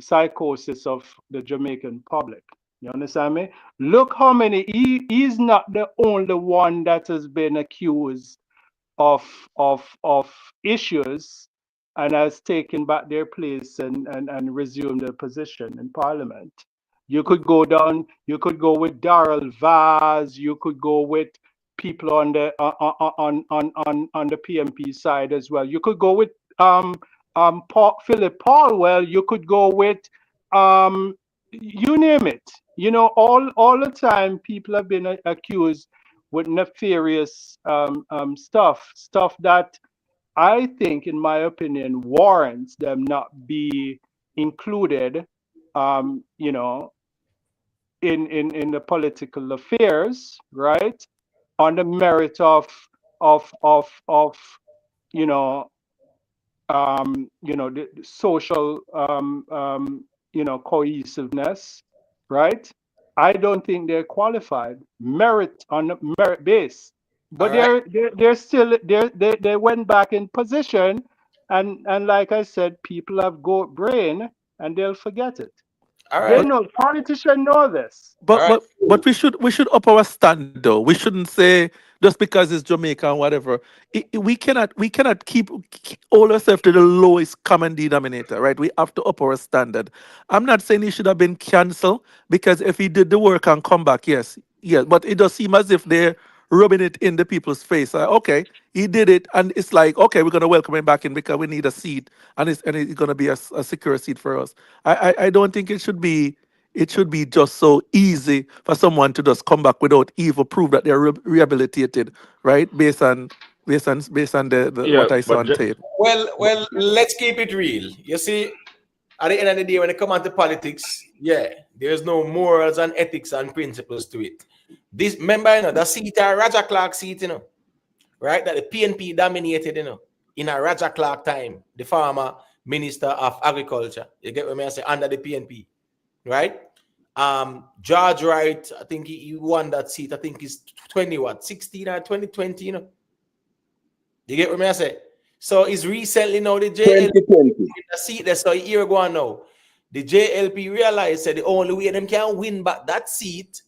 psychosis of the Jamaican public. You understand me? Look how many, he's not the only one that has been accused of issues and has taken back their place and resumed their position in parliament. You could go with Darrell Vaz, you could go with people on the on the PMP side as well. You could go with Philip Paulwell, you could go with you name it. All the time people have been accused with nefarious stuff that I think, in my opinion, warrants them not be included, you know, in the political affairs, right? On the merit of you know the social cohesiveness, right? I don't think they're qualified merit on the merit base, All but right. they're still they went back in position, and like I said, people have goat brain and they'll forget it. All They right. But know, politicians know this. All right. but we should up our stand though. We shouldn't say just because it's Jamaica and whatever. We cannot keep all ourselves to the lowest common denominator, right? We have to up our standard. I'm not saying he should have been cancelled because if he did the work and come back, yes, yes. But it does seem as if they're rubbing it in the people's face. Like, okay, he did it, and it's like, okay, we're gonna welcome him back in because we need a seat, and it's gonna be a secure seat for us. I don't think it should be just so easy for someone to just come back without even proof that they're rehabilitated, right? Based on the Yeah, what I saw but on tape. Well, let's keep it real. You see, at the end of the day, when it comes to politics, yeah, there's no morals and ethics and principles to it. This remember, the seat, Raja Clark seat, right? That the PNP dominated, in a Raja Clark time, the former Minister of Agriculture. You get what I say? Under the PNP, right? George Wright, I think he won that seat. I think he's 16 or 2020, You get what I say? So it's recently now the JLP 2020. the seat there, so a year ago now. The JLP realized that the only way them can win back that seat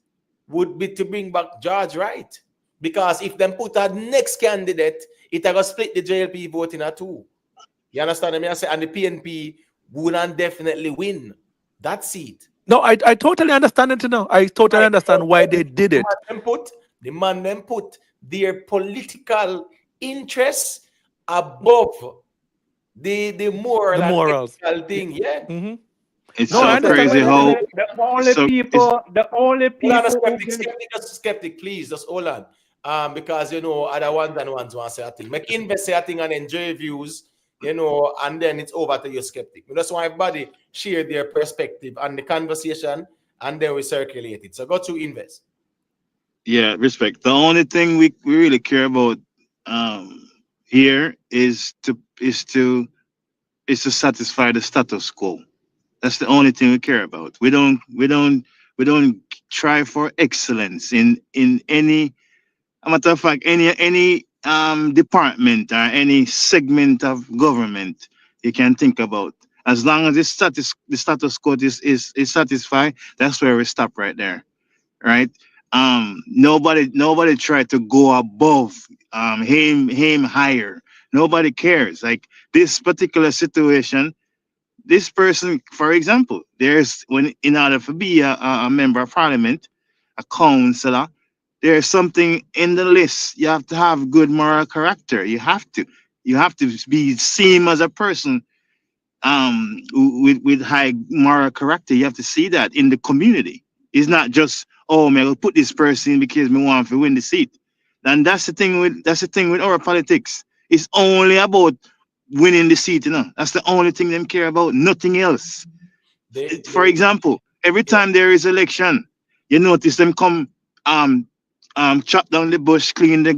would be to bring back George Wright. Because if them put a next candidate, it will split the JLP vote in a two. You understand what I say? And the PNP wouldn't definitely win that seat. No, I totally understand it now. I totally Right. understand why they did it. The man them put their political interests above the moral The and morals. ethical Yeah. thing. Yeah. hmm It's No, And I so that's understand what why crazy they did how it. The only hold on, a people who skeptic, can skeptic, please, just hold on. Because other ones and ones want to say a thing. Make invest say a thing and enjoy views, and then it's over to your skeptic. That's why everybody share their perspective and the conversation, and then we circulate it. So go to invest. yeah, respect. The only thing we really care about here is to satisfy the status quo. That's the only thing we care about. We don't try for excellence in any, a matter of fact, any department or any segment of government you can think about. As long as the status quo is satisfied, that's where we stop right there, right? Nobody tried to go above, aim higher. Nobody cares. Like this particular situation, this person, for example, there's when in order to be a member of parliament, a councillor, there's something in the list. You have to have good moral character. You have to be seen as a person with high moral character. You have to see that in the community. It's not just, oh man, we'll put this person because we want to win the seat. And that's the thing with our politics. It's only about winning the seat. That's the only thing them care about, nothing else. For They example, every yeah. time there is election, you notice them come um chop down the bush, clean the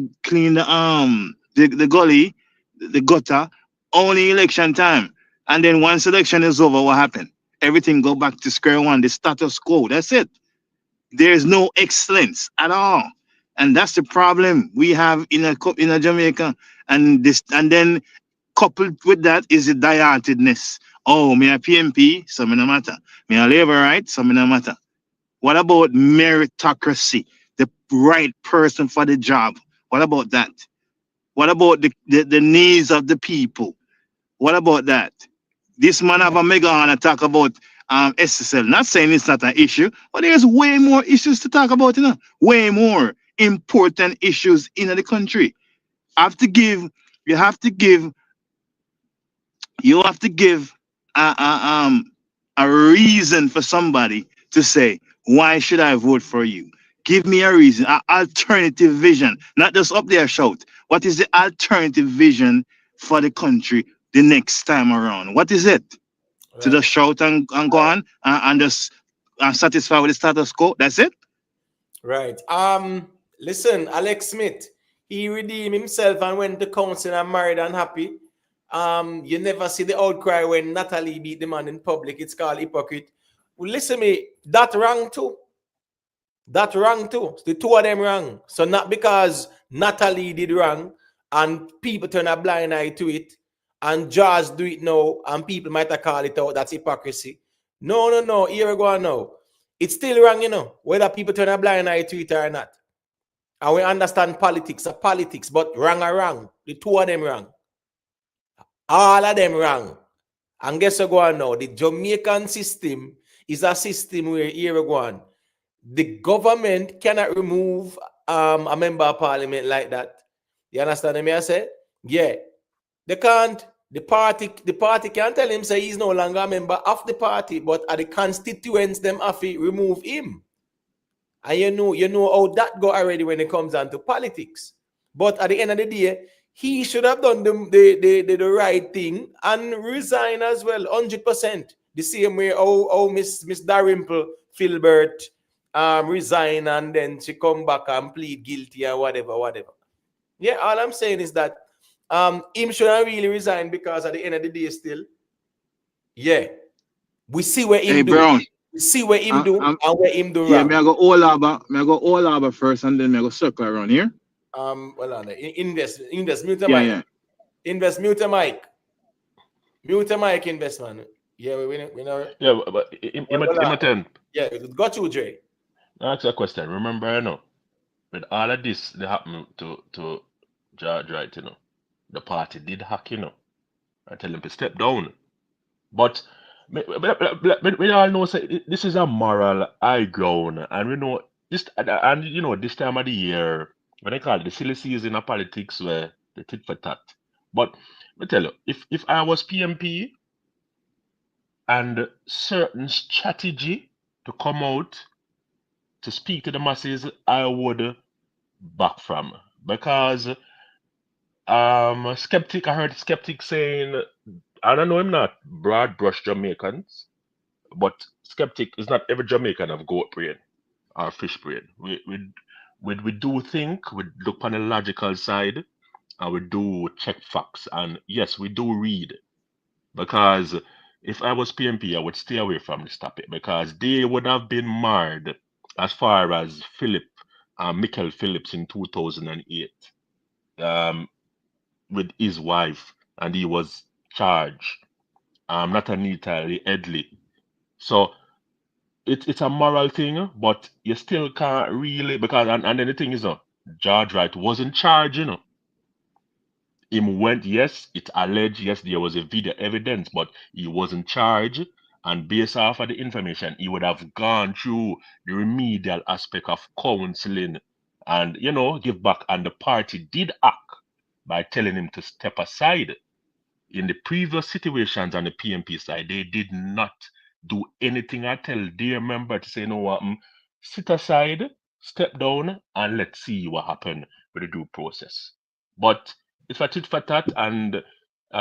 gully, the gutter, only election time. And then once election is over, what happened? Everything go back to square one, the status quo. That's it. There's no excellence at all. And that's the problem we have in a Jamaica. And then coupled with that is the diantedness. Oh, me a PMP, so me no matter. Me a labor right, so me no matter. What about meritocracy? The right person for the job. What about that? What about the needs of the people? What about that? This man have a mega and talk about SSL. Not saying it's not an issue, but there's way more issues to talk about, Way more important issues in the country. Have to give you have to give you have to give a reason for somebody to say, why should I vote for you? Give me a reason, an alternative vision, not just up there shout. What is the alternative vision for the country the next time around? What is it? Right. To just shout and go on and just satisfy with the status quo? That's it? Right. Listen, Alex Smith, he redeemed himself and went to council and married and happy. You never see the outcry when Natalie beat the man in public. It's called hypocrite. Well, listen me, that wrong too. That wrong too. The two of them wrong. So not because Natalie did wrong and people turn a blind eye to it and just do it now and people might have called it out. That's hypocrisy. No. Here we go now. It's still wrong, you know, whether people turn a blind eye to it or not. And we understand politics are politics, but wrong are wrong. The two of them wrong. All of them wrong. And guess what go on now? The Jamaican system is a system where here we go on. The government cannot remove a member of parliament like that. You understand me? I say? Yeah. They can't. The party can't tell him say he's no longer a member of the party, but at the constituents them have to remove him. And you know how that go already when it comes down to politics. But at the end of the day, he should have done the right thing and resign as well, 100%. The same way how Miss Dalrymple Filbert resign and then she come back and plead guilty and whatever. Yeah, all I'm saying is that him shouldn't really resign because at the end of the day still, yeah, we see where him do. Brown. We see where him do and where him do Yeah, wrong. me I go all Arbor first and then me I go circle around here. Well on invest mute the Yeah, mic. yeah. Invest mute the mic. Mute the mic, invest man. Yeah, we know. Yeah, but Imatan, yeah, it got you, Jay. ask a question. Remember, you know, with all of this, they happened to George Wright, you know. The party did hack, you know. I tell him to step down. But we all know say, this is a moral high ground, and we know this, and you know, this time of the year, when they call it the silly season of politics, where the tit for tat. But me tell you, if I was PMP and certain strategy to come out to speak to the masses, I would back from, because skeptic. I heard skeptic saying, I don't know him not broad brush Jamaicans, but skeptic is not every Jamaican of goat brain or fish brain. We do think, we look on the logical side, and we do check facts. And yes, we do read, because if I was PMP, I would stay away from this topic, because they would have been marred as far as Michael Phillips in 2008. With his wife, and he was charged. Not Anita Edley. So it's a moral thing, but you still can't really, because and then the thing is, George Wright wasn't charged, you know. Him went, yes, it's alleged, yes, there was a video evidence, but he wasn't charged. And based off of the information, he would have gone through the remedial aspect of counseling and, you know, give back. And the party did act by telling him to step aside. In the previous situations on the PMP side, they did not do anything. I tell their member to say, you know what, sit aside, step down, and let's see what happened with the due process. But it's a tit for tat, and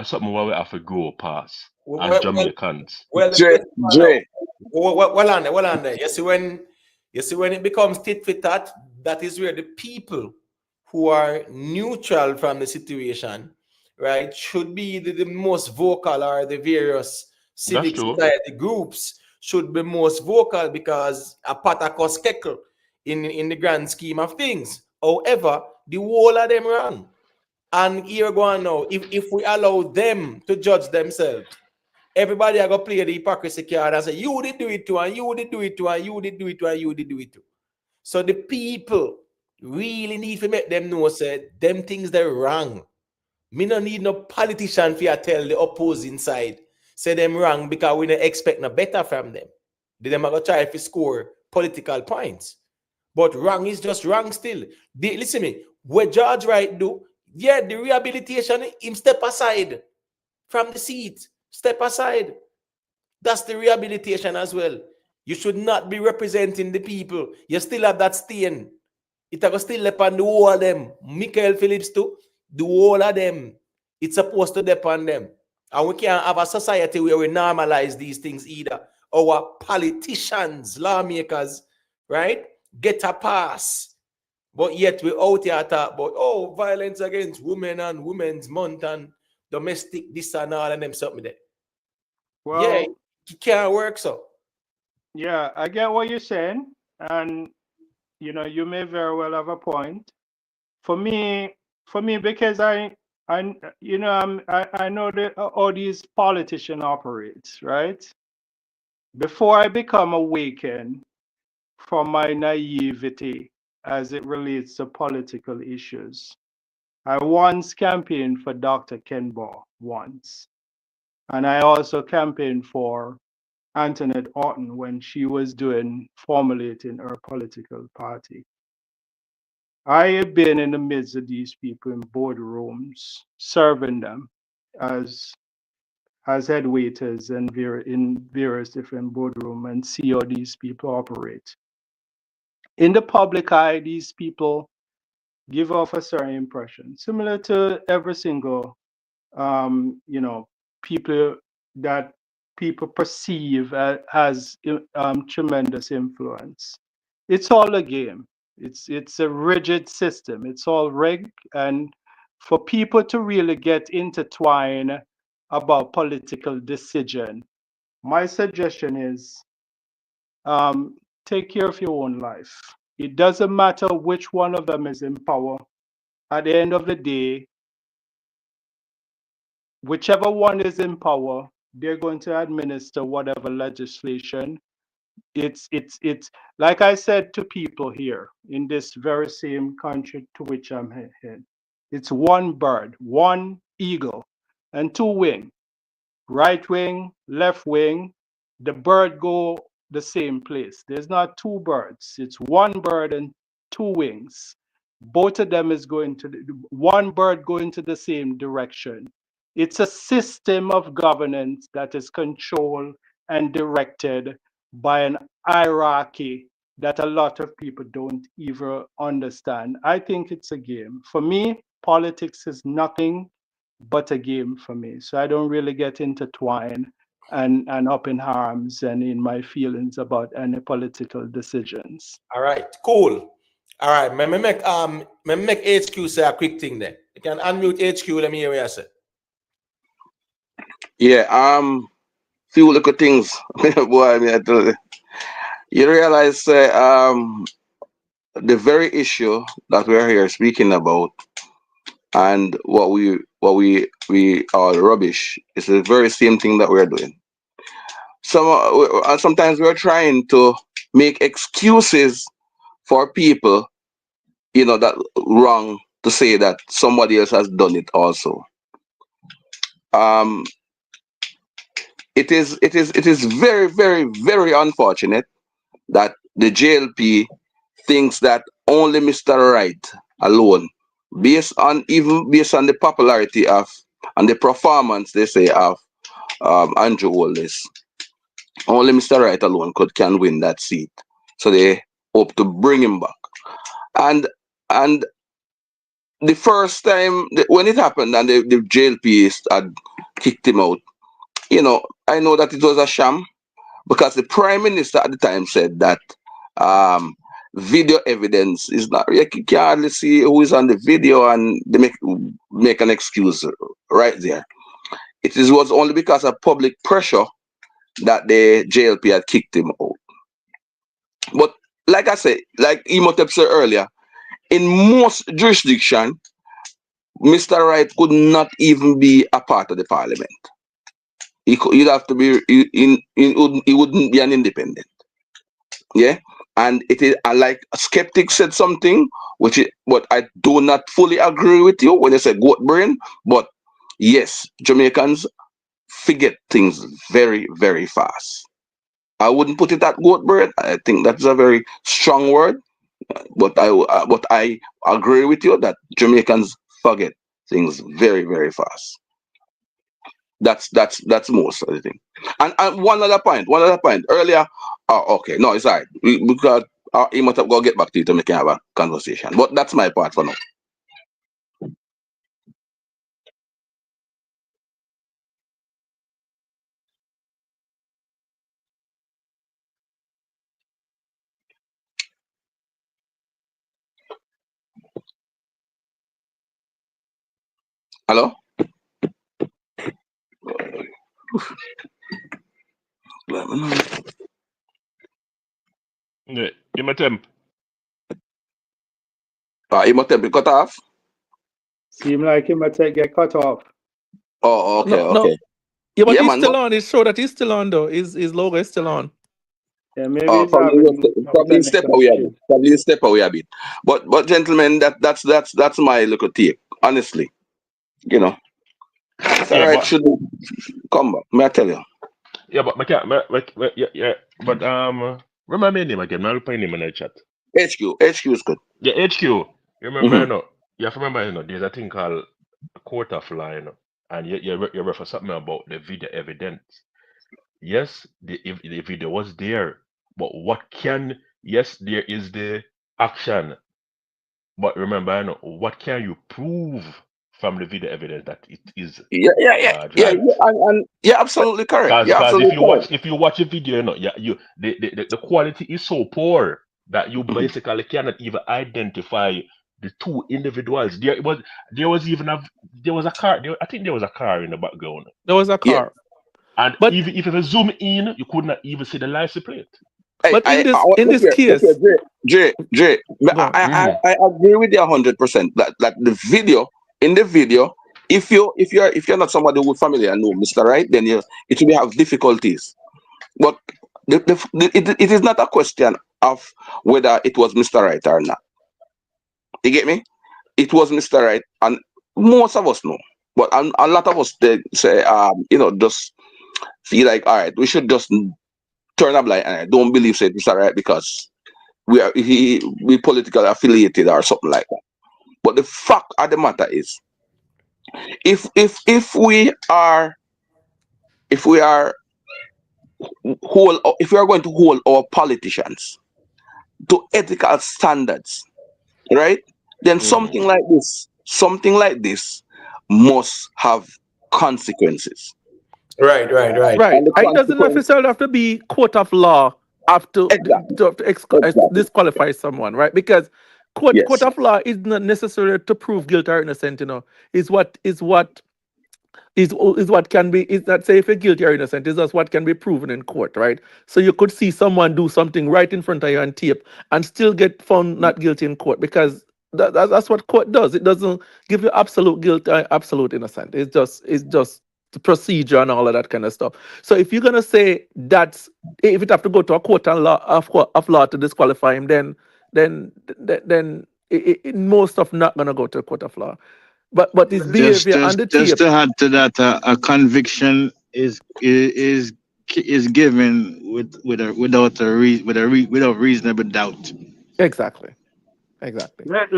something where we have to grow past as Jamaicans. Jay. Well on there. You see when it becomes tit for tat, that is where the people who are neutral from the situation, right, should be the most vocal, or the various civic society groups should be most vocal, because a patakos kekel in the grand scheme of things. However, the whole of them wrong. And here go on now, if we allow them to judge themselves, everybody are gonna play the hypocrisy card and say, you did do it too, and you did do it too, and you did do it too, and you did do it too. So the people really need to make them know, say, them things they're wrong. Me no need no politician for tell the opposing side, say them wrong, because we don't expect no better from them. Them are gonna try to score political points. But wrong is just wrong still. Listen me, what George Wright do, yeah, the rehabilitation, him step aside from the seat. Step aside. That's the rehabilitation as well. You should not be representing the people. You still have that stain. It will still upon the whole of them. Michael Phillips too, the whole of them. It's supposed to depend them. And we can't have a society where we normalize these things either. Our politicians, lawmakers, right, get a pass. But yet we out here talk about, oh, violence against women and women's month and domestic this and all and them something there. Yeah, Well, it can't work so. yeah, I get what you're saying, and you may very well have a point. For me, because I know how these politicians operate, right? Before I become awakened from my naivety as it relates to political issues, I once campaigned for Dr. Kenbaugh once, and I also campaigned for Antoinette Orton when she was formulating her political party. I have been in the midst of these people in boardrooms, serving them as head waiters and in various different boardrooms, and see how these people operate. In the public eye, these people give off a certain impression, similar to every single, people that people perceive as tremendous influence. It's all a game. It's a rigid system. It's all rigged, and for people to really get intertwined about political decision, my suggestion is take care of your own life. It doesn't matter which one of them is in power. At the end of the day, whichever one is in power, they're going to administer whatever legislation. It's like I said to people here in this very same country to which I'm in. It's one bird, one eagle, and two wings. Right wing, left wing, the bird go the same place. There's not two birds. It's one bird and two wings. Both of them is going to one bird going to the same direction. It's a system of governance that is controlled and directed by an hierarchy that a lot of people don't even understand. I think it's a game. For me, politics is nothing but a game for me. So I don't really get intertwined and up in arms and in my feelings about any political decisions. All right, cool. All right, let me make HQ say a quick thing there. You can unmute HQ, let me hear what you say. Yeah, few little things. Boy, I mean, I tell you. You realize the very issue that we're here speaking about and what we are rubbish is the very same thing that we're doing. Sometimes we're trying to make excuses for people, that wrong to say that somebody else has done it also. It is very, very, very unfortunate that the JLP thinks that only Mr. Wright alone, based on the popularity of and the performance they say of Andrew Wallace, only Mr. Wright alone can win that seat. So they hope to bring him back. And the first time when it happened and the JLP had kicked him out, I know that it was a sham because the Prime Minister at the time said that video evidence is not. You can hardly see who is on the video, and they make an excuse right there. Was only because of public pressure that the JLP had kicked him out. But like I said, like Imhotep said earlier, in most jurisdictions, Mr. Wright could not even be a part of the parliament. He'd have to be he wouldn't be an independent. Yeah, and it is like skeptic said something but I do not fully agree with you when they say goat brain. But yes, Jamaicans forget things very, very fast. I wouldn't put it at goat brain. I think that's a very strong word, but I agree with you that Jamaicans forget things very, very fast. That's most of the thing. And one other point. Earlier, okay, no, it's all right. Because he must have got to get back to you to make have a conversation. But that's my part for now. Hello? Yeah, him attempt. He must have been cut off. Seem like he might get cut off. Oh, okay, No, no. okay. Yeah, but Yeah, he's man. still on. It show that he's still on though. His logo is still on. Yeah, maybe he's Probably having some probably step technical away a bit. issues. Probably step away a bit. But gentlemen, that's my little take. Honestly, you know, it's all Yeah, right. but Should come back. May I tell you? yeah, but my cat, yeah. But remember my name again. I'll put name in the chat. HQ is good. Yeah, HQ. You remember? Hmm. You know, you have to remember. You know, there's a thing called a court of law. You know, and you refer something about the video evidence. Yes, if the video was there, but what can? Yes, there is the action. But remember, you know, what can you prove from the video evidence that it is Yeah. right? And yeah, absolutely correct. Cause, Yeah, cause absolutely correct. if you watch a video, you know, yeah, the quality is so poor that you Mhm. basically cannot even identify the two individuals. There was even there was a car. I think there was a car in the background, There was a Yeah. car. and But even if you zoom in, you could not even see the license plate. Hey, but in look this here, case, Jay. go on. I agree with you 100% that the video in the video, if you're not somebody who familiar and know Mr. Right, then it will have difficulties. But it is not a question of whether it was Mr. Right or not. You get me? It was Mr. Right, and most of us know. But a lot of us they say, just feel like, all right, we should just turn a blind eye. Don't believe say Mr. Right because we politically affiliated or something like that. But the fact of the matter is, if we are if we are going to hold our politicians to ethical standards, right? Then Mm-hmm. something like this must have consequences. Right, right, right. And Right. the It doesn't consequence, necessarily have to be court of law have exactly, to exactly. disqualify someone, right? Because court Yes. of law is not necessary to prove guilt or innocent, is what can be is that say if you're guilty or innocent is just what can be proven in court, right? So you could see someone do something right in front of you on tape and still get found not guilty in court because that's what court does. It doesn't give you absolute guilt or absolute innocent. It's just the procedure and all of that kind of stuff. So if you're gonna say that's if it have to go to a court of law to disqualify him, then most stuff not gonna go to a court of law. But his Just behavior on just the just tape. to add to that, a conviction is given without reasonable doubt. Exactly. Exactly. Let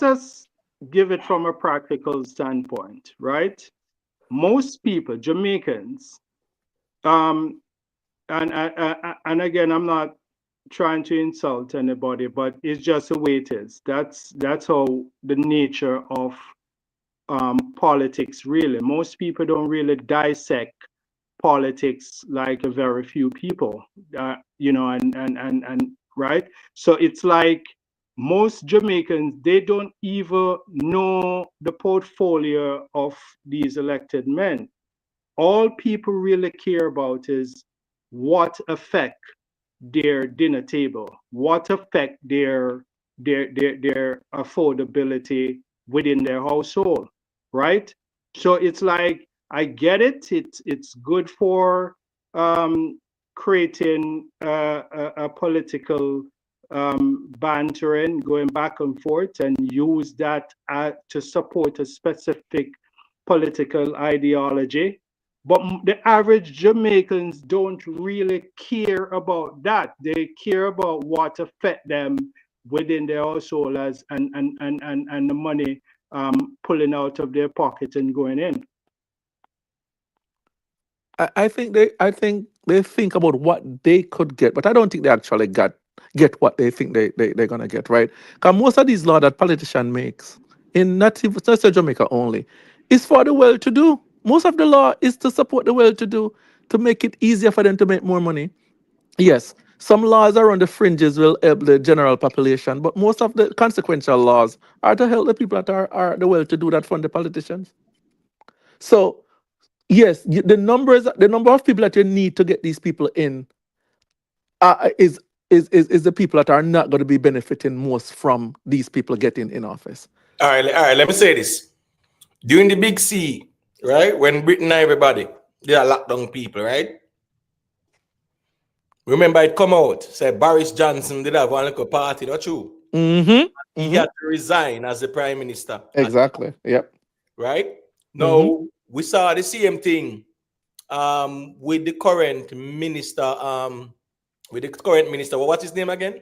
us give it from a practical standpoint, right? Most people, Jamaicans, um, and again, I'm not trying to insult anybody, but it's just the way it is. That's how the nature of politics really. Most people don't really dissect politics like a very few people, and right. So it's like most Jamaicans they don't even know the portfolio of these elected men. All people really care about is what affect their dinner table, what affect their affordability within their household, right? So it's like I get it. It's good for creating a political bantering, going back and forth, and use that to support a specific political ideology. But the average Jamaicans don't really care about that. They care about what affect them within their household as and the money pulling out of their pocket and going in. I think they think about what they could get, but I don't think they actually get what they think they're gonna get, right? Because most of these law that politician makes in not even just Jamaica only is for the well-to-do. Most of the law is to support the well-to-do to make it easier for them to make more money. Yes, Some laws around the fringes will help the general population, but most of the consequential laws are to help the people that are the well-to-do that fund the politicians. So yes, the number of people that you need to get these people in is the people that are not going to be benefiting most from these people getting in office. All right, let me say this. During the big C, right, when Britain and everybody, they are locked down people, right? Remember it come out, say Boris Johnson did have one little party, not true? He had to resign as the prime minister. Exactly. Yep. Right? Now, we saw the same thing with the current minister, what's his name again?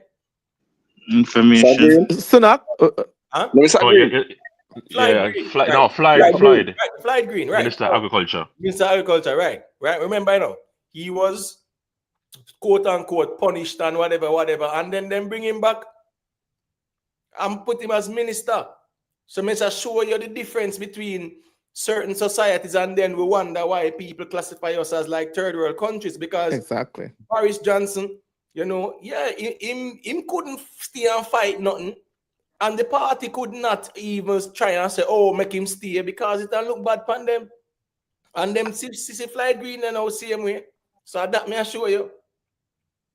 Information. Sunak. Huh? Oh, yeah, Floyd. Floyd Green, right. Minister of Agriculture. Minister of Agriculture, right. Remember, you know, he was quote unquote punished and whatever, and then bring him back and put him as minister. So let's show you the difference between certain societies, and then we wonder why people classify us as like third world countries, because exactly Boris Johnson, you know, yeah, him couldn't stay and fight nothing, and the party could not even try and say, oh, make him stay, because it don't look bad upon them. And them see Floyd Green and now same way. So that may I show you.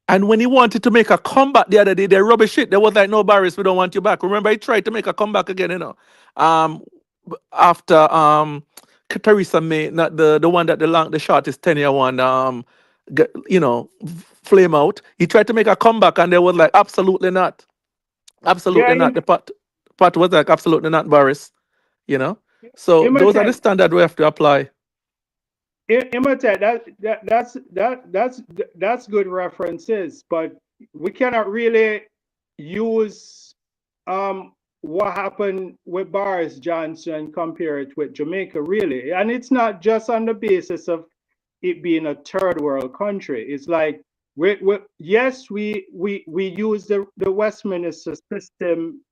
And when he wanted to make a comeback the other day, they rubbish it. They was like, no, Boris, we don't want you back. Remember, he tried to make a comeback again, you know. After Theresa May, not the one that the shortest tenure one, you know, flame out. He tried to make a comeback, and they was like, absolutely not. Absolutely not. The part was like, absolutely not, Boris. You know? So those are the standards we have to apply. That's good references, but we cannot really use what happened with Boris Johnson and compare it with Jamaica, really. And it's not just on the basis of it being a third world country. It's like yes, we use the Westminster system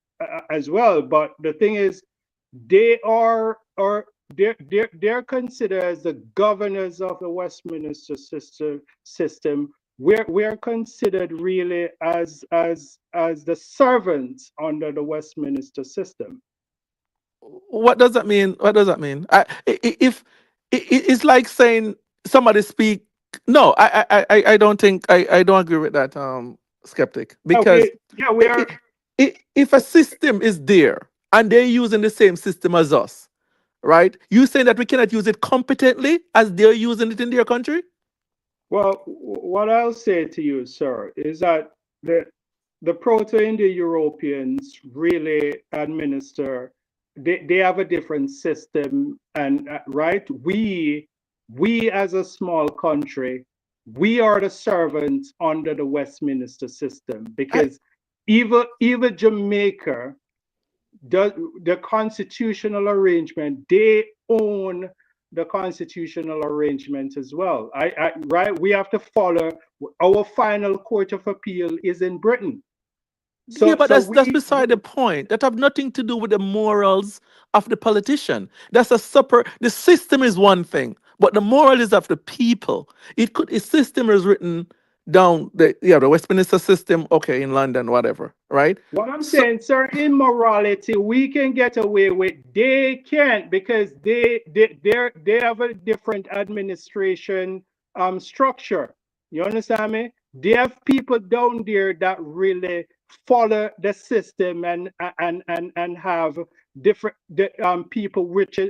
as well, but the thing is, they're considered as the governors of the Westminster system. We're considered really as the servants under the Westminster system. What does that mean? What does that mean? If it's like saying somebody speak. No, I don't think I don't agree with that, skeptic, because we are. If a system is there and they're using the same system as us, right? You saying that we cannot use it competently as they're using it in their country? Well, what I'll say to you, sir, is that the Proto-Indo-Europeans really administer. They have a different system, and right, we as a small country, we are the servants under the Westminster system, because even Jamaica, the constitutional arrangement, they own the constitutional arrangement as well. Right, we have to follow. Our final court of appeal is in Britain. So, yeah, but that's beside the point. That have nothing to do with the morals of the politician. That's a separate. The system is one thing, but the moral is of the people. A system is written down the Westminster system, okay, in London, whatever, right? What I'm saying, sir, immorality we can get away with. They can't, because they have a different administration structure. You understand me? They have people down there that really follow the system and have different people which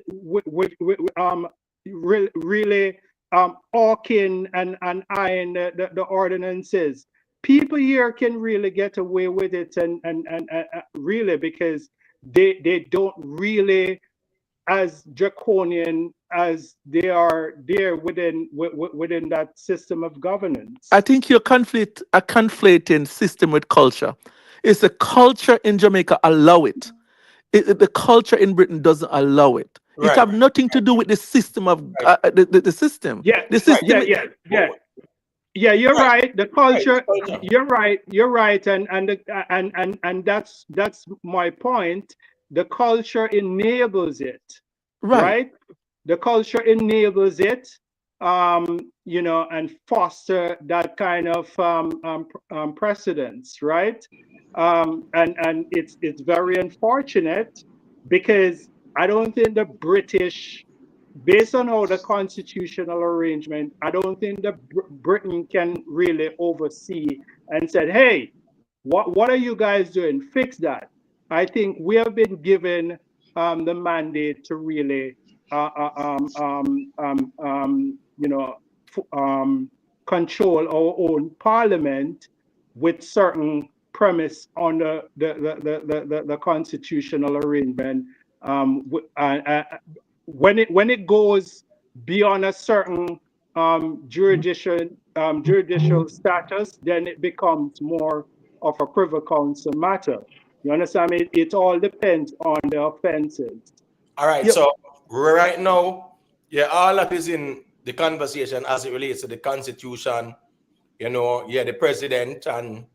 really hawking and eyeing the ordinances. People here can really get away with it, and really, because they don't really as draconian as they are there within that system of governance. I think you're conflating system with culture. It's the culture in Jamaica allow it. The culture in Britain doesn't allow it. Right. It have nothing to do with the system of the system. Yeah, the system. Yeah, you're right. The culture. You're right, and that's my point. The culture enables it, right? The culture enables it, you know, and foster that kind of precedence, right? And it's very unfortunate because I don't think the British, based on how the constitutional arrangement, I don't think the Britain can really oversee and said, hey, what are you guys doing? Fix that. I think we have been given the mandate to really, you know, control our own parliament with certain premise on the constitutional arrangement. When it goes beyond a certain judicial status, then it becomes more of a privy council matter. You understand me? It all depends on the offenses. All right. Yep. So right now, yeah, all that is in the conversation as it relates to the Constitution. You know, yeah, the president and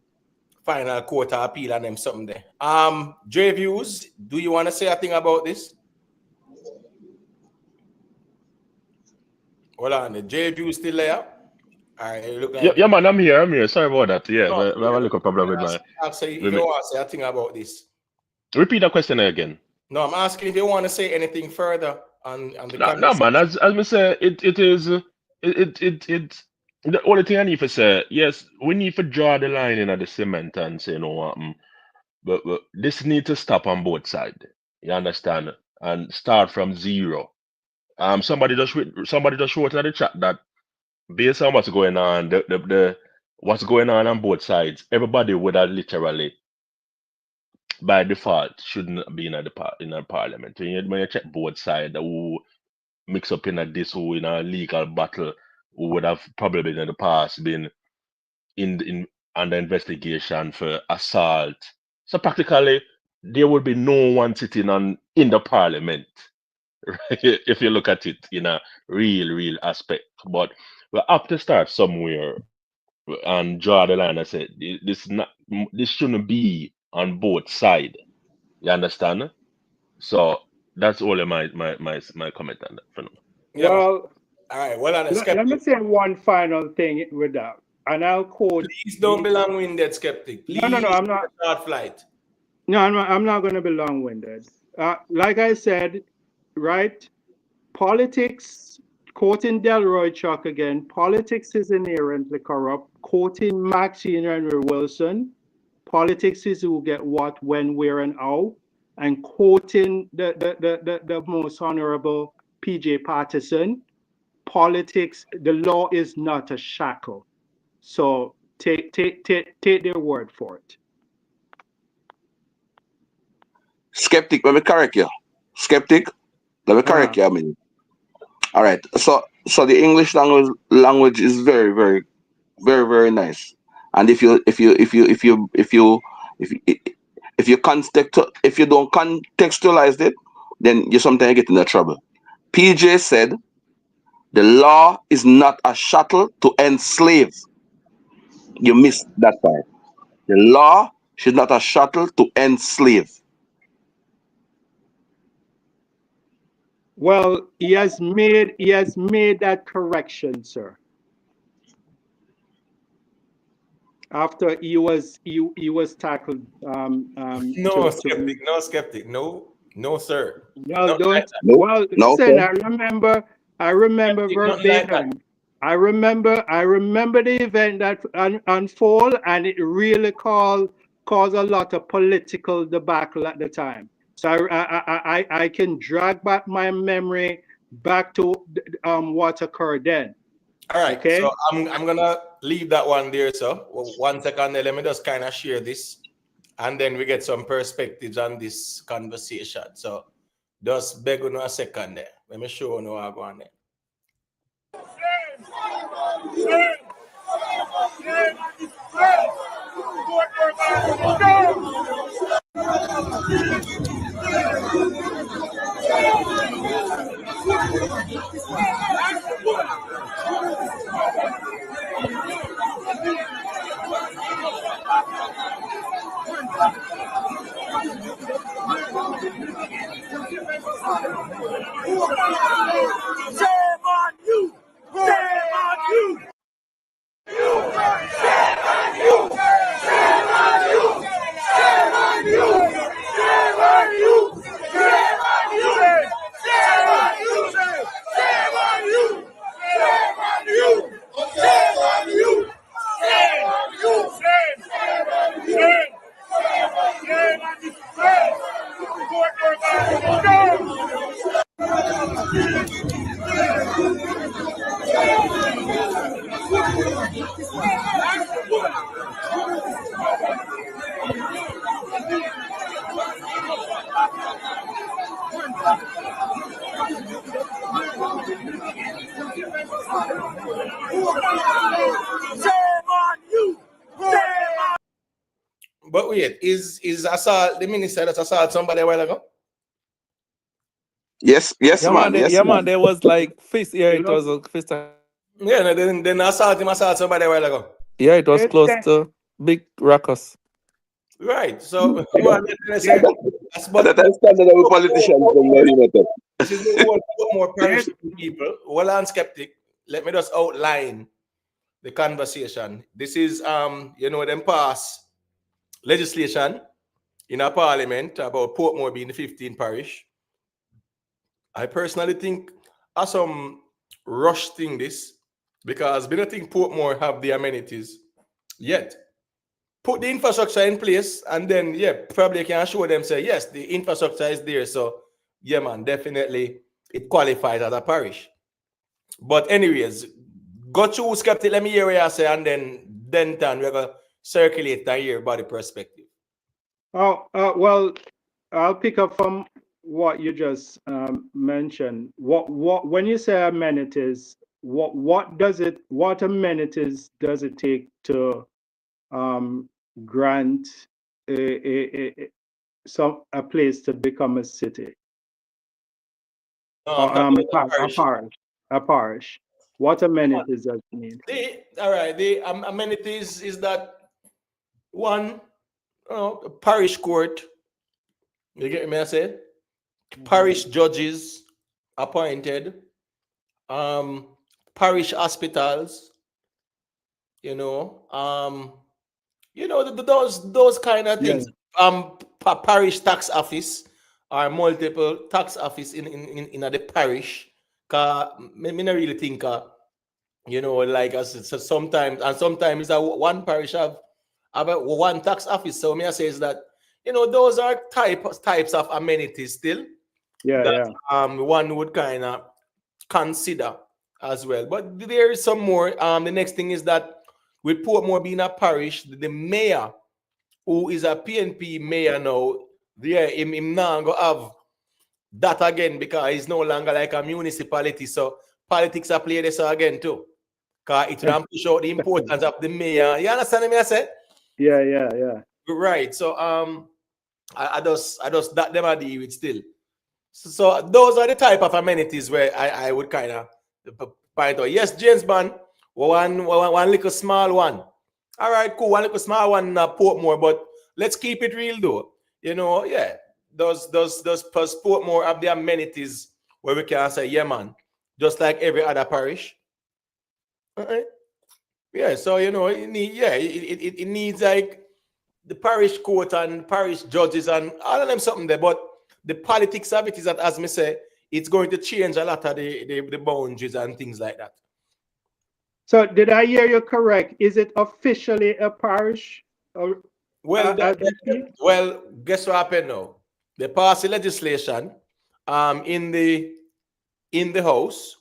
final court of appeal and them something there. J Views, do you want to say a thing about this? Hold on, the J Views still there? All right, look like Yeah, man, I'm here. Sorry about that. Yeah, no, we have a little problem with my. I'll say if you want to say a thing about this. Repeat that question again. No, I'm asking if you want to say anything further on the No, man. As we say, it is the only thing I need to say. Yes, we need to draw the line in at the cement and say, you know what, but this need to stop on both sides. You understand? And start from zero. Somebody just wrote in the chat that based on what's going on, the what's going on both sides, everybody would have literally by default shouldn't be in a parliament. When you check both sides, who mix up in this, who in a legal battle, who would have probably been in the past been in under investigation for assault. So practically there would be no one sitting in the parliament, right? If you look at it in a real aspect. But we have to start somewhere and draw the line and say this shouldn't be on both sides. You understand? So that's all of my comment on that for now. Yeah, well, all right. Well, let me say one final thing with that, and I'll quote. Please don't be long-winded, Skeptic. Please, no, I'm not. Short flight. No, I'm not going to be long-winded. Like I said, right? Politics, quoting Delroy Chuck again, politics is inherently corrupt. Quoting Maxine Henry Wilson, politics is who get what, when, where, and how. And quoting the most honorable PJ Patterson, politics, the law is not a shackle. So take their word for it. Skeptic, let me correct you. Skeptic, let me correct you. I mean, all right. So the English language is very nice. And if you don't contextualize it, then you sometimes get into trouble. PJ said, the law is not a shuttle to enslave. You missed that part. The law is not a shuttle to enslave. Well, he has made that correction, sir. After he was tackled. No, skeptic. No, sir. Well, don't. Well, listen. I remember verbatim. I remember the event that unfolded, and it really caused a lot of political debacle at the time. So I can drag back my memory back to what occurred then. All right. Okay. So I'm gonna leave that one there. So 1 second there. Let me just kind of share this, and then we get some perspectives on this conversation. So just beg on a second there. Let me show you how I go on there. Shame on you! Shame But wait, is assault the minister that assault somebody a while ago? Yes, yes, Yeah, man. man. Yes, man. There was like fist. Yeah, You it know, was a fist. Yeah, no, then assault somebody a while ago. Yeah, it was it's close kind. to big ruckus. Right. So It, what I'm say, that's That but I standard of politicians from the this is the whole more it, parish people. Well, I'm skeptic. Let me just outline the conversation. This is them pass legislation in a parliament about Portmore being the 15th parish. I personally think are some rush thing this because we don't think Portmore have the amenities yet. Put the infrastructure in place and then probably can show them say yes, the infrastructure is there. So yeah, man, definitely it qualifies as a parish. But anyways, go through skeptic, let me hear what you say, and then we're gonna circulate and hear about the perspective. well, I'll pick up from what you just mentioned. What when you say amenities, what amenities does it take to grant a place to become a city No, or I'm talking about a parish. parish? What amenities does it need? The amenities is that one parish court. You get me? I said parish judges appointed, um, parish hospitals. You know, those kind of Yeah, things. Parish tax office or multiple tax office in the parish. Cause me not really think like as so sometimes one parish have about one tax office. So me I say is that those are types of amenities still that yeah. one would kind of consider as well. But there is some more. The next thing is that with Portmore being a parish, the mayor, who is a PNP mayor now, him now go have that again because he's no longer like a municipality. So politics are played this again too. Because it can push out the importance of the mayor. You understand me? I said? Yeah. Right. So I just that them are deal with still. So those are the type of amenities where I would kind of point out. Yes, James Bond, one little small one. All right, cool. One little small one, Portmore, but let's keep it real though. Does Portmore have the amenities where we can say, yeah, man, just like every other parish? Uh-uh. Yeah, so it needs like the parish court and parish judges and all of them something there, but the politics of it is that, as me say, it's going to change a lot of the boundaries and things like that. So did I hear you correct? Is it officially a parish? Or, Well, as we speak? guess what happened now? They passed the legislation in the House,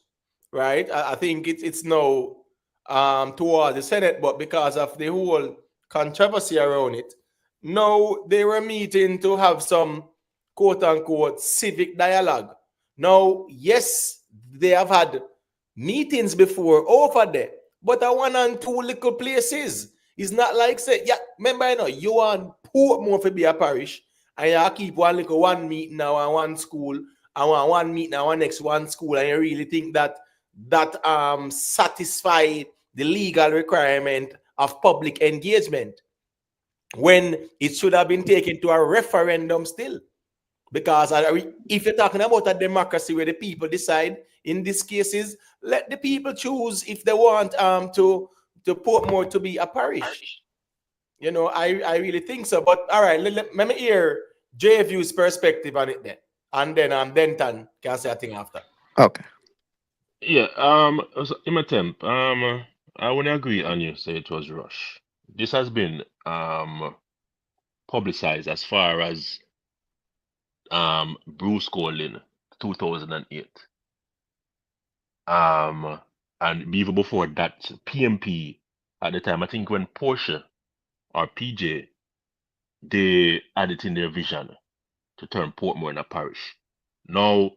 right? I think it's now toward the Senate, but because of the whole controversy around it, now they were meeting to have some quote unquote civic dialogue. Now, yes, they have had meetings before over there, but I one and two little places. It's not like say, remember you want Portmore to be a parish, and you keep one meeting now and one school, and one meeting and one next one school, and you really think that satisfy the legal requirement of public engagement when it should have been taken to a referendum still. Because if you're talking about a democracy where the people decide, in these cases, let the people choose if they want to Portmore to be a parish. I really think so. But all right, let me hear JVU's perspective on it then. And then Denton can say a thing after. Okay. Yeah, so in my temp, I would agree on you say it was rush. This has been publicized as far as Bruce Colin 2008. And even before that, PMP at the time, I think when Porsche or PJ, they had it in their vision to turn Portmore in a parish. Now,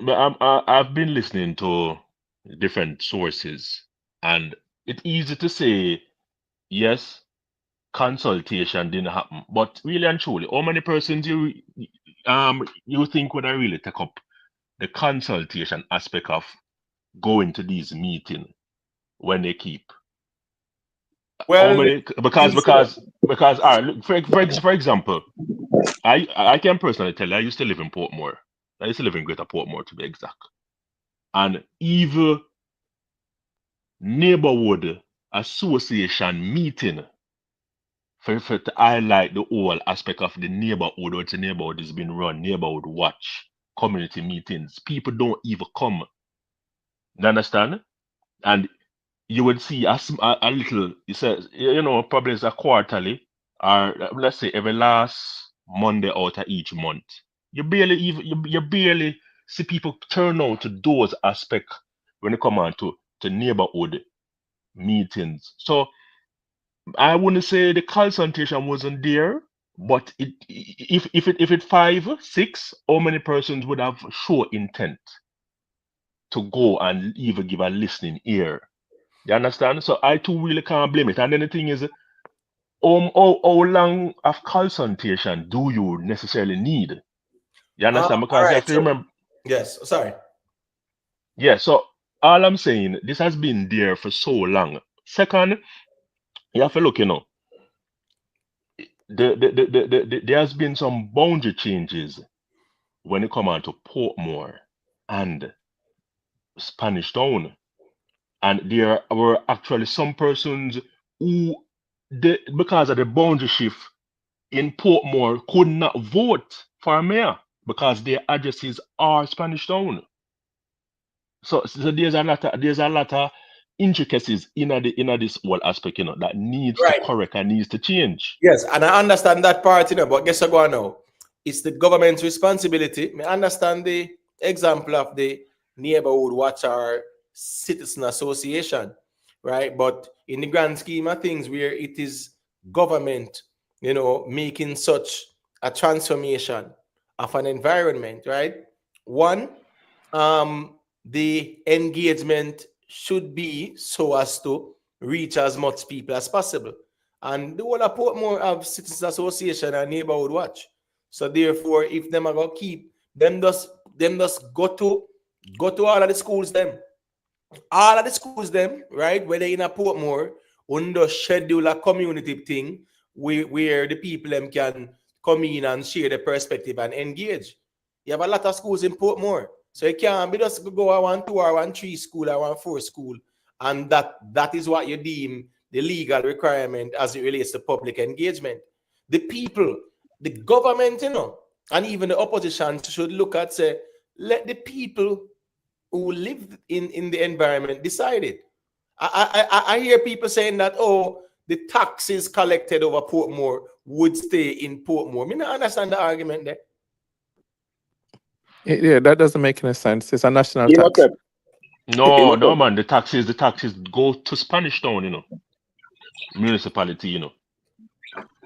I've been listening to different sources, and it's easy to say, yes, consultation didn't happen, but really and truly, how many persons you think would I really take up the consultation aspect of going to these meetings when they keep? How Well, many? Because all right, look, for example, I can personally tell you, I used to live in Portmore. I used to live in Greater Portmore to be exact. And even neighborhood association meeting for to highlight the whole aspect of the neighborhood, or the neighborhood is being run, neighborhood watch, community meetings. People don't even come. You understand? And you would see a little, you say, probably it's a quarterly, or let's say every last Monday out of each month. You barely even you barely see people turn out to those aspects when it come on to neighborhood meetings. So I wouldn't say the concentration wasn't there, but if it 5, 6, how many persons would have show intent to go and even give a listening ear? You understand? So I too really can't blame it. And then the thing is, how long of concentration do you necessarily need? You understand? all Because you right. have to So, remember. yes, sorry. Yeah. So all I'm saying, this has been there for so long. Second, you have to look. There has been some boundary changes when it come on to Portmore and Spanish Town. And there were actually some persons who, because of the boundary shift in Portmore, could not vote for mayor because their addresses are Spanish Town. So there's a lot of intricacies in this whole aspect, that needs to Right. correct and needs to change. Yes, and I understand that part, but guess what now? It's the government's responsibility. I understand the example of the neighborhood watch or citizen association, right? But in the grand scheme of things, where it is government, making such a transformation of an environment, right? One, the engagement should be so as to reach as much people as possible. And the whole of Portmore have citizens association and neighborhood watch. So therefore, if them are gonna keep them just go to all of the schools them. All of the schools them, right? Whether in a Portmore, under schedule a community thing where the people them can come in and share their perspective and engage. You have a lot of schools in Portmore. So you can't be just go a 1, 2, or 1, 3 school or 1, 4 school, and that is what you deem the legal requirement as it relates to public engagement. The people, the government, and even the opposition should look at, say, let the people who live in the environment decide it. I hear people saying that, the taxes collected over Portmore would stay in Portmore. I don't understand the argument there. Yeah, that doesn't make any sense. It's a national tax. Imhotep, No, Imhotep. man, the taxes go to Spanish Town, municipality.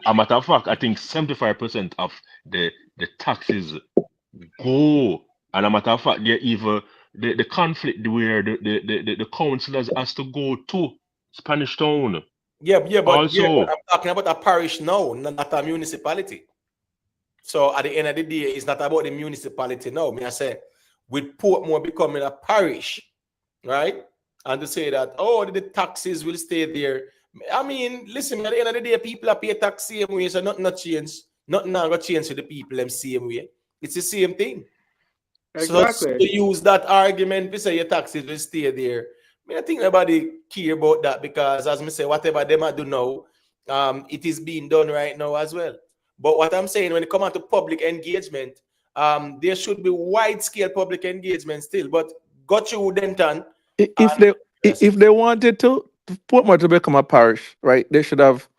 A matter of fact, I think 75% of the taxes go, and a matter of fact, there even the conflict where the councillors has to go to Spanish Town. Yeah, but Also, I'm talking about a parish now, not a municipality. So at the end of the day, it's not about the municipality now. I say, with Portmore becoming a parish, right? And to say that, the taxes will stay there. I mean, listen, at the end of the day, people are pay tax same way, so nothing not change. Nothing not gonna change for the people them same way. It's the same thing. So Exactly. to use that argument, we say your taxes will stay there. I think nobody care about that, because as I say, whatever them I do now, it is being done right now as well. But what I'm saying, when it comes to public engagement, there should be wide scale public engagement still. But got you, Denton. If they wanted to Portmore to become a parish, right, they should have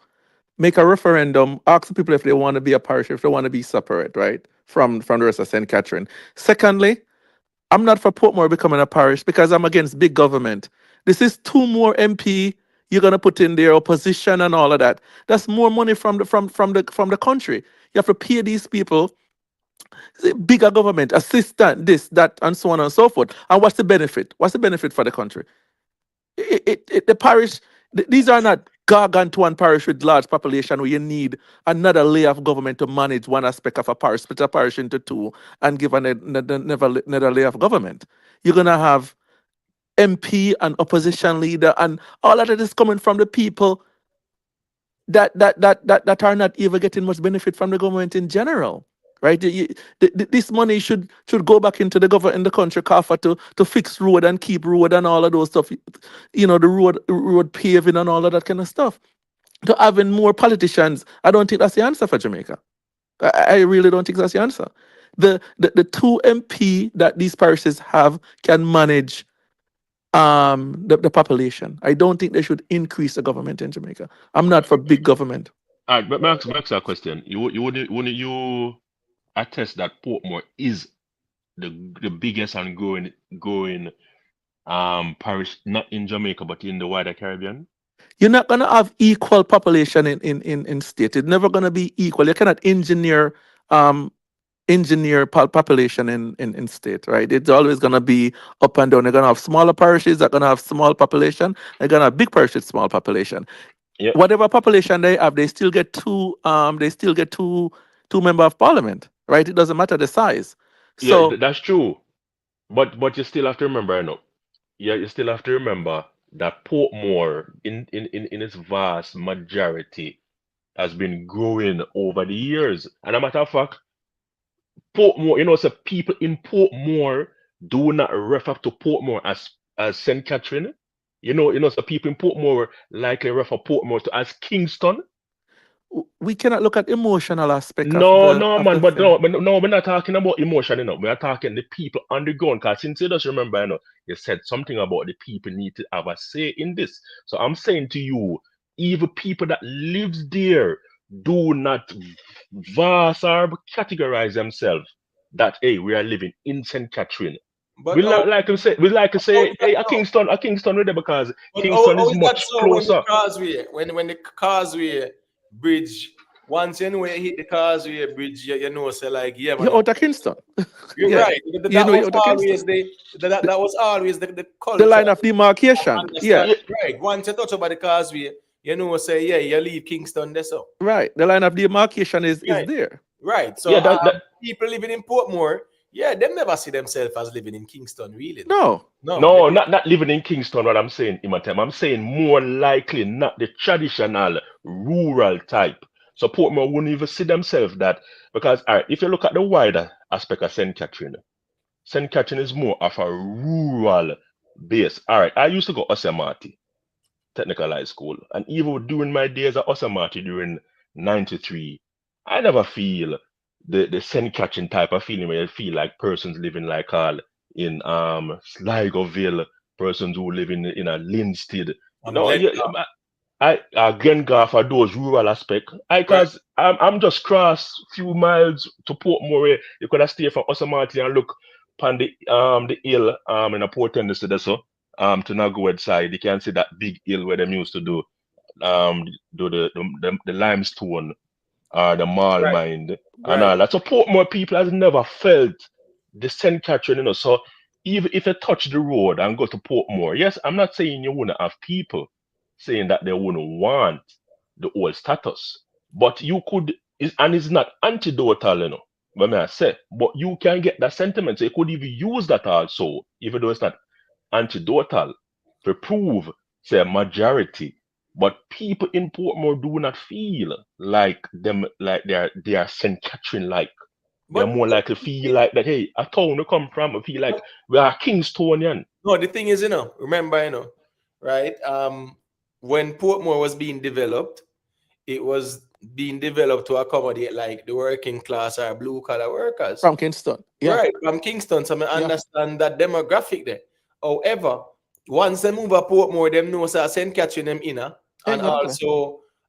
make a referendum, ask the people if they want to be a parish, if they want to be separate, right, from the rest of St. Catherine. Secondly, I'm not for Portmore becoming a parish because I'm against big government. This is 2 more MP you're gonna put in their opposition and all of that. That's more money from the country. You have to pay these people bigger government, assistant, this, that, and so on and so forth. And what's the benefit? What's the benefit for the country? The parish, these are not gargantuan parish with large population where you need another layer of government to manage one aspect of a parish, split a parish into two, and give another layer of government. You're gonna have MP and opposition leader, and all of that is coming from the people that are not even getting much benefit from the government in general. Right, this money should go back into the government in the country, coffers to fix road and keep road and all of those stuff. You know, the road paving and all of that kind of stuff. To having more politicians, I don't think that's the answer for Jamaica. I really don't think that's the answer. The 2 MP that these parishes have can manage the population. I don't think they should increase the government in Jamaica. I'm not for big government. All right, but Max, a question. Wouldn't you attest that Portmore is the biggest and growing parish, not in Jamaica but in the wider Caribbean? You're not gonna have equal population in state. It's never gonna be equal. You cannot engineer population in state, right? It's always gonna be up and down. You're gonna have smaller parishes that are gonna have small population. They're gonna have big parishes, small population. Yeah. Whatever population they have, they still get two member of parliament, right? It doesn't matter the size. So Yeah, that's true. But you still have to remember, you still have to remember that Portmore in its vast majority has been growing over the years. And a matter of fact, Portmore, so people in Portmore do not refer to Portmore as St. Catherine. So people in Portmore likely refer Portmore to as Kingston. we cannot look at emotional aspect of No, the no, of man, the but thing. no, we're not talking about emotion, we are talking the people on the ground. Because since you just remember, you said something about the people need to have a say in this. So I'm saying to you, even people that lives there do not vast or categorize themselves that hey, we are living in St. Catherine. But We like to say, hey, a Kingston with them because But Kingston how is is that much so when the closer. causeway, when the causeway bridge, once you know you hit the causeway bridge, you know, say like, yeah, man, You're out of Kingston. you're Yeah. right. You That know was you're out of always Kingston. that was always the The culture. line of demarcation. Yeah. Understand? Right. Once you touch about the causeway, you know, say, yeah, you leave Kingston there, so. Right. The line of demarcation is Right. there. Right. So Yeah, that people living in Portmore, yeah, them never see themselves as living in Kingston, really. No. No. No, not living in Kingston, what I'm saying, Imatem. I'm saying more likely not the traditional rural type. So Portmore wouldn't even see themselves that because all right, if you look at the wider aspect of St. Catherine is more of a rural base. All right, I used to go Osamati, technical high school, and even during my days at Osamati during '93, I never feel the St. Catherine type of feeling where you feel like persons living like all in Sligoville, persons who live in a Linstead. I'm glad. I Glengarth are those rural aspect. Right. Cause I'm just cross few miles to Portmore. Where you could have stay from Osamati and look upon the hill in a Port Tennessee there, so to Nagoed side. You can see that big hill where them used to do the limestone or the mall Right. mine and Right. all that. So Portmore people has never felt the St. Catherine, So even if you touch the road and go to Portmore, yes, I'm not saying you wouldn't have people saying that they wouldn't want the old status, but you could, and it's not antidotal, when I say, but you can get that sentiment. So you could even use that also, even though it's not antidotal, to prove, say, a majority. But people in Portmore do not feel like they are St. Catherine like. They're But more likely feel like that, hey, a town we come from, I feel like we are Kingstonian. no, the thing is, remember, right? When Portmore was being developed, it was being developed to accommodate like the working class or blue collar workers. From Kingston. Yeah. Right, from Kingston. So I understand that demographic there. However, once they move up Portmore, them know St. Catherine them inner. And Exactly.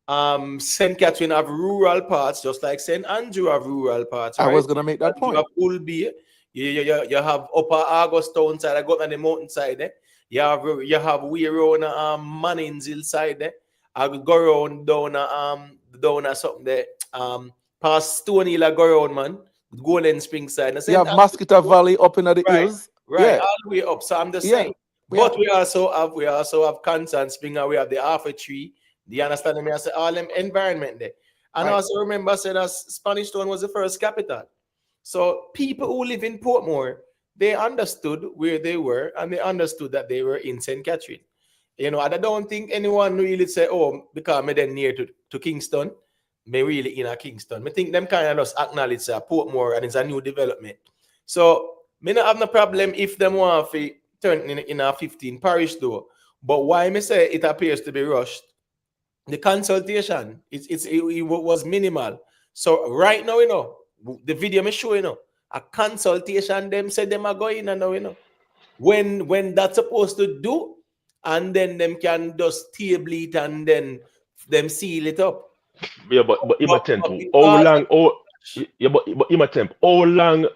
also St. Catherine have rural parts, just like St. Andrew have rural parts, I right? was gonna make that You point. have Ulby, You have Upper August town side, I got on the mountain side there. You have we around Mannings Hill side there. I go around down something there. Past Stone Hill, I go around, man. Golden Spring side. You have Mosquito Valley up in the right, hills. right, Yeah. all the way up. So I'm just Yeah. saying. But we also have Constant Spring and we have the Half a Tree. Do you understand me? I say all them environment there. And Right. also remember I said that Spanish Town was the first capital. So people who live in Portmore, they understood where they were and they understood that they were in St. Catherine. You know, and I don't think anyone really say, oh, because I'm then near to Kingston, me really in a Kingston. I think them kind of just acknowledge Portmore and it's a new development. So me not have no problem if them want to turn in a 15 parish though. But why me say it appears to be rushed? The consultation it was minimal. So right now, you know, the video me show, you know, a consultation them said them are going and now, you know, when that's supposed to do, and then them can just table it and then them seal it up. Yeah, but in my temp, how because long? But in my temp, how long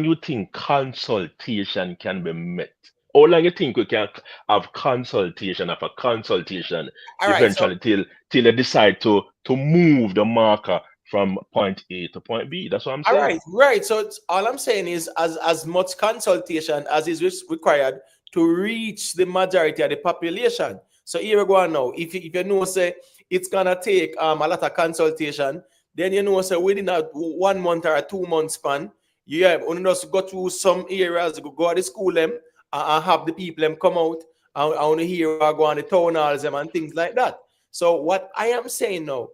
you think consultation can be met? How long you think we can have consultation after consultation all right, so eventually till they decide to move the marker from point A to point B? That's what I'm all saying. right. So all I'm saying is as much consultation as is required to reach the majority of the population. So here we go on now. If you know say it's gonna take a lot of consultation, then you know say within a 1 month or a 2 month span, you have only just go through some areas, go to the school them and have the people them come out and I want to hear go on the town halls them and things like that. So what I am saying now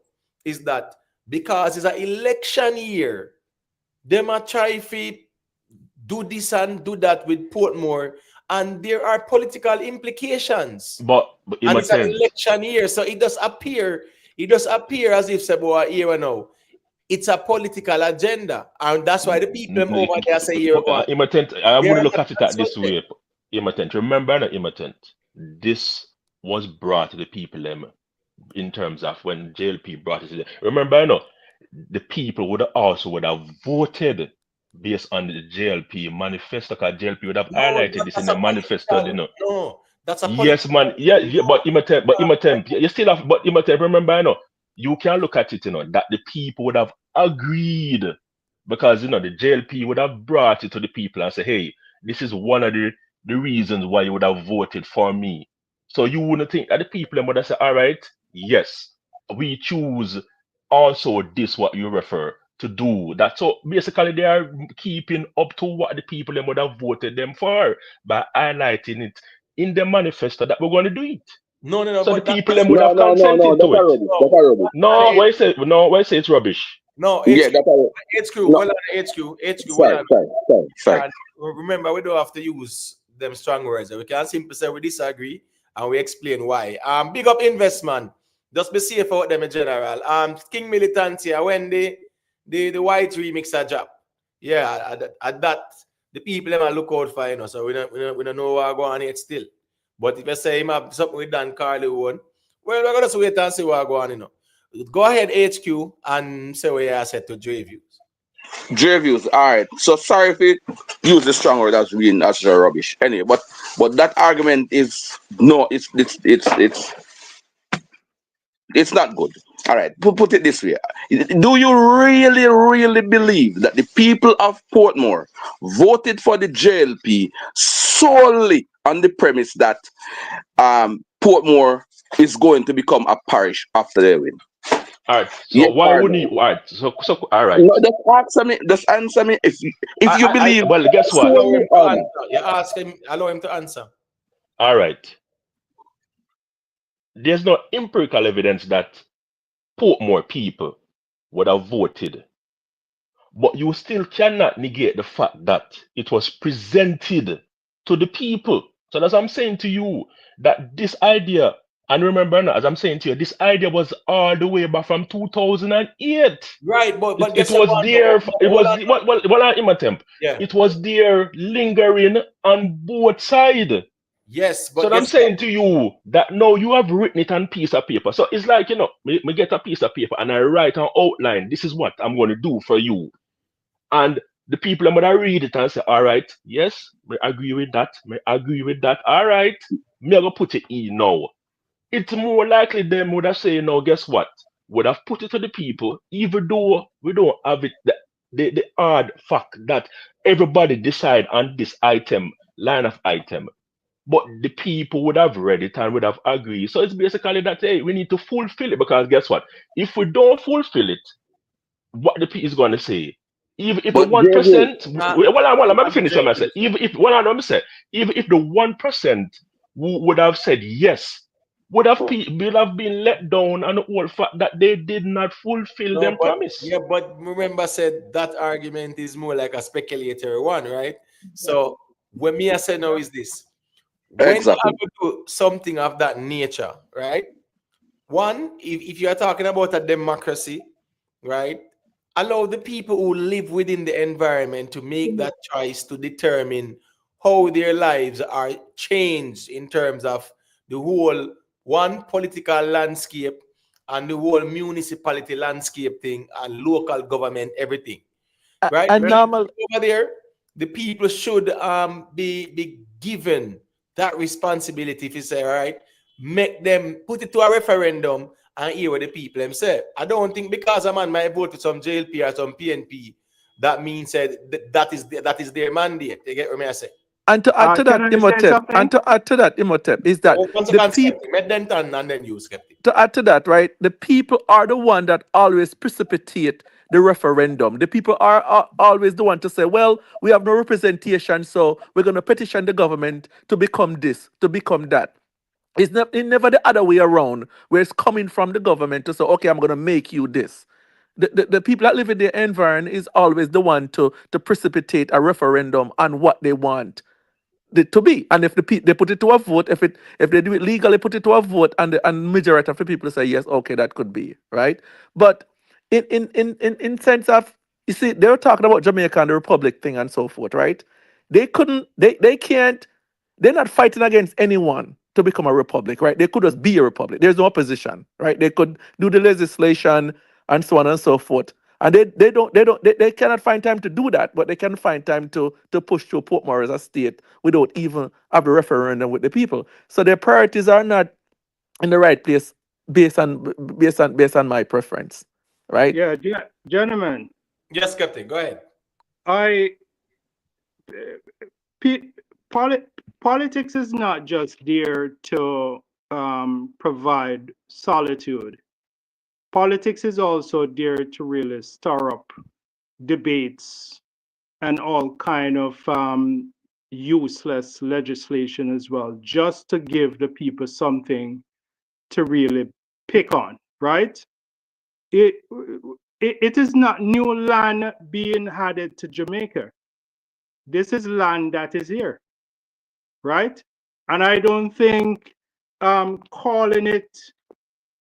is that because it's an election year, them are trying to do this and do that with Portmore, and there are political implications. But in And my it's an temp, election year, so it does appear as if say, boy, here now, it's a political agenda, and that's why the people them over there say here go on. Imitant, I'm They're going to look not at it at this consulted. way. Imitant, remember that imitant. This was brought to the people them in terms of when JLP brought it to them. Remember, the people would have voted based on the JLP manifesto, because JLP would have No, highlighted this in that's the a manifesto, political. No, that's a Yes, political. man. Yeah, but imitate, you still have, but imitate, remember, you can look at it, that the people would have agreed because, the JLP would have brought it to the people and say, hey, this is one of the reasons why you would have voted for me. So you wouldn't think that the people would have said, all right, yes, we choose also this, what you refer to do that. So basically, they are keeping up to what the people would have voted them for by highlighting it in the manifesto that we're going to do it. No, So the but people that's them would have No, consented that's to a it. rubbish. That's no. a rubbish. No, why say it's rubbish? No, Yeah, HQ, that's a HQ, no. well on HQ, well Sorry, on. sorry. And remember, we don't have to use them strong words. We can simply say we disagree and we explain why. Big up investment. Just be safe out them in general. King Militantia, when the white remixer drop. Yeah, at that the people them are look out for, so we don't know what go on yet still. But if I say him have something with Dan Carly one, well, we're gonna just wait and see what go on, Go ahead, HQ, and say what you said to J Views. J views. All right. So sorry if you use the strong word as being as a rubbish. Anyway, but that argument is no. It's not good. All right. Put it this way. Do you really believe that the people of Portmore voted for the JLP solely on the premise that Portmore is going to become a parish after they win? All right. So Yes why or wouldn't no? you? All right. So all right. No, just answer me. Just answer me. If you believe Well, guess what? Allow him solely to on answer. You ask him, allow him to answer. All right. There's no empirical evidence that Portmore people would have voted, but you still cannot negate the fact that it was presented to the people. So as I'm saying to you, that this idea, and remember now, as I'm saying to you, this idea was all the way back from 2008. Right, but It guess what? was there. It Hold was on. well in my temp. Yeah. It was there lingering on both sides. Yes, So but I'm guess what? saying to you that now you have written it on piece of paper. So it's like, me get a piece of paper and I write an outline. This is what I'm going to do for you. And the people are gonna read it and say, all right, yes, I agree with that. I agree with that. All right, me gonna put it in now. It's more likely them would have said, no, guess what? Would have put it to the people, even though we don't have it, the hard fact that everybody decide on this item, line of item. But the people would have read it and would have agreed. So it's basically that, hey, we need to fulfill it because guess what? If we don't fulfill it, what the people is going to say? Even if the But JJ, 1%, well, let me finish what I said. Even if, well, let me say, even if the 1% would have said yes, would have been let down on the whole fact that they did not fulfill No, them but promise. yeah, but remember, said that argument is more like a speculatory one, right? So when me I say now is this: when you exactly. have to do something of that nature, right? One, if you are talking about a democracy, right? Allow the people who live within the environment to make that choice to determine how their lives are changed in terms of the whole one political landscape and the whole municipality landscape thing and local government, everything. Right? And normal. Over there, the people should be given that responsibility. If you say, all right, make them put it to a referendum and hear what the people them say. I don't think because a man might vote for some JLP or some PNP, that means that is their mandate. You get what I say? And to add to Can that, I say Imhotep, something? is that Once the again, people, skeptic, make them turn and then you skeptic. to add to that, right? The people are the one that always precipitate the referendum. The people are always the one to say, well, we have no representation, so we're going to petition the government to become this, to become that. It's never the other way around, where it's coming from the government to say, okay, I'm going to make you this. The people that live in the environment is always the one to precipitate a referendum on what they want to be. And if they put it to a vote, if they do it legally, put it to a vote, and the majority of the people say yes, okay, that could be right. But in sense of, you see, they were talking about Jamaica and the Republic thing and so forth, right? They can't, they're not fighting against anyone to become a republic, right? They could just be a republic. There's no opposition, right? They could do the legislation and so on and so forth. And they cannot find time to do that, but they can find time to push through Portmore as a state without even have a referendum with the people. So their priorities are not in the right place based on my preference, right? Yeah, gentlemen, Yes, skeptic, go ahead. I politics is not just there to provide solitude. Politics is also there to really stir up debates and all kind of useless legislation as well, just to give the people something to really pick on, right? It is not new land being added to Jamaica. This is land that is here, right? And I don't think calling it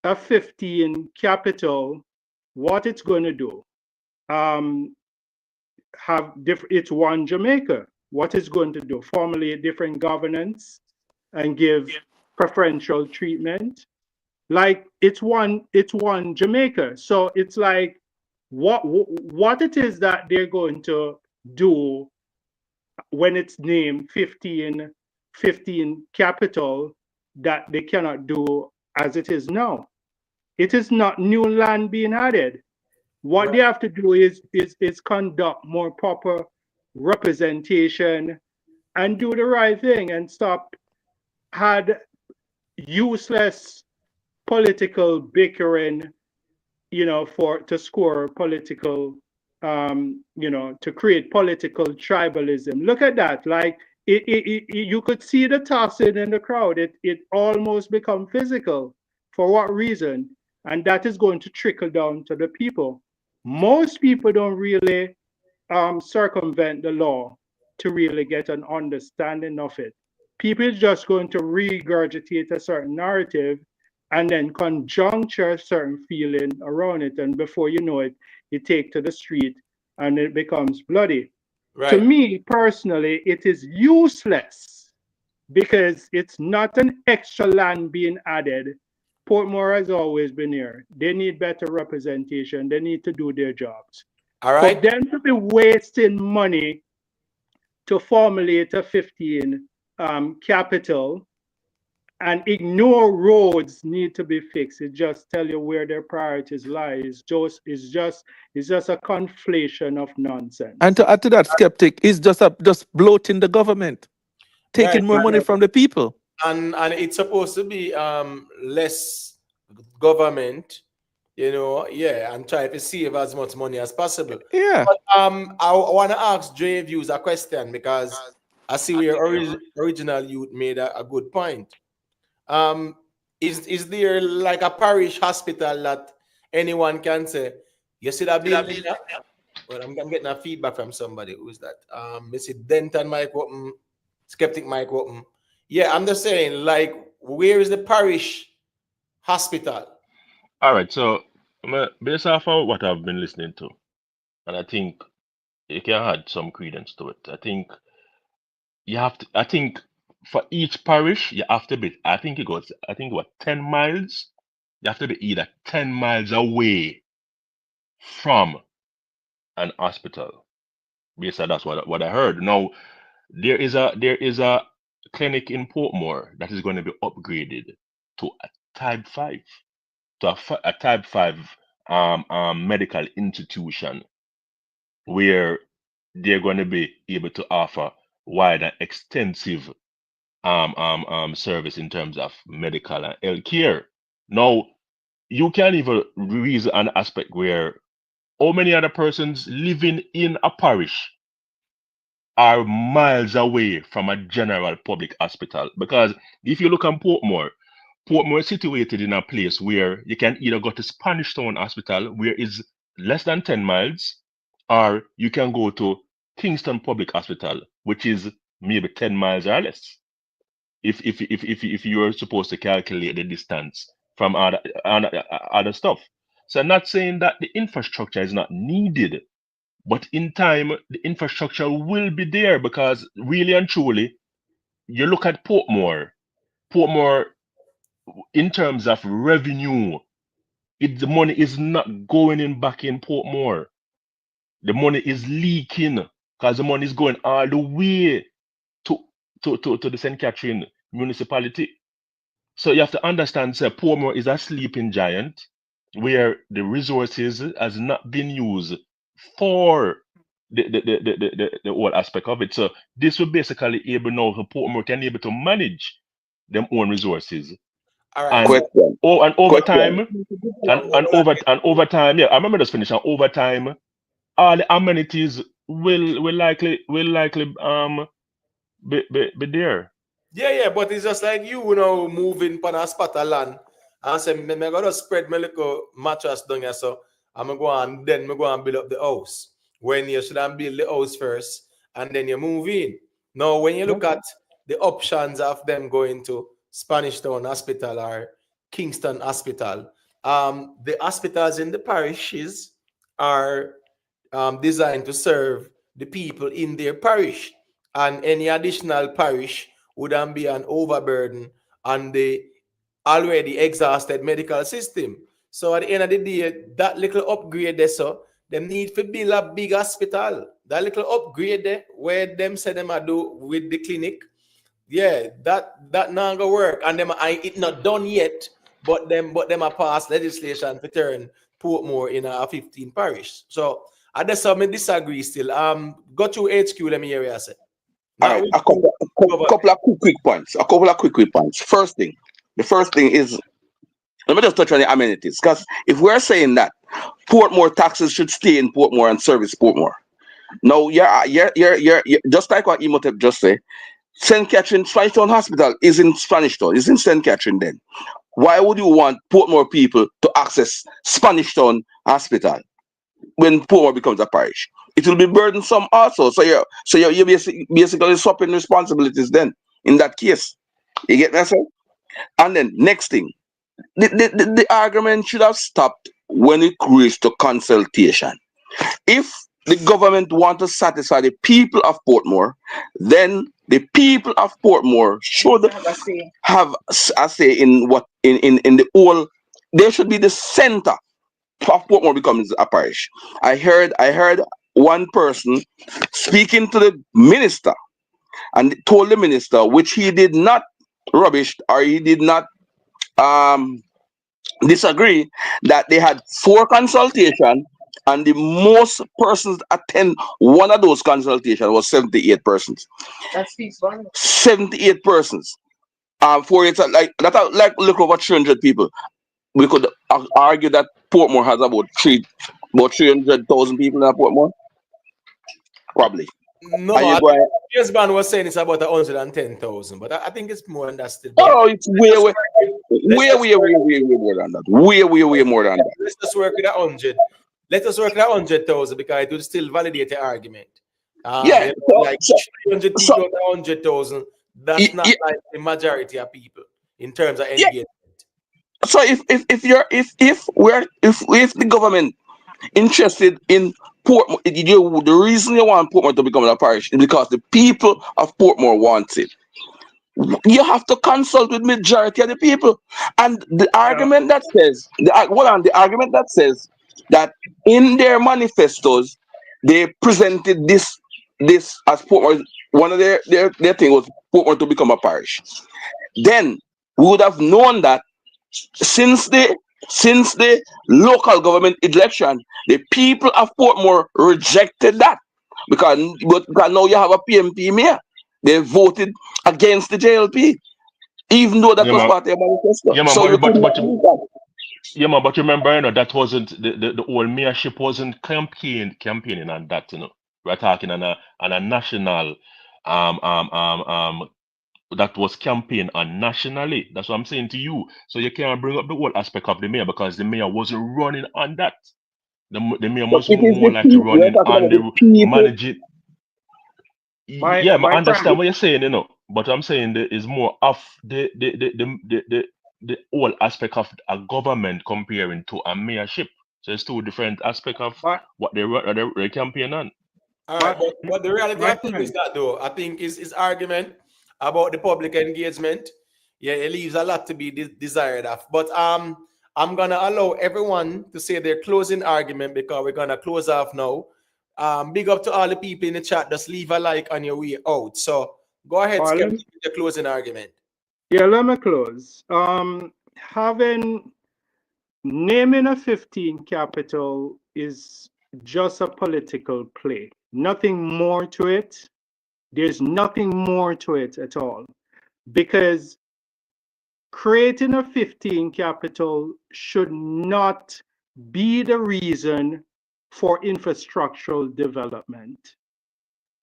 a 15 capital, what it's going to do, it's one Jamaica. What it's going to do, formulate different governance and give preferential treatment. Like it's one Jamaica. So it's like what it is that they're going to do when it's named 15 capital that they cannot do as it is now. It is not new land being added. What they have to do is conduct more proper representation and do the right thing and stop had useless political bickering, to score political, to create political tribalism. Look at that. Like you could see the tossing in the crowd. It almost become physical. For what reason? And that is going to trickle down to the people. Most people don't really circumvent the law to really get an understanding of it. People are just going to regurgitate a certain narrative and then conjuncture a certain feeling around it. And before you know it, you take to the street and it becomes bloody. Right. To me personally, it is useless because it's not an extra land being added. Portmore has always been here. They need better representation. They need to do their jobs. All For right. them to be wasting money to formulate a 15 capital and ignore roads need to be fixed. It just tell you where their priorities lie. It's just a conflation of nonsense. And to add to that, skeptic is just bloating the government, Right. taking more money from the people. And it's supposed to be less government, you know, yeah, and try to save as much money as possible. Yeah. But I want to ask Dre Views a question because I see where original youth made a good point. Is there like a parish hospital that anyone can say, you see that building? Well, I'm getting a feedback from somebody. Who's that? Mr. Denton Mike Open, Skeptic Mike Open. Yeah, I'm just saying, like, where is the parish hospital? All right, so based off of what I've been listening to, and I think you can add some credence to it. I think you have to. I think for each parish, you have to be. I think it goes. I think what 10 miles. You have to be either 10 miles away from an hospital. Basically, that's what I heard. Now there is a clinic in Portmore that is going to be upgraded to a type 5, to a type 5 medical institution where they're going to be able to offer wide and extensive service in terms of medical and health care. Now, you can even reason an aspect where how many other persons living in a parish are miles away from a general public hospital. Because if you look at Portmore is situated in a place where you can either go to Spanish Town Hospital, where it's less than 10 miles, or you can go to Kingston Public Hospital, which is maybe 10 miles or less. If you are supposed to calculate the distance from other stuff. So I'm not saying that the infrastructure is not needed, but in time, the infrastructure will be there because really and truly, you look at Portmore, in terms of revenue, the money is not going in back in Portmore. The money is leaking because the money is going all the way to the St. Catherine municipality. So you have to understand, sir, Portmore is a sleeping giant where the resources has not been used for the whole aspect of it. So this will basically able now for Portmore can able to manage them own resources. All right. And Question. over Question. time, and over time, yeah, I remember just finish. And over time, all the amenities will likely be there. Yeah, but it's just like you know, moving pan a spot of land and say, me gonna spread my little mattress down here, so I'm gonna go and then me go and build up the house. When you should have build the house first and then you move in. Now, when you look at the options of them going to Spanish Town Hospital or Kingston Hospital, the hospitals in the parishes are designed to serve the people in their parish, and any additional parish would then be an overburden on the already exhausted medical system. So at the end of the day, that little upgrade there, so them need to build a big hospital. That little upgrade there, where them say them a do with the clinic, yeah, that not gonna work. And them it not done yet, but them a pass legislation to turn Portmore in a 15 parish. So I just disagree still. Go to HQ, let me hear you say. All Now right, we a couple of quick points. The first thing is, let me just touch on the amenities, because if we're saying that Portmore taxes should stay in Portmore and service Portmore, no, you're just like what Imhotep just said. St. Catherine Spanish Town Hospital is in Spanish Town, is in St. Catherine. Then why would you want Portmore people to access Spanish Town Hospital when Portmore becomes a parish? It will be burdensome also. So you're basically swapping responsibilities then in that case. You get that, sir? And then next thing, the argument should have stopped when it reached to consultation. If the government want to satisfy the people of Portmore, then the people of Portmore should have a say in what in the whole. They should be the center of Portmore becomes a parish. I heard one person speaking to the minister and told the minister, which he did not rubbish or he did not um disagree, that they had 4 consultations and the most persons attend one of those consultations was 78 persons. That's 78 persons. For it's like that, like look over 300 people. We could argue that Portmore has about 300,000 people in Portmore, probably. No, Are you I think going? this man was saying it's about 110,000, but I think it's more than that still. Oh, it's way, Let's way, way more than that. Way more than that. Let's just work with 100. Let us work with 100,000 because it will still validate the argument. Yeah. You know, like 300 So, people out of 100,000, that's not like the majority of people in terms of engagement. So if the government interested in Portmore, the reason you want Portmore to become a parish is because the people of Portmore want it. You have to consult with majority of the people, and the argument that says the argument that says that in their manifestos they presented this as Portmore, one of their thing was Portmore to become a parish. Then we would have known that since the local government election, the people of Portmore rejected that because now you have a PMP mayor. They voted against the JLP, even though that was part of their manifesto. Yeah, man, So you could not but use that. yeah, man, but remember, that wasn't the whole mayorship wasn't campaigning on that, We're talking on a national that was campaign on nationally. That's what I'm saying to you. So you can't bring up the whole aspect of the mayor because the mayor wasn't running on that. The mayor But was it is more the like people. We're running talking on about the the people. managing. Yeah, I understand what you're saying, but I'm saying there is more of the whole aspect of a government comparing to a mayorship. So it's 2 different aspects of what they campaign on. All right, but the reality I think is that though, I think his argument about the public engagement, yeah, it leaves a lot to be desired of. But I'm gonna allow everyone to say their closing argument because we're gonna close off now. Big up to all the people in the chat. Just leave a like on your way out. So go ahead, Skeptic, with your closing argument. Yeah, let me close. Naming a 15 capital is just a political play. Nothing more to it. There's nothing more to it at all. Because creating a 15 capital should not be the reason for infrastructural development.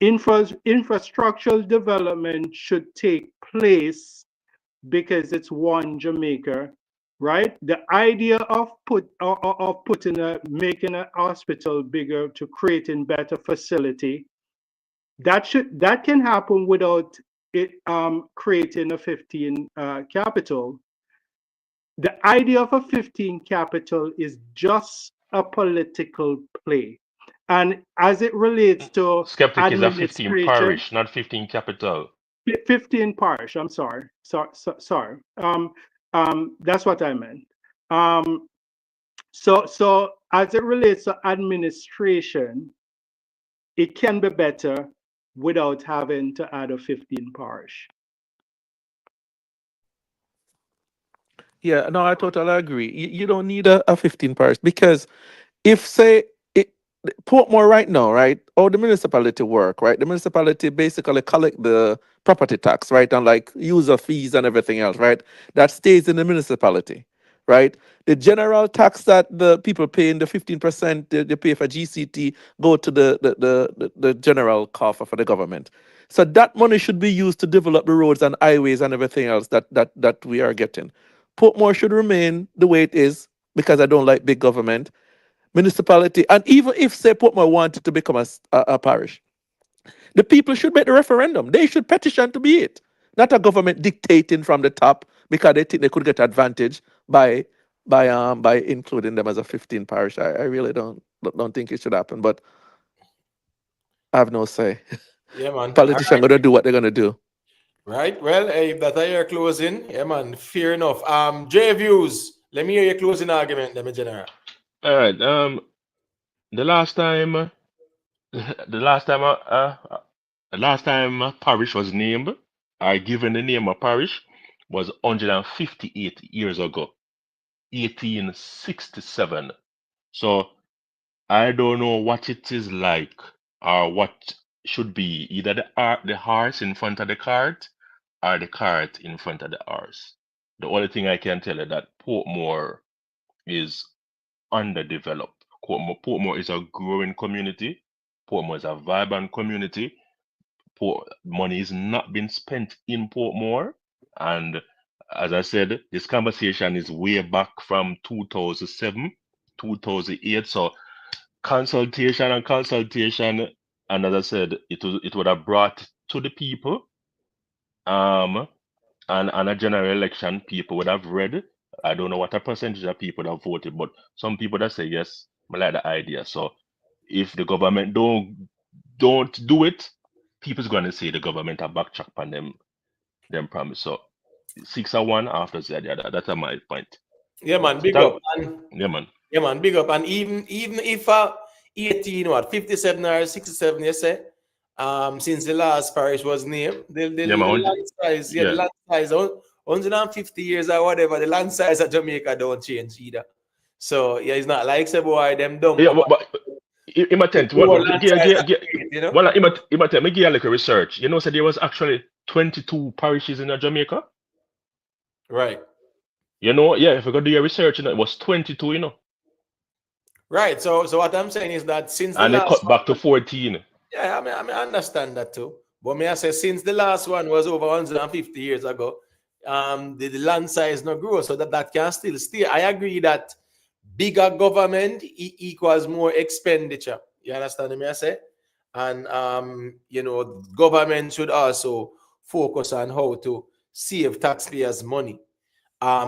Infrastructural development should take place because it's one Jamaica, right? The idea of making a hospital bigger to creating better facility, that can happen without it creating a 15 capital. The idea of a 15 capital is just a political play. And as it relates to Skeptic is a 15 parish, not 15 capital. 15 parish, I'm sorry. Sorry. That's what I meant. So as it relates to administration, it can be better without having to add a 15 parish. Yeah, no, I totally agree. You don't need a 15 parish because if say Portmore right now, right, or the municipality work, right? The municipality basically collect the property tax, right, and like user fees and everything else, right? That stays in the municipality, right? The general tax that the people pay in the 15% they pay for GCT go to the general coffer for the government. So that money should be used to develop the roads and highways and everything else that we are getting. Portmore should remain the way it is because I don't like big government. Municipality, and even if say Portmore wanted to become a parish, the people should make the referendum. They should petition to be it, not a government dictating from the top because they think they could get advantage by including them as a 15 parish. I really don't think it should happen, but I have no say. Yeah, man. Politicians gonna do what they're gonna do. Right. Well, if that's your closing, yeah, man. Fair enough. J Views. Let me hear your closing argument, then, General. All right. The last time, the last time, the last time a parish was named, or given the name of parish, was 158 years ago, 1867. So I don't know what it is like, or what should be either the horse in front of the cart, or the cart in front of the horse. The only thing I can tell you that Portmore is underdeveloped. Portmore is a growing community. Portmore is a vibrant community. Money is not being spent in Portmore. And as I said, this conversation is way back from 2007, 2008. So consultation and consultation, and as I said, it would have brought to the people, um, and a general election, people would have read. I don't know what a percentage of people would have voted, but some people that say yes, I like the idea. So if the government don't do it, people's gonna say the government are backtrack on them promise. So 6-1 after that, yeah, that's my point. Yeah, man, big Thank, up. And yeah, man. yeah, man, big up. And even if 18, what, 57 or 67, you say, since the last parish was named, Yeah, the man. land size, yeah, the Yeah, land size, 150 years or whatever, the land size of Jamaica don't change either. So yeah, it's not like say boy, them don't yeah, come back. but in my tent, The what, whole land size accurate, you know? well, in my tent, me give you like a research. You know, so there was actually 22 parishes in Jamaica. Right. You know, yeah, if you go do your research, you know, it was 22, you know, Right. So what I'm saying is that since the and they last cut back to one, 14. yeah, I understand that too. But may I say, since the last one was over 150 years ago, the land size no grow, so that can still stay. I agree that bigger government equals more expenditure. You understand me? I say, and government should also focus on how to save taxpayers' money.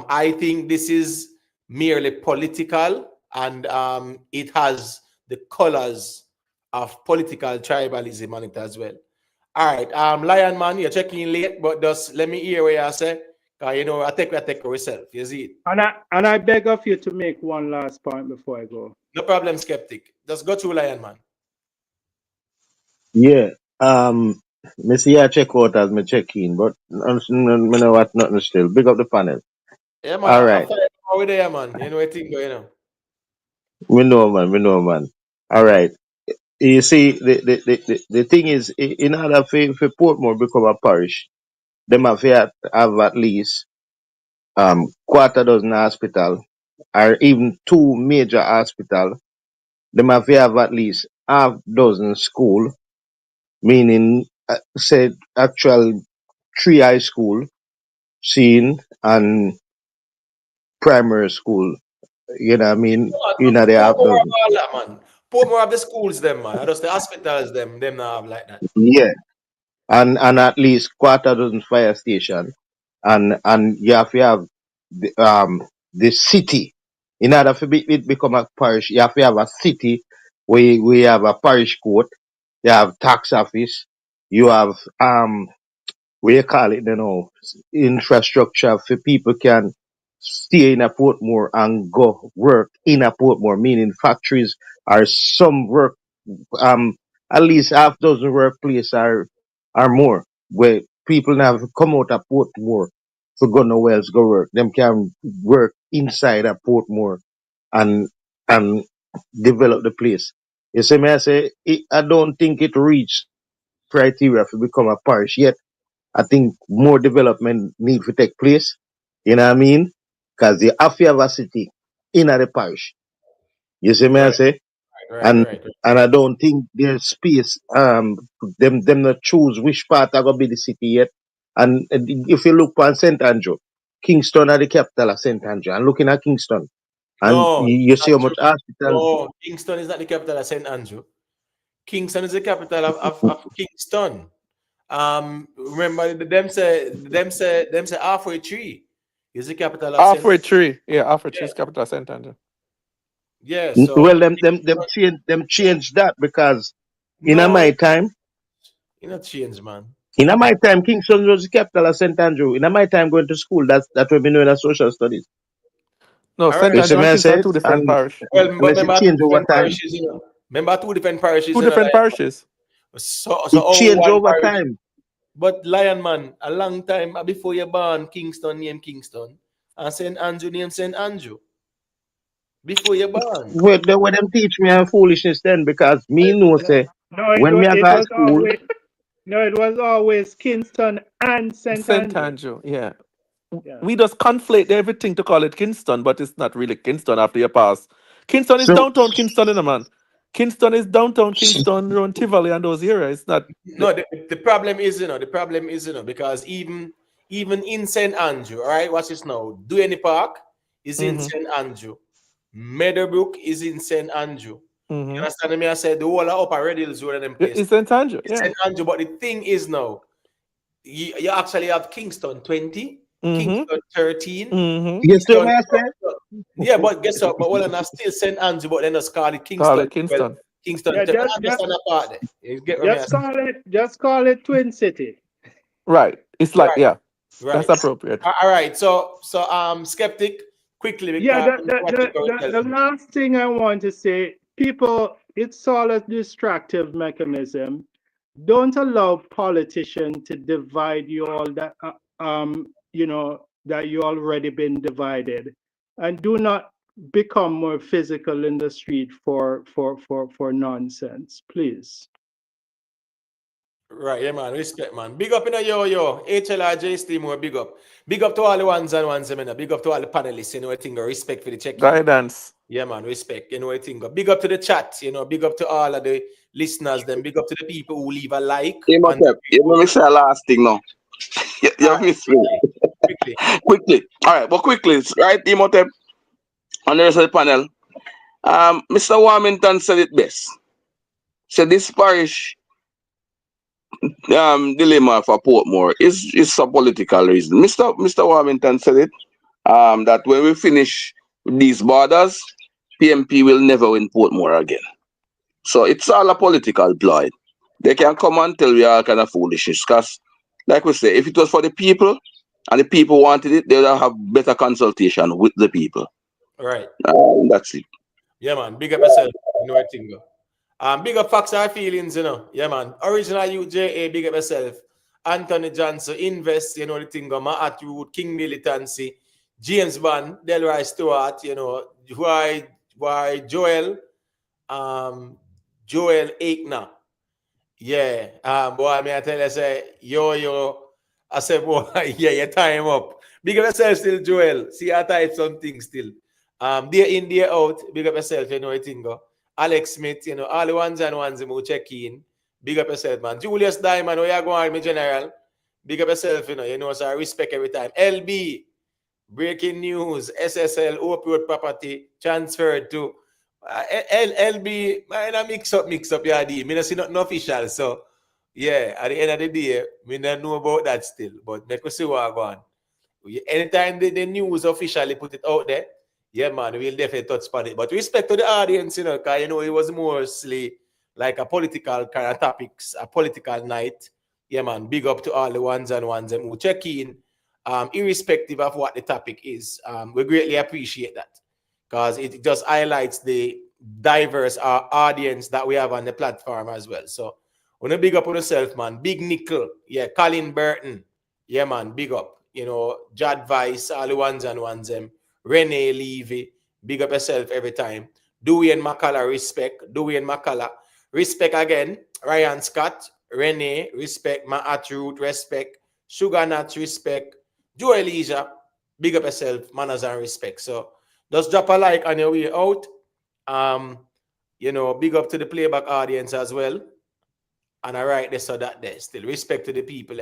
I think this is merely political, and it has the colors of political tribalism on it as well. All right, Lion Man, you're checking late, but just let me hear what you say. I take myself. You see it. And I beg of you to make one last point before I go. No problem, skeptic. Just go through Lion Man. Yeah. Me see I check out as me check in, but me know what nothing still. Big up the panel. Yeah, man. All I right. find over there, man. You know what thing going on. We know man, we know man. All right. You see, the thing is, in order for Portmore become a parish, them have at least quarter dozen hospital, or even two major hospital. Them have at least half dozen school, meaning said actual three high school, scene and primary school. You know what I mean? You know they Poor have more of dozen. all that, man. Poor more of the schools, them, man. I just the hospitals, them not have like that. Yeah. And at least quarter dozen fire station, and you have the city. In order for it become a parish, you have a city where we have a parish court, you have tax office, you have what you call it, infrastructure for people can stay in a Portmore and go work in a Portmore, meaning factories or some work, um, at least half dozen workplace are more where people now come out of Portmore to go nowhere else go work. Them can work inside a Portmore and and develop the place. You see me, I say I don't think it reached criteria to become a parish yet. I think more development need to take place. You know what I mean? Because the have to have a city in the parish. You see me, I Right, say? right, And right. and I don't think there's space them not choose which part are gonna be the city yet. And if you look on St. Andrew, Kingston are the capital of St. Andrew, and looking at Kingston and No, you not see how true. much hospital. No, Kingston is not the capital of St. Andrew. Kingston is the capital of Kingston. Remember them say halfway tree is the capital of St. Halfway tree. Yeah, halfway tree is capital St. Andrew. Yeah, so Well them change that because in no, my time. it not change, man. In my time, Kingston was the capital of St. Andrew. In my time going to school, that's that we've been doing as social studies. No, All St. right. You see Andrew me and I Kingston say are it? two different And parish. Well, but unless it remember two change over different time. parishes, you know. Remember two different parishes, Two you know. different parishes. So It only change one over parish. time. But Lion Man, a long time before you born, Kingston named Kingston, and St. Andrew named St. Andrew. Before you born. Where them teach me and foolishness then because me know say No, when me I it go to was school, always no, it was always Kingston and St. St. Andrew. Andrew, yeah. Yeah. We just conflate everything to call it Kingston, but it's not really Kingston after you pass. Kingston is so downtown Kingston, in a man. Kingston is downtown Kingston, around Tivoli and those areas. It's not. No, the problem is, because even in St. Andrew, all right, watch this now. Duane Park is in Mm-hmm, St. Andrew. Meadowbrook is in St. Andrew. You mm-hmm. understand me? I said the whole of Upper Red Hills Road and them place. It's St. Andrew, It's yeah. St. Andrew, but the thing is now, you actually have Kingston 20, Mm-hmm, Kingston 13, mm-hmm. you see Kingston. me I say? Yeah, but guess what? But well, not still St. Andrew, but then just call it Call Kingston it 12, Kingston. Kingston Yeah, 10. I understand that part there. You get what me just asking? call it Twin City. Right. It's like, Right, yeah, that's right. appropriate. All right. So skeptic, quickly Yeah, because we want to go with the self. last thing I want to say, people, it's all a distractive mechanism. Don't allow politicians to divide you all that that you already been divided, and do not become more physical in the street for nonsense, please. Right, yeah, man. Respect, man. Big up in a yo. HLRJ Steam more big up. Big up to all the ones and ones, man. Big up to all the panelists, you know, I think respect for the check-in. Guidance. Yeah, man, respect. You know, I think. Big up to the chat, you know, big up to all of the listeners, then big up to the people who leave a like. You must And have, you let me say a last thing now. You all have right, missed me. quickly. Quickly. All right, but quickly, right, Imhotep, and the rest of the panel. Mr. Warmington said it best. Said this parish dilemma for Portmore is for political reason. Mr. Warmington said it. That when we finish these borders, PMP will never win Portmore again. So it's all a political ploy. They can come and tell we all kind of foolishness. Because, like we say, if it was for the people and the people wanted it, they would have better consultation with the people. All right. That's it. Yeah, man. Big up yourself. You know, I think. Big up facts and feelings, you know. Yeah, man. Original UJA, big up yourself. Anthony Johnson, Invest, you know, the thing. Matt Root, King Militancy, James Bond, Delroy Stewart, you know, why Joel, Joel Aikner. Yeah. Boy, I mean, I tell you, say, yo. I say, boy, yeah, your time up. Big up yourself still, Joel. See, I type something still. Day in, day out, big up yourself, you know, I think. Alex Smith, you know, all the ones and ones who check in. Big up yourself, man. Julius Diamond, where you going, my general? Big up yourself, you know, so I respect every time. LB, breaking news, SSL, opioid property, transferred to LB, man, I mix up, yeah, I mean, I see nothing official, so, yeah, at the end of the day, we don't know about that still, but make us see what I go on. Anytime the news officially put it out there, yeah, man, we'll definitely touch upon it. But respect to the audience, you know, because, you know, it was mostly like a political kind of topics, a political night. Yeah, man, big up to all the ones and ones who check in, irrespective of what the topic is. We greatly appreciate that because it just highlights the diverse audience that we have on the platform as well. So, when you big up on yourself, man, Big Nickel, yeah, Colin Burton, yeah, man, big up. You know, Jad Vice, all the ones and ones, Rene Levy, big up yourself every time. Dewey and McCullough, respect. Dewey and McCullough, respect again. Ryan Scott, Rene, respect. Matt Root, respect. Sugar Nuts, respect. Joe Elijah, big up yourself, manners and respect. So just drop a like on your way out. You know, big up to the playback audience as well. And I write this so that there still respect to the people.